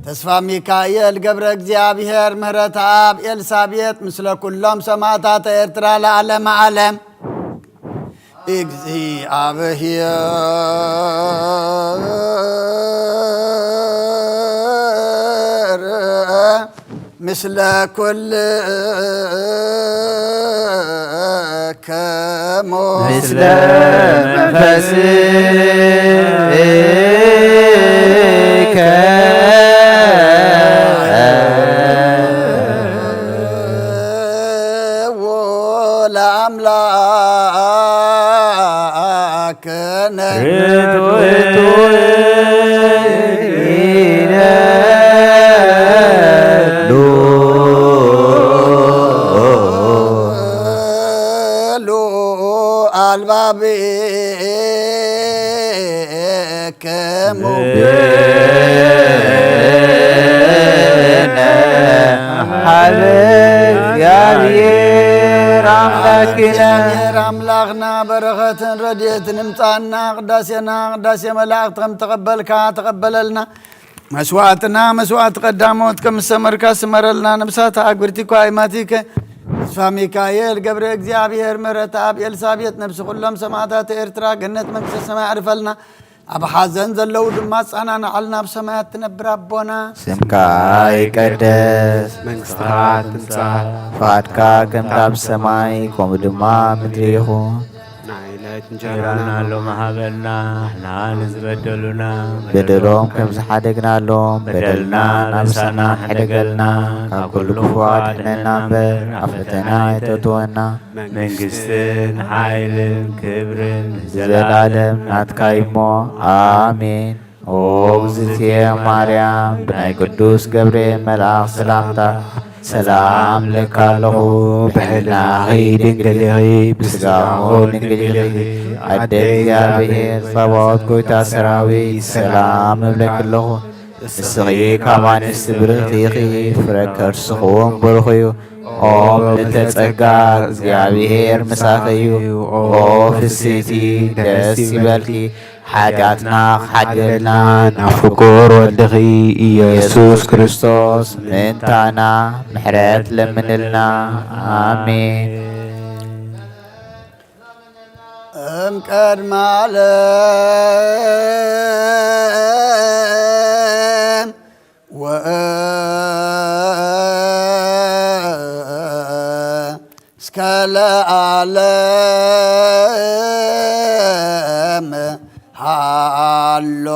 ተስፋ ሚካኤል ገብረ እግዚአብሔር ምህረት አብ ኤልሳቤጥ ምስለ ኩሎም ሰማዕታተ ኤርትራ ለዓለመ ዓለም እግዚአብሔር ምስለ ኩል ከሞ ምስለ መንፈስከ ወለአምላክነ አልባቤከሙ ሀበ እግዚአብሔር አምላክነ አምላክና በረኸትን ረድኤትን እምጣና ቅዳሴና ቅዳሴ መላእክት ከም ተቀበልካ ተቀበለልና መስዋዕትና መስዋዕት ቀዳሞት ከም ሰመርካ ስመረልና ነብሳት አግብርቲከ አይማቲከ ተስፋ ሚካኤል ገብረ እግዚአብሔር ምህረት አብ ኤልሳቤጥ ነብሲ ኩሎም ሰማዕታት ኤርትራ ገነት መንግስተ ሰማይ አርፈልና ኣብ ሓዘን ዘለው ድማ ጻናና ዓልና ኣብ ሰማያት ትነብር ኣቦና ስምካ ይቀደስ መንግሥትካ ትምጻእ ፈቃድካ ከምቲ ኣብ ሰማይ ከምኡ ድማ ምድሪ ይኹን ናይ ዕለት እንጀራና እንጀራና ሎሚ ሃበና ንዓና ዝበደሉና በደሎም ከም ዝሓደግናሎም በደልና ናብሳና ሕደገልና ካብ ኩሉ ክፉ አድነና እምበር ኣብ ፈተና ኣይተእትወና መንግስትን ሓይልን ክብርን ዘለዓለም ናትካ እሞ ኣሜን። ኦ እግዝእትየ ማርያም ብናይ ቅዱስ ገብርኤል መልአክ ሰላምታ ሰላም ለካ ኣለኹ ብሕላኺ ድንግል ኢኺ ብስጋኹ ድንግል ኢኺ ኣደ እግዚአብሔር ጸባኦት ጐይታ ሰራዊት ሰላም እብለኪ ኣለኹ ንስኺ ካብ ኣንስቲ ብርኽቲ ኢኺ ፍረ ከርስኽዎም ብሩኽ እዩ ኦ ምልዕተ ጸጋ እግዚአብሔር ምሳኺ እዩ ኦ ፍስቲ ደስ ይበልኪ ሓጢኣትና ክሓድገልና ናብ ፍቁር ወልድኺ ኢየሱስ ክርስቶስ ምእንታና ምሕረት ለምንልና ኣሜን። እምቀድመ ዓለም እስከ ለዓለም ሃሎ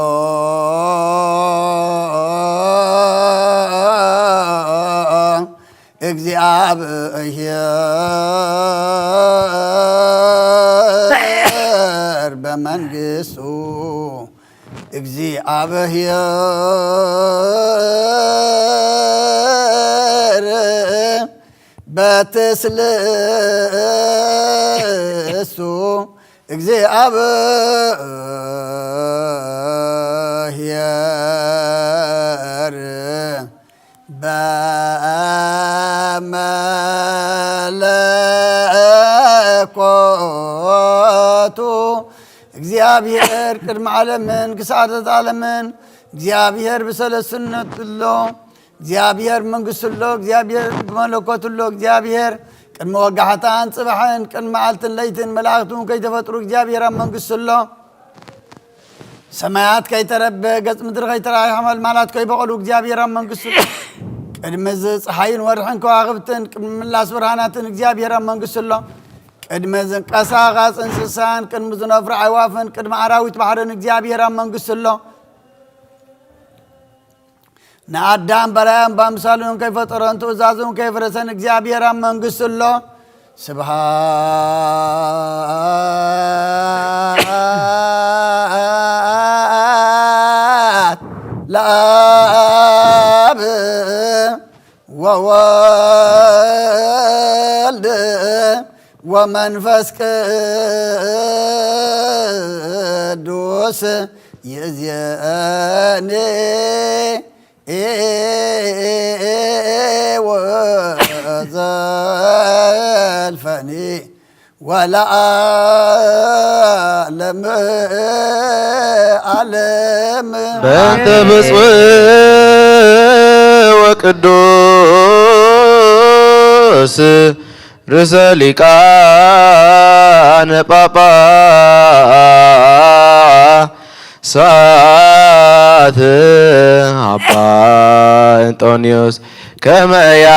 እግዚአብሔር በመንግሥቱ እግዚአብሔር በትስልእሱ እግዚአብሔር በመለኮቱ እግዚአብሔር ቅድመ ዓለምን ክሳተት ዓለምን እግዚአብሔር ብሰለስነት ሎ እግዚአብሔር መንግሥት ሎ እግዚአብሔር መለኮት ሎ እግዚአብሔር ቅድመ ወጋሕታን ጽባሕን ቅድመ መዓልትን ለይትን መላእክቱን ከይተፈጥሩ እግዚአብሔር ኣብ መንግሥት ሎ ሰማያት ከይተረበ ገጽ ምድሪ ከይተራእዩ ሓመልማላት ከይበቐሉ እግዚአብሔር ኣብ መንግሥት ሎ ቅድሚ ፀሓይን ወርሕን ከዋኽብትን ቅድሚ ምላስ ብርሃናትን እግዚአብሔር ኣብ መንግሥት ሎ ቅድሚ ዝንቀሳቐስ እንስሳን ቅድሚ ዝነፍሩ ኣዕዋፍን ቅድሚ ኣራዊት ባሕርን እግዚአብሔር ኣብ መንግሥት ሎ نعدام برايم بامثالهم كيف ترون تؤزازهم كيف رسن እግዚአብሔር መንግስት له سبحان لآب وولد ومنفس قدوس يزياني وزلفني ولا عالم عالم بنت بصوى وقدوس رسالكان بابا سات أبا أنطونيوس كما يعرف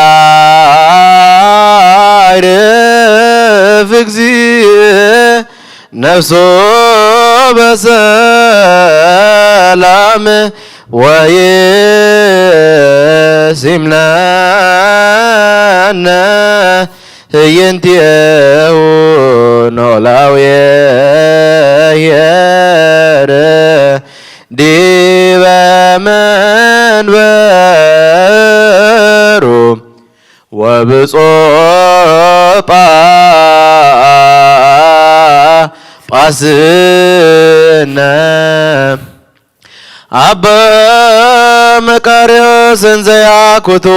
እግዚእ نفسه بسلام ويسمنا ينتهي نولاويه ديب منبرو وبصوبا قاسنا أبا مكاريوس زياكوتوك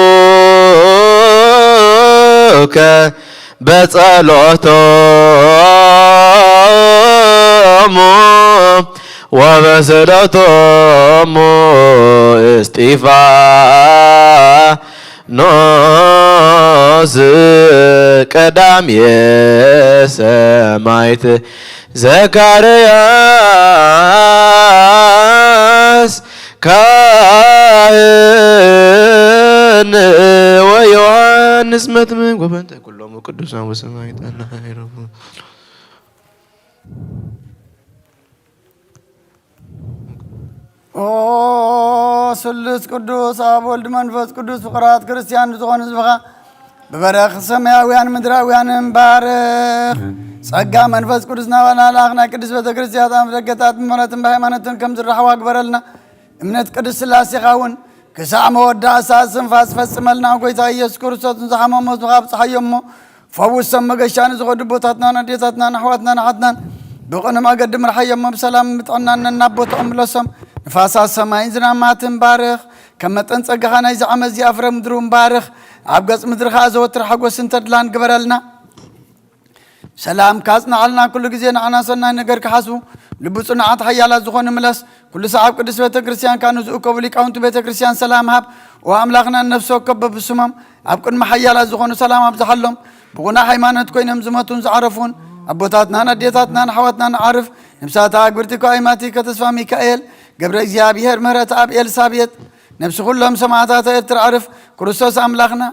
بصلوتهم وبسلوتهم استيفانوس قدام يسمعت زكرياس كاهن ويوحنس متمم وبنت كلهم قدوسان وسمايت أنا خيرهم ስሉስ ቅዱስ አብ ወልድ መንፈስ ቅዱስ ፍቅራት ክርስቲያን ዝኾኑ ዝብኻ ብበረኽ ሰማያውያን ምድራውያንን ባርኽ ጸጋ መንፈስ ቅዱስ ናባና ላኽና ቅዱስ ቤተ ክርስቲያን ደገታት ምሕረትን በሃይማኖትን ከም ዝረሓዋ ግበረልና እምነት ቅዱስ ሥላሴኻ እውን ክሳዕ መወዳእታ ስንፋስ ፈጽመልና ጐይታ ኢየሱስ ክርስቶስን ዝሓመሞ ዝኻብፅሓዮም እሞ ፈውሶም መገሻን ዝኸዱ ቦታትናን ኣዴታትናን ኣሕዋትናን ኣሓትናን ብቕኑ መገዲ ምርሓዮሞ ብሰላም ብጥዕናን ነናቦቶኦም ምለሶም نفاسات سماين زناماتن بارخ كما تنصقها ناي زعما زي افر مدرون بارخ عبقص مدرخا زوتر حقو سنتدلان قبرلنا سلام كاسنا علنا كل غزينا عناصرنا نغير كحسو لبصنا عط حيالا زخون ملس كل صاحب قدس بيت كريستيان كانوا زوكو بليقاونت بيت كريستيان سلام هاب واملاخنا نفسو كبب بسمم ابكن محيالا زخون سلام ابزحلهم بغنا حيمانت كوينم زمتون زعرفون ابوتاتنا نديتاتنا حواتنا عارف نمساتا اكبرتكو ايماتي كتسفى ميكائيل قبر እግዚአብሔር ምህረት አብ ኤልሳቤጥ ነፍስ ሁሉም ሰማዕታት ኤርትራ ዓርፍ ክርስቶስ አምላኽና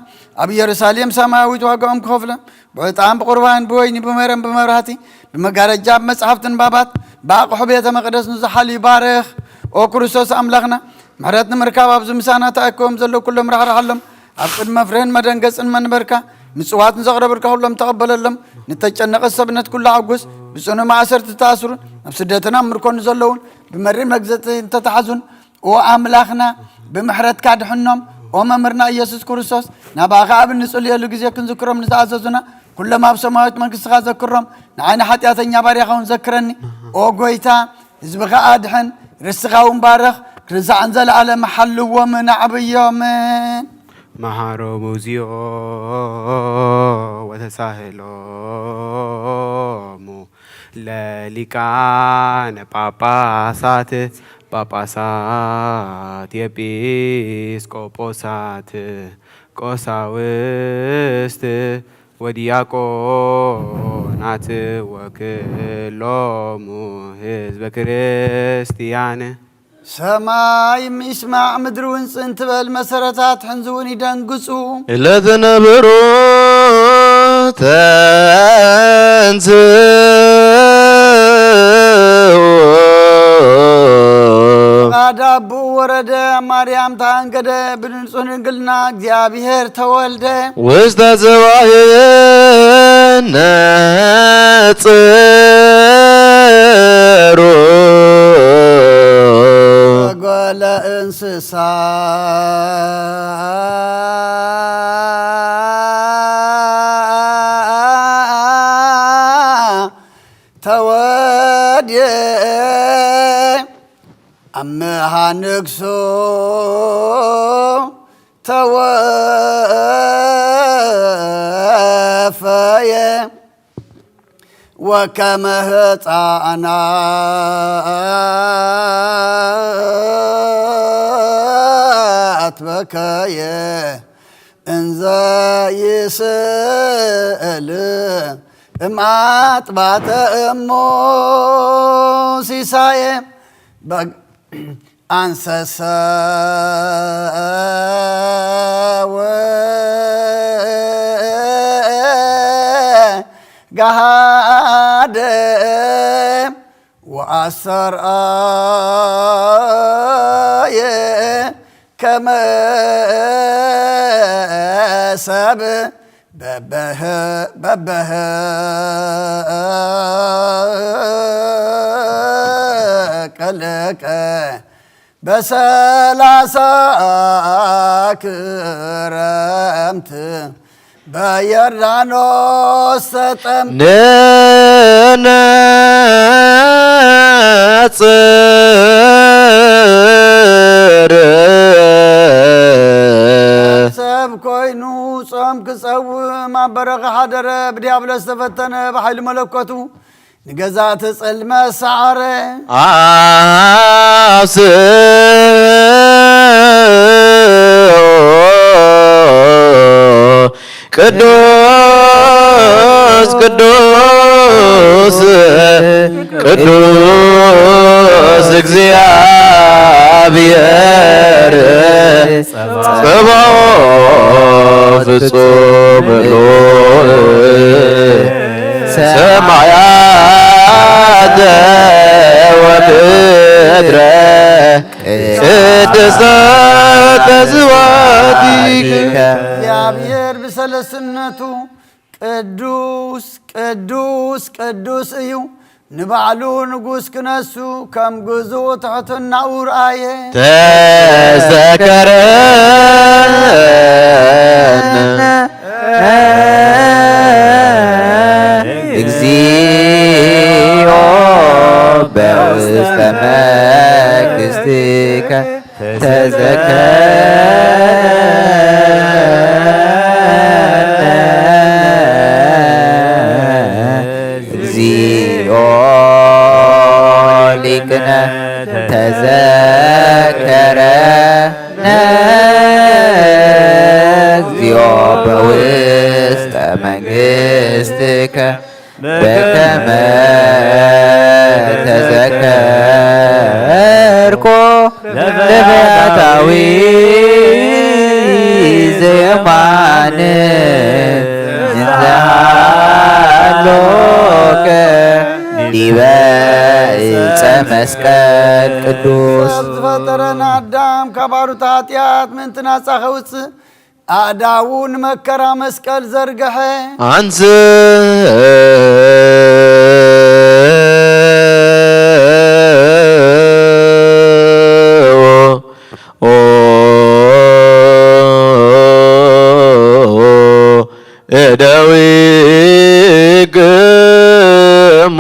አብ ኢየሩሳሌም ሰማያዊት ዋጋኦም ከፍለ በጣም በቁርባን በወይኒ በመረም በመብራህቲ በመጋረጃ መጽሐፍትን ባባት በአቅሑ ቤተ መቅደስ ንዝሓል ይባርኽ ኦ ክርስቶስ አምላኽና ምህረት ንምርካብ ኣብ ዝምሳና ተኣከቦም ዘሎ ኩሎም ረሕረሓሎም ኣብ ቅድመ ፍርህን መደንገፅን መንበርካ ምጽዋትን ዘቕረብርካ ሁሎም ተቐበለሎም ንተጨነቐ ሰብነት ኩሉ ዓጉስ ብጽኑ ማእሰርቲ ተኣስሩን ኣብ ስደትና ምርኮን ዘለውን بمرين مجزت تتحزن وأملاخنا بمحرت كادحنهم وممرنا يسوع كريستوس نباغا بنسول يلو غزي كنذكرهم نتعززنا كل ما بسماوات منكس ذكرهم نعين حتياتنا باريخون ذكرني او غويتا حزبغا ادحن رسخاون بارخ رزع انزل على محل ومن عبيوم مهارو موزيو وتساهلو ለሊቃነ ጳጳሳት ኤጲስቆጶሳት ቆሳውስት ወዲያቆናት ወክሎሙ ህዝበ ክርስቲያን ሰማይ ሚስማዕ ምድሪ ውንፅን ትበል መሰረታት ሕንዝውን ይደንግጹ ለተነበሮ ተንስ ዳቡ ወረደ ማርያም ታንገደ ብንጹህ ድንግልና እግዚአብሔር ተወልደ ውስተ ጽባሕን ነጽሩ ጎለ እንስሳ ተወድየ አምሃ ንግሶ ተወፈየ ወከመ ሕፃናት በከየ እንዘ ይስእል እምአጥባተ እሞ ሲሳየ አንሰሰ ገሃደ ወአሰርአየ ከመ ሰብእ በበህ ቀለቀ በሰላሳ ክረምት በዮርዳኖስ ተጠምቀ ንነጽር ሰብ ኮይኑ ጾም ክጸውም ኣብ በረኻ ሓደረ ብዲያብሎስ ተፈተነ ብሓይሊ መለኮቱ ንገዛእቲ ጽልመት ሰዓረ ቅዱስ ቅዱስ ቅዱስ እግዚአብሔር ጸባኦት ፍጹም ሰማያተ ወምድረ ቅድስተ ተዝዋቲከ እግዚአብሔር ብሰለስነቱ ቅዱስ ቅዱስ ቅዱስ እዩ ንባዕሉ ንጉስ ክነሱ ከም ግዙእ ትሕትናኡ ረአየ ተዘከረነ እግዚኦ በውስተ መንግሥትከ እግዚኦ ሊቅነ ተዘከረነ እግዚኦ በውስተ መንግሥትከ በከመ ተዘከርኮ ለፈያታዊ ዘየማን እንዘሃሎከ ዲበ ዕፀ መስቀል ቅዱስ ዝፈጠረን አዳም ካባሩት ኃጢአት ምንቲ ናጻ ኸውፅእ ኣእዳውን መከራ መስቀል ዘርገሐ አንስ እደዊክሙ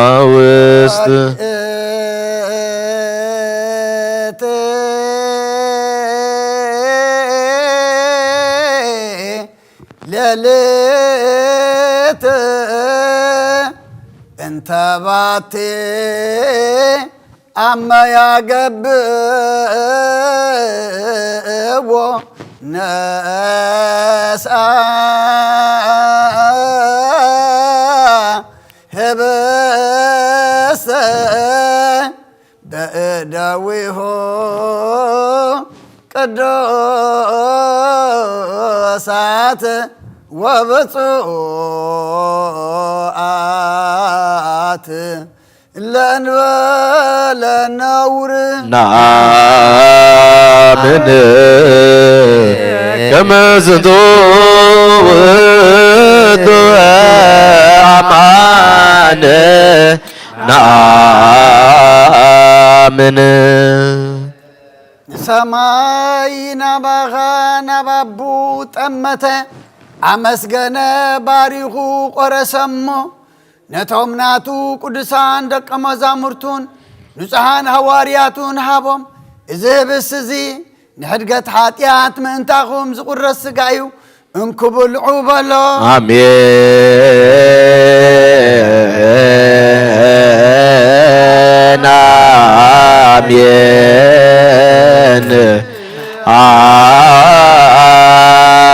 ቀሳውስት ሌሊት እንተ ባቲ አመ ያገብእዎ ነስአ ህብስተ በእደዊሁ ቅዱሳት ወብፁዓት لنور نعمن كما زدوت أمان نعمن سماي نبغى نبابو تمته أمسجن باريخو قرسمو نتهم ناتو قدسان دق مزامرتون نصحان هوارياتون هابهم إذا بسزي نحرقت حاتيات من تاخم زقر السقايو انكبوا العوبلو آمين آمين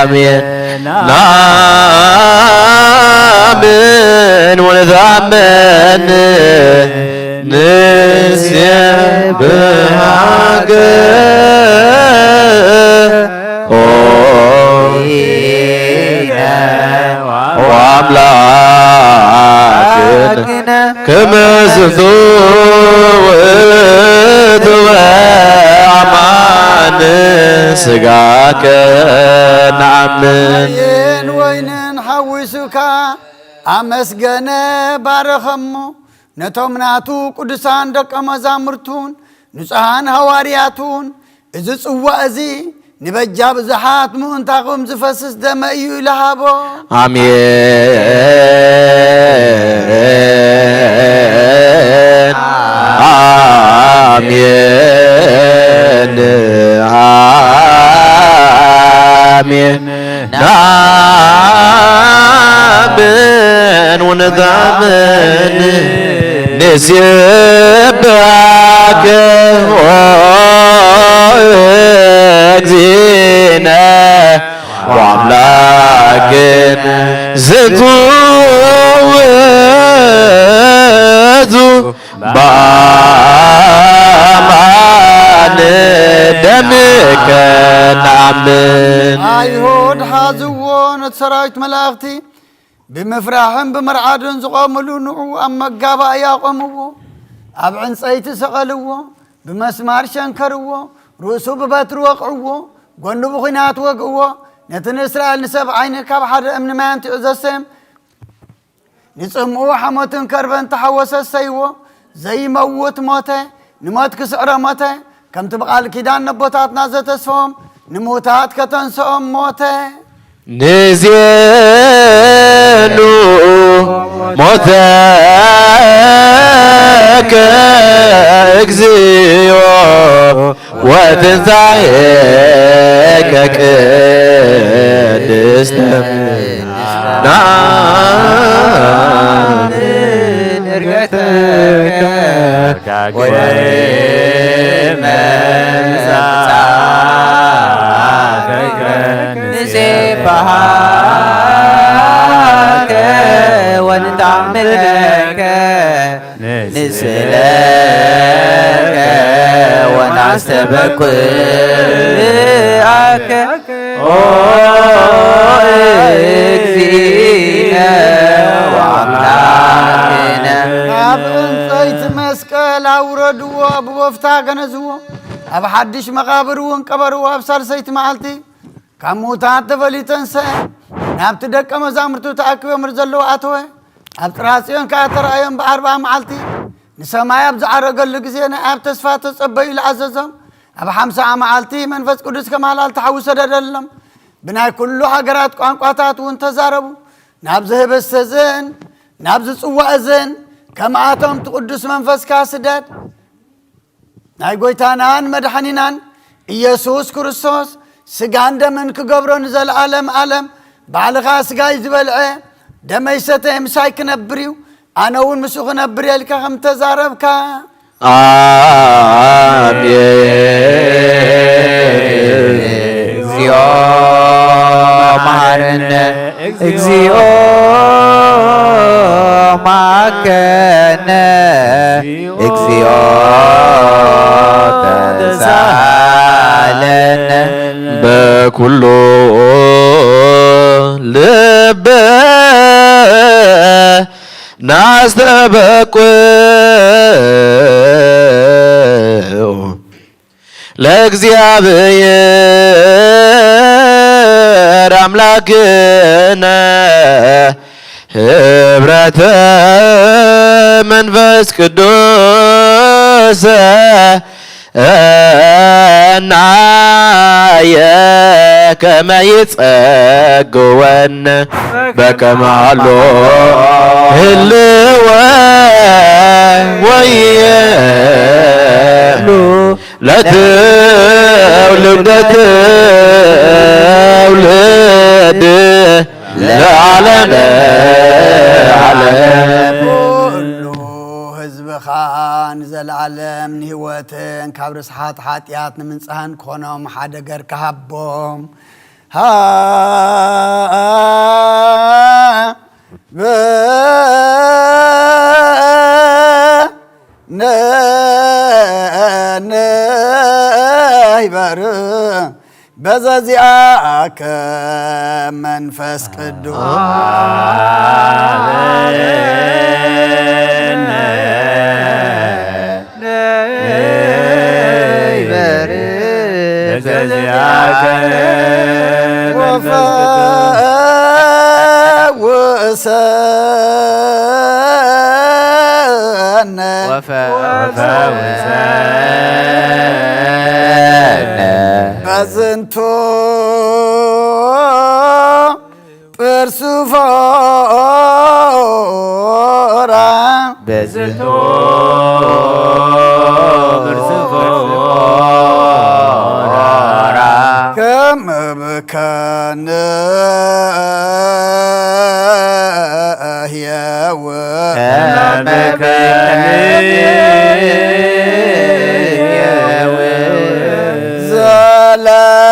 آمين نامن ونذامن نسيب واملاكنا كما زدود وعمان سقاك نعمن وين حوسك أمسجن بارخمو نتومناتو قدسان دق مزامرتون نصحان هوارياتون إذا سوى أزي نبجاب زحات مونتاقم زفسس دم أيو لهابو آمين آمين آمين نامن ونذامن نسيبك وأجزينا وعملاكنا زدوذو بامان دمك نعمن أيهود حازوون تسرايت ملاغتي بمفراحن بمرعادن زقاملو نعو أما قابا ياقمو أبعن سيت سقلو بمسمار شنكرو رؤسو ببتر وقعو قنو بخينات وقعو نتن إسرائيل نسب عينك بحر أمن ما أنت عزسم نسمو حموتن كربن تحوس السيو زي موت موته نموت كسعر موته كم تبقى الكيدان نبوتات نازت اسفهم نموتات كتنسهم موته نزينو موتك اكزيو وتنزعيك كدستم نعم نرجتك ومن زعفك نسبحك ونتعملك نسلك ونستبقك اكزينا وعملاكنا أبن صيت مسكال أوردوا بوفتا غنزوا أب حدش مقابروا انقبروا أبصر سيت معلتي كموتات تفليتن سي نابت دك مزامرتو تأكبه مرزلو أتوه أب تراسيون كاتر أيام بأربع معلتي نسمايا بزعر قل لقزينا أب تسفات تصبي العززم أب حمسة معلتي منفس قدس كمالال تحوس دللم بناي كله حقرات قانقاتات وانتزاربو نابزه بستزن نابز صوا أزن كما آتم تقدس منفس كاسداد ناي قويتانان مدحنينان إيسوس كريستوس سجان دمن كقبرون زل عالم عالم بعلقا سجاي زبلعه دم يسته مسايك نبريو أنا أول مسوق نبري لك هم تزاربك اكزيو معكنا اكزيو تسالنا بكل لب ناس تبقى ለእግዚአብሔር አምላክነ ህብረተ መንፈስ ቅዱስ እናየ ከመ ይጸግወነ በከማሎ ህልወ ወየሉ ለትውልደ ትውልድ ለዓለመ ዓለም ኩሉ ህዝብኻ ንዘለዓለም ንህይወትን ካብ ርስሓት ሓጢኣት ንምንፅሃን ክኾኖም ሓደ ገርካ ሃቦም ነይበር በዘዚአከ መንፈስ ቅዱስ ወፈውሰነ በዝንቱ ጵርሱፎራ በዝንቱ ከመ በከነ ህያወ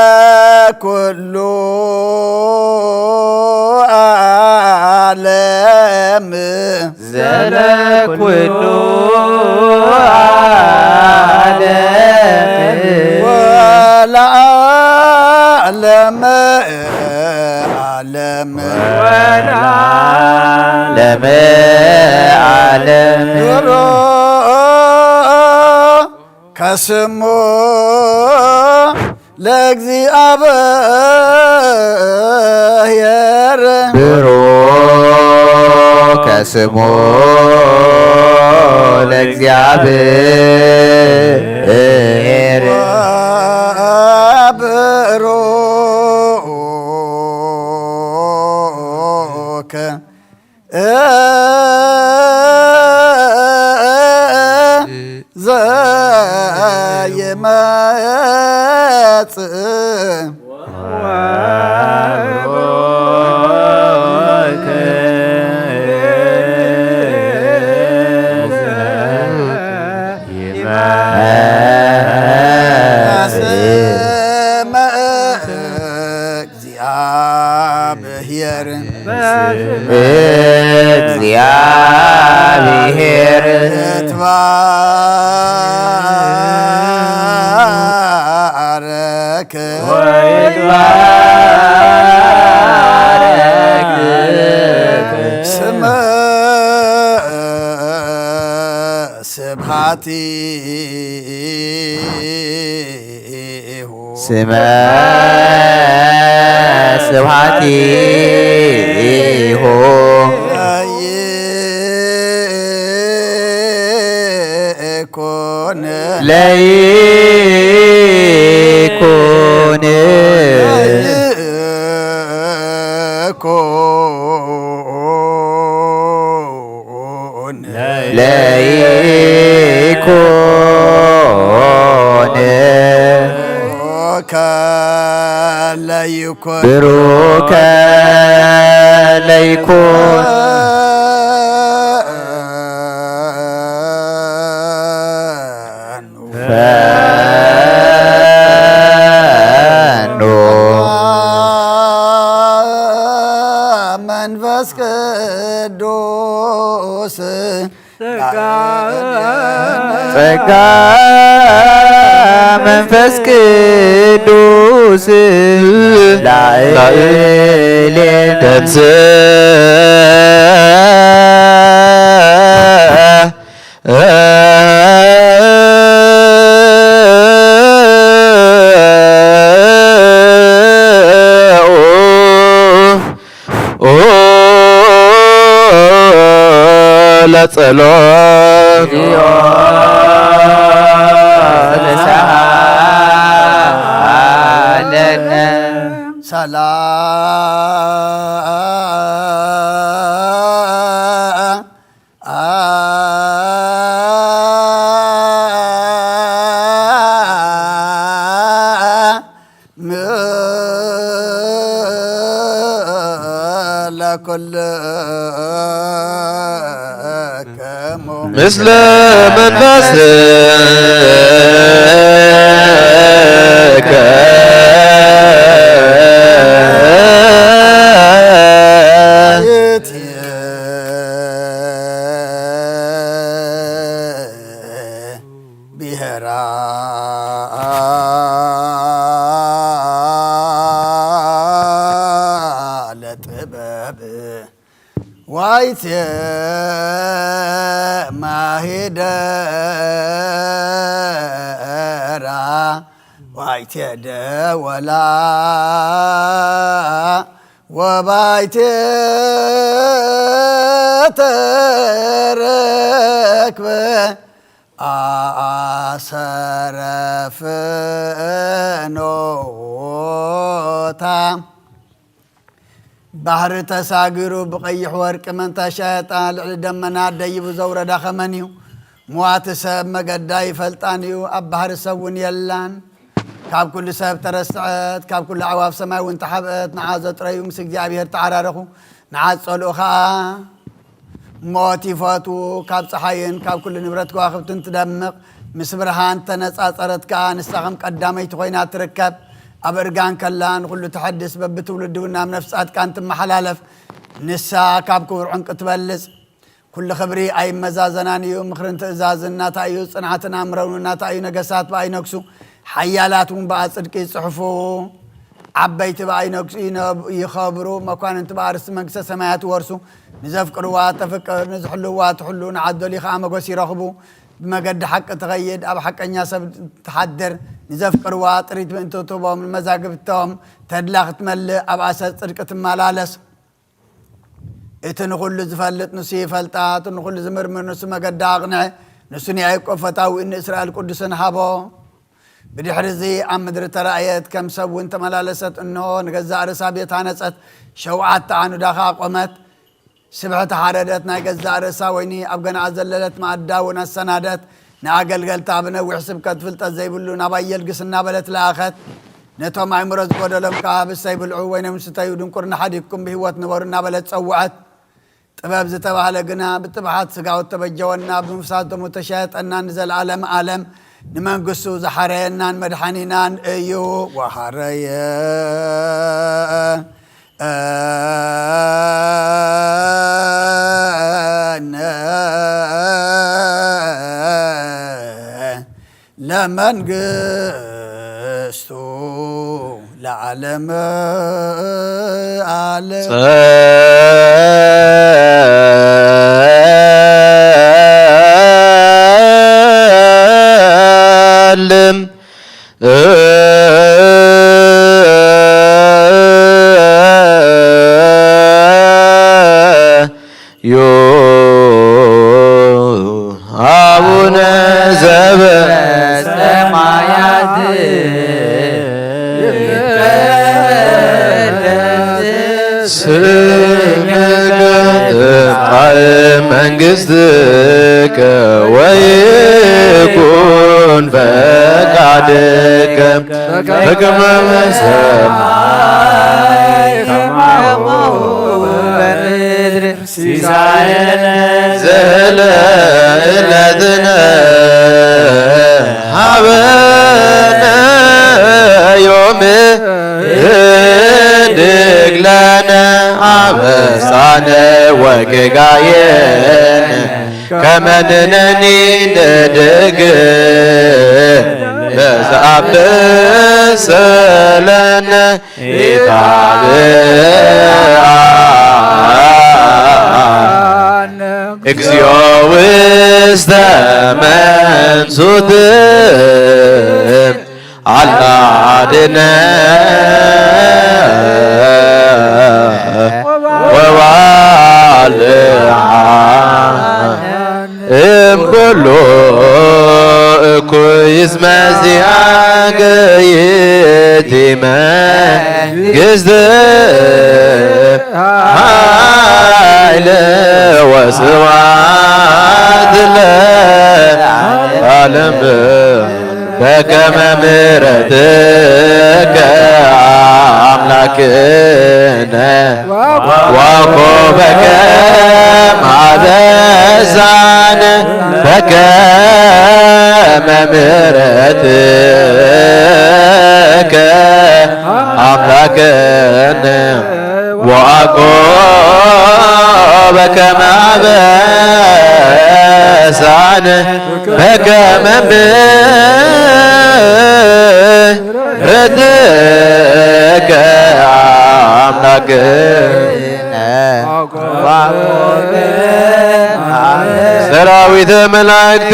ዘለኩሉ ዓለም ዘለኩሉ ዓለም ወለዓለመ ዓለም ወለዓለመ ዓለም ኑሮ ከስሙ ለእግዚአብሔር ብሮ ከስሙ ለእግዚአብሔር ብሮከ ዘየመጽእ ስመ እግዚአብሔር እግዚአብሔር ትባረክ ስመ ስብሐቲሁ ስመ ስብሐቲሁ ለይኩን ለይኩን ለይኩን ለይኩን ብሩከ ለይኩን ፈኑ መንፈስ ቅዱስ ጸጋ መንፈስ ቅዱስ ላዕሌነ ለጸሎት ምስለ መንፈስከ ብሔራ ለጥበብ ዋይቴ ማሂደራ ዋይቴ ደወላ ወባይቴ ተረክበ አሰረፍኖታ ባህር ተሳግሩ ብቀይሕ ወርቂ መንታሻየጣ ልዕሊ ደመና ደይቡ ዘውረዳ ኸመን እዩ ምዋት ሰብ መገዳ ይፈልጣን እዩ ኣብ ባህሪ ሰብ እውን የላን ካብ ኩሉ ሰብ ተረስዐት ካብ ኩሉ ዓዋፍ ሰማይ እውን ተሓብአት ንዓ ዘጥረዩ ምስ እግዚኣብሔር ተዓራረኹ ንዓ ጸልኡ ኸዓ ሞት ይፈቱ ካብ ፀሓይን ካብ ኩሉ ንብረት ከዋኽብትን ትደምቕ ምስ ብርሃን ተነፃፀረት ከዓ ንሳኸም ቀዳመይቲ ኮይና ትርከብ ኣብ እርጋን ከላን ኩሉ ተሐድስ በብትውልድ እውን ናብ ነፍሳት ቃን ትመሓላለፍ ንሳ ካብ ክቡር ዕንቂ ትበልፅ ኩሉ ክብሪ ኣይመዛዘናን እዩ ምክርን ትእዛዝን ናታ እዩ ፅንዓትን ኣምረውን ናታ እዩ ነገሳት ብኣ ይነግሱ ሓያላት እውን ብኣ ፅድቂ ይፅሕፉ ዓበይቲ ብኣ ይኸብሩ መኳንንቲ ብኣ ርስቲ መንግስተ ሰማያት ይወርሱ ንዘፍቅርዋ ተፍቅር ንዝሕልዋ ትሕሉ ንዓደልዩ ከዓ መጎስ ይረኽቡ بمجد حق تغيد أب حقنا سب تحدر نزفقروا طريت بنتو توبهم المزاقبتهم تدلغت مل أب أساس طريقة مالالس إتنقل زفلت نسي فلتات نقول زمرمر نسي مجد داغنع نسني عيكو فتاو إن إسرائيل قدس نحبو بدي حرزي أمدر ترأيت كم سب وانت ملالست إنه نجزع رسابيت هانست شوعات عنو داخا قمت سبحة حاردتنا جزاء رساويني أبغنا عزللت مع الداون السنادات نعقل قلتابنا ويحسب كتفلت الزيبلو نبايل قسنا بلت لاخت نتوم عمرز قدلم كاب السيب العوين مستيودن قرن حديكم بهوات نورنا بلت سوعت طباب زتبع لقنا بتبعات سقاو تبجونا بمفساد متشاهد أن ننزل عالم عالم نمان قصو زحرينا مدحانينا ايو وحريا لمن قستو لعلم عالم منجزتك ويكون فقعدك كما مسماي كما هو بدر سيساينا زلالتنا حبنا يوم دقلنا عبسانا وكقاين كمننني ندق لزعب سلنا اكزيو استمن صدم على عدنا ووالع ኩሉ እኩይስ መዚአከ ይእቲ መንግሥት ኃይል ወስብሐት ለዓለም በከመ ምሕረትከ አምላክነ ወኮበከ ማበዛነ በከመ ምሕረትከ አምላክነ ወኮበከ ማበዛነ በከመ ምሕረትከ አምላክነ ሰራዊተ መላእክቱ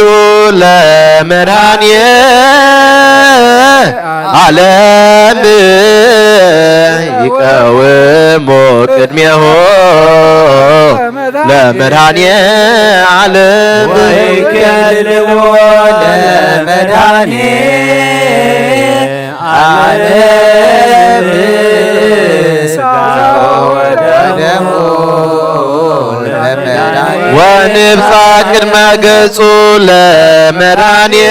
ለመድኃኒየ ዓለም ይቀውሙ ቅድሜሁ ለመድኃኒየ ዓለም ወይከልዎ ለመድኃኒየ ዓለም ሥጋው ወደሙ ወንብፃ ቅድመ ገጹ ለመድኃኒየ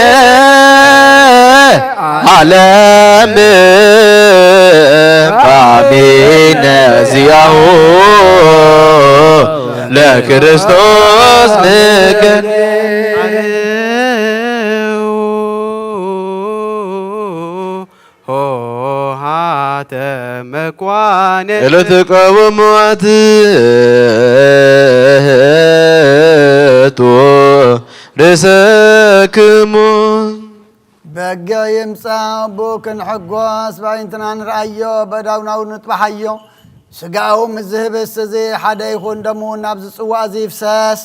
ዓለም በአሜነ ዚአሁ ለክርስቶስ ንግር ሆሃተ መኳነ እለተቃወሟት ርእሰክሙ በገ ይምፃእ ቡክን ሕጓስ ባይንትና ንርአዮ በዳውናው ንጥባሓዮ ስጋኡ ምዝህብስ እዚ ሓደ ይኹን ደሙ ናብ ዝፅዋዕ እዚ ይፍሰስ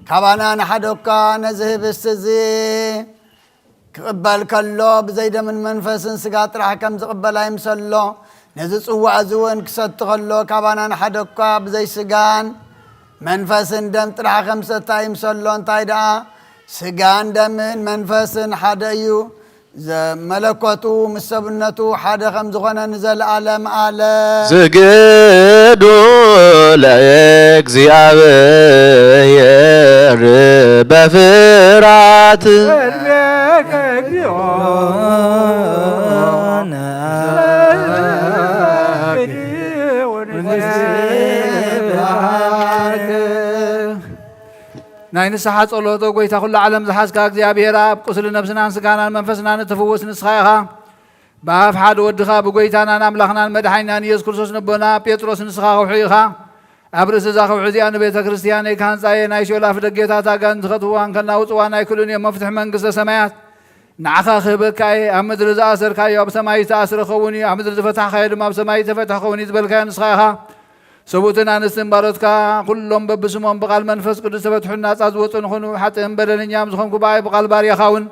ካባና ንሓደካ ነዚ ህብስ እዚ ክቕበል ከሎ ብዘይደምን መንፈስን ስጋ ጥራሕ ከም ዝቕበል ኣይምሰሎ ነዚ ፅዋዕ እዚ እውን ክሰቲ ከሎ ካባና ንሓደካ ብዘይ ስጋን መንፈስን ደም ጥራሕ ከም ዝሰቲ ኣይምሰሎ እንታይ ደኣ ስጋን ደምን መንፈስን ሓደ እዩ መለኮቱ ምስ ሰብነቱ ሓደ ከም ዝኾነ ንዘለዓለም ዓለም ስግዱ ለእግዚአብሔር በፍርሃት ናይ ንስሓ ጸሎቶ ጎይታ ኩሉ ዓለም ዝሓዝካ እግዚኣብሔር ኣብ ቁስሊ ነብስናን ስጋናን መንፈስናን እትፍውስ ንስኻ ኢኻ ብኣፍ ሓደ ወድኻ ብጎይታናን ኣምላኽናን መድሓኒናን ኢየሱስ ክርስቶስ ንቦና ጴጥሮስ ንስኻ ኽውሒ ኢኻ ኣብ ርእሲ እዛ ኽውሒ እዚኣ ንቤተ ክርስቲያን ናይ ካህንፃየ ናይ ሸውላ ፍደጌታት ኣጋንንቲ ኸትውዋን ከናውፅዋ ናይ ኩሉን እዮም መፍትሒ መንግስተ ሰማያት ንዓኻ ክህበካ እየ ኣብ ምድሪ ዝኣሰርካዮ ኣብ ሰማይ ዝተኣስረ ኸውን እዩ ኣብ ምድሪ ዝፈታሕካዮ ድማ ኣብ ሰማይ ተፈትሐ ኸውን እዩ ዝበልካዮ ንስኻ ኢኻ ሰቡእትን ኣንስትን ባሮትካ ኩሎም በብስሞም ብቓል መንፈስ ቅዱስ ተፈትሑን ናፃ ዝወፁ ንኾኑ ሓጥእን በደለኛም ዝኾንኩ በኣይ ብቓል ባርያኻ እውን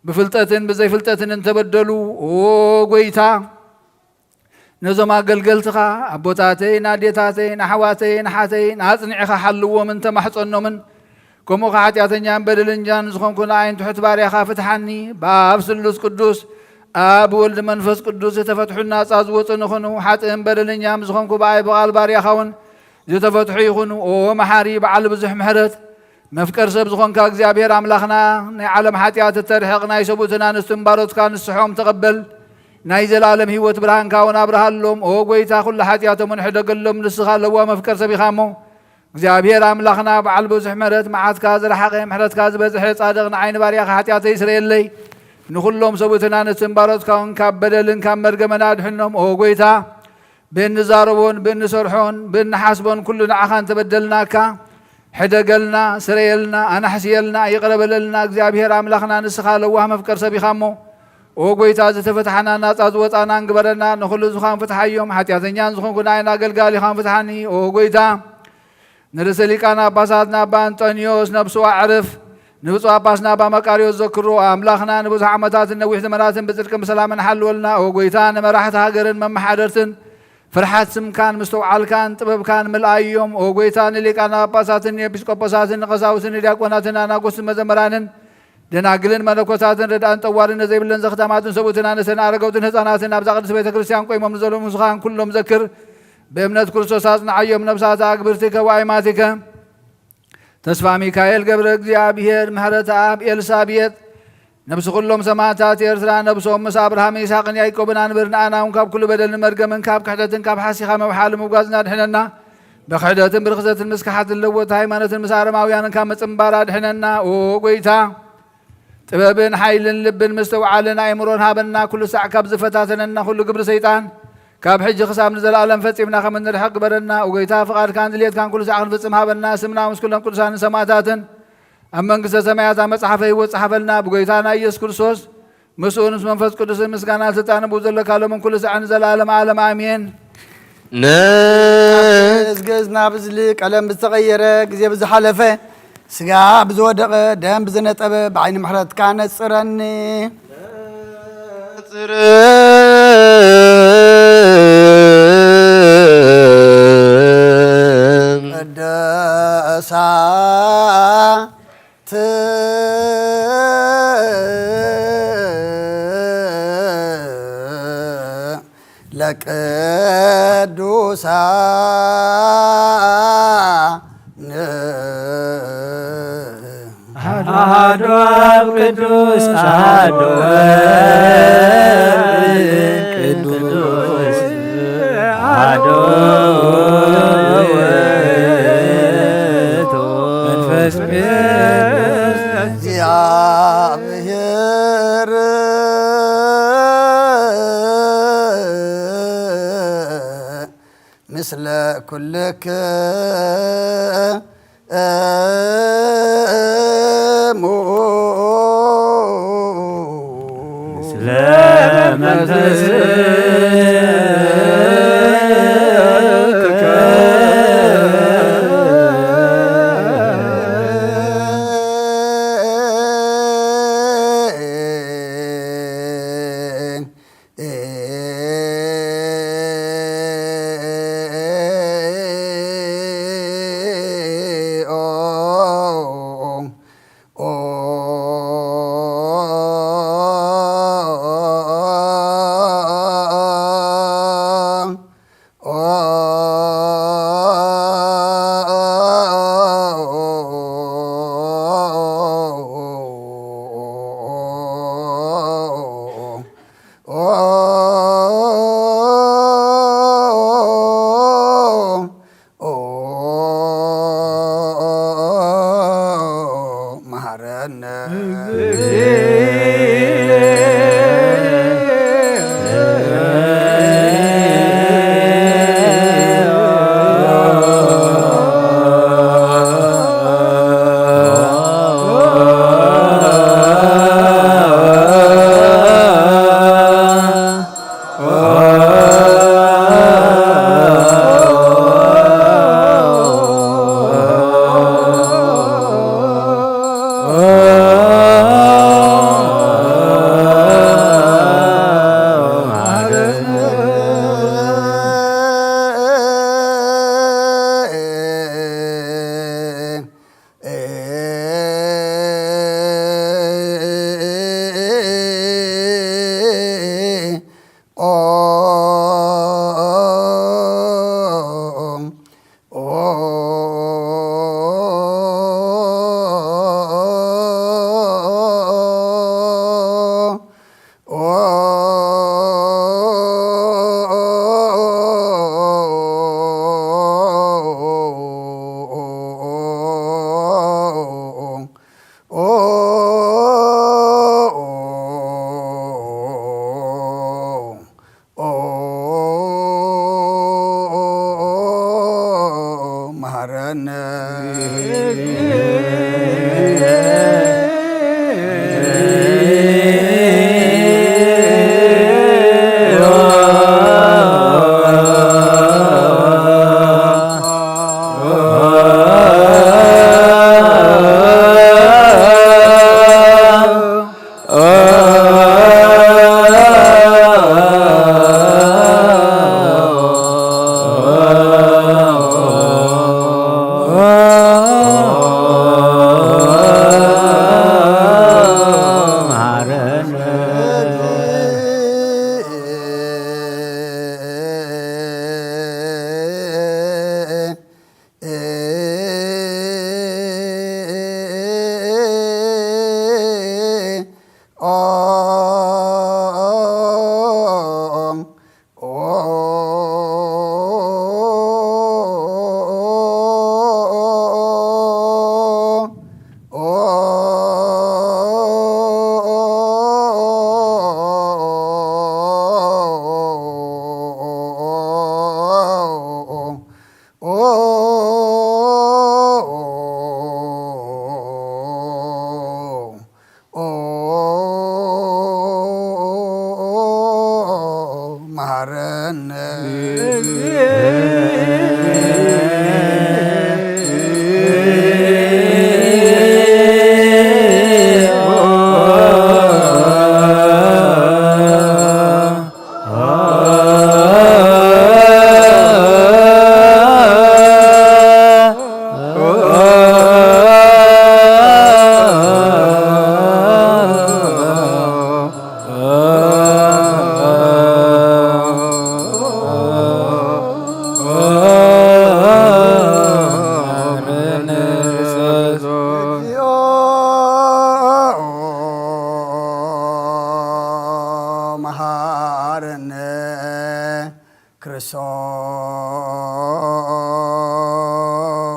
ብፍልጠትን ብዘይፍልጠትን እንተበደሉ ኦ ጎይታ ነዞም ኣገልገልትኻ ኣቦታተይ ናዴታተይ ናሕዋተይ ናሓተይ ናፅኒዕኻ ሓልዎምን ተማሕፀኖምን ከምኡ ኸ ሓጢኣተኛን በደለኛን ዝኾንኩ ንኣይን ትሑት ባርያኻ ፍትሓኒ ብኣብ ስሉስ ቅዱስ ኣብ ወልዲ መንፈስ ቅዱስ ዝተፈትሑ ናፃ ዝወፁ ንኾኑ ሓጥእን በደለኛም ዝኾንኩ በኣይ ብቓል ባርያኻ እውን ዝተፈትሑ ይኹኑ ኦ መሓሪ በዓል ብዙሕ ምሕረት መፍቀር ሰብ ዝኾንካ እግዚኣብሔር ኣምላኽና ናይ ዓለም ሓጢኣት እተርሕቕ ናይ ሰቡእትን ኣንስትን ባሮትካ ንስሖም ተቐበል ናይ ዘለኣለም ሂወት ብርሃንካ እውን ኣብርሃሎም ኦ ጎይታ ኩሉ ሓጢኣቶምን ሕደገሎም ንስኻ ኣለዋ መፍቀር ሰብ ኢኻ እሞ እግዚኣብሔር ኣምላኽና በዓል ብዙሕ ምሕረት መዓትካ ዝረሓቐ ምሕረትካ ዝበዝሐ ጻድቕ ንዓይኒ ባርያኻ ሓጢኣተይ ይስረየለይ ንኹሎም ሰቡእትን ኣንስትን ባሮትካ እውን ካብ በደልን ካብ መርገመን ኣድሕኖም ኦ ጎይታ ብእንዛረቦን ብእንሰርሖን ብእንሓስቦን ኩሉ ንዓኻ እንተበደልናካ ሕደገልና ስረየልና ኣናሕስየልና ይቕረበለልና እግዚኣብሔር ኣምላኽና ንስኻ ለዋህ መፍቀር ሰብ ኢኻ እሞ ኦ ጎይታ ዝተፈትሓና ናፃ ዝወፃና እንግበረና ንኹሉ ዝኻን ፍትሓዮም ሓጢኣተኛን ዝኾንኩ ንዓይና ኣገልጋሊ ኢኻን ፍትሓኒ ኦ ጎይታ ንርእሰ ሊቃነ ጳጳሳት ናባ አንጦኒዮስ ነብሱ ኣዕርፍ ንብፁዕ ጳጳስ ናባ መቃርዮስ ዘክሮ ኣምላኽና ንብዙሕ ዓመታትን ነዊሕ ዘመናትን ብፅድቅን ብሰላምን ሓልወልና ኦ ጎይታ ንመራሕቲ ሃገርን መመሓደርትን فرحات سمكان مستوعالكان طببكان ملايوم او غويتان ليقانا ጳጳሳትን ኤጲስቆጶሳትን ቀሳውስትን ዲያቆናትን አናጉስትን መዘምራንን ደናግልን መለኮታትን ረዳን ጠዋልን ዘይብለን ዘختማትን ሰቡትን አነሰን አረጋውትን ህፃናትን አብዛ ቅድስት ቤተክርስቲያን ቆይሞም ዘሎም ሙስኻን ኩሎም ዘክር በእምነት ክርስቶስ አጽናዓዮም ነፍሳት አግብርቲከ ወአይማቲከ ተስፋ ሚካኤል ገብረ እግዚአብሔር ምህረት አብ ኤልሳቤጥ ነብስ ኩሎም ሰማዕታት ኤርትራ ነብሶም ምስ አብርሃም ይስሐቅን ያዕቆብን አንብርን አናውን ካብ ኩሉ በደልን መርገምን ካብ ክሕደትን ካብ ሓሲኻ መብሓል ምጓዝና ድሕነና በክሕደትን ብርክሰትን ምስካሓትን ለወት ሃይማኖትን ምስ አረማውያንን ካብ መፅምባራ ድሕነና ኦ ጎይታ ጥበብን ሓይልን ልብን ምስተውዓልን አእምሮን ሃበና ኩሉ ሳዕ ካብ ዝፈታተነና ኩሉ ግብሪ ሰይጣን ካብ ሕጂ ክሳብ ንዘላለም ፈፂምና ከም እንርሕቕ ግበረና ወጎይታ ፍቓድካን ድሌትካን ኩሉ ሳዕ ክንፍፅም ሃበና ስምና ምስ ኩሎም ቅዱሳንን ሰማዕታትን ኣብ መንግስተ ሰማያት መጽሓፈ ሕይወት ጸሓፈልና ብጎይታና ኢየሱስ ክርስቶስ ምስኡን ምስ መንፈስ ቅዱስን ምስጋና ስልጣን ብኡ ዘለካሎምን ኩሉ ሳዕን ዘላለም ዓለም አሜን። ንዝገዝ ናብ ዝሊ ቀለም ብዝተቐየረ ግዜ ብዝሓለፈ ስጋ ብዝወደቐ ደም ብዝነጠበ ብዓይኒ ምሕረትካ ነጽረኒ ቅድሳ ለቅዱሳን አሐዱ አብ ቅዱስ አሐዱ ወልድ ቅዱስ አሐዱ ውእቱ መንፈስ ቅዱስ እግዚአብሔር ምስለ ኩልክሙ ምስለ መንፈስከ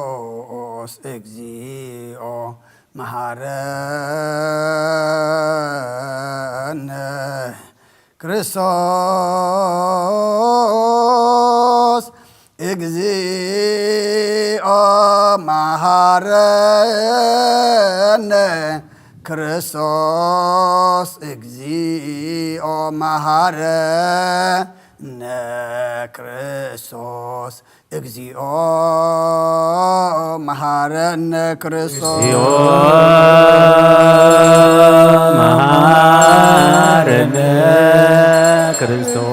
ክርስቶስ እግዚኦ መሐረነ ክርስቶስ እግዚኦ መሐረነ ክርስቶስ እግዚኦ መሐረነ ክርስቶስ እግዚኦ መሐረነ ክርስቶስ መሐረነ ክርስቶስ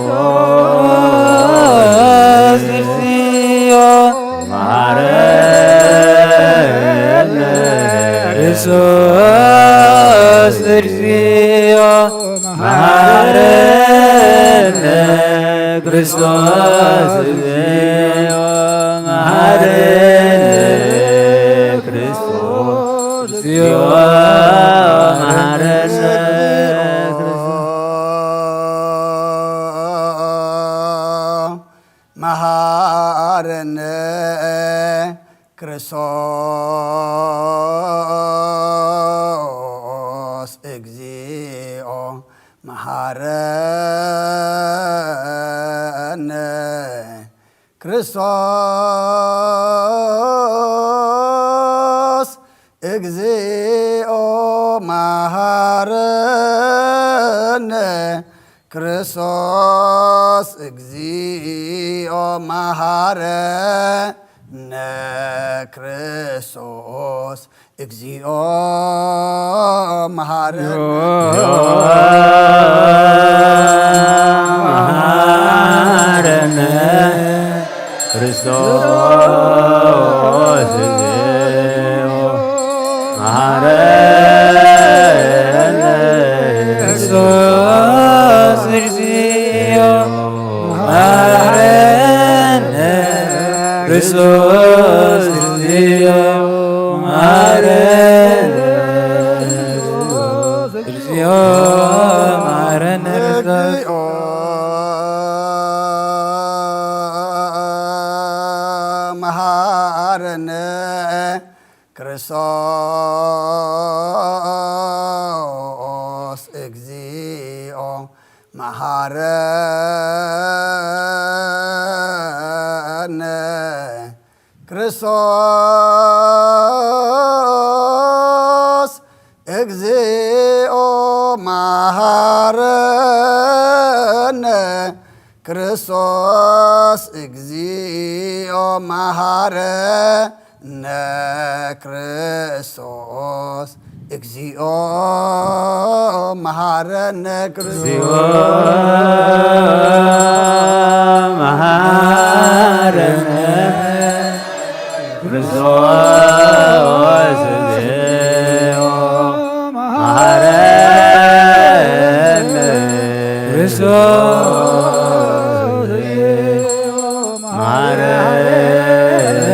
እግዚኦ መሐረነ ክርስቶስ እግዚኦ መሐረነ ክርስቶስ እግዚኦ መሐረነ ክርስቶስ እግዚኦ መሐረነ መሐረነ ክርስቶስ እግዚኦ መሐረነ ክርስቶስ እግዚኦ መሐረነ ክርስቶስ እግዚኦ መሐረነ ክርስቶስ እግዚኦ መሐረነ ክርስቶስ እግዚኦ መሐረነ ክርስቶስ እግዚኦ መሐረነ ክርስቶስ እግዚኦ መሐረነ እግዚኦ መሐረነ መሐረነ ክርስቶስ እግዚኦ መሐረነ ክርስቶስ እግዚኦ መሐረነ ክርስቶስ እግዚኦ መሐረነ ክርስቶስ እግዚኦ መሐረነ ክርስቶስ መሐረነ ክርስቶስ እግዚኦ መሐረነ ክርስቶስ መሐረነ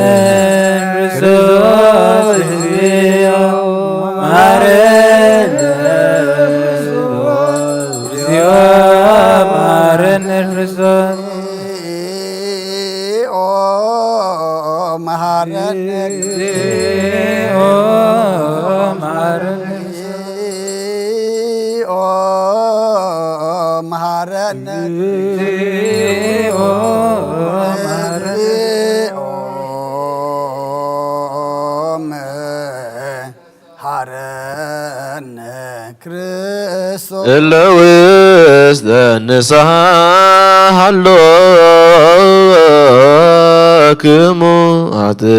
ክርስቶስ እግዚኦ መሐረነ እግዚኦ መሐረነ ክርስቶስ መሐረነ እግዚኦ መሐረነ እግዚኦ መሐረነ እግዚኦ መሐረነ ክርስቶስ እለ ውስተ ንስሐ ሃሎ كمو أتيتو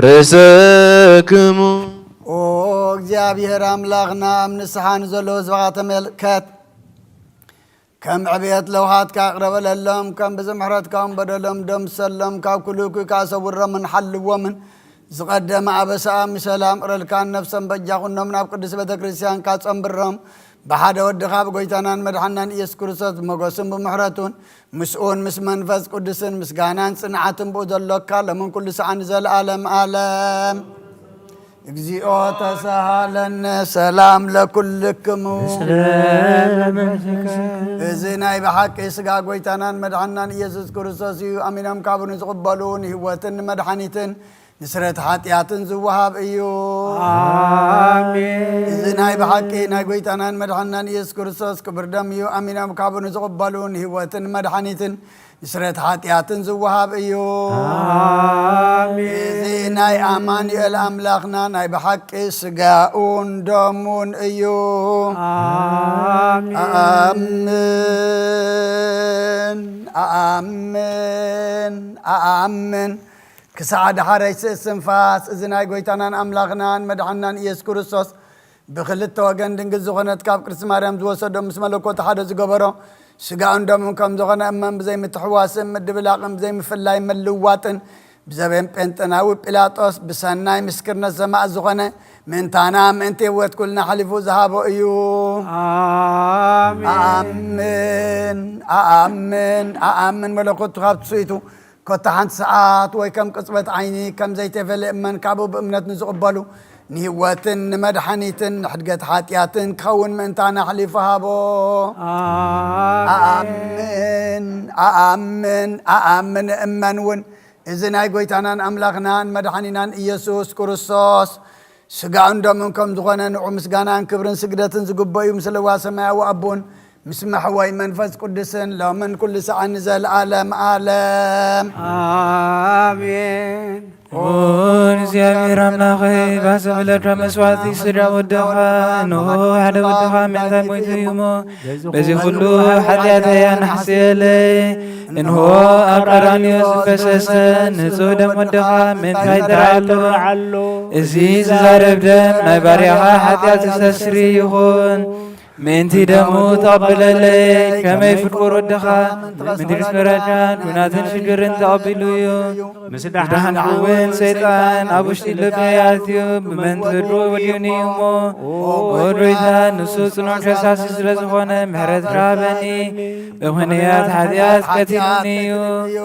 رسكمو او እግዚአብሔር አምላኽና ምንስሓን ዘሎ ህዝባኻ ተመልከት كم عبيت لوهات كاقرب لهم كم بزمحرت كم بدلهم دم سلم كاب كلوك كاسور من حل ومن زقدم عبسا مسلام رلكان نفسا بجاقنا من قدس بتكريسيان كاسم برهم بحد ودخاب قويتانان مدحنان يسكرسات مقسم بمحرتون مسؤون مس منفذ قدسن مسقانان صنعتن بودلوكا لمن كل سعان زل عالم عالم እግዚኦ ተሳሃለነ ሰላም ለኩልክሙ እዝናይ በሐቅ ስጋ ጎይታናን መድኃናን ኢየሱስ ክርስቶስ እዩ አሚናም ካብኑ ዝቕበሉን ህይወትን መድኃኒትን ንስረት ኃጢአትን ዝወሃብ እዩ አሜን እዝናይ በሐቅ ናይ ጎይታናን መድኃናን ኢየሱስ ክርስቶስ ክብር ደም እዩ አሚናም ካብኑ ዝቕበሉን ህይወትን መድኃኒትን نسرت حاتياتن زوهاب ايو آمين ناي أمانيال أملاخنا ناي بحق سقاؤون دومون ايو آمين آمين آمين آمين كسعد حريس السنفاس إذن قويتانان أملاخنا مدعنان إيس كورسوس بخلت توقن دنقل زغنات كاب كرس مريم زوصدو مسمالكوت حدث قبرو سجان دم كم زغنا أمم بزي متحواسم مدبلاقم بزي مفلاي ملواتن بزبين بنتنا وبيلاطس بسناي مسكرنا الزماء زغنا من تنام انت وتقولنا حلفوا ذهبوا ايو آمين آمين آمين ملكوت غاب صيتو كنت عن ساعات وكم قصبت عيني كم زي تفل من كابو بأمنة نزقبلو نهواتن مدحنيتن حدقت حاتياتن كون من تانا حليفها بو آمين آمين آمين أمنون إذن أي قويتانان أملاخنان مدحنينان إيسوس كورسوس سقعون دمكم زغنان ومسقانان كبرن سقدتن زقبايو مسلوا سماء وأبون مسمح واي منفذ قدسن لو من كل ساعة نزل عالم عالم آمين እግዚአብሔር አምላክ ባሰብ ለመስዋዕት ስራ ወደኻ ነው ሓደ ወደኻ ምንታይ ሞይቱ ይሞ በዚህ ሁሉ ኃጢአተያን ሓስየለ እንሆ ኣብ ቀራንዮ ዝፈሰሰ ንጹህ ደም ወደኻ ምንታይ ተራሎ እዚ ዝዛረብ ደም ናይ ባርያኻ ኃጢአት ዝተስሪ ይኹን منتي دمو تقبللي كما يفكر ودخا من درس مراجعان وناتن شجرن تقبلويو مسدحان عوين سيطان أبوشتي لبياتيو بمن تدرو وديونيومو ودريتا نصوص نوع شاساس رزخونا مهرد رابني بمهنيات حديات كتنونيو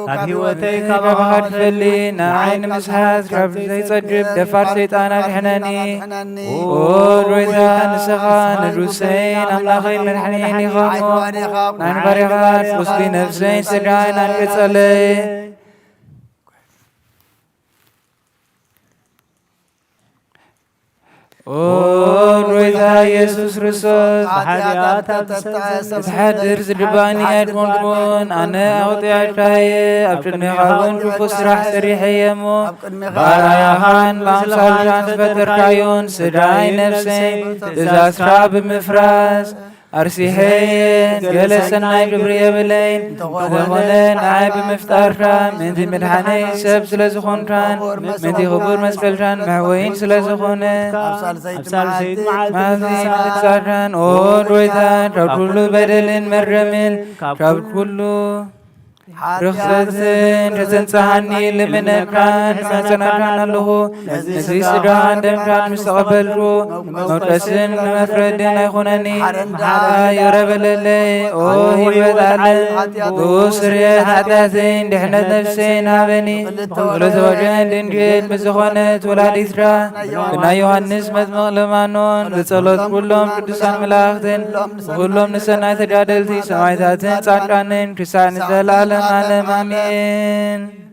هاتيوتي كابا بخار فلي ناعين مسحات رب زي صجب دفار سيطان الحناني ودريتا نسخا ندروسين أملاخي من حنيني خامو نان بريخات وصلي نفسين سجاين أنكتسلي رويدا يسوس رسول تحدر زرباني أدمون أنا أغطي عشاي أبتني غابون رفوس راح سريحي يمو بارايهان بامسال جانس فتر كايون سجاي نفسين تزاس راب مفراس أرسيحين جلسنا جبرية بلين دمولين عيب مفتارشان من ذي ملحاني سب سلازخونشان من ذي خبور مسكلشان محوين سلازخونة أبسال سيد معذي متسارشان أول رويثان شاب كله بدلين مرمين شاب كله رخصتين رسن سهاني لمن أكران سنسنكران الله نسي سجان دمشان مستقبل رو موتسن مفردين أخونني يرب للي أوهي بدعلن دوسرية حدثين دحنا نفسين هابني ولزوجين دنجيل مسخونة ولاد إسراء بنا يوحنس مدمغلمانون بصلوت كلهم قدسان ملاختين كلهم نسنا تجادلتي سمايتاتين ساكرانين كريسان زلالن عالم آمين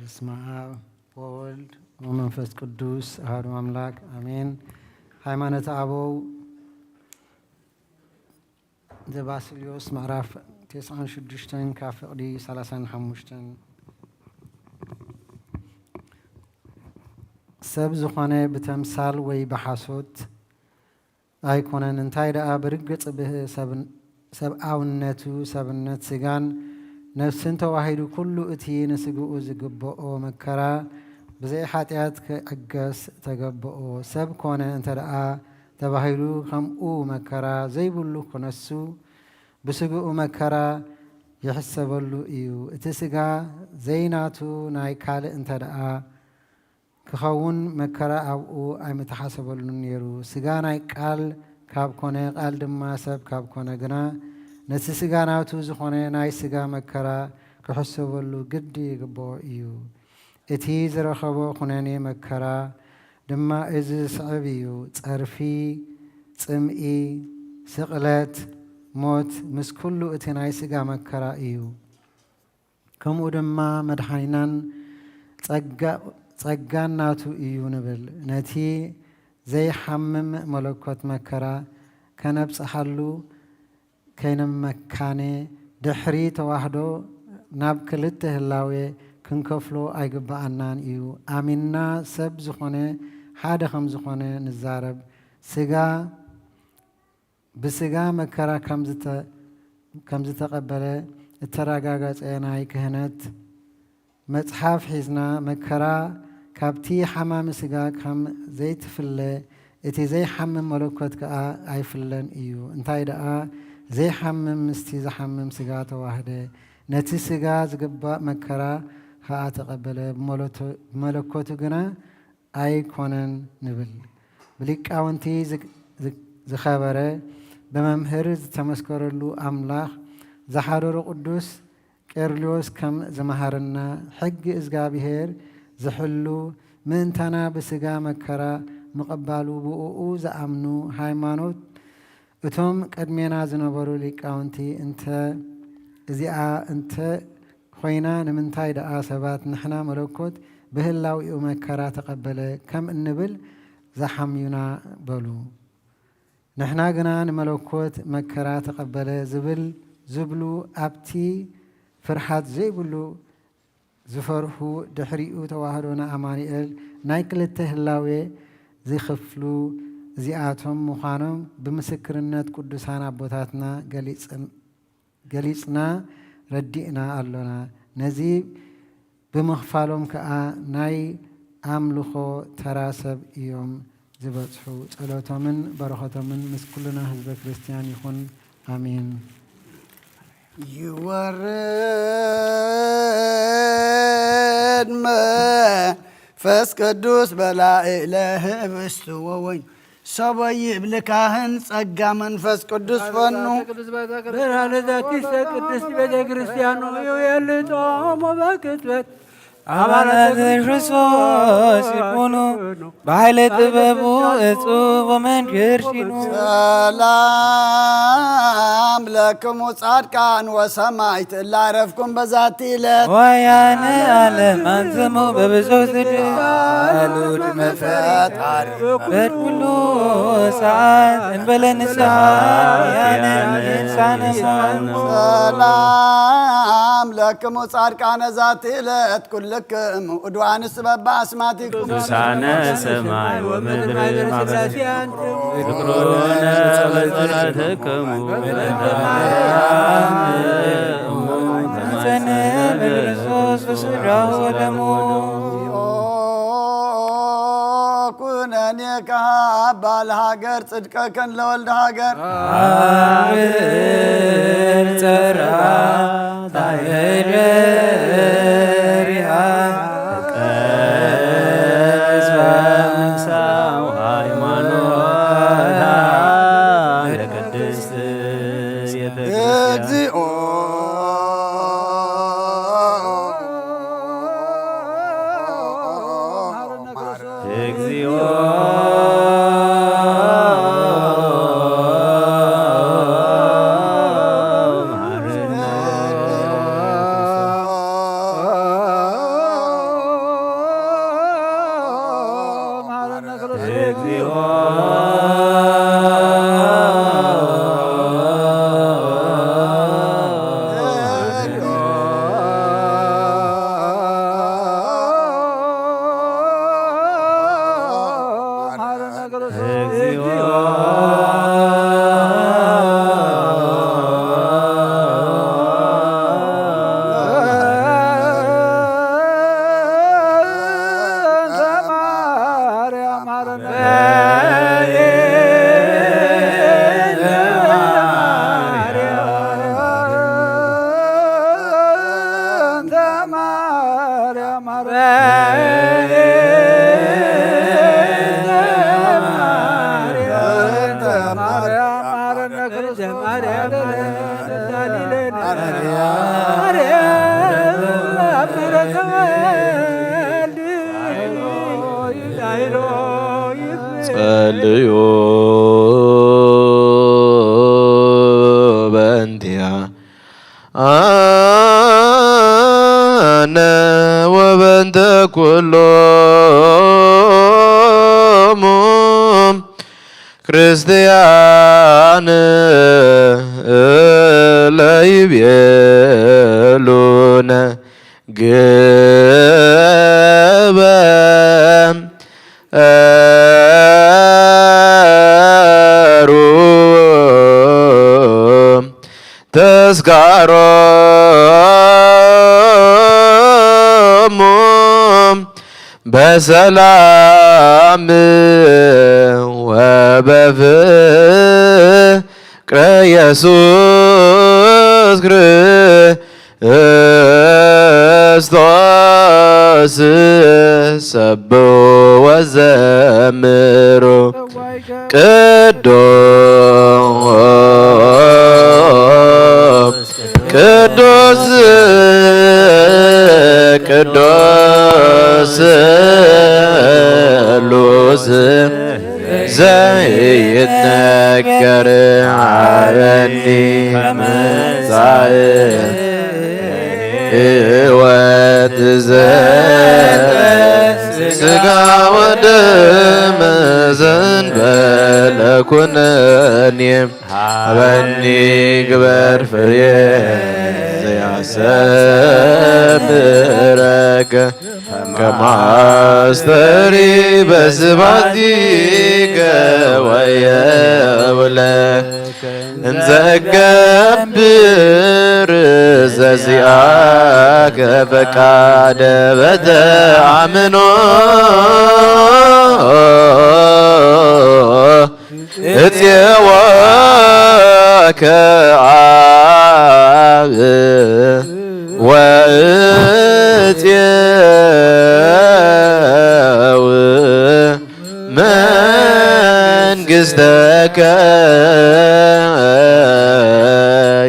በስመ አብ ወወልድ ወመንፈስ ቅዱስ አሐዱ አምላክ አሜን። ሃይማኖተ አበው ዘባስልዮስ ምዕራፍ 96 ካብ ፍቕዲ 35 ሰብ ዝኾነ ብተምሳል ወይ ብሓሶት ኣይኮነን እንታይ ደኣ ብርግጽ ሰብኣውነቱ ሰብነት ስጋን ነፍስን ተዋሂዱ ኩሉ እቲ ንስግኡ ዝግብኦ መከራ ብዘይ ሓጢኣት ክዕገስ ተገብኦ ሰብ ኮነ እንተ ደኣ ተባሂሉ ከምኡ መከራ ዘይብሉ ክነሱ ብስግኡ መከራ ይሕሰበሉ እዩ። እቲ ስጋ ዘይናቱ ናይ ካልእ እንተ ደኣ ክኸውን መከራ ኣብኡ ኣይምተሓሰበሉን ነይሩ። ስጋ ናይ ቃል ካብ ኮነ ቃል ድማ ሰብ ካብ ኮነ ግና ነቲ ስጋ ናቱ ዝኾነ ናይ ስጋ መከራ ክሕሰበሉ ግዲ ይግብኦ እዩ። እቲ ዝረኸቦ ኩነኔ መከራ ድማ እዚ ስዕብ እዩ። ጸርፊ፣ ጽምኢ፣ ስቕለት፣ ሞት ምስ ኩሉ እቲ ናይ ስጋ መከራ እዩ። ከምኡ ድማ መድሓኒናን ጸጋን ናቱ እዩ ንብል። ነቲ ዘይሓምም መለኮት መከራ ከነብፅሓሉ ከይነመካነ ድሕሪ ተዋህዶ ናብ ክልተ ህላዌ ክንከፍሎ ኣይግባአናን እዩ። ኣሚንና ሰብ ዝኾነ ሓደ ከም ዝኾነ ንዛረብ ስጋ ብስጋ መከራ ከም ዝተቐበለ እተረጋገፀ ናይ ክህነት መጽሓፍ ሒዝና መከራ ካብቲ ሓማሚ ስጋ ከም ዘይትፍለ እቲ ዘይሓምም መለኮት ከዓ ኣይፍለን እዩ። እንታይ ደኣ ዘይሓምም ምስቲ ዝሓምም ስጋ ተዋህደ ነቲ ስጋ ዝግባእ መከራ ከዓ ተቐበለ ብመለኮቱ ግና ኣይኮነን ንብል። ብሊቃውንቲ ዝኸበረ ብመምህር ዝተመስከረሉ ኣምላኽ ዝሓደሩ ቅዱስ ቄርሎስ ከም ዝመሃርና ሕጊ እግዚኣብሔር ዝሕሉ ምእንታና ብስጋ መከራ ምቕባሉ ብኡኡ ዝኣምኑ ሃይማኖት እቶም ቀድሜና ዝነበሩ ሊቃውንቲ እዚኣ እንተ ኮይና ንምንታይ ደኣ ሰባት ንሕና መለኮት ብህላዊኡ መከራ ተቐበለ ከም እንብል ዘሓምዩና በሉ። ንሕና ግና ንመለኮት መከራ ተቐበለ ዝብሉ ኣብቲ ፍርሓት ዘይብሉ ዝፈርሑ ድሕሪኡ ተዋህዶና ኣማኒኤል ናይ ክልተ ህላዌ ዝኽፍሉ እዚኣቶም ምዃኖም ብምስክርነት ቅዱሳን ኣቦታትና ገሊፅና ረዲእና ኣሎና። ነዚ ብምኽፋሎም ከዓ ናይ ኣምልኾ ተራ ሰብ እዮም ዝበፅሑ። ጸሎቶምን በረኸቶምን ምስ ኩልና ህዝበ ክርስቲያን ይኹን ኣሚን። ይወርድ መንፈስ ቅዱስ በላዕለ ህብስቱ ወወይኑ ሰበይ ብልካህን ጸጋ መንፈስ ቅዱስ ፈኑ ብርሃነ ዛቲ ቅድስት ቤተ ክርስቲያን የልጦሞ በክትበት አባላት ክርስቶስ ይኩኑ በኃይለ ጥበቡ እጹብ ወመንክር ሲኑ ሰላም ለክሙ ጻድቃን ወሰማዕት እለ አረፍኩም በዛቲ ዕለት ወያነ ዓለም አንትሙ በብዙ ስድአሉድ መፈጣሪ በኩሉ ሰዓት እንበለ ንስሐ ያነ ልሳነ ሰላም ለክሙ ጻድቃነ ዛቲ ዕለት ኩልክሙ ዕድዋንስ በበአስማቲኩም ቅዱሳነ ሰማይ ወምድር ማበስያን ፍቅሮነ በጸሎትክሙ ዘነ በክርስቶስ በሥጋው ወደሙ ኩነኔ ከሃባል ሀገር ጽድቀከን ለወልደ ሀገር አብር ጸራ ታየደሪያ ቀዝባ ምሳው ሃይማኖታ ለቅድስት እግዚኦ እግዚኦ ጸልዩ በእንቲያ አነ ወበእንተ ኩሎሙ ክርስቲያን ለይቤሉነ ግበ ተስካሮሙ በሰላም ወበፍቅረ ኢየሱስ ክርስቶስ ሰብሑ ወዘምሩ ቅዱስ ቅዱስ ስሉስ ዘይትነገር አረኒ ከመጻእ ሕይወት ሥጋ ወደም ዘእንበለ ኩነኔ ሀበኒ ግበር ፍሬ ዘያሰምረከ ከማስተሪ በስባቲከ ወየውለከ እንዘ እገብር ዘዚአከ ፈቃደ በተአምኖ እፄወከ አብ ወእፄው መንግሥተከ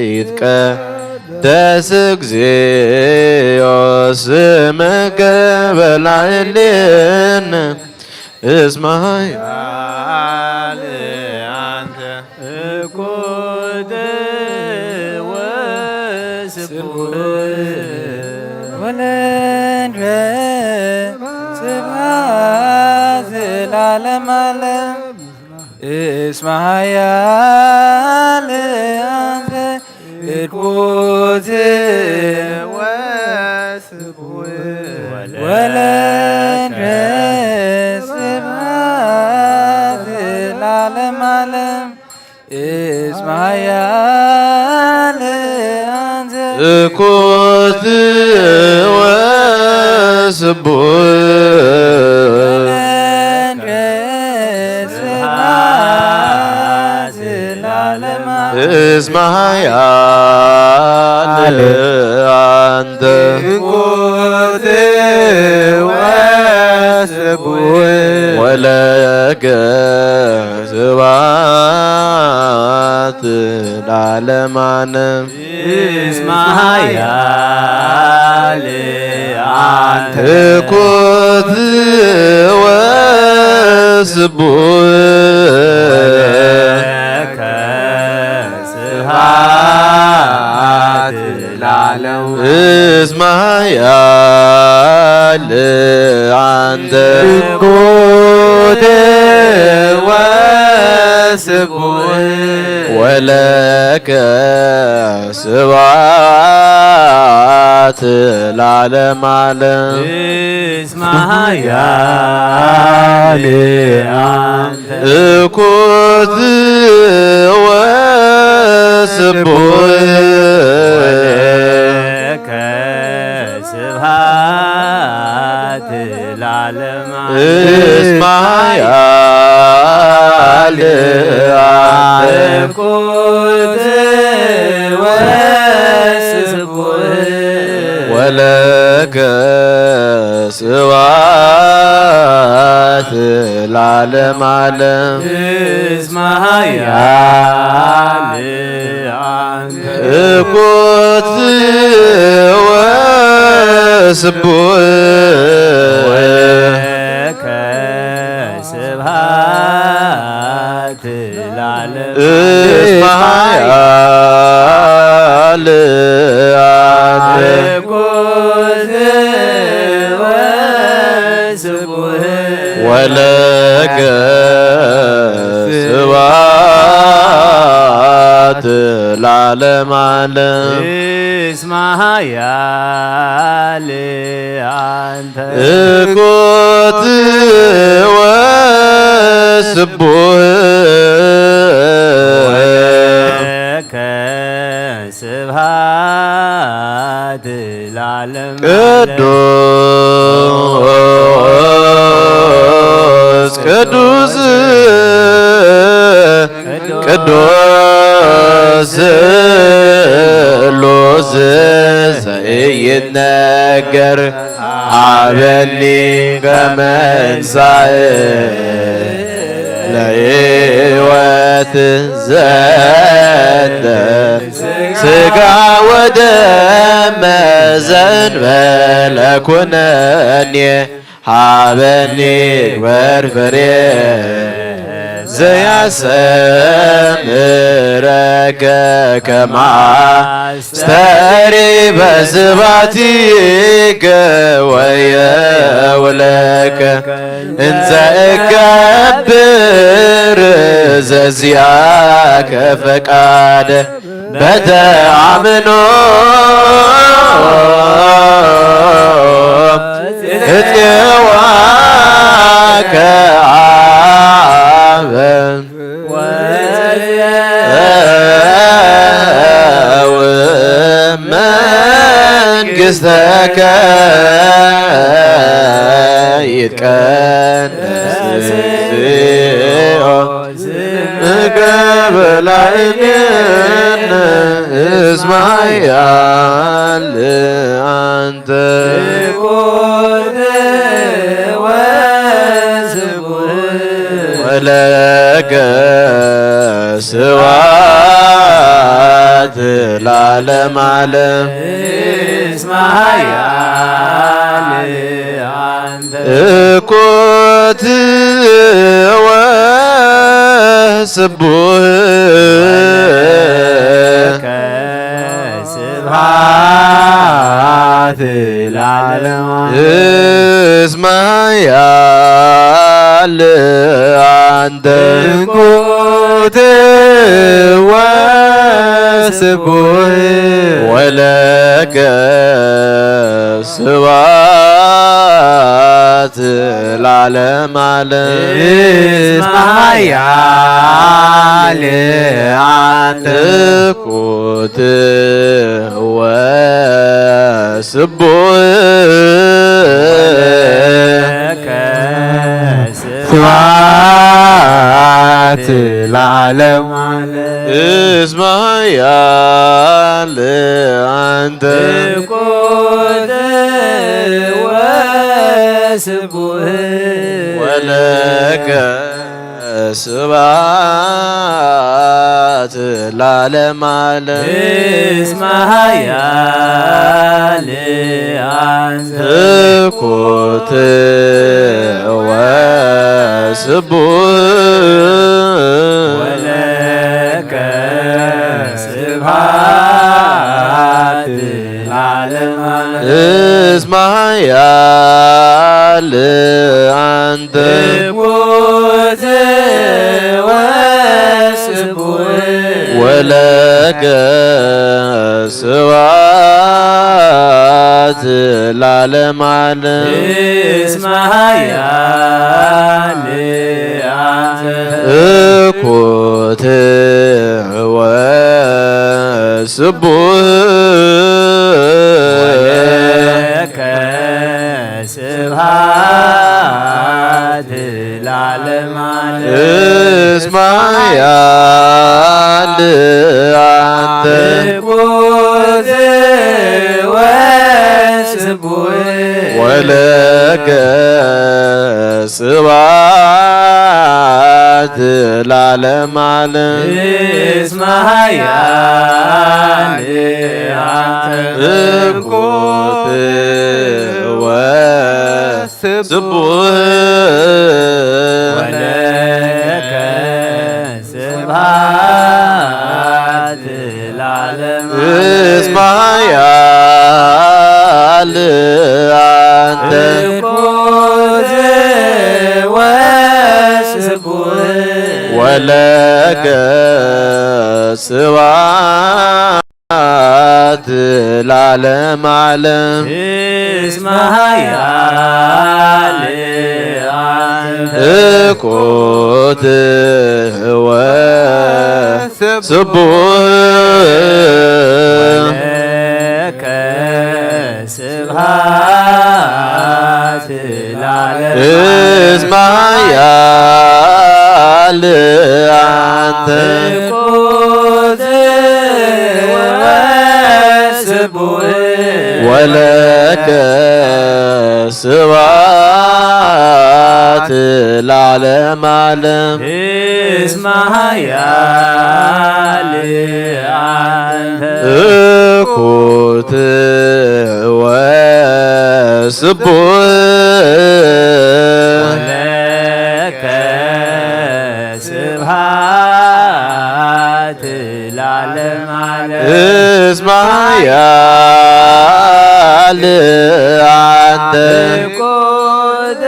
ይትቀደስ እግዚኦ ስምከ በላዕሌነ እስመ ኃያል አንተ እኩት ወስቡሕ ወለድረ ስብሐት ለዓለመ ዓለም እስመ ኃያል አንተ እኩት ወስቡሕ ወለድረ ለዓለመ ዓለም እስመ ኃያል አንተ እኩት ወስቡሕ እስመ ኃያል አንተ እኩት ወስቡሕ ወለከ ስብሐት ለዓለመ ዓለም እስመ ኃያል አንተ እኩት ወስቡሕ ወለከ ስብሐት ለዓለመ እስመ ኃያል አንተ እኩት ወስቡሕ ወለከ ስብሐት ለዓለመ ዓለም እስመ ኃያል አንተ እኩት ወስቡሕ ወለከ ስብሐት ለዓለመ እስመ ኃያል አንተ እኩት ወስቡሕ ወለከ ስብሐት ለዓለመ ዓለም እስመ ኃያል አንተ እኩት ወስቡሕ ወለከ ስብሐት ለዓለመ እስመ ኃያል አንተ እኩት ወስቡሕ ወለከ ስብሐት ለዓለመ ዓለም እስመ ኃያል አንተ እኩት ወስቡሕ ወለከ ስብሐት ለዓለመ ቅዱስ ቅዱስ ስሉስ ዘይነገር አበኒ ከመንሣእ ለሕይወት ዘንተ ሥጋ ወደመ ዘእንበለ ኩነኔ ሀበኒ ግበር ፍሬ ዘያሰምረከ ከማስተሪ በስባቲከ ወየውለከ እንዘ እገብር ዘዚአከ ፈቃደ በተአምኖ እፄዋ ከአበ መንግሥተከ ይትቀደስ እገበላይኔነ እስመ ኃያል አንተ ወለከ ስብሐት ለዓለመ ዓለም እስመ ኃያል አንተ እኩት ወስቡሕ ስብሐት ለዓለመ እስመ ኃያል አንተ እኩት ወስቡሕ ወለከ ስብሐት ለዓለመ ዓለም እስመ ኃያል አንተ እኩት ወስቡሕ ስብሐት ለዓለመ እስመ ኃያል አንተ እኩት ወስቡሕ ወለከ ስብሐት ለዓለመ ዓለም እስመ ኃያል አንተ እኩት ወስቡሕ ወለከ ስብሐት ለዓለመ እስመ ኃያል አንተ እኩት ወስቡሕ ወለከ ስብሐት ለዓለመ ዓለም እስመ ኃያል አንተ እኩት ወስቡሕ ወለከ ስብሐት ለዓለመ እስመ ኃያል አንተ እኩት ወስቡሕ ወለከ ለዓለም ዓለም እስመ ኃያል አንተ እኩት ወስቡህ ወለከ ስብሐት ለዓለም እስመ ኃያል አንተ እኩት ወስቡህ ወለከ ስብሐት ለዓለም ዓለም እስመ ኃያል አንተ እኩት ወስቡህ ወለከ ስብሐት ለዓለም እስመ ኃያል አንተ እኩት ወስቡህ ወለከ ስብሐት ለዓለም ዓለም እስመ ኃያል አንተ እኩት ወስቡህ ወለከ ስብሐት ለዓለም ዓለም እስመ ኃያል አንተ እኩት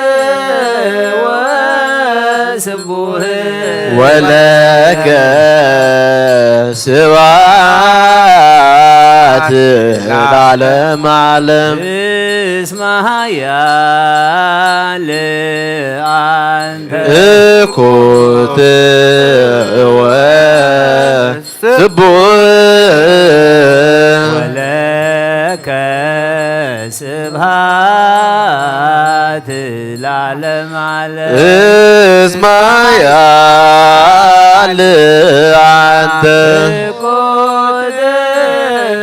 ወስቡህ ወለከ ስብሐት ለዓለም ዓለም እስመ ኃያል አንተ እኩት ወስቡህ ወለከ ስብሐት ለዓለም ዓለም እስመ ኃያል አንተ እኩት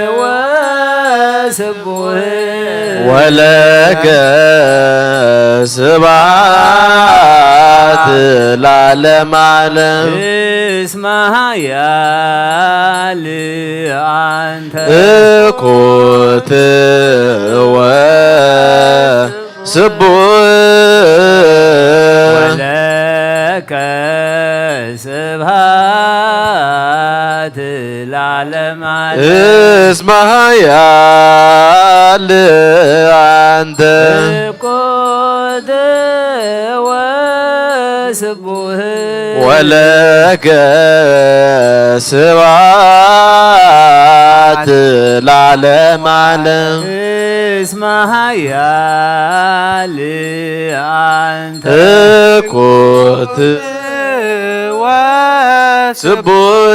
ወስቡህ ወለከ ስብሐት ለዓለም ዓለም እስመ ኃያል አንተ እኩት ወስቡህ ወለከ ስብሐት ለዓለም ዓለም እስመ ኃያል አንተ እኩት ወስቡህ ወለከ ስብሐት ለዓለም ዓለም እስመ ኃያል አንተ እኩት ወስቡህ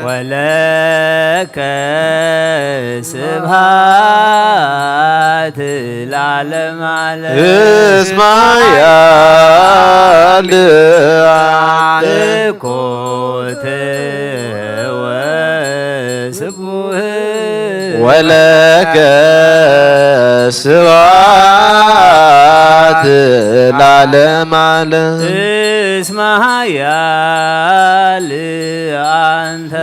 ወለከ ስብሐት ለዓለም ዓለም እስመ ኃያል አንተ እኩት ወስቡህ ወለከ ስብሐት ለዓለም ዓለም እስመ ኃያል አንተ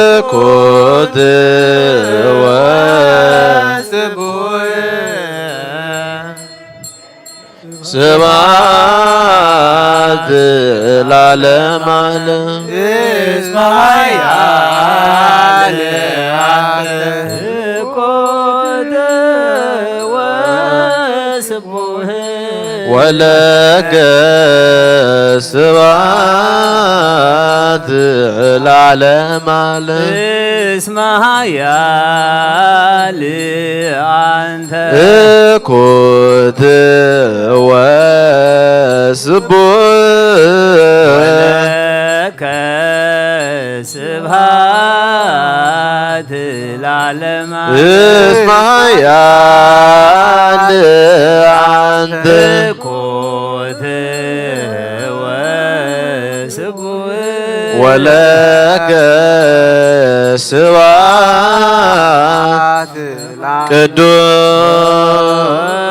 እኩት ወስቡህ ስብሐት ለዓለም ዓለም እስመ ኃያል አንተ እኩት ወስቡህ ወለከ ስብሐት ለዓለም ዓለም እስመ ኃያል አንተ እኩት ወስቡህ ወለከ ስብሐት ለዓለም እስመ ኃያል አንተ እኩት ወስቡህ ወለከ ስብሐት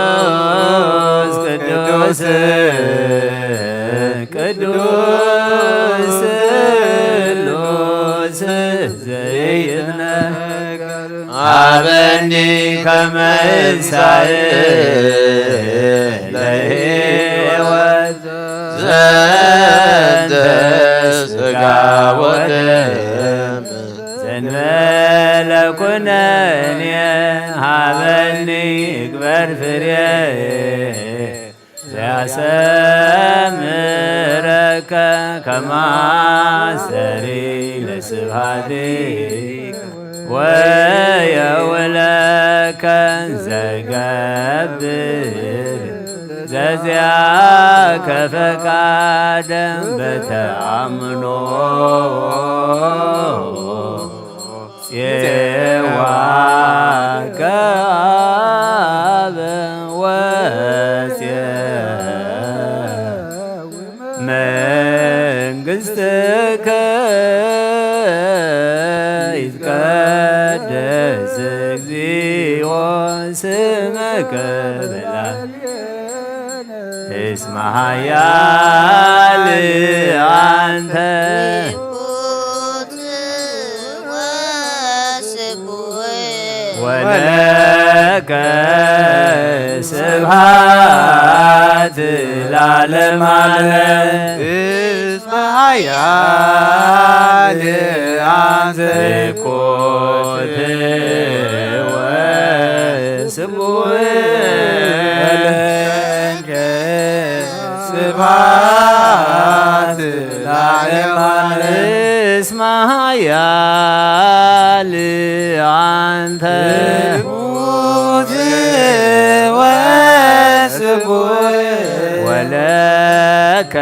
ቅዱስ ቅዱስ ቅዱስ هبني كما إسرائيل لهيوت زند سقا ودم زنبال كناني هبني كبر فريه زياسمرك كما سري لسبحانك ويولك زقبل زياك فقادم بتأمنو سيواك آب منقذتك يتقدس واسمك بلا اسمع يا أنت ولك سبحات العالم عليك اسمع يا أنت كنت وسبوك سبحات العالم عليك اسمع يا أنت كنت وسبوك ولك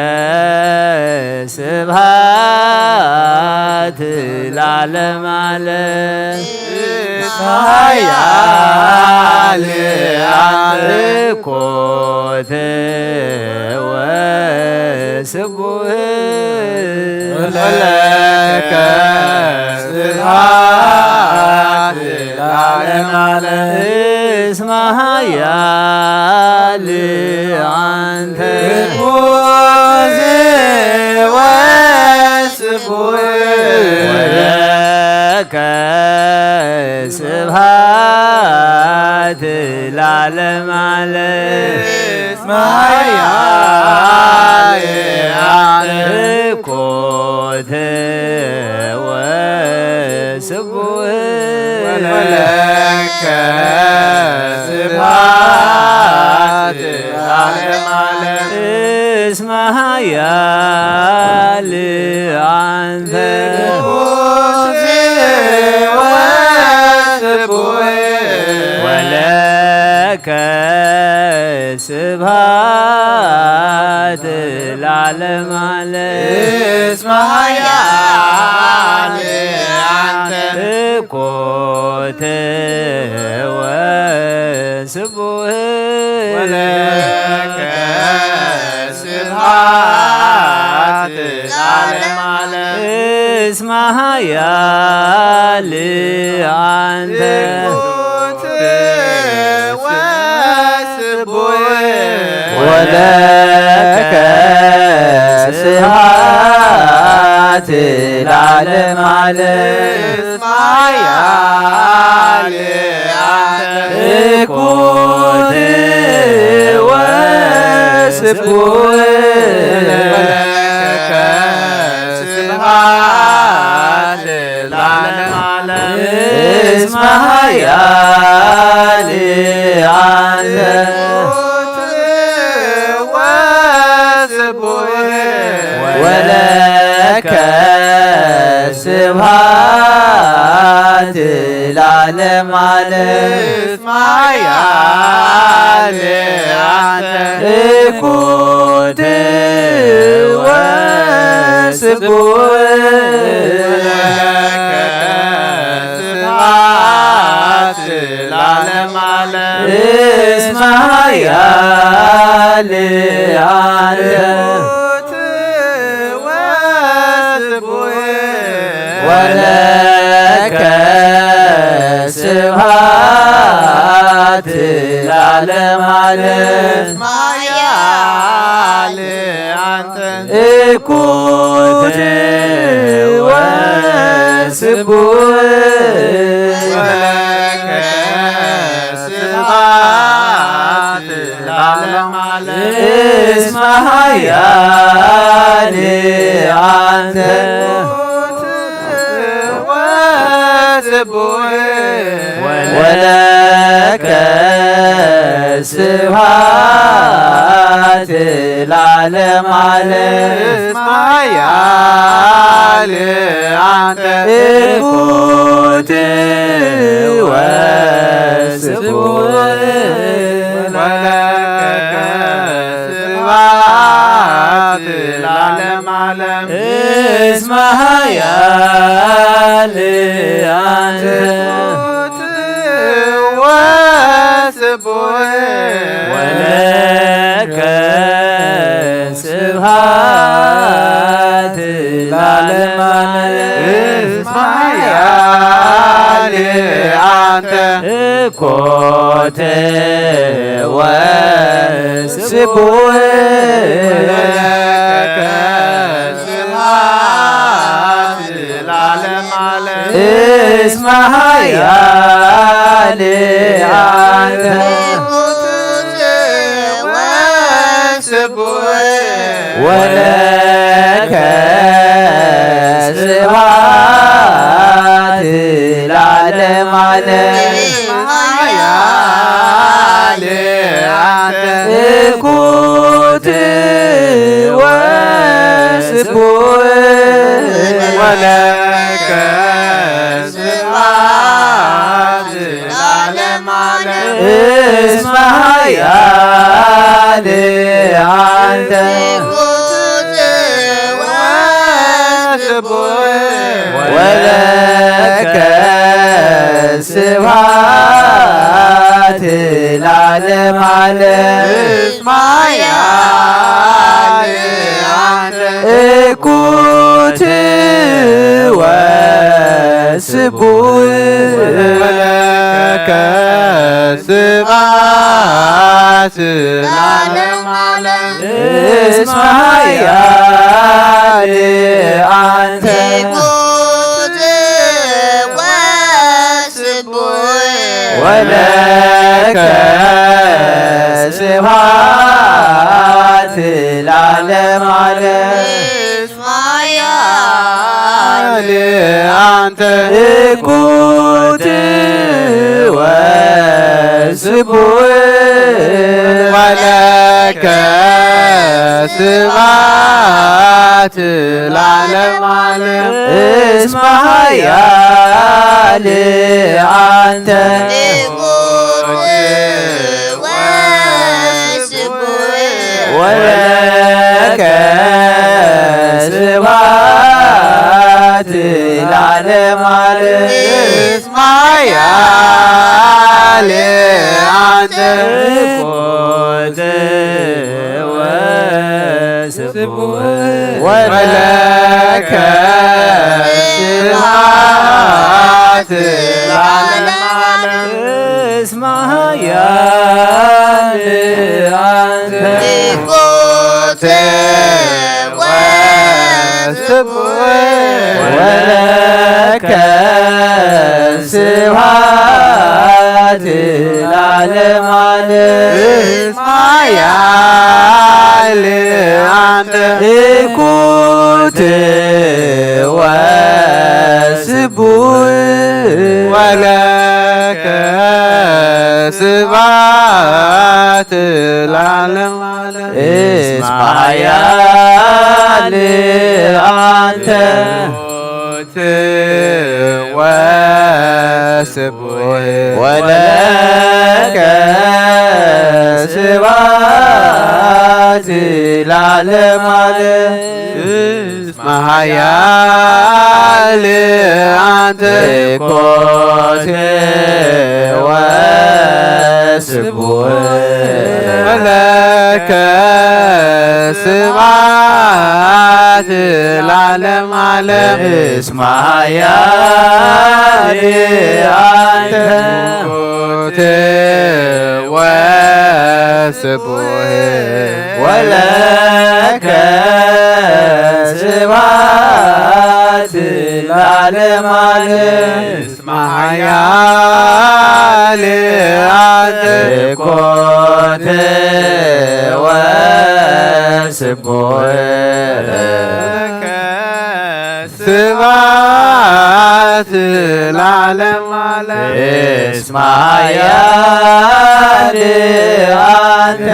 سبحات العالم عليك يا كنت وسبوك ولك سبحات العالم عليك اسمع يا أنت كنت وسبوك ولك سبحات العالم عليك اسمع يا كنت وسبوك ولك سبحات العالم عليك اسمع يا أنت ولك سبحات العالم عليك اسمع يا أنت كنت وسبوك ولك سبحات العالم عليك اسمع يا أنت ولك سبحات العالم عليك اسمع يا كنت وسبوك ولك سبحات العالم عليك اسمع يا ولك سبحات العالم عليك اسمع يا كنت وسبوك سبحات العالم عليك اسمع يا ولك سبحات العالم عليك اسمع يا كنت وسبوك ولك ለዓለም ዓለም እስመ ኃያል አንተ ወስቡሕ ወለከ ስብሐት ለዓለም ዓለም እስመ ኃያል አንተ እኩት ወስቡሕ ወለከ ስብሐት ለዓለም ዓለም እስመ ኃያል አንተ ወስቡሕ ወለከ ስብሐት ለዓለም ዓለም እስመ ኃያል አንተ እኮቴ ወስቡሕ ወለከ ስብሐት ለዓለም ዓለም እስመ ኃያል አንተ ወለከ ስብሐት ለዓለም ዓለም ኃያል አንተ እኩት ወስቡሕ ወለከ ስብሐት ለዓለም ዓለም እስመ ኃያል አንተ ወለከ ስብሐት ለዓለም ዓለም እስመ ኃያል አንተ እኩት ወስቡሕ ወለከ ስብሐት ለዓለም ዓለም እስመ ኃያል አንተ ወለከ ስብሐት ለዓለም ዓለም እስመ ኃያል አንተ እኩት ወስቡሕ ወለከ ስብሐት ለዓለም ዓለም እስመ ኃያል አንተ ወለከ ስብሐት ለዓለም ዓለም እስመ ኃያል አንተ እኩት ወስቡሕ ወለከ ስብሐት ለዓለም ዓለም እስመ ኃያል አንተ ወለከ ስብሐት ለዓለም ዓለም እስመ ኃያል አንተ እኩት ወስቡሕ ወለከ ስብሐት ለዓለም ዓለም እስመ ኃያል አንተ ወስቡሕ ወለከ ስብሐት ለዓለም ዓለም እስመ ኃያል አንተ እኮቴ ወስቡሕ ወለከ ስብሐት ለዓለም ዓለም እስመ ኃያል አንተ ኮቴ ወስቡሕ ወለከ ስብሐት ለዓለም ዓለም እስመ ኃያል አንተ ኮቴ ወስቡህ ስብሐት ለዓለም ዓለም እስመ ኃያል አንተ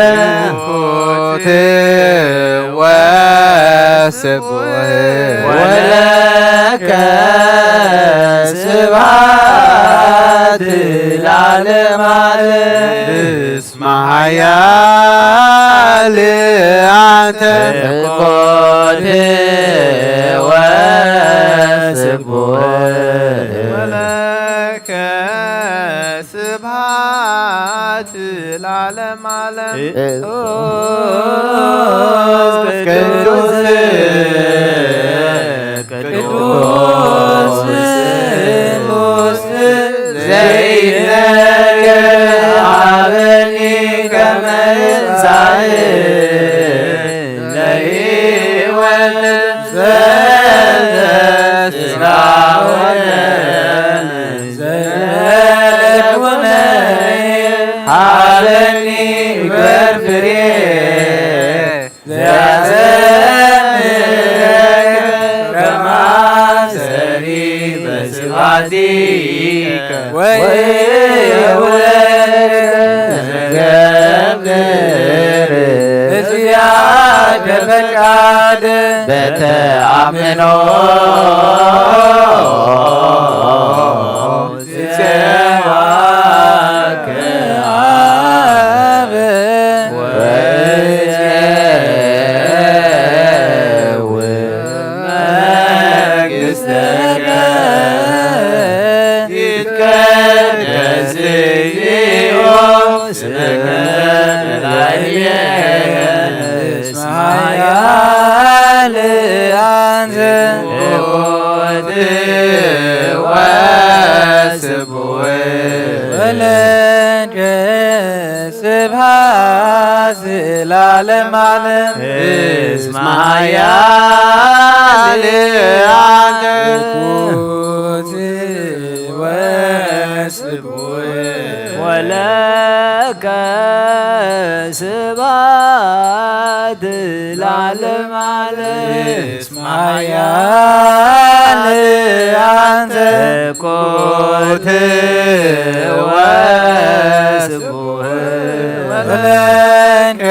ወስቡህ ወለከ ስብሐት ለዓለም ዓለም እስመ ኃያል አንተ ወለከ ስብሐት ለዓለም ዓለም ቅዱስ ቅዱስ ዘይነገር አበኒ ከመ እንሣእ ለሕይወት ሀበኒ በፍሬ ከማሰሪ በስብሐቲከ ወይሁለገብር እግዚአብሔር ፈቃድ በተአምኖ ስብሐት ለዓለም ዓለም እስመ ኃያል አንተ ወስቡህ ወለከ ስብሐት ለዓለም ዓለም እስመ ኃያል አንተ ኮት ወስቡህ ወለከ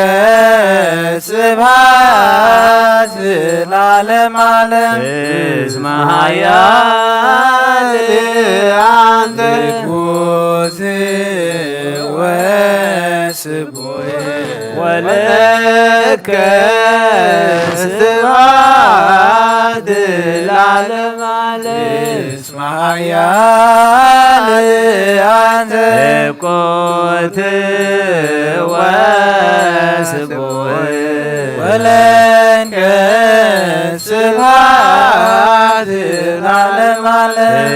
ስብሐት ለዓለም ዓለም እስመ ኃያል አንተ ኮት ወስቡህ ወለከ ስብሐት ለዓለም ዓለም እስመ ኃያል አንተ ኮት ወስቡህ ወለከ ስብሐት ለዓለም ዓለም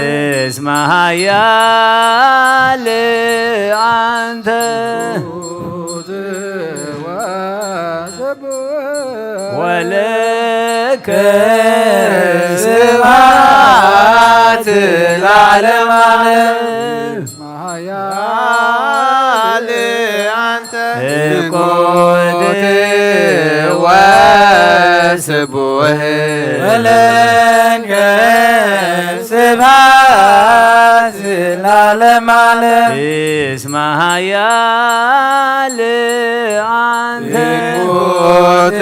እስመ ኃያል አንተ ወለከ ስብሐት ለዓለም ዓለም ኃያል አንተ ኮት ወስቡህ ወለከ ስብሐት ለዓለም ዓለም እስመ ኃያል አንተ ኮት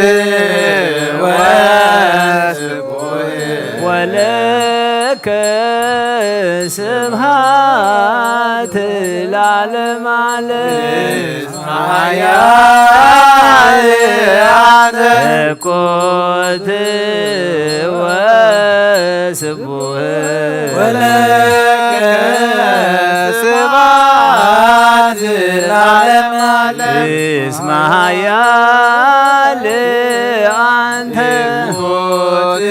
ወለከ ስብሐት ለዓለም ዓለም ኃያል አንተ ኮት ወስቡህ ወለከ ስብሐት ለዓለም ዓለም እስመ ኃያል አንተ ኮት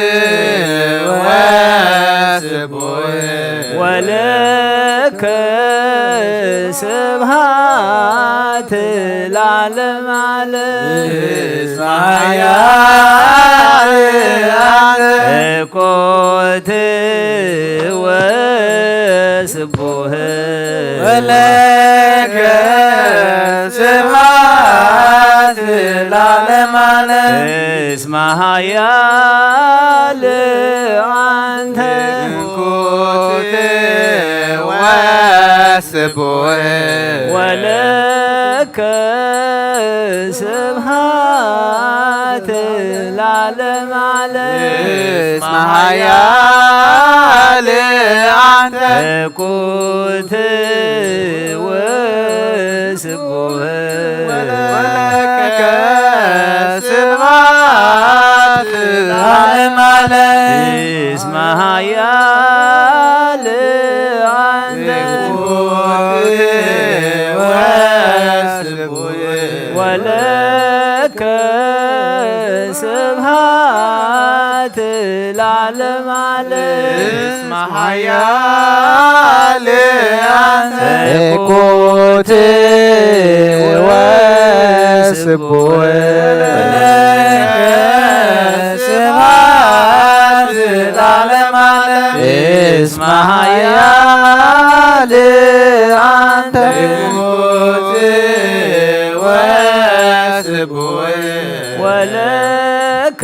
ወለከ ስብሐት ለዓለም ዓለም እስመ ኃያል አንተ ኮት ወስቡህ ወለከ ስብሐት ለዓለም ዓለም ኃያል አንተ ትኩት ወስቡህ ወለከ ስብሐት ለዓለመ ዓለም እስመ ኃያል አንተ ትኩት ወስቡህ ወለከ ስብሐት ለዓለመ ዓለም እስመ ኃያል አንተ ወለከ ስብሐት ለዓለመ ዓለም እስመ ኃያል አንተ ትኩት ወስቡህ ስብሐት ለዓለመ ዓለም እስመ ኃያል አንተ ወለከ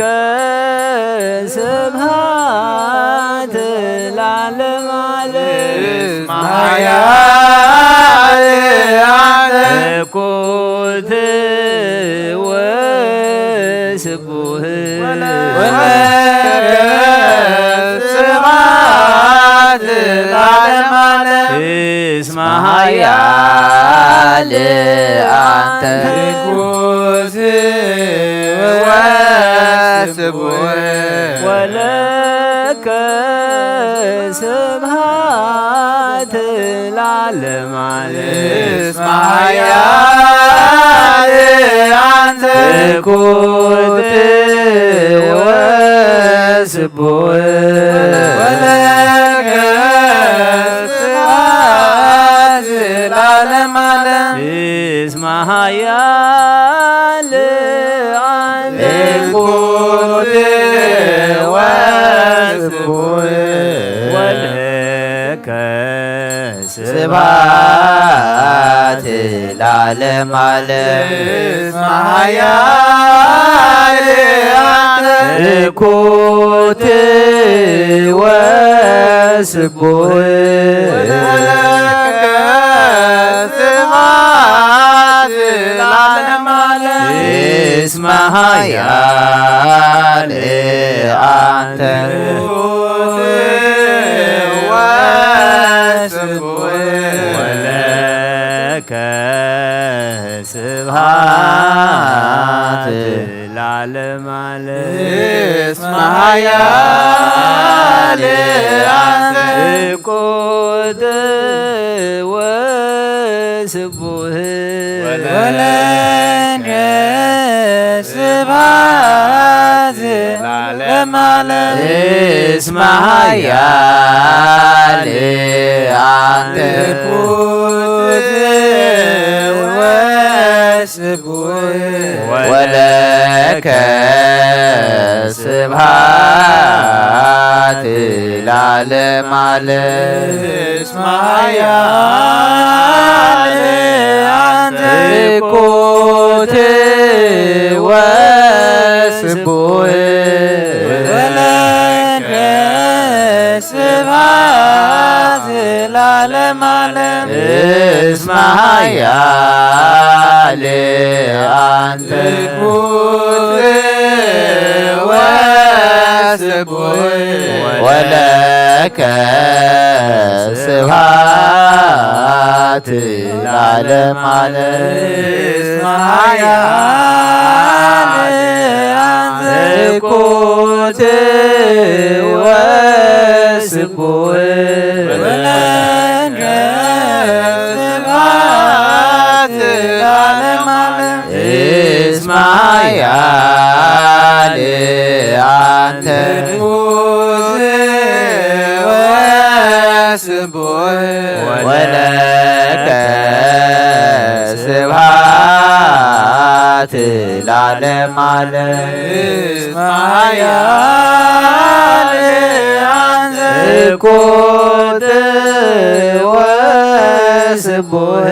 ስብሐት ለዓለመ ዓለም እስመ ኃያል አንተ ትኩት ወስቡህ ወለከ ስብሐት ለዓለመ ዓለም እስመ ኃያል አንተ ትኩት ወስቡህ ወለከ ስብሐት ለዓለመ ዓለም እስመ ኃያል አንተ ትኩት ወስቡህ ወለከ ስብሐት ለዓለመ ዓለም እስመ ኃያል አንተ ትኩት ወስቡህ ወለከ ስብሐት ለዓለመ ዓለም እስመ ኃያል አንተ ትኩት ወስቡህ ወለከ ስብሐት ለዓለመ ዓለም እስመ ኃያል አንተ ወለከ ስብሐት ለዓለመ ዓለም እስመ ኃያል አንተ ትኩት ወስቡህ ወለከ ስብሐት ለዓለመ ዓለም እስመ ኃያል አንተ ትኩት ወስቡህ ወለከ ስብሐት ለዓለመ ዓለም እስመ ኃያል አንተ ትኩት ወስቡህ ወለከ ስብሐት ለዓለመ ዓለም እስመ ኃያል አንተ ትኩት ወስቡህ ወለከ ስብሐት ለዓለመ ዓለም እስመ ኃያል አንተ ትኩት ወስቡህ ወለከ ስብሐት ለዓለመ ዓለም እስመ ኃያል አንተ ትኩት ወስቡህ ወለከ ስብሐት ለዓለመ ዓለም እስመ ኃያል አንተ ትኩት ወስቡህ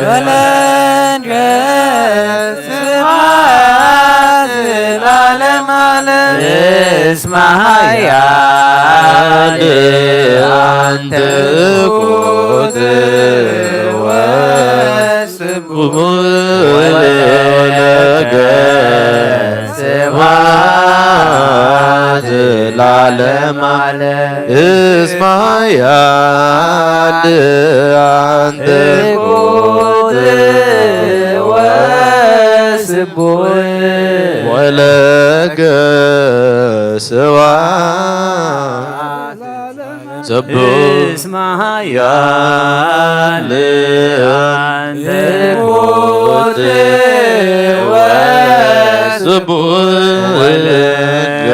ወለከ ስብሐት ለዓለመ እስማያል አንተ ቁት ወስቡህ ለገ ስብሐት ለዓለመ እስማያል አንተ ቁት ወስቡህ ወለገ ስብሐት እስማያል አንተ ቁት ወስቡህ ወለገ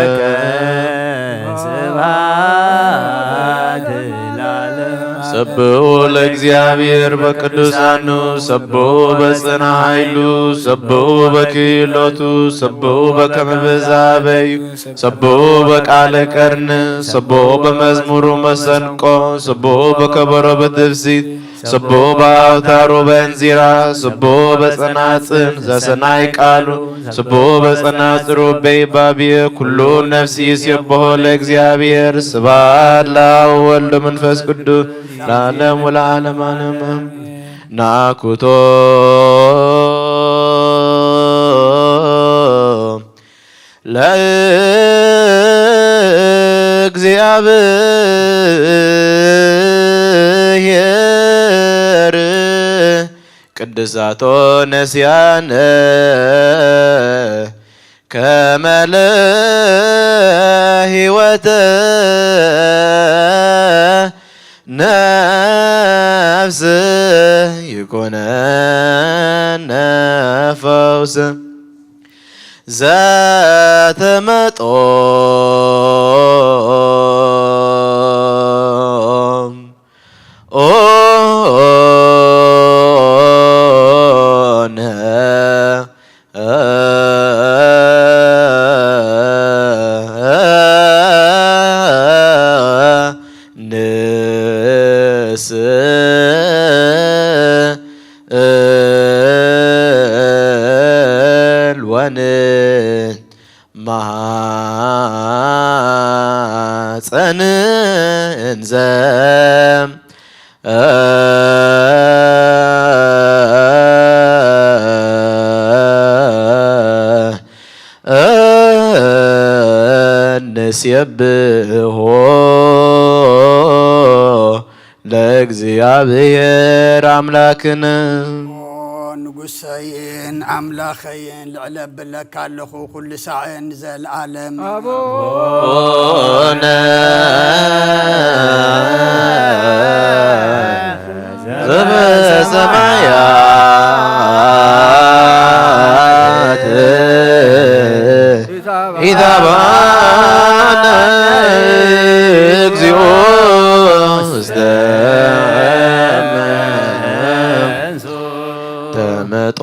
ስብሐት ለዓለመ ሰብሖ ለእግዚአብሔር በቅዱሳኑ ሰብሖ በጽና ኃይሉ ሰብሖ በክህሎቱ ሰብሖ በከመ በዛበዩ ሰብሖ በቃለ ቀርን ሰብሖ በመዝሙሩ መሰንቆ ሰብሖ በከበሮ በትፍሲት ሰብሖ በአውታሮ በእንዚራ ሰብሖ በጸናጽን ዘሰናይ ቃሉ ሰብሖ በጸናጽሩ በይባብየ ኩሉ ነፍስ ይሴብሖ ለእግዚአብሔር ስብሐት ለአብ ወወልድ ወመንፈስ ቅዱስ ለዓለሙ ለዓለመ ዓለም ናኩቶ ለእግዚአብሔር ቅድሳቶ ነስያነ ከመ ለሕይወተ ነፍስ ይኮነነ ፈውስ ዘተመጦ ማኅፀን እንዘ ንሴብሖ ለእግዚአብሔር አምላክነ ንጉሰይን አምላኸይን ልዕለ ብለካ ኣለኹ ኩሉ ሳዕን ዘለዓለም አቡነ ዘበሰማያት ኢታብአነ እግዚኦ ውስተ ተመጦ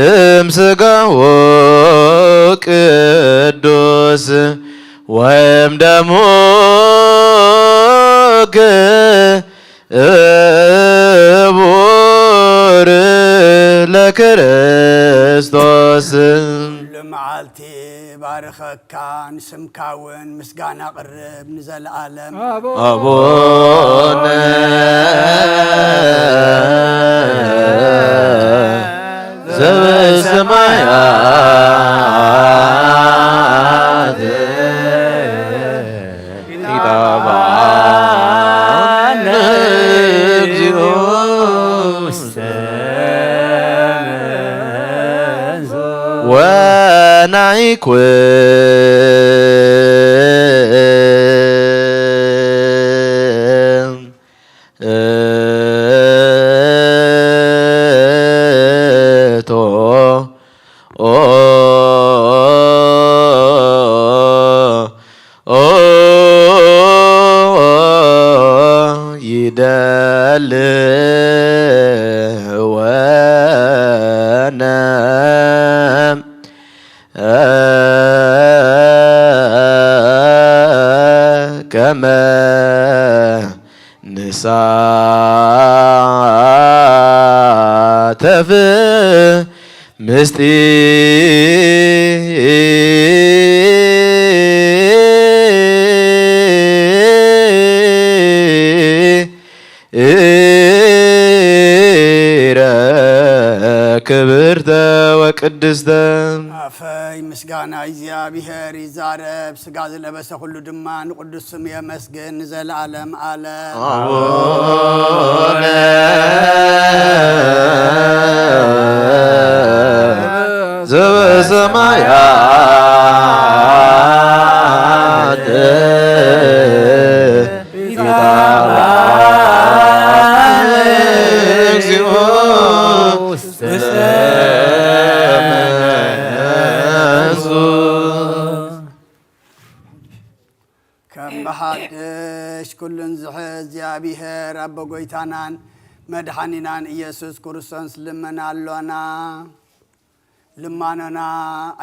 እምሥጋሁ ቅዱስ ወይም ደሙ ክቡር ለክርስቶስ መዓልቲ ባርከካ ንስምካ እውን ምስጋና ቅርብ ንዘለዓለም አቡነ ዘበሰማያት ኢታብአነ እግዚኦ ውስተ ወናይኩን ይደልወ كما نساتف كبرت وقدست አፈይ ምስጋና እግዚአብሔር ይዛረብ ስጋ ዘለበሰ ሁሉ ድማ ንቅዱስ ስም የመስገን ዘላለም አለ አቡነ ዘበሰማያት ከመሃደሽ ኩሉን ዝሕዝ እግዚአብሔር አበ ጎይታናን መድኃኒናን ኢየሱስ ክርስቶስ ልመናሎና ልማኖና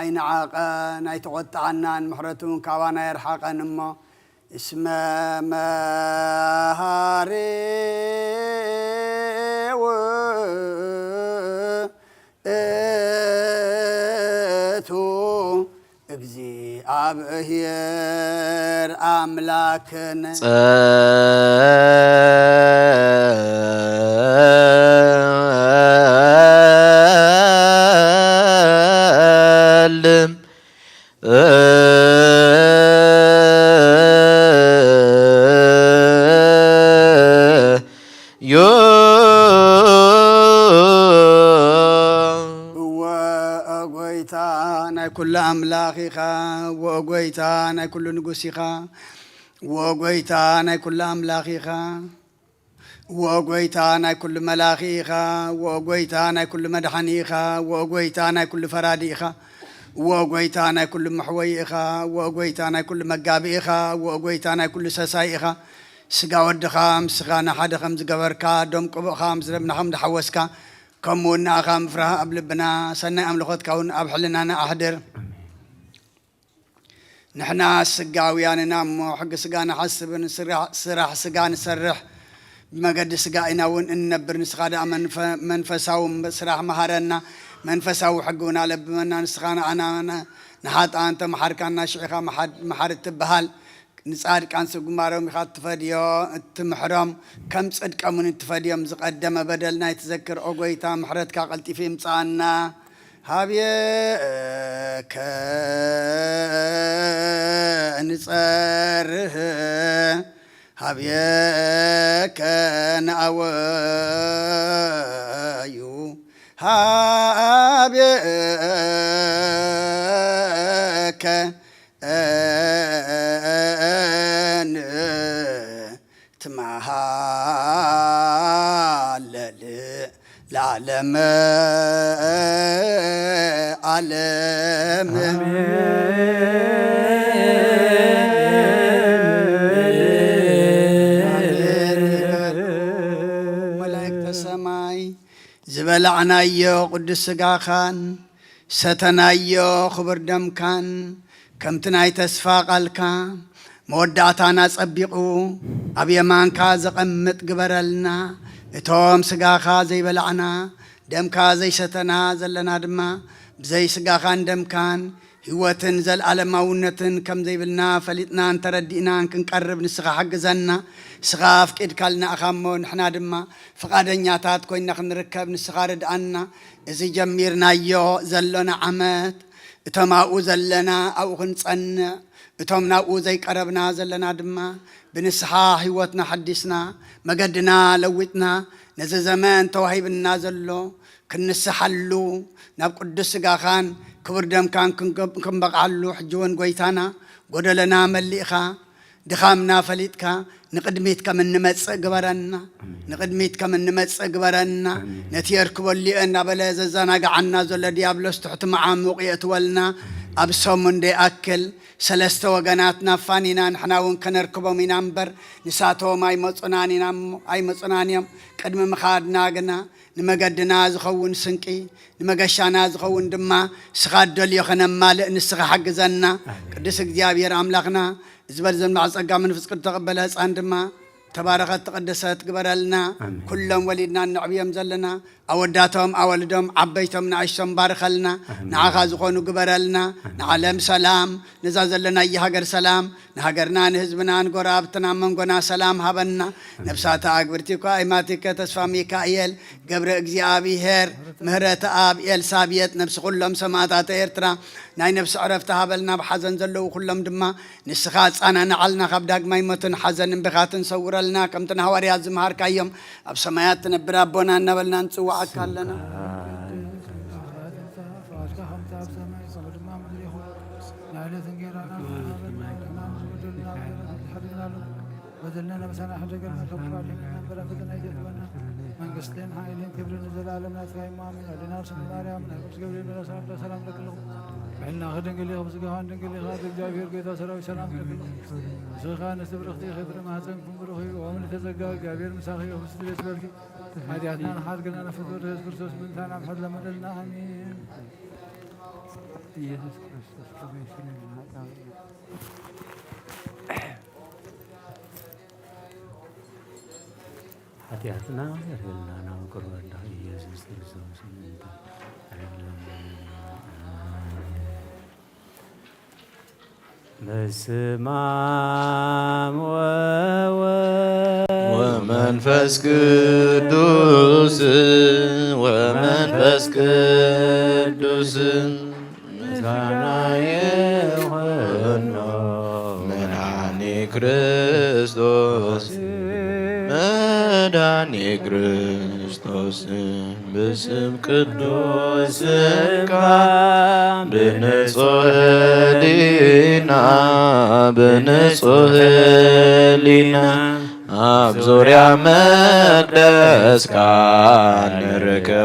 ኣይንዓቐን ኣይተቆጣዓናን ምሕረቱን ካባና የርሓቐን እሞ እስመ መሃሪ ውእቱ እግዚአብሔር አምላክነ ጸልም ወጎይታ ናይ ኩሉ ኣምላኺኻ ወጎይታ ናይ ኩሉ ንጉሲኻ ወጎይታ ናይ ኩሉ ኣምላኺኻ ወጎይታ ናይ ኩሉ መላኺኻ ወጎይታ ናይ ኩሉ መድሓኒኻ ወጎይታ ናይ ኩሉ ፈራዲኢኻ ወጎይታ ናይ ኩሉ መሕወይኢኻ ወጎይታ ናይ ኩሉ መጋቢኢኻ ወጎይታ ናይ ኩሉ ሰሳይኢኻ ስጋ ወድኻ ምስኻ ንሓደ ከም ዝገበርካ ዶም ቅቡቕኻ ምስ ረብና ከም ዝሓወስካ ከምኡውን ንኣኻ ምፍራህ ኣብ ልብና ሰናይ ኣምልኾትካ እውን ኣብ ሕልናና ኣሕድር ንሕና ስጋውያንና እሞ ሕጊ ስጋ ንሓስብን ስራሕ ስጋ ንሰርሕ ብመገዲ ስጋ ኢና እውን እንነብር ንስኻ ደኣ መንፈሳዊ ስራሕ መሃረና መንፈሳዊ ሕጊ እውን ኣለብመና ንስኻ ንኣና ንሓጣን ተመሓርካና ሽዒኻ መሓር እትበሃል ንጻድቃን ስጉማሮም ኢኻ እትፈድዮ እትምሕሮም ከም ጽድቀሙን እትፈድዮም ዝቐደመ በደልና ይትዘክር ኦ ጎይታ ምሕረትካ ቀልጢፉ ይምጻአና ሃብየከ ንጸርህ ሃብየከ ንኣወዩ ሃብየከ ትመሃለል ለዓለመ ዓለም መላእክተ ሰማይ ዝበላዕናዮ ቅዱስ ስጋኻን ሰተናዮ ክቡር ደምካን ከምቲ ናይ ተስፋ ቃልካ መወዳእታና ጸቢቑ ኣብ የማንካ ዘቐምጥ ግበረልና እቶም ስጋኻ ዘይበላዕና ደምካ ዘይሰተና ዘለና ድማ ብዘይ ስጋኻን ደምካን ህይወትን ዘለዓለማውነትን ከም ዘይብልና ፈሊጥናን ተረዲእናን ክንቀርብ ንስኻ ሓግዘና ስኻ ኣፍቂድካልና ኢኻ እሞ ንሕና ድማ ፈቃደኛታት ኮይና ክንርከብ ንስኻ ርድኣና እዚ ጀሚርናዮ ዘሎና ዓመት እቶም ኣብኡ ዘለና ኣብኡ ክንጸንዕ እቶም ናብኡ ዘይቀረብና ዘለና ድማ ብንስሓ ህይወትና ሓዲስና መገድና ለዊጥና ነዚ ዘመን ተዋሂብና ዘሎ ክንስሓሉ ናብ ቅዱስ ስጋኻን ክቡር ደምካን ክንበቕዓሉ ሕጂ እውን ጎይታና ጎደለና መሊእኻ ድኻምና ፈሊጥካ ንቅድሚት ከም እንመጽእ ግበረና ንቅድሚት ከም እንመጽእ ግበረና ነቲ የርክበሊኦ እናበለ ዘዘናግዓና ዘሎ ዲያብሎስ ትሕቲ መዓሙቕ የእትወልና ኣብ ሰሙን ደይኣክል ሰለስተ ወገናት ናፋኒና ንሕና እውን ከነርክቦም ኢና እምበር ንሳቶም ኣይመፁናን እዮም ቅድሚ ምኻድና ግና ንመገድና ዝኸውን ስንቂ ንመገሻና ዝኸውን ድማ ስኻ ደልዮ ኸነማልእ ንስኻ ሓግዘና ቅዱስ እግዚኣብሔር ኣምላኽና زبل زنبع صقا من فسق تقبلها عندما تباركت تقدست قبرلنا كلهم وليدنا النعبيهم زلنا أوداتهم أولدهم عبيتهم نعيشهم بارخلنا نعاخذ خونو قبرلنا نعلم سلام نزازلنا يهجر سلام نهجرنا نهزبنا نقرابتنا من قنا سلام هبنا نفسات أكبرتك وإيماتك تسفى ميكائيل قبر إجزيابي هير مهرة آب إل سابيت نفس كلهم سماتات إرترا ناي نفس عرفتها بلنا بحزن زلو كلهم دما نسخات أنا نعلنا خبداق ما يموتن حزن بخاتن صور لنا كم تنهوري الزمهار كايوم أبسمايات نبرا بونا نبلنا نسوى عكالنا بدلنا بسنا حجرنا كفار لنا بلا بدنا يجتنا من قسلين هايلين كبرنا زلالنا في إمامنا لنا سمع مريم نبص قبل بلا سلام لك لهم عنا خدن قلي خبز قهان قلي خادم جابير قيدا سراوي سلام لك لهم سخان استبر اختي خضر ما حسن كم بروحي ومن تزقى جابير مساخي وبس ليش بركي هذه عدنا حال قلنا نفذور رئيس برسوس من ثانا بحد لما دلنا آمين يسوع كريستوس ኃጢአትና ያርግልናና ወቀርበላ ኢየሱስ ክርስቶስ በስመ አብ ወመንፈስ ቅዱስ ወመንፈስ ቅዱስ ምስጋና ይሁን መድኃኔ ክርስቶስ መድኃኔ ክርስቶስ በስም ቅዱስ በንጹሕ ሕሊና በንጹሕ ሕሊና አብ ዙሪያ መቅደስ ቃል ንርከባሎና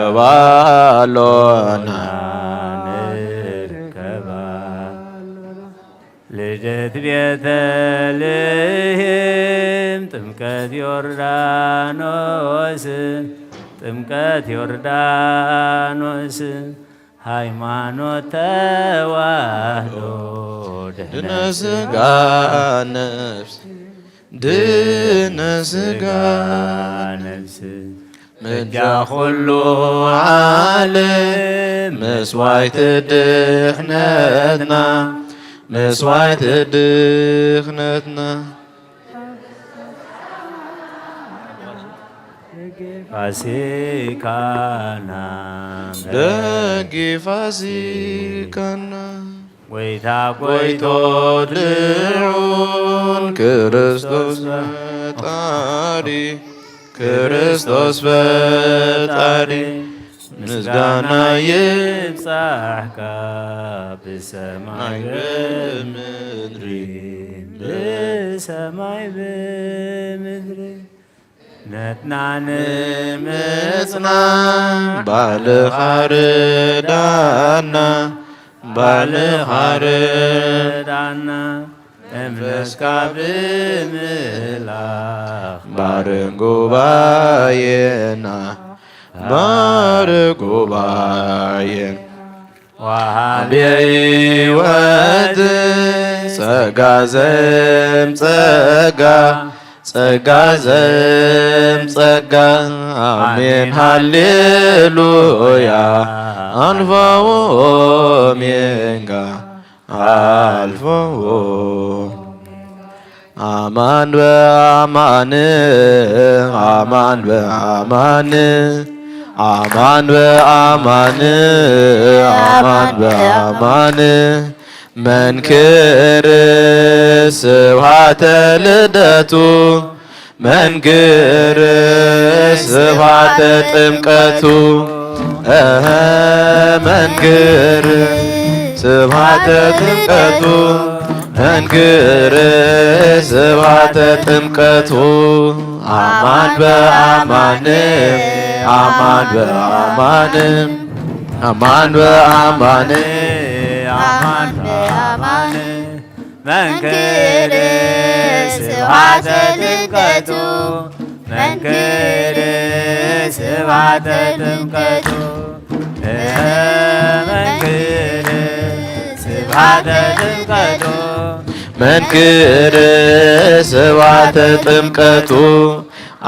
ልደት ቤተልሔም ጥምቀት ዮርዳኖስ ጥምቀት ዮርዳኖስ ሃይማኖት ተዋህዶ ድነ ሥጋ ነፍስ ድነ ሥጋ ነፍስ ምልጃ ኩሉ ዓለም መስዋዕት ድኅነትና መስዋዕት ድኅነትና ፋሲካና ደጊ ፋሲካና ጎይታ ጎይቶ ድዑን ክርስቶስ ፈጣሪ ክርስቶስ ፈጣሪ ምስጋና ይብጻሕካ ብሰማይ በምድሪ ብሰማይ በምድሪ ነትናን ምጽናን ባልኻ ርዳና ባልኻ ርዳና እምነትካ ብምላኽ ባርክ ጉባኤና ባርክ ጉባኤን ወሃቤ ሕይወት ጸጋ ዘምጸጋ ጸጋ ዘምጸጋ አሜን ሃሌሉያ አልፋው ኦሜጋ አልፋው አማን በአማን አማን በአማን አማን በአማን አማን በአማን መንክር ስብሐተ ልደቱ መንክር ስብሐተ ጥምቀቱ መንክር ስብሐተ ጥምቀቱ መንክር ስብሐተ ጥምቀቱ አማን በአማን አማን በአማን አማን በአማን አማን በአማን መንክር ስብሐተ ጥምቀቱ መንክር ስብሐተ ጥምቀቱ መንክር ስብሐተ ጥምቀቱ መንክር ስብሐተ ጥምቀቱ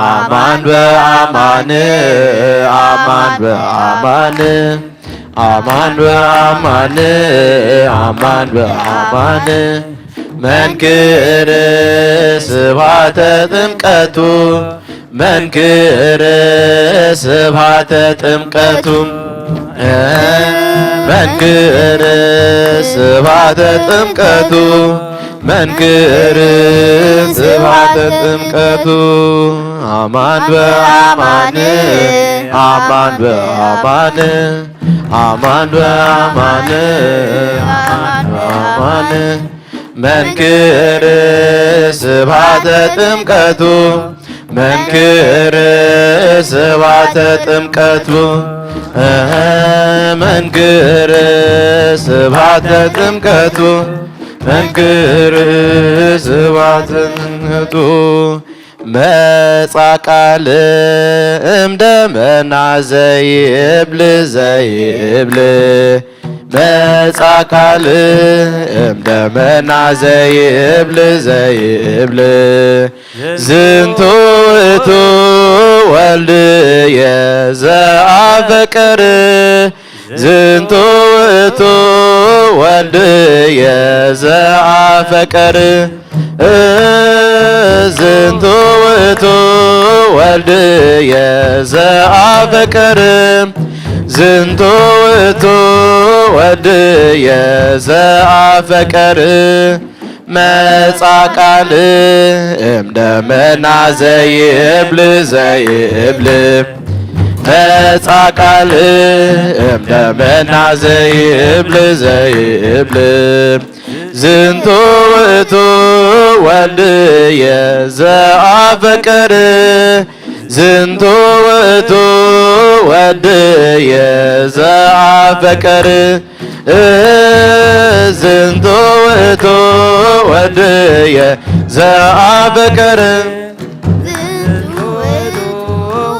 አማን በአማን አማን በአማን አማን በአማን አማን በአማን መንክር ስብሐተ ጥምቀቱ መንክር ስብሐተ ጥምቀቱ መንክር ስብሐተ ጥምቀቱ መንክር ስብሐተ ጥምቀቱ አማን በአማን አማን በአማን አማን በአማን አማን በአማን መንክር ስብሐተ ጥምቀቱ መንክር ስብሐተ ጥምቀቱ መንክር ስብሐተ ጥምቀቱ መንክር ስብሐተ ጥምቀቱ መጻ ቃል እምደመና ዘይብል ዘይብል መጻ ቃል እምደመና ዘይብል ዘይብል ዝንቱ ውእቱ ወልድየ ዘአፈቅር ዝንቱ ውእቱ ወልድየ ዘአፈቅር ዝንቱ ውእቱ ወልድየ ዘአፈቅር ዝንቱ ውእቱ ወልድየ ዘአፈቅር መጻ ቃል እምደመና ዘይብል ዘይብል መጻ ቃል እምደመና ዘይብል ዘይብል ዝንቱ ውእቱ ወልድየ ዘአፈቅር ዝንቱ ውእቱ ወልድየ ዘአፈቅር ዝንቱ ውእቱ ወልድየ ዘአፈቅር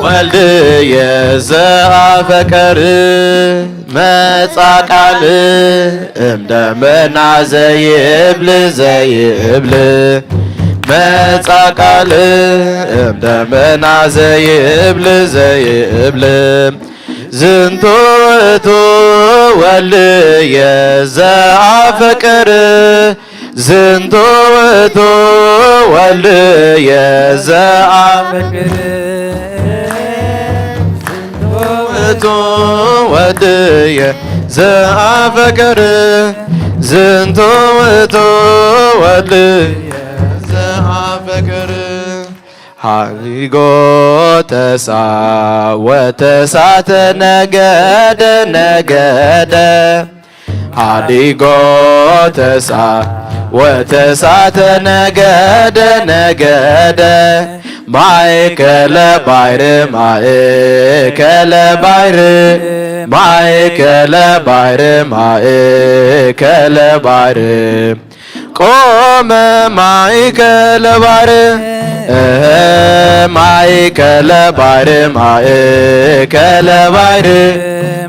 ወልድየ ዘአፈቅር መጻ ቃል እምደመና ዘይብል ዘይብል መጻ ቃል እምደመና ዘይብል ዘይብል ዝንቱ ውእቱ ወልድየ ዘአፈቅር ዝንቱ ውእቱ ወልድየ ዘአፈቅር ዝንቱ ወልድየ ዘአፈቅር ዝንቱ ውእቱ ወልድየ ዘአፈቅር ሀሪጎ ተሳ ወተሳተ ነገደ ነገደ ሀዲጎ ተሳ ወተሳተ ነገደ ነገደ ማእከለ ባሕር ማእከለ ባሕር ማእከለ ባሕር ማእከለ ባሕር ቆመ ማእከለ ባሕር ማእከለ ባሕር ማእከለ ባሕር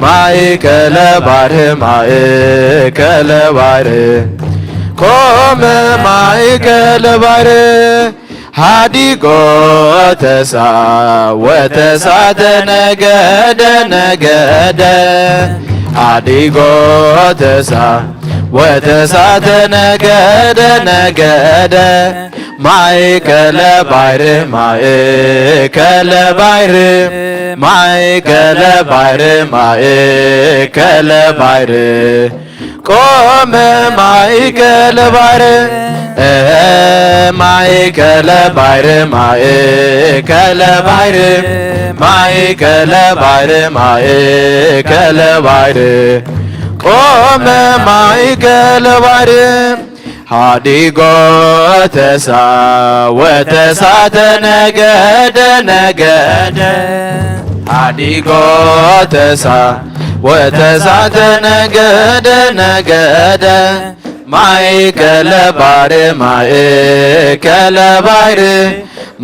ማእከለ ባሕር ማእከለ ባሕር ቆመ ማእከለ ባሕር ሀዲጎ ተሳ ወተሳተ ነገደ ነገደ ሀዲጎ ተሳ ወተሳተ ነገደ ነገደ ማእከለ ባሕር ማእከለ ባሕር ማእከለ ባሕር ማእከለ ባሕር ቆመ ማእከለ ባሕር ማእከለ ባሕር ማእከለ ባሕር ማእከለ ባሕር ማእከለ ባሕር ቆመ ማእከለ ባሕር ሀዲጎ ተሳ ወተሳተ ነገደ ነገደ ሀዲጎ ተሳ ወተሳተ ነገደ ነገደ ማእከለ ባሕር ማእከለ ባሕር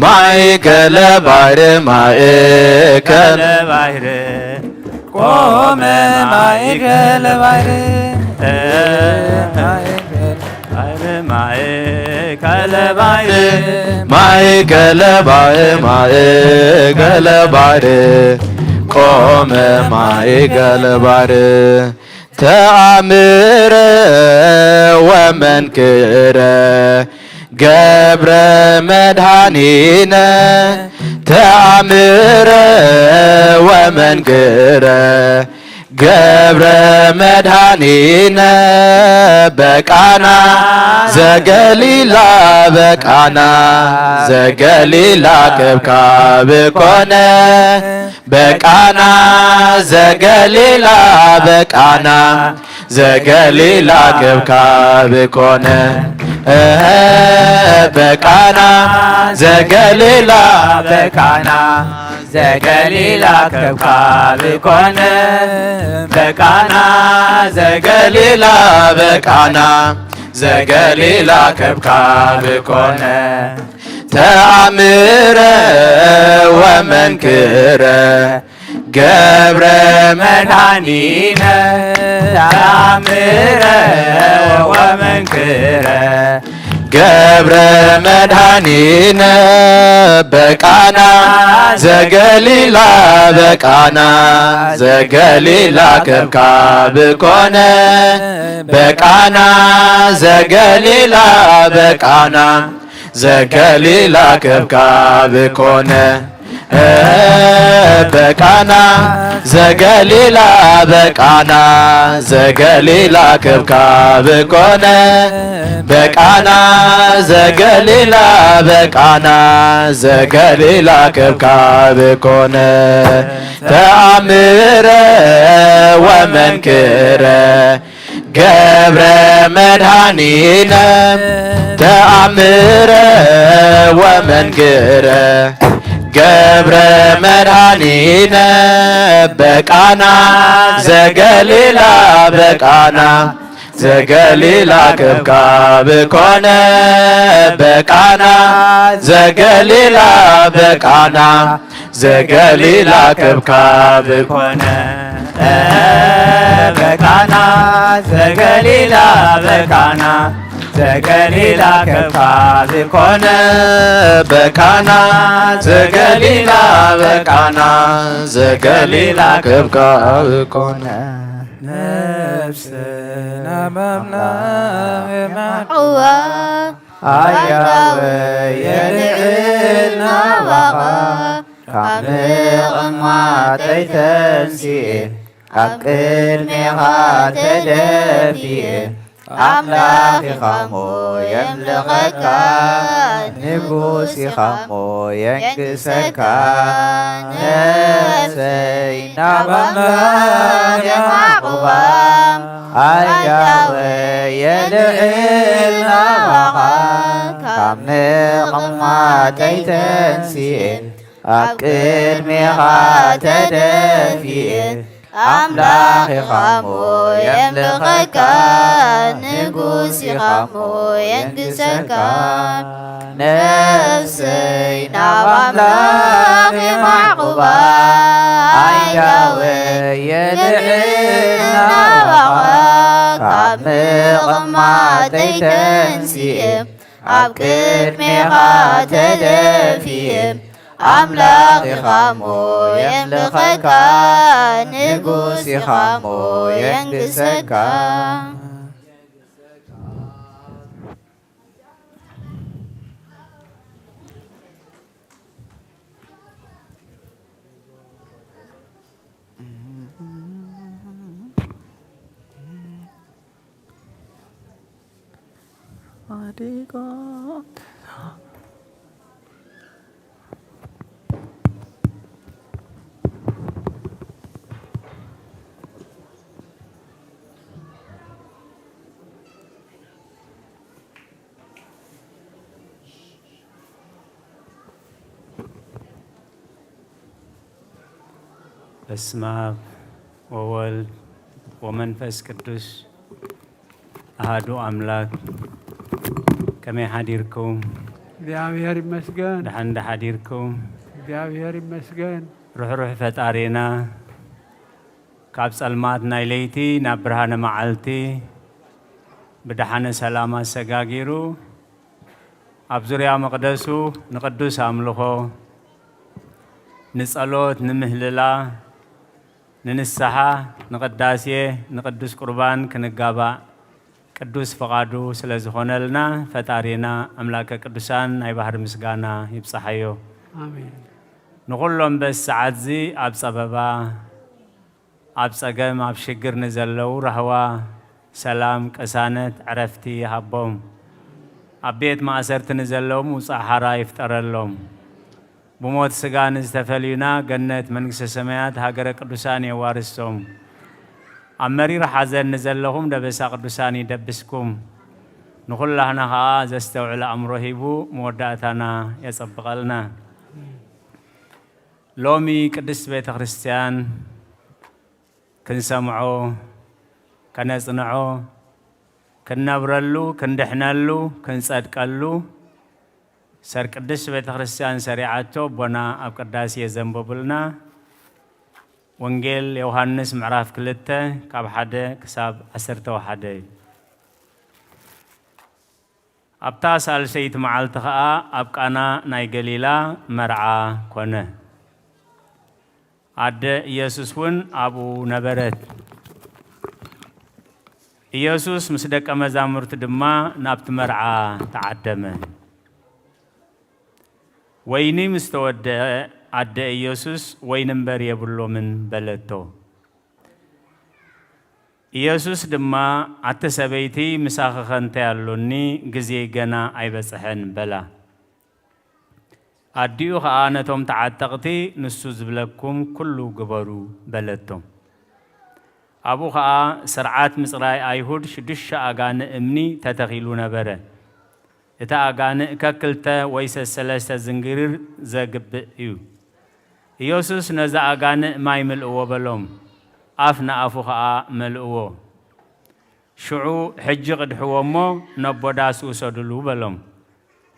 ማእከለ ባሕር ማእከለ ባሕር ቆመ ማእከለ ባሕር ማእከለ ባሕር ማእከለ ባሕር ማእከለ ባሕር ቆመ ማእከለ ባሕር ተአምረ ወመንክረ ገብረ መድኃኒነ ተአምረ ወመንክረ ገብረ መድኃኒነ በቃና ዘገሊላ በቃና ዘገሊላ ከብካብ ኮነ በቃና ዘገሊላ በቃና ዘገሊላ ከብካብ ኮነ በቃና ዘገሊላ በቃና ዘገሊላ ከብካብ ኮነ በቃና ዘገሊላ በቃና ዘገሊላ ከብካብ ኮነ ተአምረ ወመንክረ ገብረ መድኃኒነ ተአምረ ወመንክረ ገብረ መድኃኒነ በቃና ዘገሊላ በቃና ዘገሊላ ከብካብ ኮነ በቃና ዘገሊላ በቃና ዘገሊላ ከብካብ ኮነ በቃና ዘገሊላ በቃና ዘገሊላ ከብካብ ኮነ በቃና ዘገሊላ በቃና ዘገሊላ ከብካብ ኮነ ተአምረ ወመንክረ ገብረ መድኃኒነ ተአምረ ወመንክረ ገብረ መድኃኒነ በቃና ዘገሊላ በቃና ዘገሊላ ከብካብ ኮነ በቃና ዘገሊላ በቃና ዘገሊላ ከብካብ ኮነ በቃና ዘገሊላ በቃና ዘገሊላ ከብካብ ኮነ በቃና ዘገሊላ በቃና ዘገሊላ ከብካብ ኮነ ነፍስና በአምላክ የማዕዋ አያወ የልዕልና ዋኻ ካብ ንቕማጠይ ተንሲእ ኣብ ቅድሜኻ ተደፊእ አምላክ ኢኻሞ የምልኸካ ንጉስ ኢኻሞ የንግሰካ ነፍሰይ ናብ ኣምላክ የማዕቁባ ኣያወ የልዕልና ዋኻ ካብ ምቕማጠይ ተንሲእ ኣብ ቅድሜኻ ተደፊእ አምላክ ኢኻሞ የምልኸካ ንጉስ ኢኻሞ የንግሰካ ነፍሰይ ናብ ኣምላክ የማዕቁባ ኣያወ የልዕልና ዋኻ ካብ ምቕማጠይ ተንሲእ ኣብ ቅድሜኻ ተደፊእ አምላክ ኢኻሞ የምልኸካ ንጉስ ኢኻሞ የንግሰካ በስመ አብ ወወልድ ወመንፈስ ቅዱስ አሐዱ አምላክ ከመይ ሓዲርኩም? እግዚአብሔር ይመስገን። ድሓን ሓዲርኩም? እግዚአብሔር ይመስገን። ሩሕሩሕ ፈጣሪና ካብ ጸልማት ናይ ለይቲ ናብ ብርሃነ መዓልቲ بدحانة سلامة سجاجيرو أبزريا مقدسو نقدس أملخو نسألوت نمهللا ننسحا نقداسيه نقدس قربان كنقابا قدوس فقادو سلازخونا لنا فتارينا أملاك قدسان أي بحر مسقانا يبصحيو آمين نقول لهم بس عزي أب سببا أب سقم أب شجر نزلوا رهوا سلام كسانت عرفتي هبهم أبيت ما أسرت نزلهم وصحرا يفتر لهم بموت سجان استفلينا جنة منكس السماوات هاجر قدسان يوارثهم أمري رح أزل نزلهم دبس قدسان يدبسكم نقول لهنا ها زستوعل أمره بو موداتنا يسبق لنا لومي قدس بيت خريستيان كنسمعو كنصنعو كنبرلو كندحنلو كنصدقلو سر قدس بيت خريستيان سريعتو بنا اب قداس يزنببلنا وانجيل يوحنس معراف كلته كاب حده كساب 11 ابتا سال سيت معلتخا ابقانا ناي غليلا مرعا كونه عد يسوس ون ابو نبرت يسوس مسدق مزامرت دما نابت مرعا تعدمه ويني مستود عد يسوس وينمبر يبلو من بلتو يسوس دما عتسبيتي مساخخنت يالوني غزي غنا ايبصحن بلا أديو خانتهم تعتقتي نسوز بلكم كله جبرو بلتهم أبو خا سرعات مصراي أيهود شدش أجان أمني تتخيلون بره إتا أجان ككلتا ويس السلاسة زنجير زجب يو يوسوس نزا أجان ما يملؤوا بلهم أفنا أفو خا ملؤوا شعو حج قد حومو نبوداس وسدلو بلهم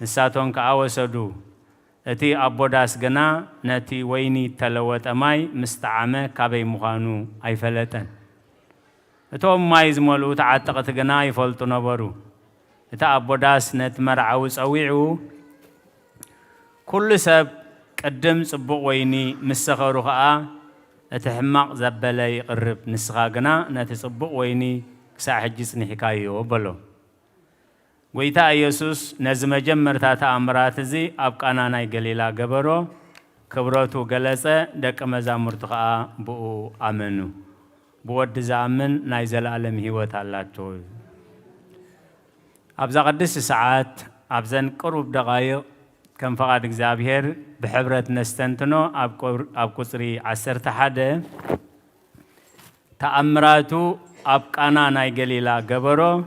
نساتون كأوسدو أتي أبوداس جنا نتي ويني تلوت أماي مستعمة كابي مخانو أي فلتن أتوم ماي زملو تعتقت جنا يفلتو نبرو أتا أبوداس نتمرعوس أويعو كل سب قدم صبو ويني مسخرو خا أتحمق زبلة يقرب نسخا جنا نتي صبو ويني ساحجسني حكايو بلو ويتا يسوس نزم جمر تاتا أمرات زي أبقانا ناي قليلا قبرو كبروتو قلسة دك مزامرتخا بؤو آمنو بود زامن ناي زلالم هيوة اللاتو أبزا قدس ساعات أبزن قروب دقايق كم فقاد اكزابير بحبرة نستنتنو أب قصري 11 تأمراتو أبقانا ناي قليلا قبرو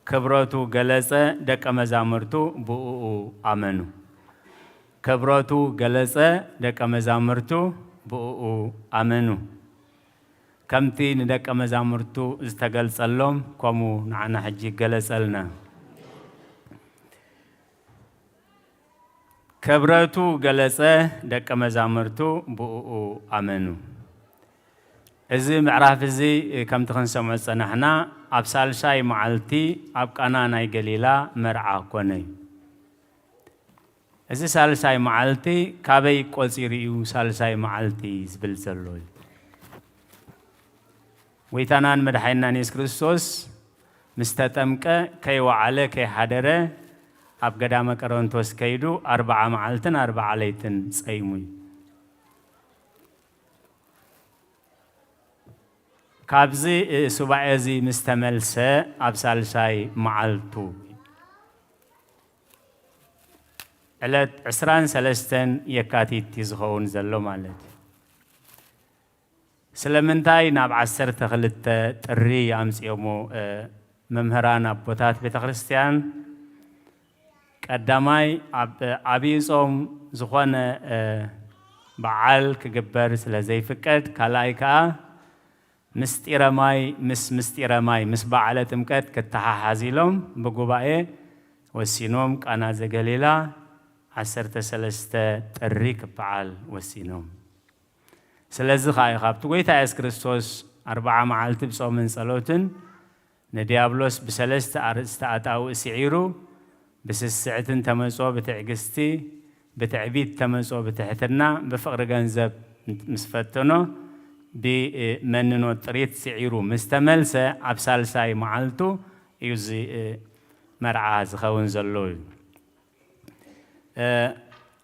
كبراتو جلسة دك مزامرتو بؤو آمنو كبراتو جلسة دك مزامرتو بؤو آمنو كمتي ندك مزامرتو استقل سلم كمو نعنا حجي جلس لنا كبراتو جلسة دك مزامرتو بؤو آمنو إذا معرف إذا كم تخن سمع سنحنا أبسال شاي معلتي أبقانا ناي قليلا مرعا كوني إذا سال شاي معلتي كابي قوسيريو سال شاي معلتي زبل زلوي ويتانان مدحينا نيس كريستوس مستتمك كي وعلى كي حدره أبقدام كرونتوس كيدو 4 معلتن 4 ليتن سيموي كابزي سبعزي مستملسة أبسال شاي معلتو علت 23 يكاتي تيزخون زلو مالت سلمنتاي ناب 10 تخلت تري أمس يومو ممهران أبوتات بيت خريستيان قداماي أبيصوم زخوان بعال كجبر سلازي فكت كلايكا مستيرماي مس بعلة تمكت كتحازيلهم بجوباء وسينوم كأنا زجليلا 13 تريك بعال وسينوم سلازي خاي خاب تقولي تايس كريستوس 4 معالت بصوم من صلوتن نديابلوس بسلست أرست أتاو سعيرو بسسعة تمسو بتعجستي بتعبيد تمسو بتحتنا بفقر جنزب مسفتنا بمننو طريت سعيرو مستملسة عبسال ساي معلتو يوزي مرعاز خون زلوي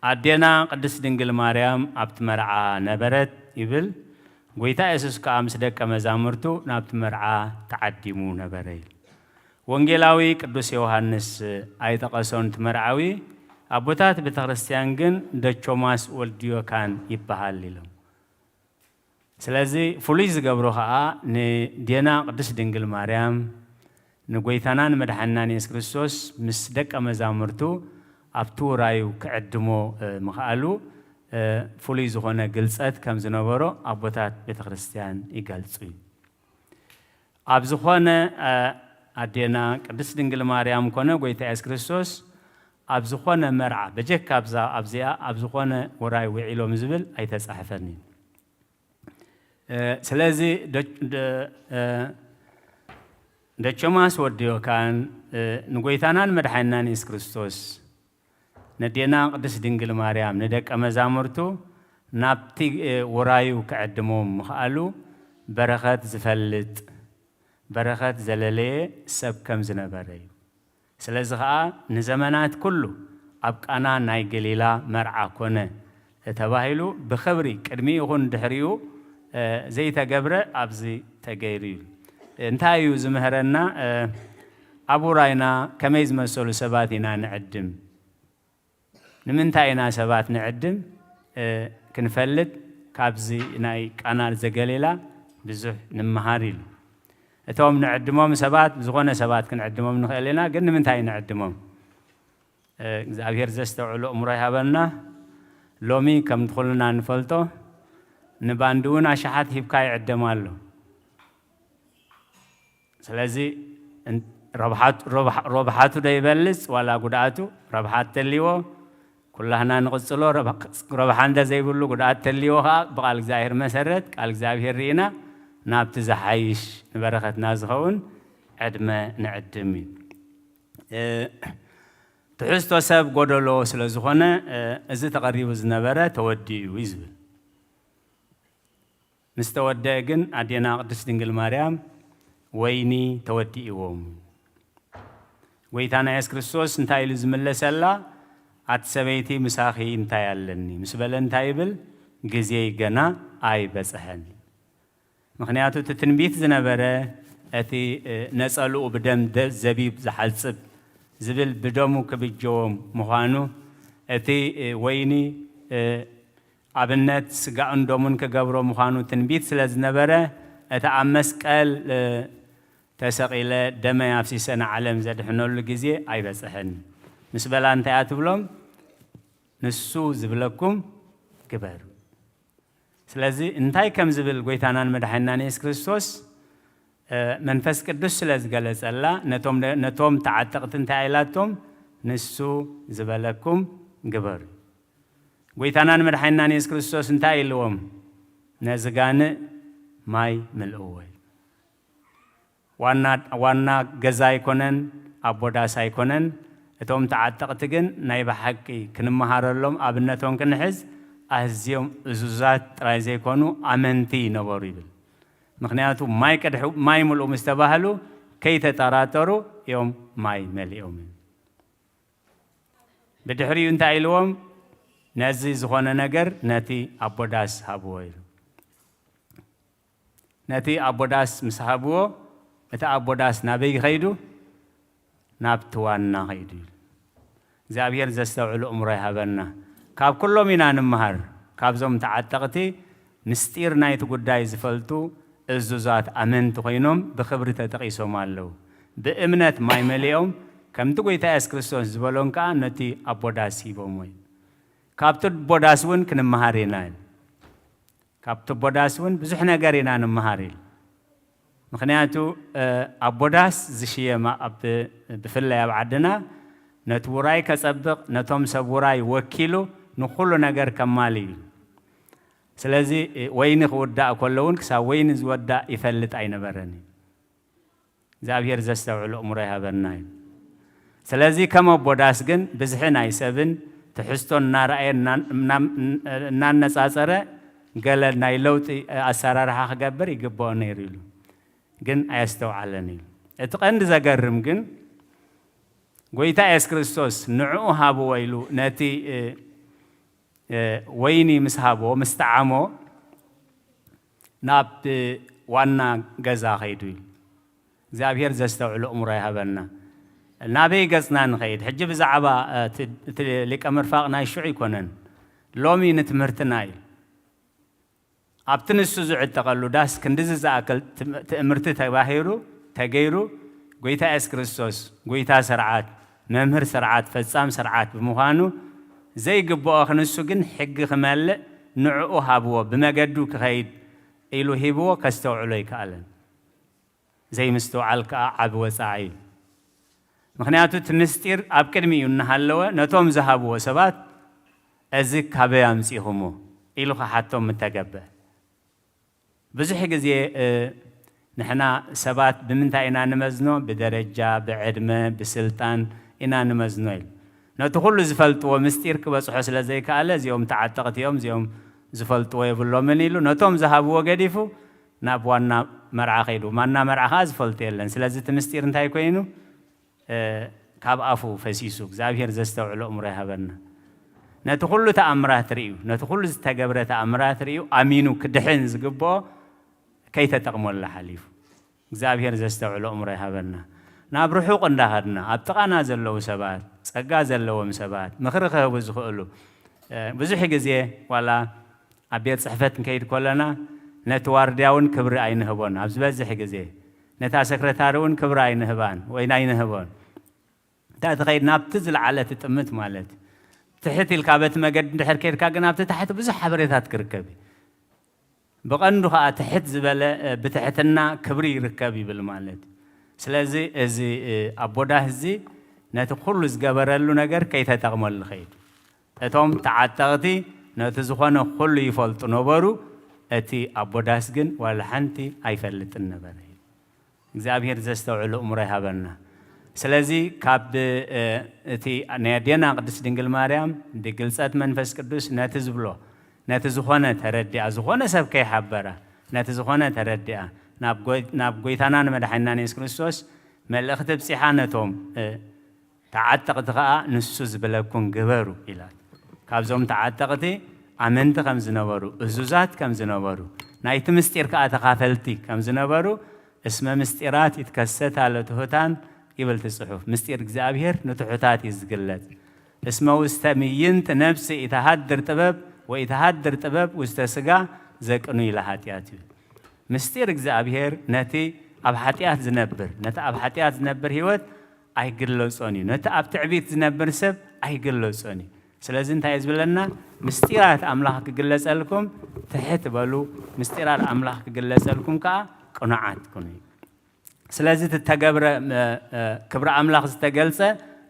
عدينا قدس دنجل مريم عبد مرعى نبرت يبل قويتا يسوس كامس دك مزامرتو نابت مرعى تعديمو نبريل وانجيلاوي قدس يوحنس آية قصون تمرعوي أبوتات بتغرستيان جن دچوماس والديو كان يبهال لهم سلازي فوليز قبروها ندينا قدس دنجل مريم نقويتانان مدحنان يس كريستوس مسدك مزامرتو أبتو رايو كعدمو مخالو فوليز هنا جلسات كم زنبرو أبوتات بتغرستيان يجلسوي أبزخونا أدينا قدس دنجل مريم كنا قويتا يس كريستوس أبزخونا مرعى بجك أبزيا أبزخونا وراي وعيلو مزبل أي تسحفني سلازي دچوماس وديو كان نقويتانان مدحنان يس كريستوس ندينا قدس دنجل مريم ندك أمزامرتو نابتي ورايو كعدمو مخالو برخات زفلت برخات زلالي سب كم زنبري سلازغا نزمانات كله أبقانا ناي قليلا مرعى كونه تباهلو بخبري كرمي يغون دحريو زي تقبره أبزي تقيريو انتايو زمهرنا أبو راينا كميز مسؤول سباتنا نعدم نمنتاينا سبات نعدم كنفلت كابزي ناي قنال زقليلا بزح نمهاريل اتوم نعدمهم سبات بزغونا سبات كنعدمهم نخلينا قلنا نمنتاي نعدمهم እግዚአብሔር ዘስተውዕሉ እምሮ ይሃበና ሎሚ ከም ትخلنا ንፈልጦ ንባንዱን አሻሓት ሂብካ ይዕደማሉ ስለዚ ረብሓቱ ደይበልጽ ዋላ ጉዳቱ ረብሓት ተልይዎ ኩላህና ንቕጽሎ ረብሓ እንደ ዘይብሉ ጉዳት ተልይዎ በቃል እግዚአብሔር መሰረት ቃል እግዚአብሔር ሪና ናብቲ ዝሓይሽ ንበረኸትና ዝኸውን ዕድመ ንዕድም ትሕዝቶ ሰብ ጎደሎ ስለ ዝኾነ እዚ ተቐሪቡ ዝነበረ ተወዲኡ ይዝብል ምስ ተወደአ ግን ኣዴና ቅድስት ድንግል ማርያም ወይኒ ተወዲእዎም ጎይታና ኢየሱስ ክርስቶስ እንታይ ኢሉ ዝመለሰላ ኣቲ ሰበይቲ ምሳኺ እንታይ ኣለኒ ምስ በለ እንታይ ይብል ግዜይ ገና ኣይበፅሐኒ ምክንያቱ እቲ ትንቢት ዝነበረ እቲ ነፀልኡ ብደም ዘቢብ ዝሓልፅብ ዝብል ብደሙ ክብጀዎም ምዃኑ እቲ ወይኒ ኣብነት ስጋኡን ደሙን ክገብሮ ምዃኑ ትንቢት ስለ ዝነበረ እቲ ኣብ መስቀል ተሰቂለ ደመይ ኣፍሲሰ ንዓለም ዘድሕነሉ ግዜ ኣይበፅሐኒ ምስ በላ እንታይ እያ ትብሎም ንሱ ዝብለኩም ግበሩ ስለዚ እንታይ ከም ዝብል ጎይታናን መድሓኒናን ኢየሱስ ክርስቶስ መንፈስ ቅዱስ ስለ ዝገለጸላ ነቶም ተዓጠቕቲ እንታይ ኢላቶም ንሱ ዝበለኩም ግበሩ ጎይታናን መድሓኒናን ኢየሱስ ክርስቶስ እንታይ ኢልዎም ነዝጋንእ ማይ ምልእዎ ዋና ገዛ ኣይኮነን ኣቦዳስ ኣይኮነን እቶም ተዓጠቕቲ ግን ናይ ብሓቂ ክንመሃረሎም ኣብነቶም ክንሕዝ ኣዝዮም እዙዛት ጥራይ ዘይኮኑ ኣመንቲ ነበሩ ይብል ምክንያቱ ማይ ቀድሑ ማይ ምልኡ ምስ ተባህሉ ከይተጠራጠሩ እዮም ማይ መሊኦም ብድሕሪኡ እንታይ ኢልዎም ነዚ ዝኾነ ነገር ነቲ ኣቦዳስ ሃብዎ ኢሉ ነቲ ኣቦዳስ ምስ ሃብዎ እቲ ኣቦዳስ ናበይ ኸይዱ ናብቲ ዋና ኸይዱ ኢሉ እግዚኣብሔር ዘስተውዕሉ እምሮ ይሃበና ካብ ኩሎም ኢና ንምሃር ካብዞም ተዓጠቕቲ ምስጢር ናይቲ ጉዳይ ዝፈልጡ እዙዛት ኣመንቲ ኮይኖም ብክብሪ ተጠቂሶም ኣለዉ ብእምነት ማይ መሊኦም ከምቲ ጎይታ ኢየሱስ ክርስቶስ ዝበሎም ከዓ ነቲ ኣቦዳስ ሂቦም ወይ ካብቲ ቦዳስ እውን ክንመሃር ኢና ካብቲ ቦዳስ እውን ብዙሕ ነገር ኢና ንምሃር ኢሉ ምክንያቱ ኣቦዳስ ዝሽየማ ብፍላይ ኣብ ዓድና ነቲ ውራይ ከፀብቕ ነቶም ሰብ ውራይ ወኪሉ ንኩሉ ነገር ከማል እዩ ስለዚ ወይኒ ክውዳእ ከሎ እውን ክሳብ ወይኒ ዝወዳእ ይፈልጥ ኣይነበረን እግዚአብሔር ዘስተውዕሉ እሙሮ ይሃበና እዩ ስለዚህ ከመቦዳስ ግን ብዝሕን ኣይሰብን ትሕዝቶን እናረኣየ እናነፃፀረ ገለ ናይ ለውጢ ኣሰራርሓ ክገብር ይግብኦ ነይሩ ኢሉ ግን ኣየስተውዓለን ኢሉ እቲ ቀንዲ ዘገርም ግን ጎይታ ኢየሱስ ክርስቶስ ንዕኡ ሃብዎ ኢሉ ነቲ ወይኒ ምስ ሃብዎ ምስ ተዓሞ ናብ ዋና ገዛ ኸይዱ ኢሉ እግዚአብሔር ዘስተውዕሉ እሙሮ ይሃበና ናበይ ገጽና ንኸይድ ሕጂ ብዛዕባ እቲ ሊቀ ምርፋቕ ናይ ሽዑ ይኮነን ሎሚ ንትምህርትና እዩ ኣብቲ ንሱ ዝዕተቐሉ ዳስ ክንዲዚ ዝኣክል ትእምርቲ ተባሂሩ ተገይሩ ጎይታ ኢየሱስ ክርስቶስ ጎይታ ስርዓት መምህር ስርዓት ፈጻም ስርዓት ብምዃኑ ዘይግብኦ ክንሱ ግን ሕጊ ክመልእ ንዕኡ ሃብዎ ብመገዱ ክኸይድ ኢሉ ሂብዎ ከስተውዕሎ ይከኣለን ዘይምስተውዓል ከዓ ዓብ ወፃኢ እዩ ምክንያቱ እቲ ምስጢር ኣብ ቅድሚኡ እናሃለወ ነቶም ዝሃብዎ ሰባት እዚ ካበይ ኣምፂኹሞ ኢሉ ክሓቶም ምተገብእ ብዙሕ ግዜ ንሕና ሰባት ብምንታይ ኢና ንመዝኖ ብደረጃ ብዕድመ ብስልጣን ኢና ንመዝኖ ኢሉ ነቲ ኩሉ ዝፈልጥዎ ምስጢር ክበፅሖ ስለ ዘይከኣለ እዚኦም ተዓጠቕቲ እዮም እዚኦም ዝፈልጥዎ የብሎምን ኢሉ ነቶም ዝሃብዎ ገዲፉ ናብ ዋና መርዓ ኸይዱ ዋና መርዓ ከዓ ዝፈልጡ የለን ስለዚ እቲ ምስጢር እንታይ ኮይኑ ካብ ኣፉ ፈሲሱ እግዚአብሔር ዘስተውዕሎ እሙሮ ይሃበና ነቲ ኩሉ ተኣምራት ርእዩ ነቲ ኩሉ ዝተገብረ ተኣምራት ርእዩ ኣሚኑ ክድሕን ዝግብኦ ከይተጠቕሞላ ሓሊፉ እግዚአብሔር ዘስተውዕሎ እሙሮ ይሃበና ናብ ርሑቕ እንዳኸድና ኣብ ጥቓና ዘለዉ ሰባት ፀጋ ዘለዎም ሰባት ምኽሪ ክህቡ ዝኽእሉ ብዙሕ ግዜ ዋላ ኣብ ቤት ፅሕፈት ንከይድ ከለና ነቲ ዋርድያ እውን ክብሪ ኣይንህቦን ኣብ ዝበዝሕ ግዜ ነታ ሰክረታሪ እውን ክብሪ ኣይንህባን ወይ ኣይንህቦን እንታ ትኸይድ ናብቲ ዝለዓለ ትጥምት ማለት ትሕት ኢልካ በቲ መገዲ እንድሕር ከይድካ ግን ኣብቲ ታሕቲ ብዙሕ ሓበሬታት ክርከብ ብቐንዱ ከዓ ትሕት ዝበለ ብትሕትና ክብሪ ይርከብ ይብል ማለት ስለዚ እዚ ኣቦዳ ህዚ ነቲ ኩሉ ዝገበረሉ ነገር ከይተጠቕመሉ ኸይድ እቶም ተዓጠቕቲ ነቲ ዝኾነ ኩሉ ይፈልጡ ነበሩ እቲ ኣቦዳስ ግን ዋላ ሓንቲ ኣይፈልጥን ነበረ እግዚአብሔር ዘስተውዕሉ እሙሮ ይሃበና ስለዚ ካብ እቲ ናይ ኣዴና ቅድስት ድንግል ማርያም ብግልፀት መንፈስ ቅዱስ ነቲ ዝብሎ ነቲ ዝኾነ ተረዲኣ ዝኾነ ሰብ ከይሓበራ ነቲ ዝኾነ ተረዲኣ ናብ ጎይታና ንመድሓኒና ኢየሱስ ክርስቶስ መልእኽቲ ብፂሓ ነቶም ተዓጠቕቲ ከዓ ንሱ ዝበለኩም ግበሩ ኢላ ካብዞም ተዓጠቕቲ ኣመንቲ ከም ዝነበሩ እዙዛት ከም ዝነበሩ ናይቲ ምስጢር ከዓ ተኻፈልቲ ከም ዝነበሩ እስመ ምስጢራት ይትከሰት ኣለ ትሑታን ይብል ትጽሑፍ ምስጢር እግዚአብሔር ንትሑታት እዩ ዝግለጽ እስመ ውስተ ምይንት ነፍሲ ይተሃድር ጥበብ ወይተሃድር ጥበብ ውስተ ስጋ ዘቅኑ ኢለ ኃጢአት እዩ ምስጢር እግዚአብሔር ነቲ ኣብ ኃጢአት ዝነብር ነቲ ኣብ ኃጢአት ዝነብር ህይወት ኣይግለጾን እዩ ነቲ ኣብ ትዕቢት ዝነብር ሰብ ኣይግለጾን እዩ ስለዚ እንታይ ዝብለና ምስጢራት ኣምላኽ ክግለጸልኩም ትሕት በሉ ምስጢራት ኣምላኽ ክግለጸልኩም ከዓ ቅኑዓት ኩኑ ስለዚ ተገብረ ክብሪ ኣምላኽ ዝተገልጸ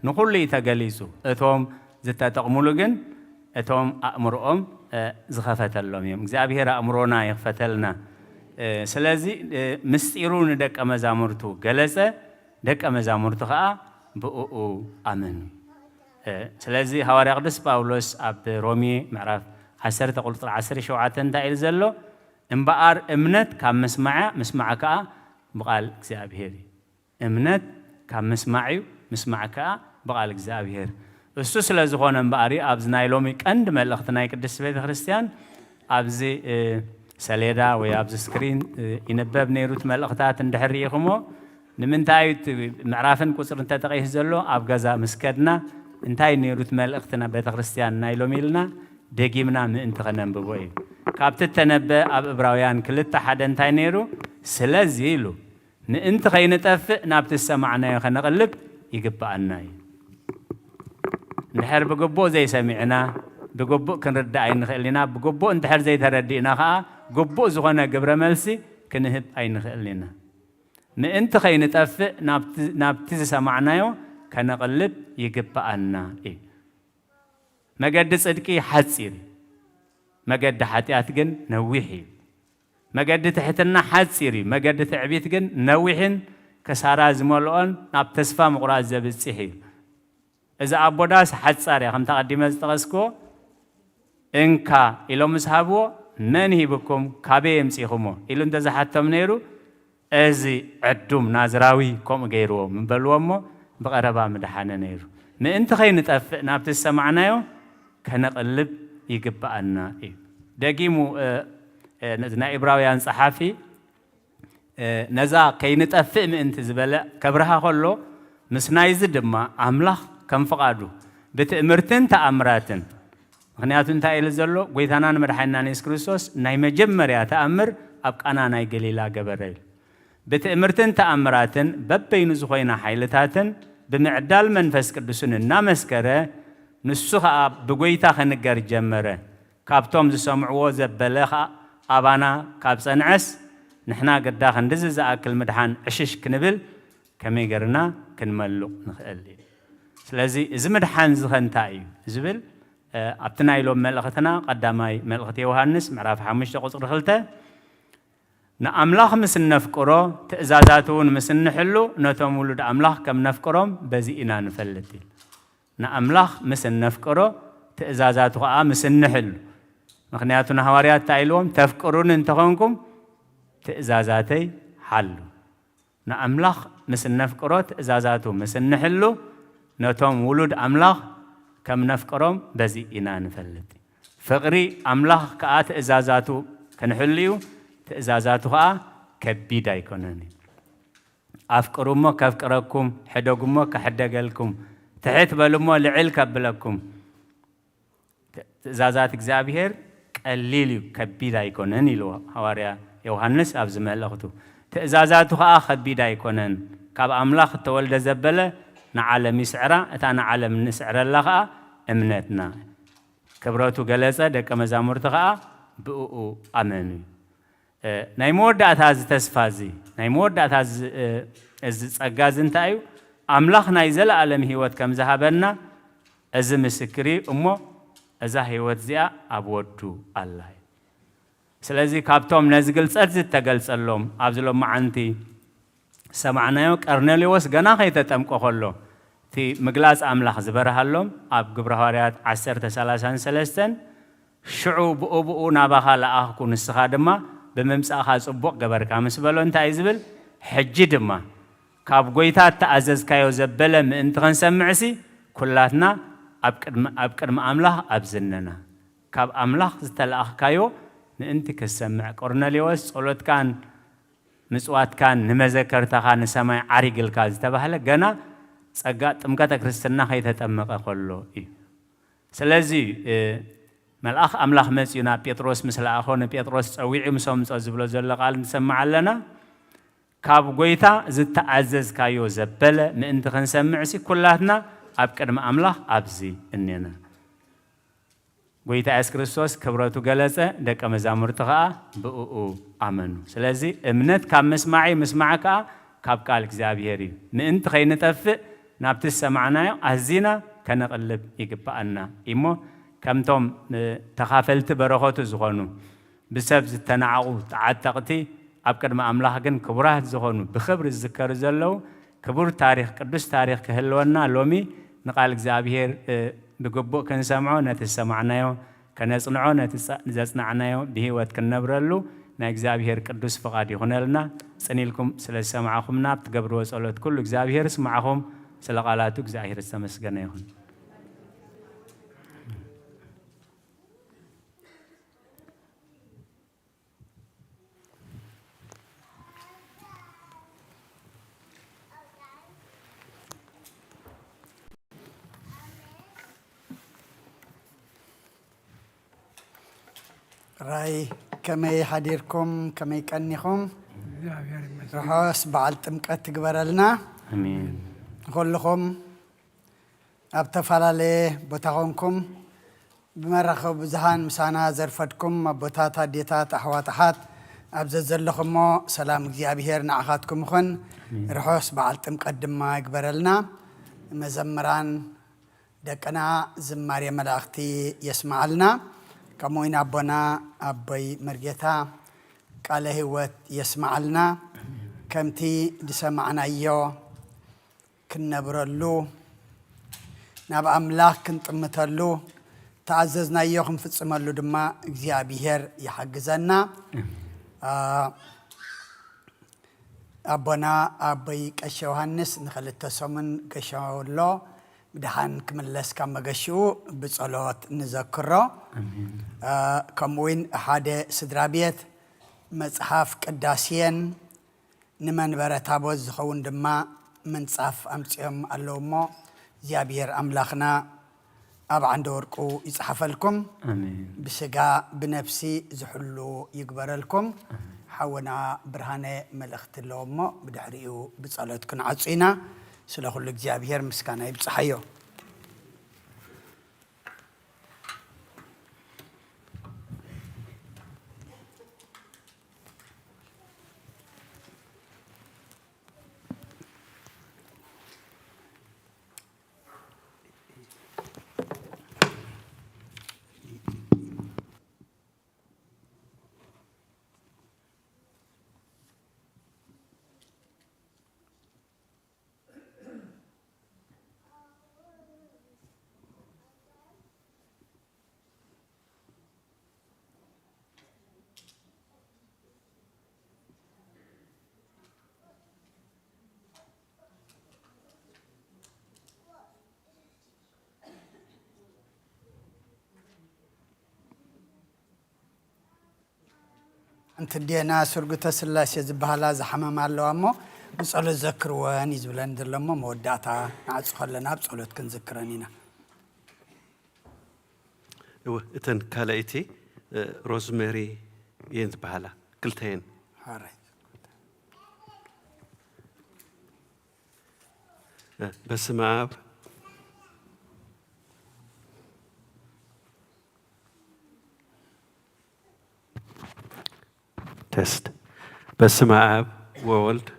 ንኹሉ እዩ ተገሊጹ እቶም ዝተጠቕሙሉ ግን እቶም ኣእምሮኦም ዝኸፈተሎም እዮም እግዚአብሔር ኣእምሮና ይኽፈተልና ስለዚ ምስጢሩ ንደቀ መዛሙርቱ ገለጸ ደቀ መዛሙርቱ ከዓ ብእኡ ኣመኑ ስለዚ ሐዋርያ ቅዱስ ጳውሎስ ኣብ ሮሜ ምዕራፍ 10 ቁጥሪ 17 እንታይ ኢሉ ዘሎ እምበኣር እምነት ካብ ምስማዕ ከዓ ብቃል እግዚአብሔር እምነት ካብ ምስማዕ እዩ ምስማዕ ከዓ ብቃል እግዚአብሔር እሱ ስለ ዝኾነ እምበኣር ኣብዚ ናይ ሎሚ ቀንዲ መልእኽቲ ናይ ቅድስት ቤተ ክርስቲያን ኣብዚ ሰሌዳ ወይ ኣብዚ ስክሪን ይነበብ ነይሩት መልእኽታት እንድሕር ኢኹሞ ንምንታይ ምዕራፍን ቁፅር እንተተቐይሕ ዘሎ ኣብ ገዛ ምስከድና እንታይ ነይሩት መልእኽትና ቤተ ክርስቲያን ናይ ሎሚ ኢልና ደጊምና ምእንቲ ኸነንብቦ እዩ ካብቲ ተነበ ኣብ ዕብራውያን 2:1 እንታይ ነይሩ ስለዚ ኢሉ ምእንቲ ኸይንጠፍእ ናብቲ ዝሰማዕናዮ ኸነቕልብ ይግባአና እዩ እንድሕር ብግቡእ ዘይሰሚዕና ብግቡእ ክንርዳእ ኣይንኽእል ኢና ብግቡእ እንድሕር ዘይተረዲእና ከዓ ግቡእ ዝኾነ ግብረ መልሲ ክንህብ ኣይንኽእል ኢና ምእንቲ ኸይንጠፍእ ናብቲ ዝሰማዕናዮ ከነቕልብ ይግባአና እዩ መገዲ ጽድቂ ሓፂር መገዲ ኃጢአት ግን ነዊሕ እዩ መገዲ ትሕትና ሓፂር እዩ መገዲ ትዕቢት ግን ነዊሕን كسارة زملون ناب تسفى مقراز زبصحي إذا أبوداس حد صار يا خم تقدم استغسكو إنكا إلو مسحبو من هي بكم كابي يمسيخمو إلو انت زحتم نيرو أزي عدوم نازراوي كوم غيرو من بلومو بقربا مدحانا نيرو ما انت خي نتأفق ناب تسمعنايو كنقلب يقبأنا إيه دقيمو نزنا إبراويان صحافي نزا كي نتأفق من انت زبالة كبرها خلو مسنايز دما عملاخ كم فقادو بتأمرتن تأمراتن مخنياتو انتا إلي زلو قويتانا نمرحينا نيس كريستوس ناي مجمّر يا تأمر أبقانا ناي قليلا قبريل بتأمرتن تأمراتن ببينو زخوينا حيلتاتن بمعدال منفس كردسون النامسكرة نسوها بقويتا خنقر جمّرة كابتوم زسمعوو زباليخا أبانا كابسانعس نحنا قد خندز أكل مدحان عشش كنبل كمي قرنا كنملو نخلي سلازي إذا مدحان زخنتايو زبل أبتنا إلو ملختنا قداماي ملخت يوحنس معرف حمش تقصر خلته نأملاخ مسن نفكرو تأزازاتون مسن نحلو نتوم ولد أملاخ كم نفكرهم بزينا نفلتي نأملاخ مسن نفكرو تأزازاتو مسن نحلو مخنياتنا هواريات تايلوم تفكرون انتخونكم تأزازاتي حلو نأملاخ مسن نفكرو تأزازاتو مسن نحلو نتوم ولد أملاخ كم نفكرهم بزينا نفلتي فقري أملاخ كأت إزازاتو كنحليو تأزازاتو كبيدا يكونني أفكرمو كفكركم حدقمو كحدقلكم تحت بلمو لعل كبلكم تأزازات إكزابير قليليو كبيدا يكونني لو حواريا يوحنس أبزمه لغتو تأزازاتو كبيدا يكونن كاب أملاخ تولد زبلة نعلم يسعره أتانا علم نسعر اللغة أمنتنا كبراتو جلسة دك مزامرتها بقو أمني نايمور دات هذا تسفازي نايمور دات هذا أجازن تايو أملاخ نايزل علم هيوت كم ذهبنا أز مسكري أمه أز هيوت زيا أبودو الله سلازي كابتوم نزقل سرز تقل سلوم أبزلوم معنتي سمعناه كارنيليوس جنا خيتة تمكو خلو في مجلس أملاخ زبرها لهم أب جبرهاريات 10-33 شعوب أبو نباها لأخو نستخدمه بممس أخذ أبوق جبر كامس بلون تايزبل حجدما كاب قويتات تأزز كيو زبلة من تغن سمعسي كلاتنا أبكر ما أملاخ أبزننا كاب أملاخ زتلاخ كيو نأنت كسمع كارنيليوس قلت كان مسوات كان نمذكر تخان سماي عريق الكاز تبهله جنا سجات مكتا كريستنا خيثة أمك أقوله إيه سلازي ملأخ أملاخ مسينا بيتروس مثل أخونا بيتروس أويع مسوم زبلو زل قال نسمع لنا كاب قويتا زت عزز كايو زبلة من أنت خنسمع سي كلاتنا أبكر ما أملاخ أبزي إننا قويتا أس كريستوس كبرتو جلسة دك مزامرتها بقو آمنوا سلازي امنت كم مسمعك كاب قالك زابيري من أنت خينا تفق نابتس سمعنا أهزينا كنقلب يقبأنا إمو كم توم تخافلت برخوت زغنو بسبب التناعو تعتقتي أبكر ما أملاح جن كبره زغنو بخبر الذكر زلوا كبر تاريخ قدس تاريخ كهلونا لومي نقالك زابير بقبو كن سمعوا نتسمعنا كنصنعوا نتسنعناه بهوت كنبرلو ناجزابير قدس فقادي هنا لنا سنيلكم سلسة معكم نابت قبروا صلوات كل جزابير اسمعهم سلقالاتك زاهر السمسجنيهن راي كمي حديركم كمي كنيكم رحوس بعلتم كتقبر لنا امين كلكم ابتفلالي بوتاكم بمرخو بزهان مسانا زرفتكم بوتاتا ديتات احواتحات ابززلكم سلام እግዚአብሔር نعخاتكم خن رحوس بعلتم قدم ما يقبر لنا مزمران دقنا زماري ملاختي يسمع لنا كموين أبونا أبي مرجتا قال هوت يسمع لنا كمتي دسمعنا يو كنبرلو ناب أملاك كنت متلو تعززنا يوم في السمالو دما እግዚአብሔር يحجزنا أبونا أبي كشوهنس نخلت سمن كشولو بدهان كملس كم جشو بصلوات نذكره كموين أحد سدرابيت مصحف قداسين نمن برتابوز خون دما من صف أمسيم اللومو زيابير أملاخنا أب عندوركو يصحف لكم بسجا بنفسي زحلو يكبر لكم حونا برهانة ملخت اللومو بدحريو بصلاتكن عصينا سلا كل زيابير مسكانة يبصحيو أنت دينا سرقة سلاسة زبالة زحمة مالو أمو بسألو ذكروان يزبلان درلمو موداتا نعز خلنا بسألو تكن ذكرانينا إتن كالايتي روزماري ينز بحالا كلتين هاري بس معاب تست بسم آب وولد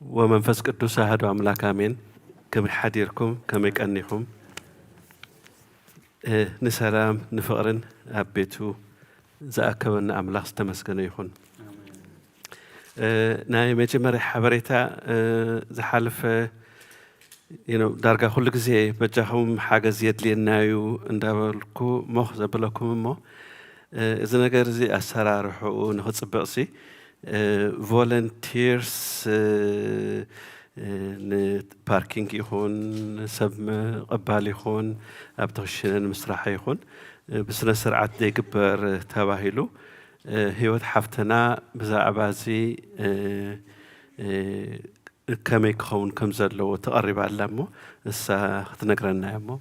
ومنفس قدوس أحد أملاك آمين كم حديركم كم يكأنيكم نسلام نفقرن أبيتو زأكبن أملاك استمسكن يخون ناي مجمع حبريتا زحلف دارجة كل جزء بجاهم حاجة زياد لينايو اندابلكو مخزب لكم مو إذا نقدر زي أسرار حقوق نخص بقصي volunteers باركينج يخون سب قبال يخون أبتغشين المسرح يخون بس نسرعة ديكبر تواهيلو هيوت حفتنا بزعبازي كم يكون كم زلوا تقرب على لمو السا تنقرنا يمو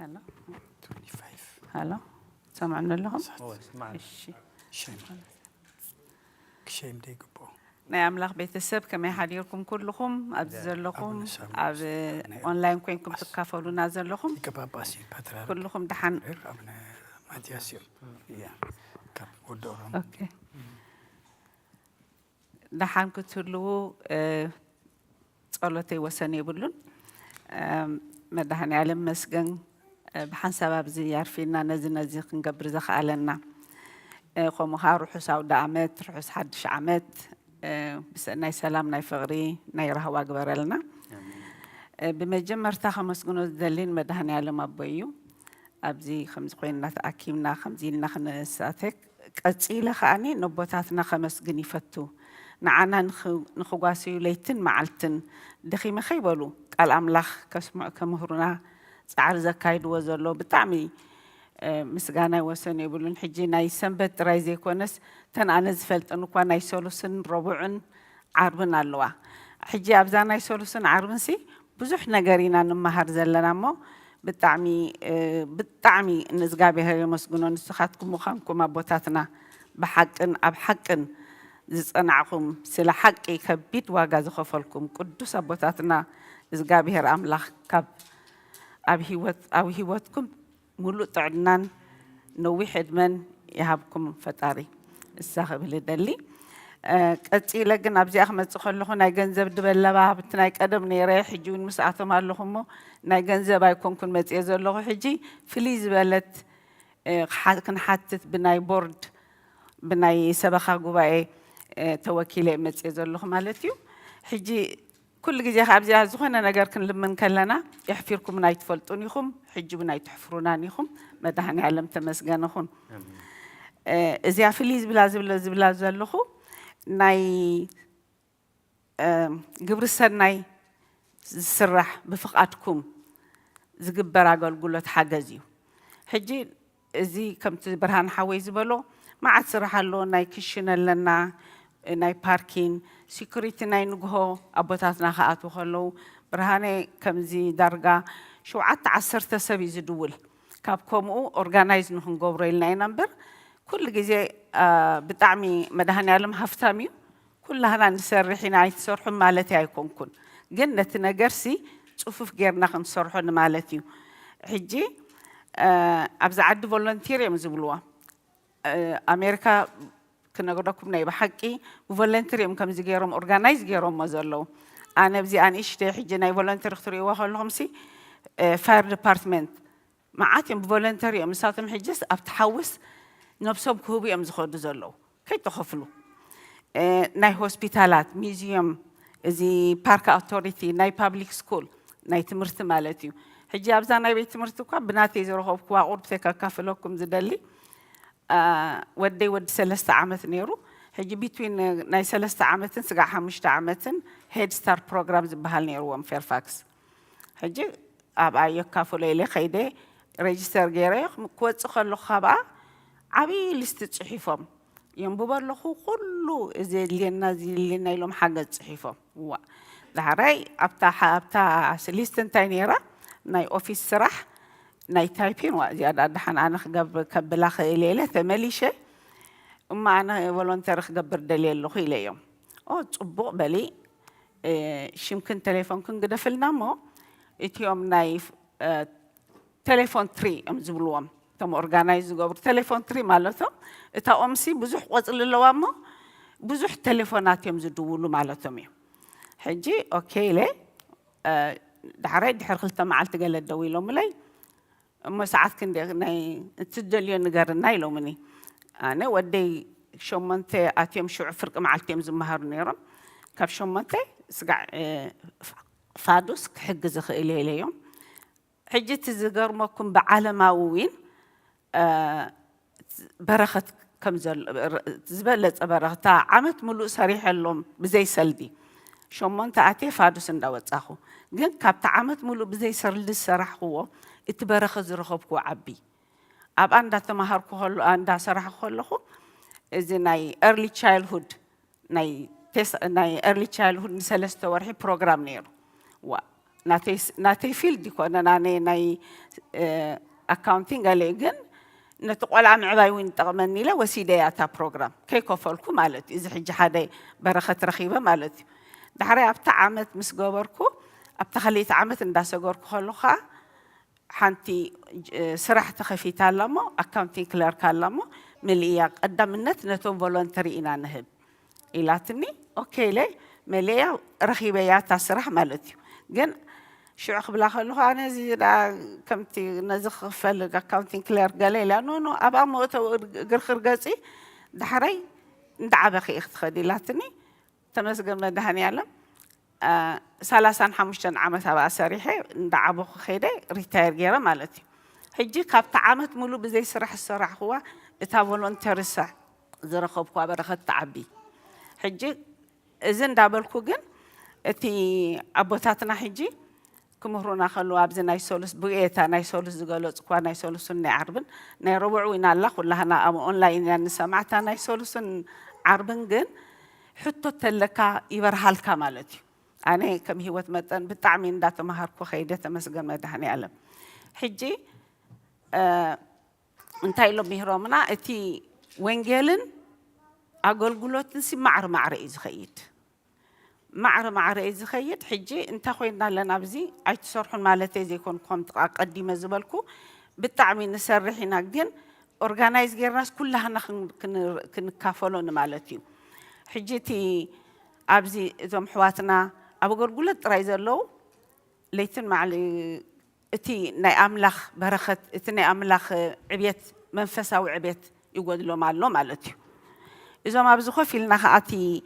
هلا 25 هلا سمعنا لهم شيء مديقبو نعم لغ بيت السب كما حديركم كلكم أبزر لكم أب أونلاين كوينكم تكافلوا نازل لكم كلكم دحن أوكي دحن كتلو صلاتي وسني بلون مدحن علم مسجن بحن سبب زي يعرفينا نزي نقبر زخالنا قوموا هاروحوا سعود عمات روحوا حدش عمات بس ناي سلام ناي فغري ناي رهوا أكبر لنا بمجمع ارتاح مسجنو دلين مدحن علم أبويو أبزي 5 قوينا تأكيمنا 50 نخن ساتك قصيلة خاني نبوتاتنا 5 جنيه فتو نعنا نخواسيو ليتن معلتن دخي مخيبلو قال أملاخ كسمع كمهرنا سعر زكايد وزلو بتعمي مسجانا وسني يقولون حجي ناي سنبت رايزي كونس تن أنا زفلت إنه كان ناي سولوسن ربعن عربنا اللوا حجي أبزا ناي سولوسن عربن سي بزح نجارينا نمهر زلنا مو ብጣዕሚ ንእግዚአብሔር የመስግኖ ንስኻትኩም ምዃንኩም ኣቦታትና ብሓቅን ኣብ ሓቅን ዝጸናዕኹም ስለ ሓቂ ከቢድ ዋጋ ዝኸፈልኩም ቅዱስ ኣቦታትና እግዚአብሔር ኣምላኽ ካብ ኣብ ህይወትኩም ሙሉእ ጥዕናን ነዊሕ ዕድመን ይሃብኩም ፈጣሪ እሳኽብል ደሊ ቀፂለ ግን ኣብዚኣ ክመፅእ ከለኹ ናይ ገንዘብ ድበለባ ብቲ ናይ ቀደም ነይረ ሕጂ እውን ምስኣቶም ኣለኹ እሞ ናይ ገንዘብ ኣይኮንኩን መፅየ ዘለኹ ሕጂ ፍልይ ዝበለት ክንሓትት ብናይ ቦርድ ብናይ ሰበኻ ጉባኤ ተወኪለ መፅየ ዘለኹ ማለት እዩ ሕጂ ኩሉ ግዜ ካብዚኣ ዝኾነ ነገር ክንልምን ከለና ይሕፊርኩም ናይ ትፈልጡን ኢኹም ሕጂ ብናይ ትሕፍሩናን ኢኹም መድኃኔዓለም ተመስገን ይኹን እዚኣ ፍልይ ዝብላ ዘለኹ ናይ ግብሪ ሰናይ ዝስራሕ ብፍቓድኩም ዝግበር ኣገልግሎት ሓገዝ እዩ ሕጂ እዚ ከምቲ ብርሃን ሓወይ ዝበሎ መዓት ስራሕ ኣሎ ናይ ክሽን ኣለና ናይ ፓርኪን ሲኩሪቲ ናይ ንግሆ ኣቦታትና ከኣትዉ ከለዉ ብርሃነ ከምዚ ዳርጋ 7-10 ሰብ እዩ ዝድውል ካብ ከምኡ ኦርጋናይዝ ንክንገብሮ ኢልና ኢና እምበር ኩሉ ግዜ ብጣዕሚ መድኃኔዓለም ሃፍታም እዩ ኩላህና ንሰርሕ ኢና ኣይትሰርሑን ማለት ኣይኮንኩን ግን ነቲ ነገርሲ ፅፉፍ ጌርና ክንሰርሖ ንማለት እዩ ሕጂ ኣብዚ ዓዲ ቮለንቲር እዮም ዝብልዋ ኣሜሪካ ክነግረኩም ናይ ብሓቂ ቮለንቲር እዮም ከምዚ ገይሮም ኦርጋናይዝ ገይሮሞ ዘለዉ ኣነ ብዚኣ ንእሽተይ ሕጂ ናይ ቮለንቲር ክትሪእዎ ከለኹም ሲ ፋየር ዲፓርትመንት መዓት እዮም ብቮለንቲር እዮም ንሳቶም ሕጂስ ኣብቲ ሓውስ ነብሶም ክህቡ እዮም ዝኸዱ ዘለዉ ከይተኸፍሉ ናይ ሆስፒታላት ሚዚየም እዚ ፓርክ ኣውቶሪቲ ናይ ፓብሊክ ስኩል ናይ ትምህርቲ ማለት እዩ ሕጂ ኣብዛ ናይ ቤት ትምህርቲ እኳ ብናተይ ዝረኸብኩዋ ቁርብተይ ከካፍለኩም ዝደሊ ወደይ ወዲ 3 ዓመት ነይሩ ሕጂ ቢትዊን ናይ 3 ዓመትን ስጋዕ 5 ዓመትን ሄድ ስታር ፕሮግራም ዝበሃል ነይሩዎም ፌርፋክስ ሕጂ ኣብኣ የካፍሎ ኢለ ከይደ ሬጅስተር ገይረ ክወፅእ ከለኹ ካብኣ ዓብዪ ሊስቲ ፅሒፎም ينبوبر لخو كله زي اللي نايلهم حاجة صحيفة دحراي أبتا سليستن تانيرا ناي أوفيس سرح ناي تايبين وزيادة دحن أنا خجب كبلاخ إليه ثملي شيء أما أنا فولنتير خجبر دليل لخو إليهم أو تصبوا بالي شيمكن تليفون كن قد فلنا مو إتيوم نايف تليفون 3 أمزبلوهم تم أورجانايز جبر تليفون 3 مالتهم تا أمسي بزح وصل اللوامو بزح تليفونات يمزدولو مالتهم حجي أوكي لي دحري دحر خلت معلت قال الدويلو ملي أما ساعات كن ناي تسجلين نجار نايلو مني أنا ودي شومنتي أتيم شو فرق معلت يمز مهر نيرم كاب شومنتي سقع فادوس حجز إلي اليوم حجي تزجر ما كن بعالماوين برخت كم زبلت برختا عمت ملو صريح لهم بزي سلدي شو ما انت عتي فادوس ندوت اخو جن كابت عمت ملو بزي سرلد السرح هو اتبرخ زرخبكو عبي اب اندا تمهركو هلو اندا سرح خلخو از ناي early childhood ناي early childhood نسلسته ورحي بروجرام نيرو و ناتي فيلد ديكو انا ناي accounting عليجن نتقول عن عبايوين تغمني له وسيدياتا بروجرام كي كفلكم مالتي إذا حج حدا برخة رخيبة مالتي دحري أبتعمت مسجوركو أبتخليت عمت نداس جوركو خلوخا حنتي سرح تخفي تعلمه accounting clerk تعلمه مليا قدام النت نتوم فولنتري إنا نهب إلاتني أوكي لي مليا رخيبيات سرح مالتي جن شو أخبلا خلوها أنا زي كمتي نزخ فل accounting clerk قال لي لأنه أبغى موت غرخر قاسي دحري ندعى بخي اخت خدي لاتني تمسك من دهني علم سلاسان حمشتن عمت أبغى سريحة ندعى بخو خيدة ريتاير جيرة مالتي هجي كاب تعمت ملو بزي سرح السرح هو تابولون ترسع زرخوب كوا برخت تعبي هجي إذن دابل كوجن تي أبوتاتنا هجي كمهرونا خلوا أبز نايسولس بقيتا نايسولس زغلوت كوا نايسولس نعربن نيروبعو إن الله كلها أنا أونلاين يعني سمعتها نايسولس عربن جن حطوا تلك يبرهال كمالتي أنا كم هي وتمتن بتعمين دات مهار كو خيدة مسجن ما دهني علم حجي انتاي لو مهرامنا اتي وينجلن أقولقلوتن سي معر إزخيد معر إزخيد حجي انت خوينا لنا بزي أي تصرحون مالتي زي كون قديمة زبالكو بالطعمي نسرحينا جن organize جيرناس كلها كنكافلون مالتي حجتي أبزي زم حواتنا أقولقلوت رايزلو ليتن مع اتي ناي أملاخ برخت اتي ناي أملاخ عبيت منفسه وعبيت يقول له مالتي إذا ما بزخو في لنا خاتي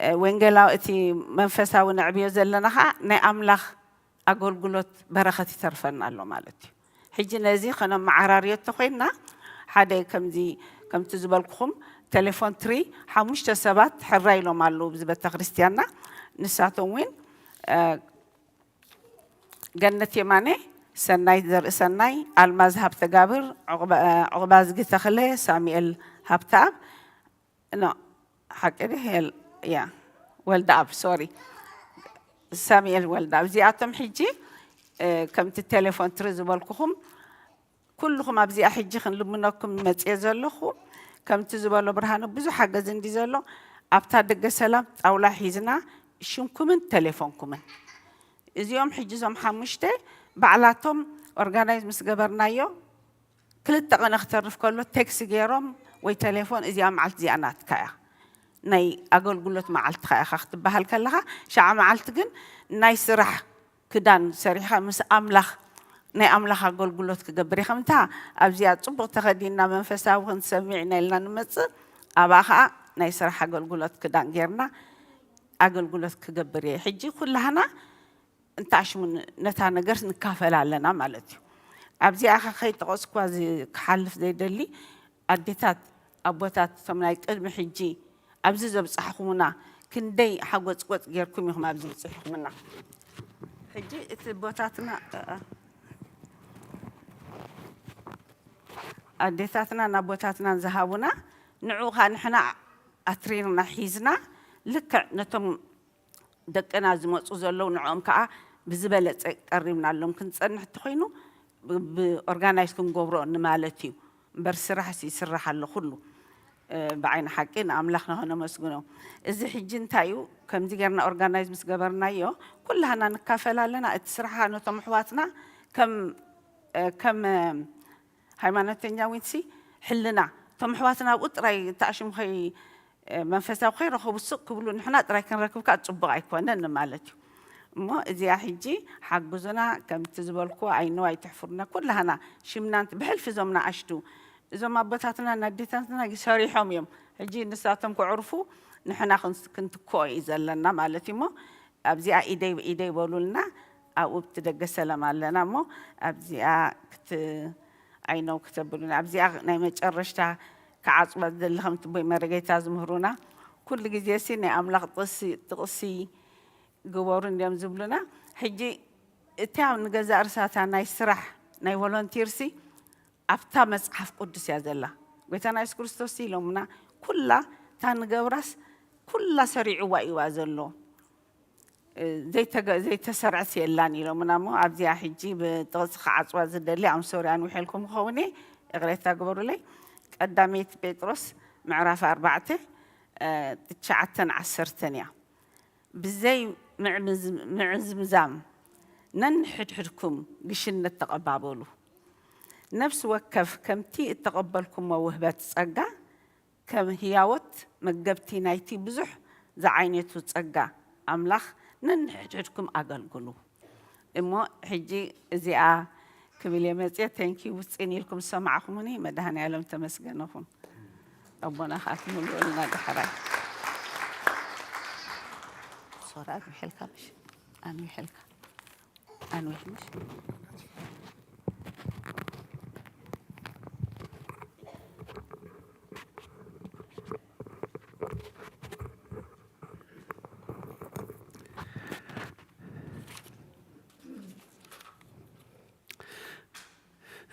وينجلا اتي منفسه ونعبيه زلنا خا ناي أملاخ أقولقلوت برختي ترفنا له مالتي حجي نزي خنا معراريت تخوينا حدا كم تزبلكم تليفون تري حمشت سبات حراي له مالو بزبت خريستيانا نساتهم وين جنة يماني سناي در سناي المذهب تجابر عقباز جت خله ساميل هبتاب no حكي هي يا ولداب سوري ساميل ولداب زياتم حجي كم التليفون ترزبالكم كلكم أبزي أحجي خن لمنكم متيزلخو كم تزبالو برهانو بزو حاجة زندي زلو أبتا دق سلام أو لا حيزنا شومكم تليفونكم إذا يوم حجزهم حمشته بعلاتهم organize مسجبرنايو كل التقن اخترف كله تكس جيرهم ويتليفون إذا معلت زي أنا تكايا ناي أقول قلت معلت خايا خخت بهالكلها شع معلت جن ناي سرح كدان سريحة مس أملخ ناي أملخ أقول قلت كجبري خمتها أبزيات صبغ تغدينا منفسا ونسمعنا لنا نمتص أباها ناي سرح أقول قلت كدان جيرنا أقول قلت كجبري حجي كلها انت عشان نتانا قرس نكافل علينا مالتي أبزي آخر خيط قص كوازي كحلف زي دلي أديتات أبوتات ثمناي قدم حجي أبزي زبصحكمنا كندي حقوت قوت غيركم يهم أبزي بصحكمنا حجي أبوتاتنا أديتاتنا نبوتاتنا ذهبنا نعوها نحنا أترينا حيزنا لك نتم دقنا زموصو زلو نعوم كا بزبلت قريبنا لهم كنصنح تخينو بأورجانايز كنغبرو نمالتي برسرح سيسرح له كله بعين حقين أملاخنا هنا مسجونو إذا حجين تايو كم ديجرنا أورجانايز مسجبرنايو كلها نكافلا لنا تسرحها نطمحواتنا كم هايمانتنا وينسي حلنا طمحواتنا وطراي تعشم خي منفسه خير خو بسق بلو نحنا ترى كنركب كتصبغ يكونن مالتي مو إذا حجي حجزنا كم تزبلكو عينو أي تحفرنا كلها شمنا بحلف زمنا عشتو إذا ما بتاتنا نديتنا يساري حميم حجي نساتهم كعرفوا نحنا كنت كويس لنا مالتي مو أبزي إيدي بقولوا لنا أو بتدق السلام علينا مو أبزي عينو كتبوا لنا أبزي نايمة أرشتها كعصبة دلهم تبي مرقيت زمهرونا كل جزيسي نعمل تقصي جوارن يوم زبلنا حجي تعاون جزائر ساعتها نايسرح ناي فولنتيرسي أفتح مسحف قدس يا زلا ويتنا يسكرستوسي لهمنا كلها تنجورس كلها سريع وازلو زي تسرعت يلاني لهمنا مو عبدي حجي بتغسخ عصبة زدلي عم سوري أنا وحيلكم خوني غريت أقبروا لي قداميت بيتروس معرفة 4 تشعتن 10 بزي معزمزام ننحدحدكم قشن التقبابولو نفس وكف كمتي تقبلكم ووهبات صقا كم هياوت مقبتي نايتي بزح زعينيتو صقا أملاخ ننحدحدكم أقلقلو إمو حجي زيا كبيلي مزيا تانكي وصيني لكم سمعكموني مدهني علم تمسجنكم ربنا خاتم لنا بحراي صورات محلكة مش أنا محلكة أنا وحمش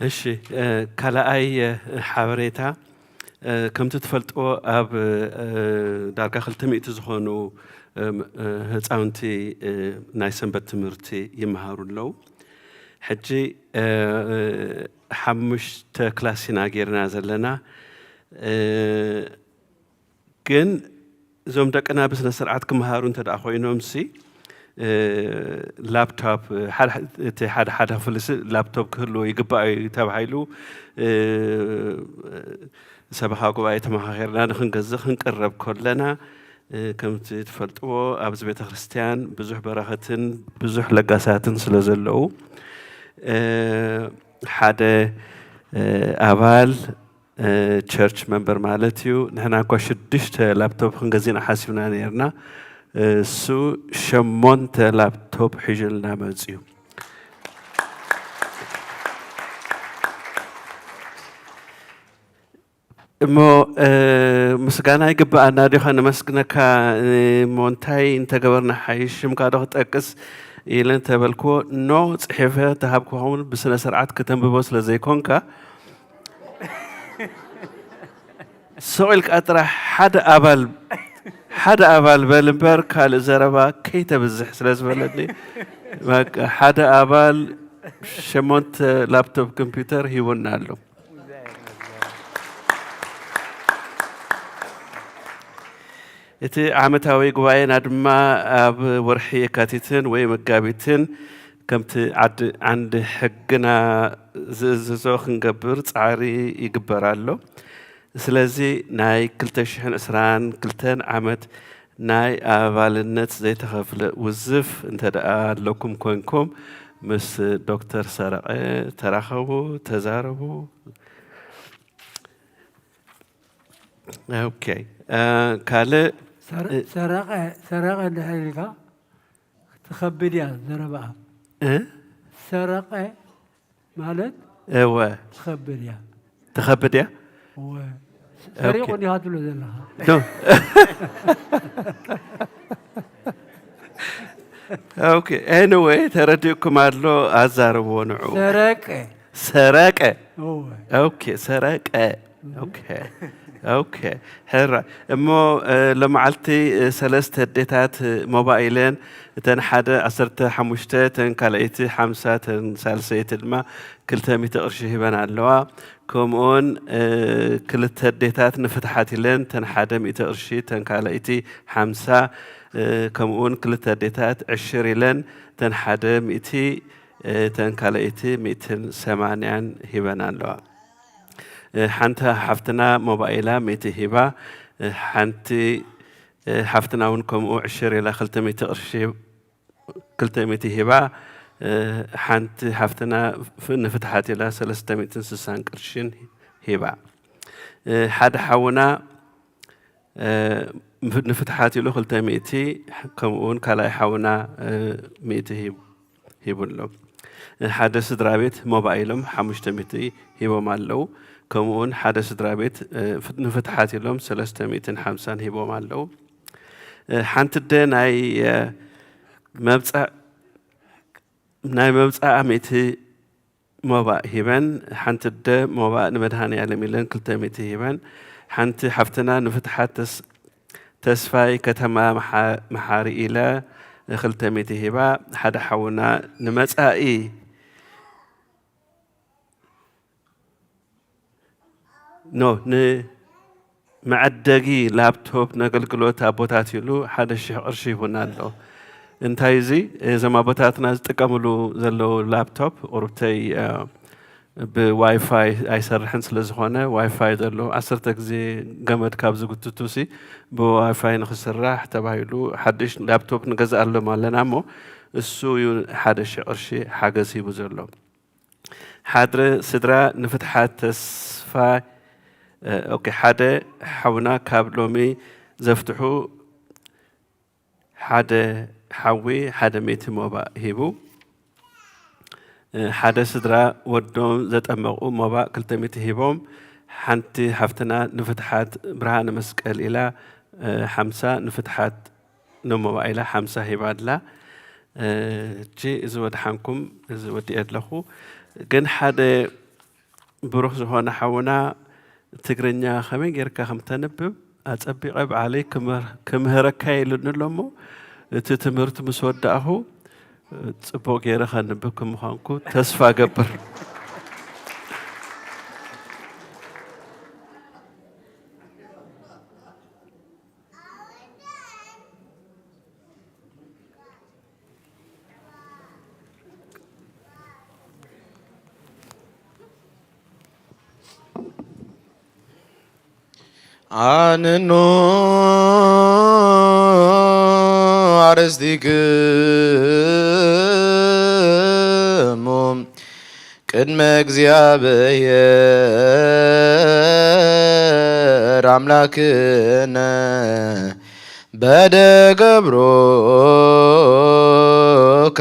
እሺ ካላአይ ሓበሬታ ከምቲ ትፈልጥዎ ኣብ ዳርጋ 200 ዝኾኑ ህፃውንቲ ናይ ሰንበት ትምህርቲ ይመሃሩ ኣለዉ حجي حمشت كلاسينا غيرنا زلنا كن زوم دقنا بسنا سرعت كمهارون تدا خوينوم سي لابتوب حد فلس لابتوب كله يقبع تبعيلو سبحا قبعي تمهارنا نخنقزخ نقرب كلنا كم تفلتوا أبز بيت خريستيان بزح براختن بزح لقاساتن سلازلو حدا أبال church member مالتيو نحنا كوش دشت لابتوب خنقزين حاسبنا نيرنا سو شمونت لابتوب حجلنا مزيو مو مسكانا يقبع نادي خان مسكنك مونتاي انت قبرنا حيش مكادو تأكس إيلان تبالكو نو صحيفة تهابكو هون بسنة سرعات كتن ببوس لزي كونكا سؤالك أطرح حد أبال بلنبر كال زربا كي تبزح سلاز بلدني حد أبال شمونت لابتوب كمبيوتر هيونا له إتي عمتاوي قواين عدما أب ورحية كاتيتن ومقابيتن كمت عند حقنا زوخ نقبر تعاري يقبرالو سلازي ناي كلتشحن أسران كلتن عمت ناي أبالنت زي تخفل وزف انت لكم كونكم مس دكتور سرق تراخبو تزاربو اوكي كاله سرق الحقيقة تخبر يا زربا سرق مالت ايوه تخبر يا سريقني هاتوا له ذلها اوكي anyway ترديكم على ازاربو نعو سرق اوكي سرق اوكي حرة امو لما علتي سلست هديتات موبايلين تن حدا عصرت حموشته تن كاليتي حمسة تن سالسيت الما كلتا ميت قرشي هبان علوا كومون كلت هديتات نفتحاتي لين تن حدا ميت قرشي تن كاليتي حمسة كومون كلت هديتات 20 لين تن حدا ميتي تن كاليتي 280 هبان علوا حنتا حفتنا موبايلا ميتي هبا حنتي حفتنا ونكم 20 إلى 500 قرشي كلتا ميتي هبا حنتي حفتنا نفتحات إلى 360 قرشين هبا حد حونا نفتحات إلى 300 كمون كلا حونا 100 هبون له حد سدرابيت موبايلهم 500 هبا مالو كمون حدا سدرابيت نفتحات لهم 350 هبو مالو حنت دين اي مبصع ميتي موبا هبن حنت د موبا نمدهاني على ميلان 200 هبن حنت حفتنا نفتحات تسفاي كتما محاري الى 200 هبا حدا حونا نمصعي نو معدقي لابتوب نقلقلوت أبوتاتيلو حدا الشيء أرشي هنالو انتايزي إذا ما بوتاتنا تقاملو زلو لابتوب أوربتي بواي فاي أي سرحن سلزخونة واي فاي دلو 10 زي قمد كابزو قطوتوسي بواي فاي نخسر راح تبايلو حدش لابتوب نقزق له مالنا مو السو حدا الشيء أرشي حاجزي بزلو حادر سدرا نفتحات تسفاي اوكي حدا حونا كابلومي زفتحو حدا حوي حدا ميت موبا هيبو حدا سدرا ودوم زتأمقو موبا كلتا ميت هيبوم حنتي حفتنا نفتحات برهان مسكال إلى 5 نفتحات نموبا إلى 5 هيباد لا جي إذا ودحانكم إذا ودي أدلخو جن حدا بروح زهونا حونا تقرنيا خمين غيركا خم تنبب أتبقى عليك كمهركاي لنلمو تتمرت مسودة أهو ጽቦ ገይረ ኸንብክም ምዃንኩ ተስፋ ገብር አንኖ አርስቲክሙ ቅድመ እግዚአብሔር አምላክነ በደገብሮካ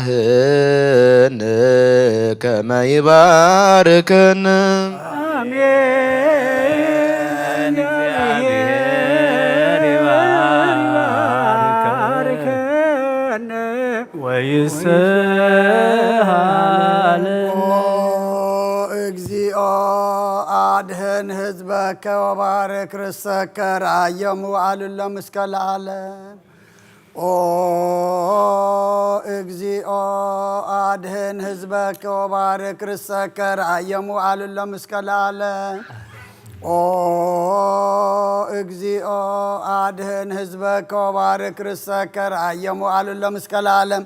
አህን ከመ ይባርከን አሜን እግዚአብሔር ይባርከን ወይስሃለን እግዚኦ አድህን ህዝበከ ወባርክ ርሰከ ራየሙ አሉለ እስከ ለዓለም ኦ እግዚኦ አድህን ህዝበከ ወባርክ ርሰከ ራየሙ አሉለ እስከ ለዓለም ኦ እግዚኦ አድህን ህዝበከ ወባርክ ርሰከ ራየሙ አሉለ እስከ ለዓለም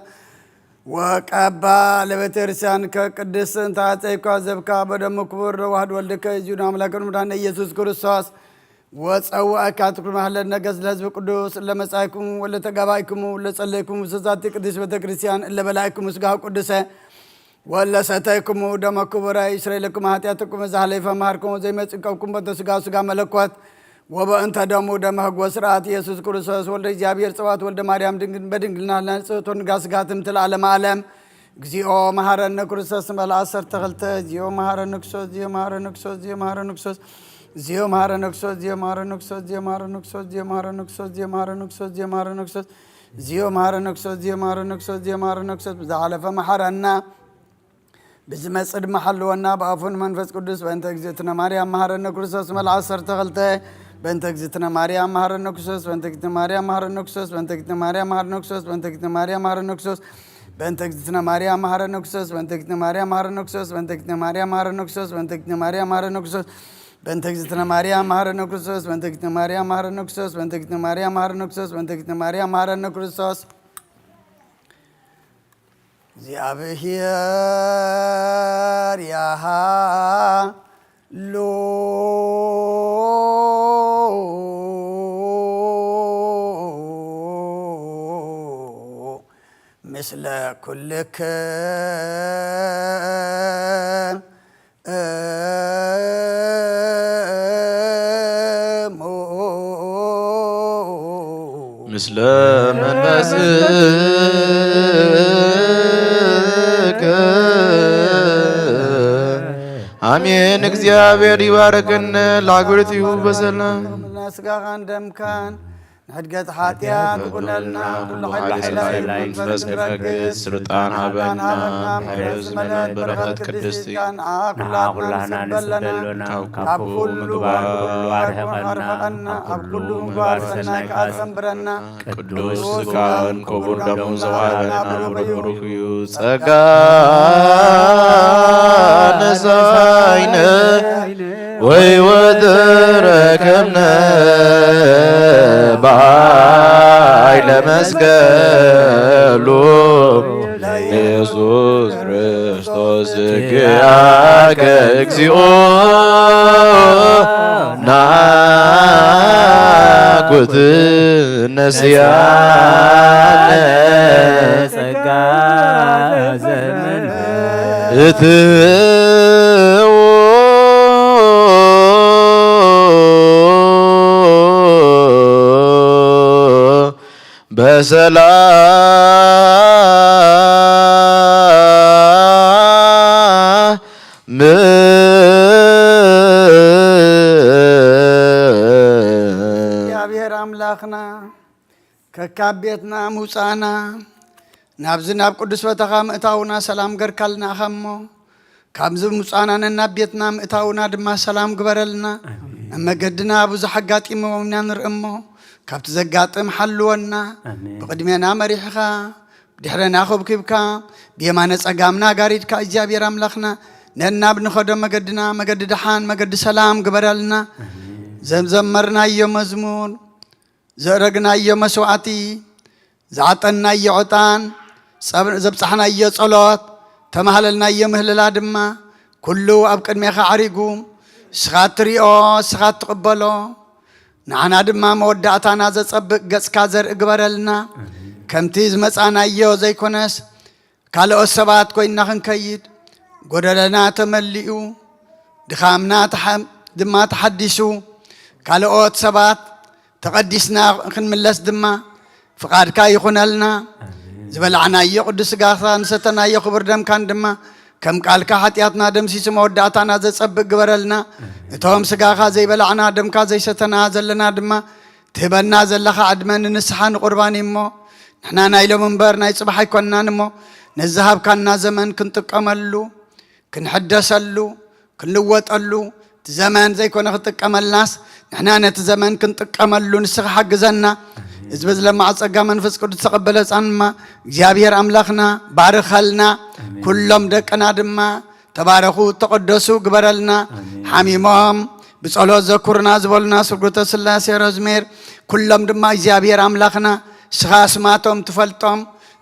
ወቀባ ለቤተክርስቲያን ከቅድስት ታጼኳ ዘብካ በደሙ ክቡር ዋህድ ወልድከ እጁን አምላክን መድኃኔ ኢየሱስ ክርስቶስ ወፀዋእካ ትኩር ማህለት ነገስ ለህዝብ ቅዱስ ለመጻይኩም ወለተጋባይኩም ለጸለይኩም ስዛቲ ቅድስት ቤተክርስቲያን ለበላይኩም ስጋው ቅዱሰ ወለሰተይኩም ደመ ክቡረ ይስረይልኩም ኃጢአትኩም ዘሐለፈ ማርኩም ዘይመጽቀውኩም በተስጋ ስጋ መለኮት ወበእንተ ደሙ ደመ ህግ ወስርዓት ኢየሱስ ክርስቶስ ወልደ እግዚአብሔር ጽዋት ወልደ ማርያም ድንግል በድንግልና ለንጽሕት ወንጋ ስጋትም ትለዓለመ ዓለም እግዚኦ መሐረነ ክርስቶስ መልአሰር ተኸልተ እግዚኦ መሐረነ ክርስቶስ እግዚኦ መሐረነ ክርስቶስ እግዚኦ መሐረነ ክርስቶስ እግዚኦ መሐረነ ክርስቶስ እግዚኦ መሐረነ ክርስቶስ እግዚኦ መሐረነ ክርስቶስ እግዚኦ መሐረነ ክርስቶስ እግዚኦ መሐረነ ክርስቶስ እግዚኦ መሐረነ ክርስቶስ እግዚኦ መሐረነ ክርስቶስ እግዚኦ መሐረነ ክርስቶስ እግዚኦ መሐረነ ክርስቶስ ብዝሓለፈ መሐረና ብዝመጽእ ድማ ሓልወና ብኣፉን መንፈስ ቅዱስ በእንተ እግዝእትነ ማርያም መሐረነ ክርስቶስ መልአሰር ተኸልተ በእንተ እግዝእትነ ማርያም መሐረነ ክርስቶስ በእንተ እግዝእትነ ማርያም መሐረነ ክርስቶስ በእንተ እግዝእትነ ማርያም መሐረነ ክርስቶስ በእንተ እግዝእትነ ማርያም መሐረነ ክርስቶስ በእንተ እግዝእትነ ማርያም መሐረነ ክርስቶስ በእንተ እግዝእትነ ማርያም መሐረነ ክርስቶስ በእንተ እግዝእትነ ማርያም መሐረነ ክርስቶስ በእንተ እግዝእትነ ማርያም መሐረነ ክርስቶስ በእንተ እግዝእትነ ማርያም መሐረነ ክርስቶስ በእንተ እግዝእትነ ማርያም መሐረነ ክርስቶስ በእንተ እግዝእትነ ማርያም መሐረነ ክርስቶስ በእንተ እግዝእትነ ማርያም መሐረነ ክርስቶስ እግዚአብሔር ያሃሎ ምስለ ኩልክም ምስለ መንፈስከ አሜን። እግዚአብሔር ይባረክን ለአገሪቱ በሰላም ስጋኻን ደምካን ንሕድገት ኃጢአት ቁነልና ኩሉ ኃይል መንፈስ ቅዱስ ስልጣን ሃበና ሕረስ መለት በረከት ቅድስት ኩላህና ንስበለና ካብ ኩሉ ምግባር ኩሉ አርሕቐና ኣብ ኩሉ ምግባር ሰናይ ከኣፀንብረና ቅዱስ ሥጋውን ክቡር ደሙን ዘዋሃበና ብሩክ እዩ ጸጋ ነሳይነ ወሕይወት ረከብነ በኃይለ መስቀሉ ኢየሱስ ክርስቶስ ሥጋከ እግዚኦ ናኩት ነስያነ ጸጋ ዘመን እትዎ በሰላም እግዚአብሔር አምላኽና ከካብ ቤትና ምውፃና ናብዚ ናብ ቅዱስ ቦታኻ ምእታውና ሰላም ገርካልና ኸሞ ካብዚ ምውፃና ነናብ ቤትና ምእታውና ድማ ሰላም ግበረልና መገድና ብዙሕ ኣጋጢሞምና ንርኢ እሞ كابت زقاتم حلونا بقدمنا مريحها بدحرنا خبكبكا بيمانة أقامنا قاريدك إجابي رملخنا ننا بنخدم مقدنا مقد دحان مقد سلام قبرلنا زمزمرنا يوم مزمور زرقنا يوم مسوعتي زعطنا يعطان زبصحنا يصلوت تمهللنا يوم هللا دما كله أبقد ميخا عريقوم سخات ريو سخات تقبلو نحنا دما مودعتنا زصبق قص كازر اقبرلنا كمتيز مسانا يو زي كونس كالو السبات كوينا خنكيد قدرنا تملئو دخامنا دما تحدثو كالو اوت سبات تقدسنا خنملس دما فقاد كاي يخونلنا زبلعنا يقدس قاثا نستنا يخبر دم كان دما كم قال كحتياتنا دم سيس مودعتنا زي صبق قبرلنا توم سقاخا زي بلعنا دم كا زي ستنا زلنا دما تبنا زلخا عدمن نسحان قرباني مو نحنا نايلو منبر ناي صباح يكوننا نمو نذهب كنا زمن كنت قملو كنحدثلو كنلوطلو زمان زي كنا خطقمل ناس نحنا نت زمان كنت قملو نسخ حجزنا إذ لما عصقا منفس قد تقبل أنما እግዚአብሔር أملاخنا بارخلنا كلهم دقنا دما تبارخوا تقدسوا قبرلنا حميمهم بصلو ذكرنا زبولنا سبقت سلاسي رزمير كلهم دما እግዚአብሔር أملاخنا سخاس ماتهم تفلتهم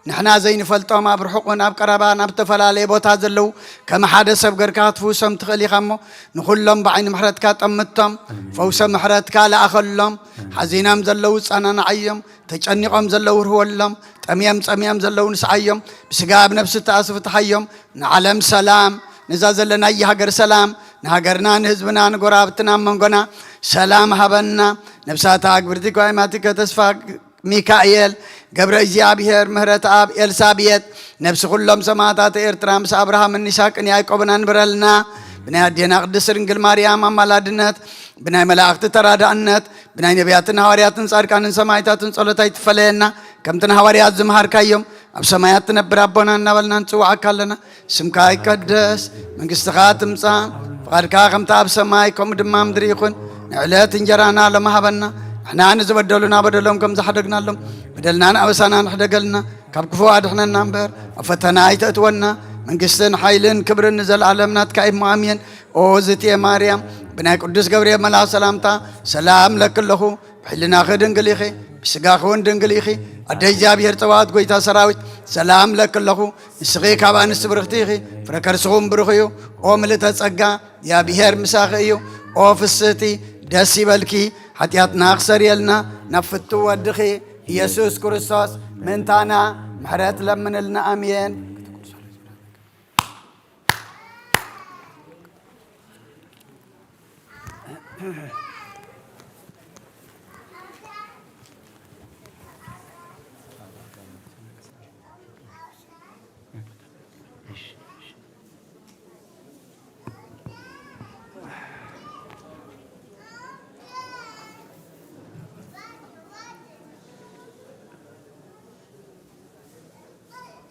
نحنا زي نفلتهم أبرحقنا بقربانا بتفلالي بوتا زلو كما حدث بقركات فوسهم تخلي خمو نخلهم بعين محرتكات أمتهم فوسم محرتكا لأخلهم حزينام زلو سانا نعيم تجنقهم زلو رهولهم تميم زلو نسعيم بسقاب نفس تأسف تحيم نعلم سلام نزاز لنا يهجر سلام نهجرنا نهزبنا نقرابتنا منقنا سلام هبنا نفسات أكبرتك وإماتك تسفاق ميكائيل قبر إجابير مهرة آب إلسابيت نفس كلهم سماتات إرترام سأبراهام النساك إن يعقوب نبرلنا بناء دينا قدس رنجل مريم أمالادنت بناء ملاك ترادانت بناء نبياتنا هوارياتن صاركان سمايتاتن صلتايت فلينا كم تن هواريات زمهار كيوم أب سماياتنا برابنا نبلنا نسوع كلنا سمكاي قدس من قستخات مصام فقاركا خم تاب سماي كم دمام دريخون نعلات انجرانا لما هبنا احنا نزبدلنا بدلهم كم زحدقنا لهم بدلنا أوسانا نحدقلنا كبكفو أدحنا النمبر وفتنا يتأتونا من قستن حيلن كبر نزل عالمنا تكايب مؤمين او زتي مريم بنا قدس جبريل ملا سلامتا سلام لك له بحلنا خدن قليخي بسقا خون دنقليخي أدي جابير توات قويتا سراويت سلام لك له نسغي كابان السبرختيخي فركر سغم برخيو او ملتا تسقا يا بيهر مساخيو او فستي دسي بالكي حتياتنا أخسر يلنا نفتو ودخي يسوس كريستوس منتانا محرات لمن لنا أمين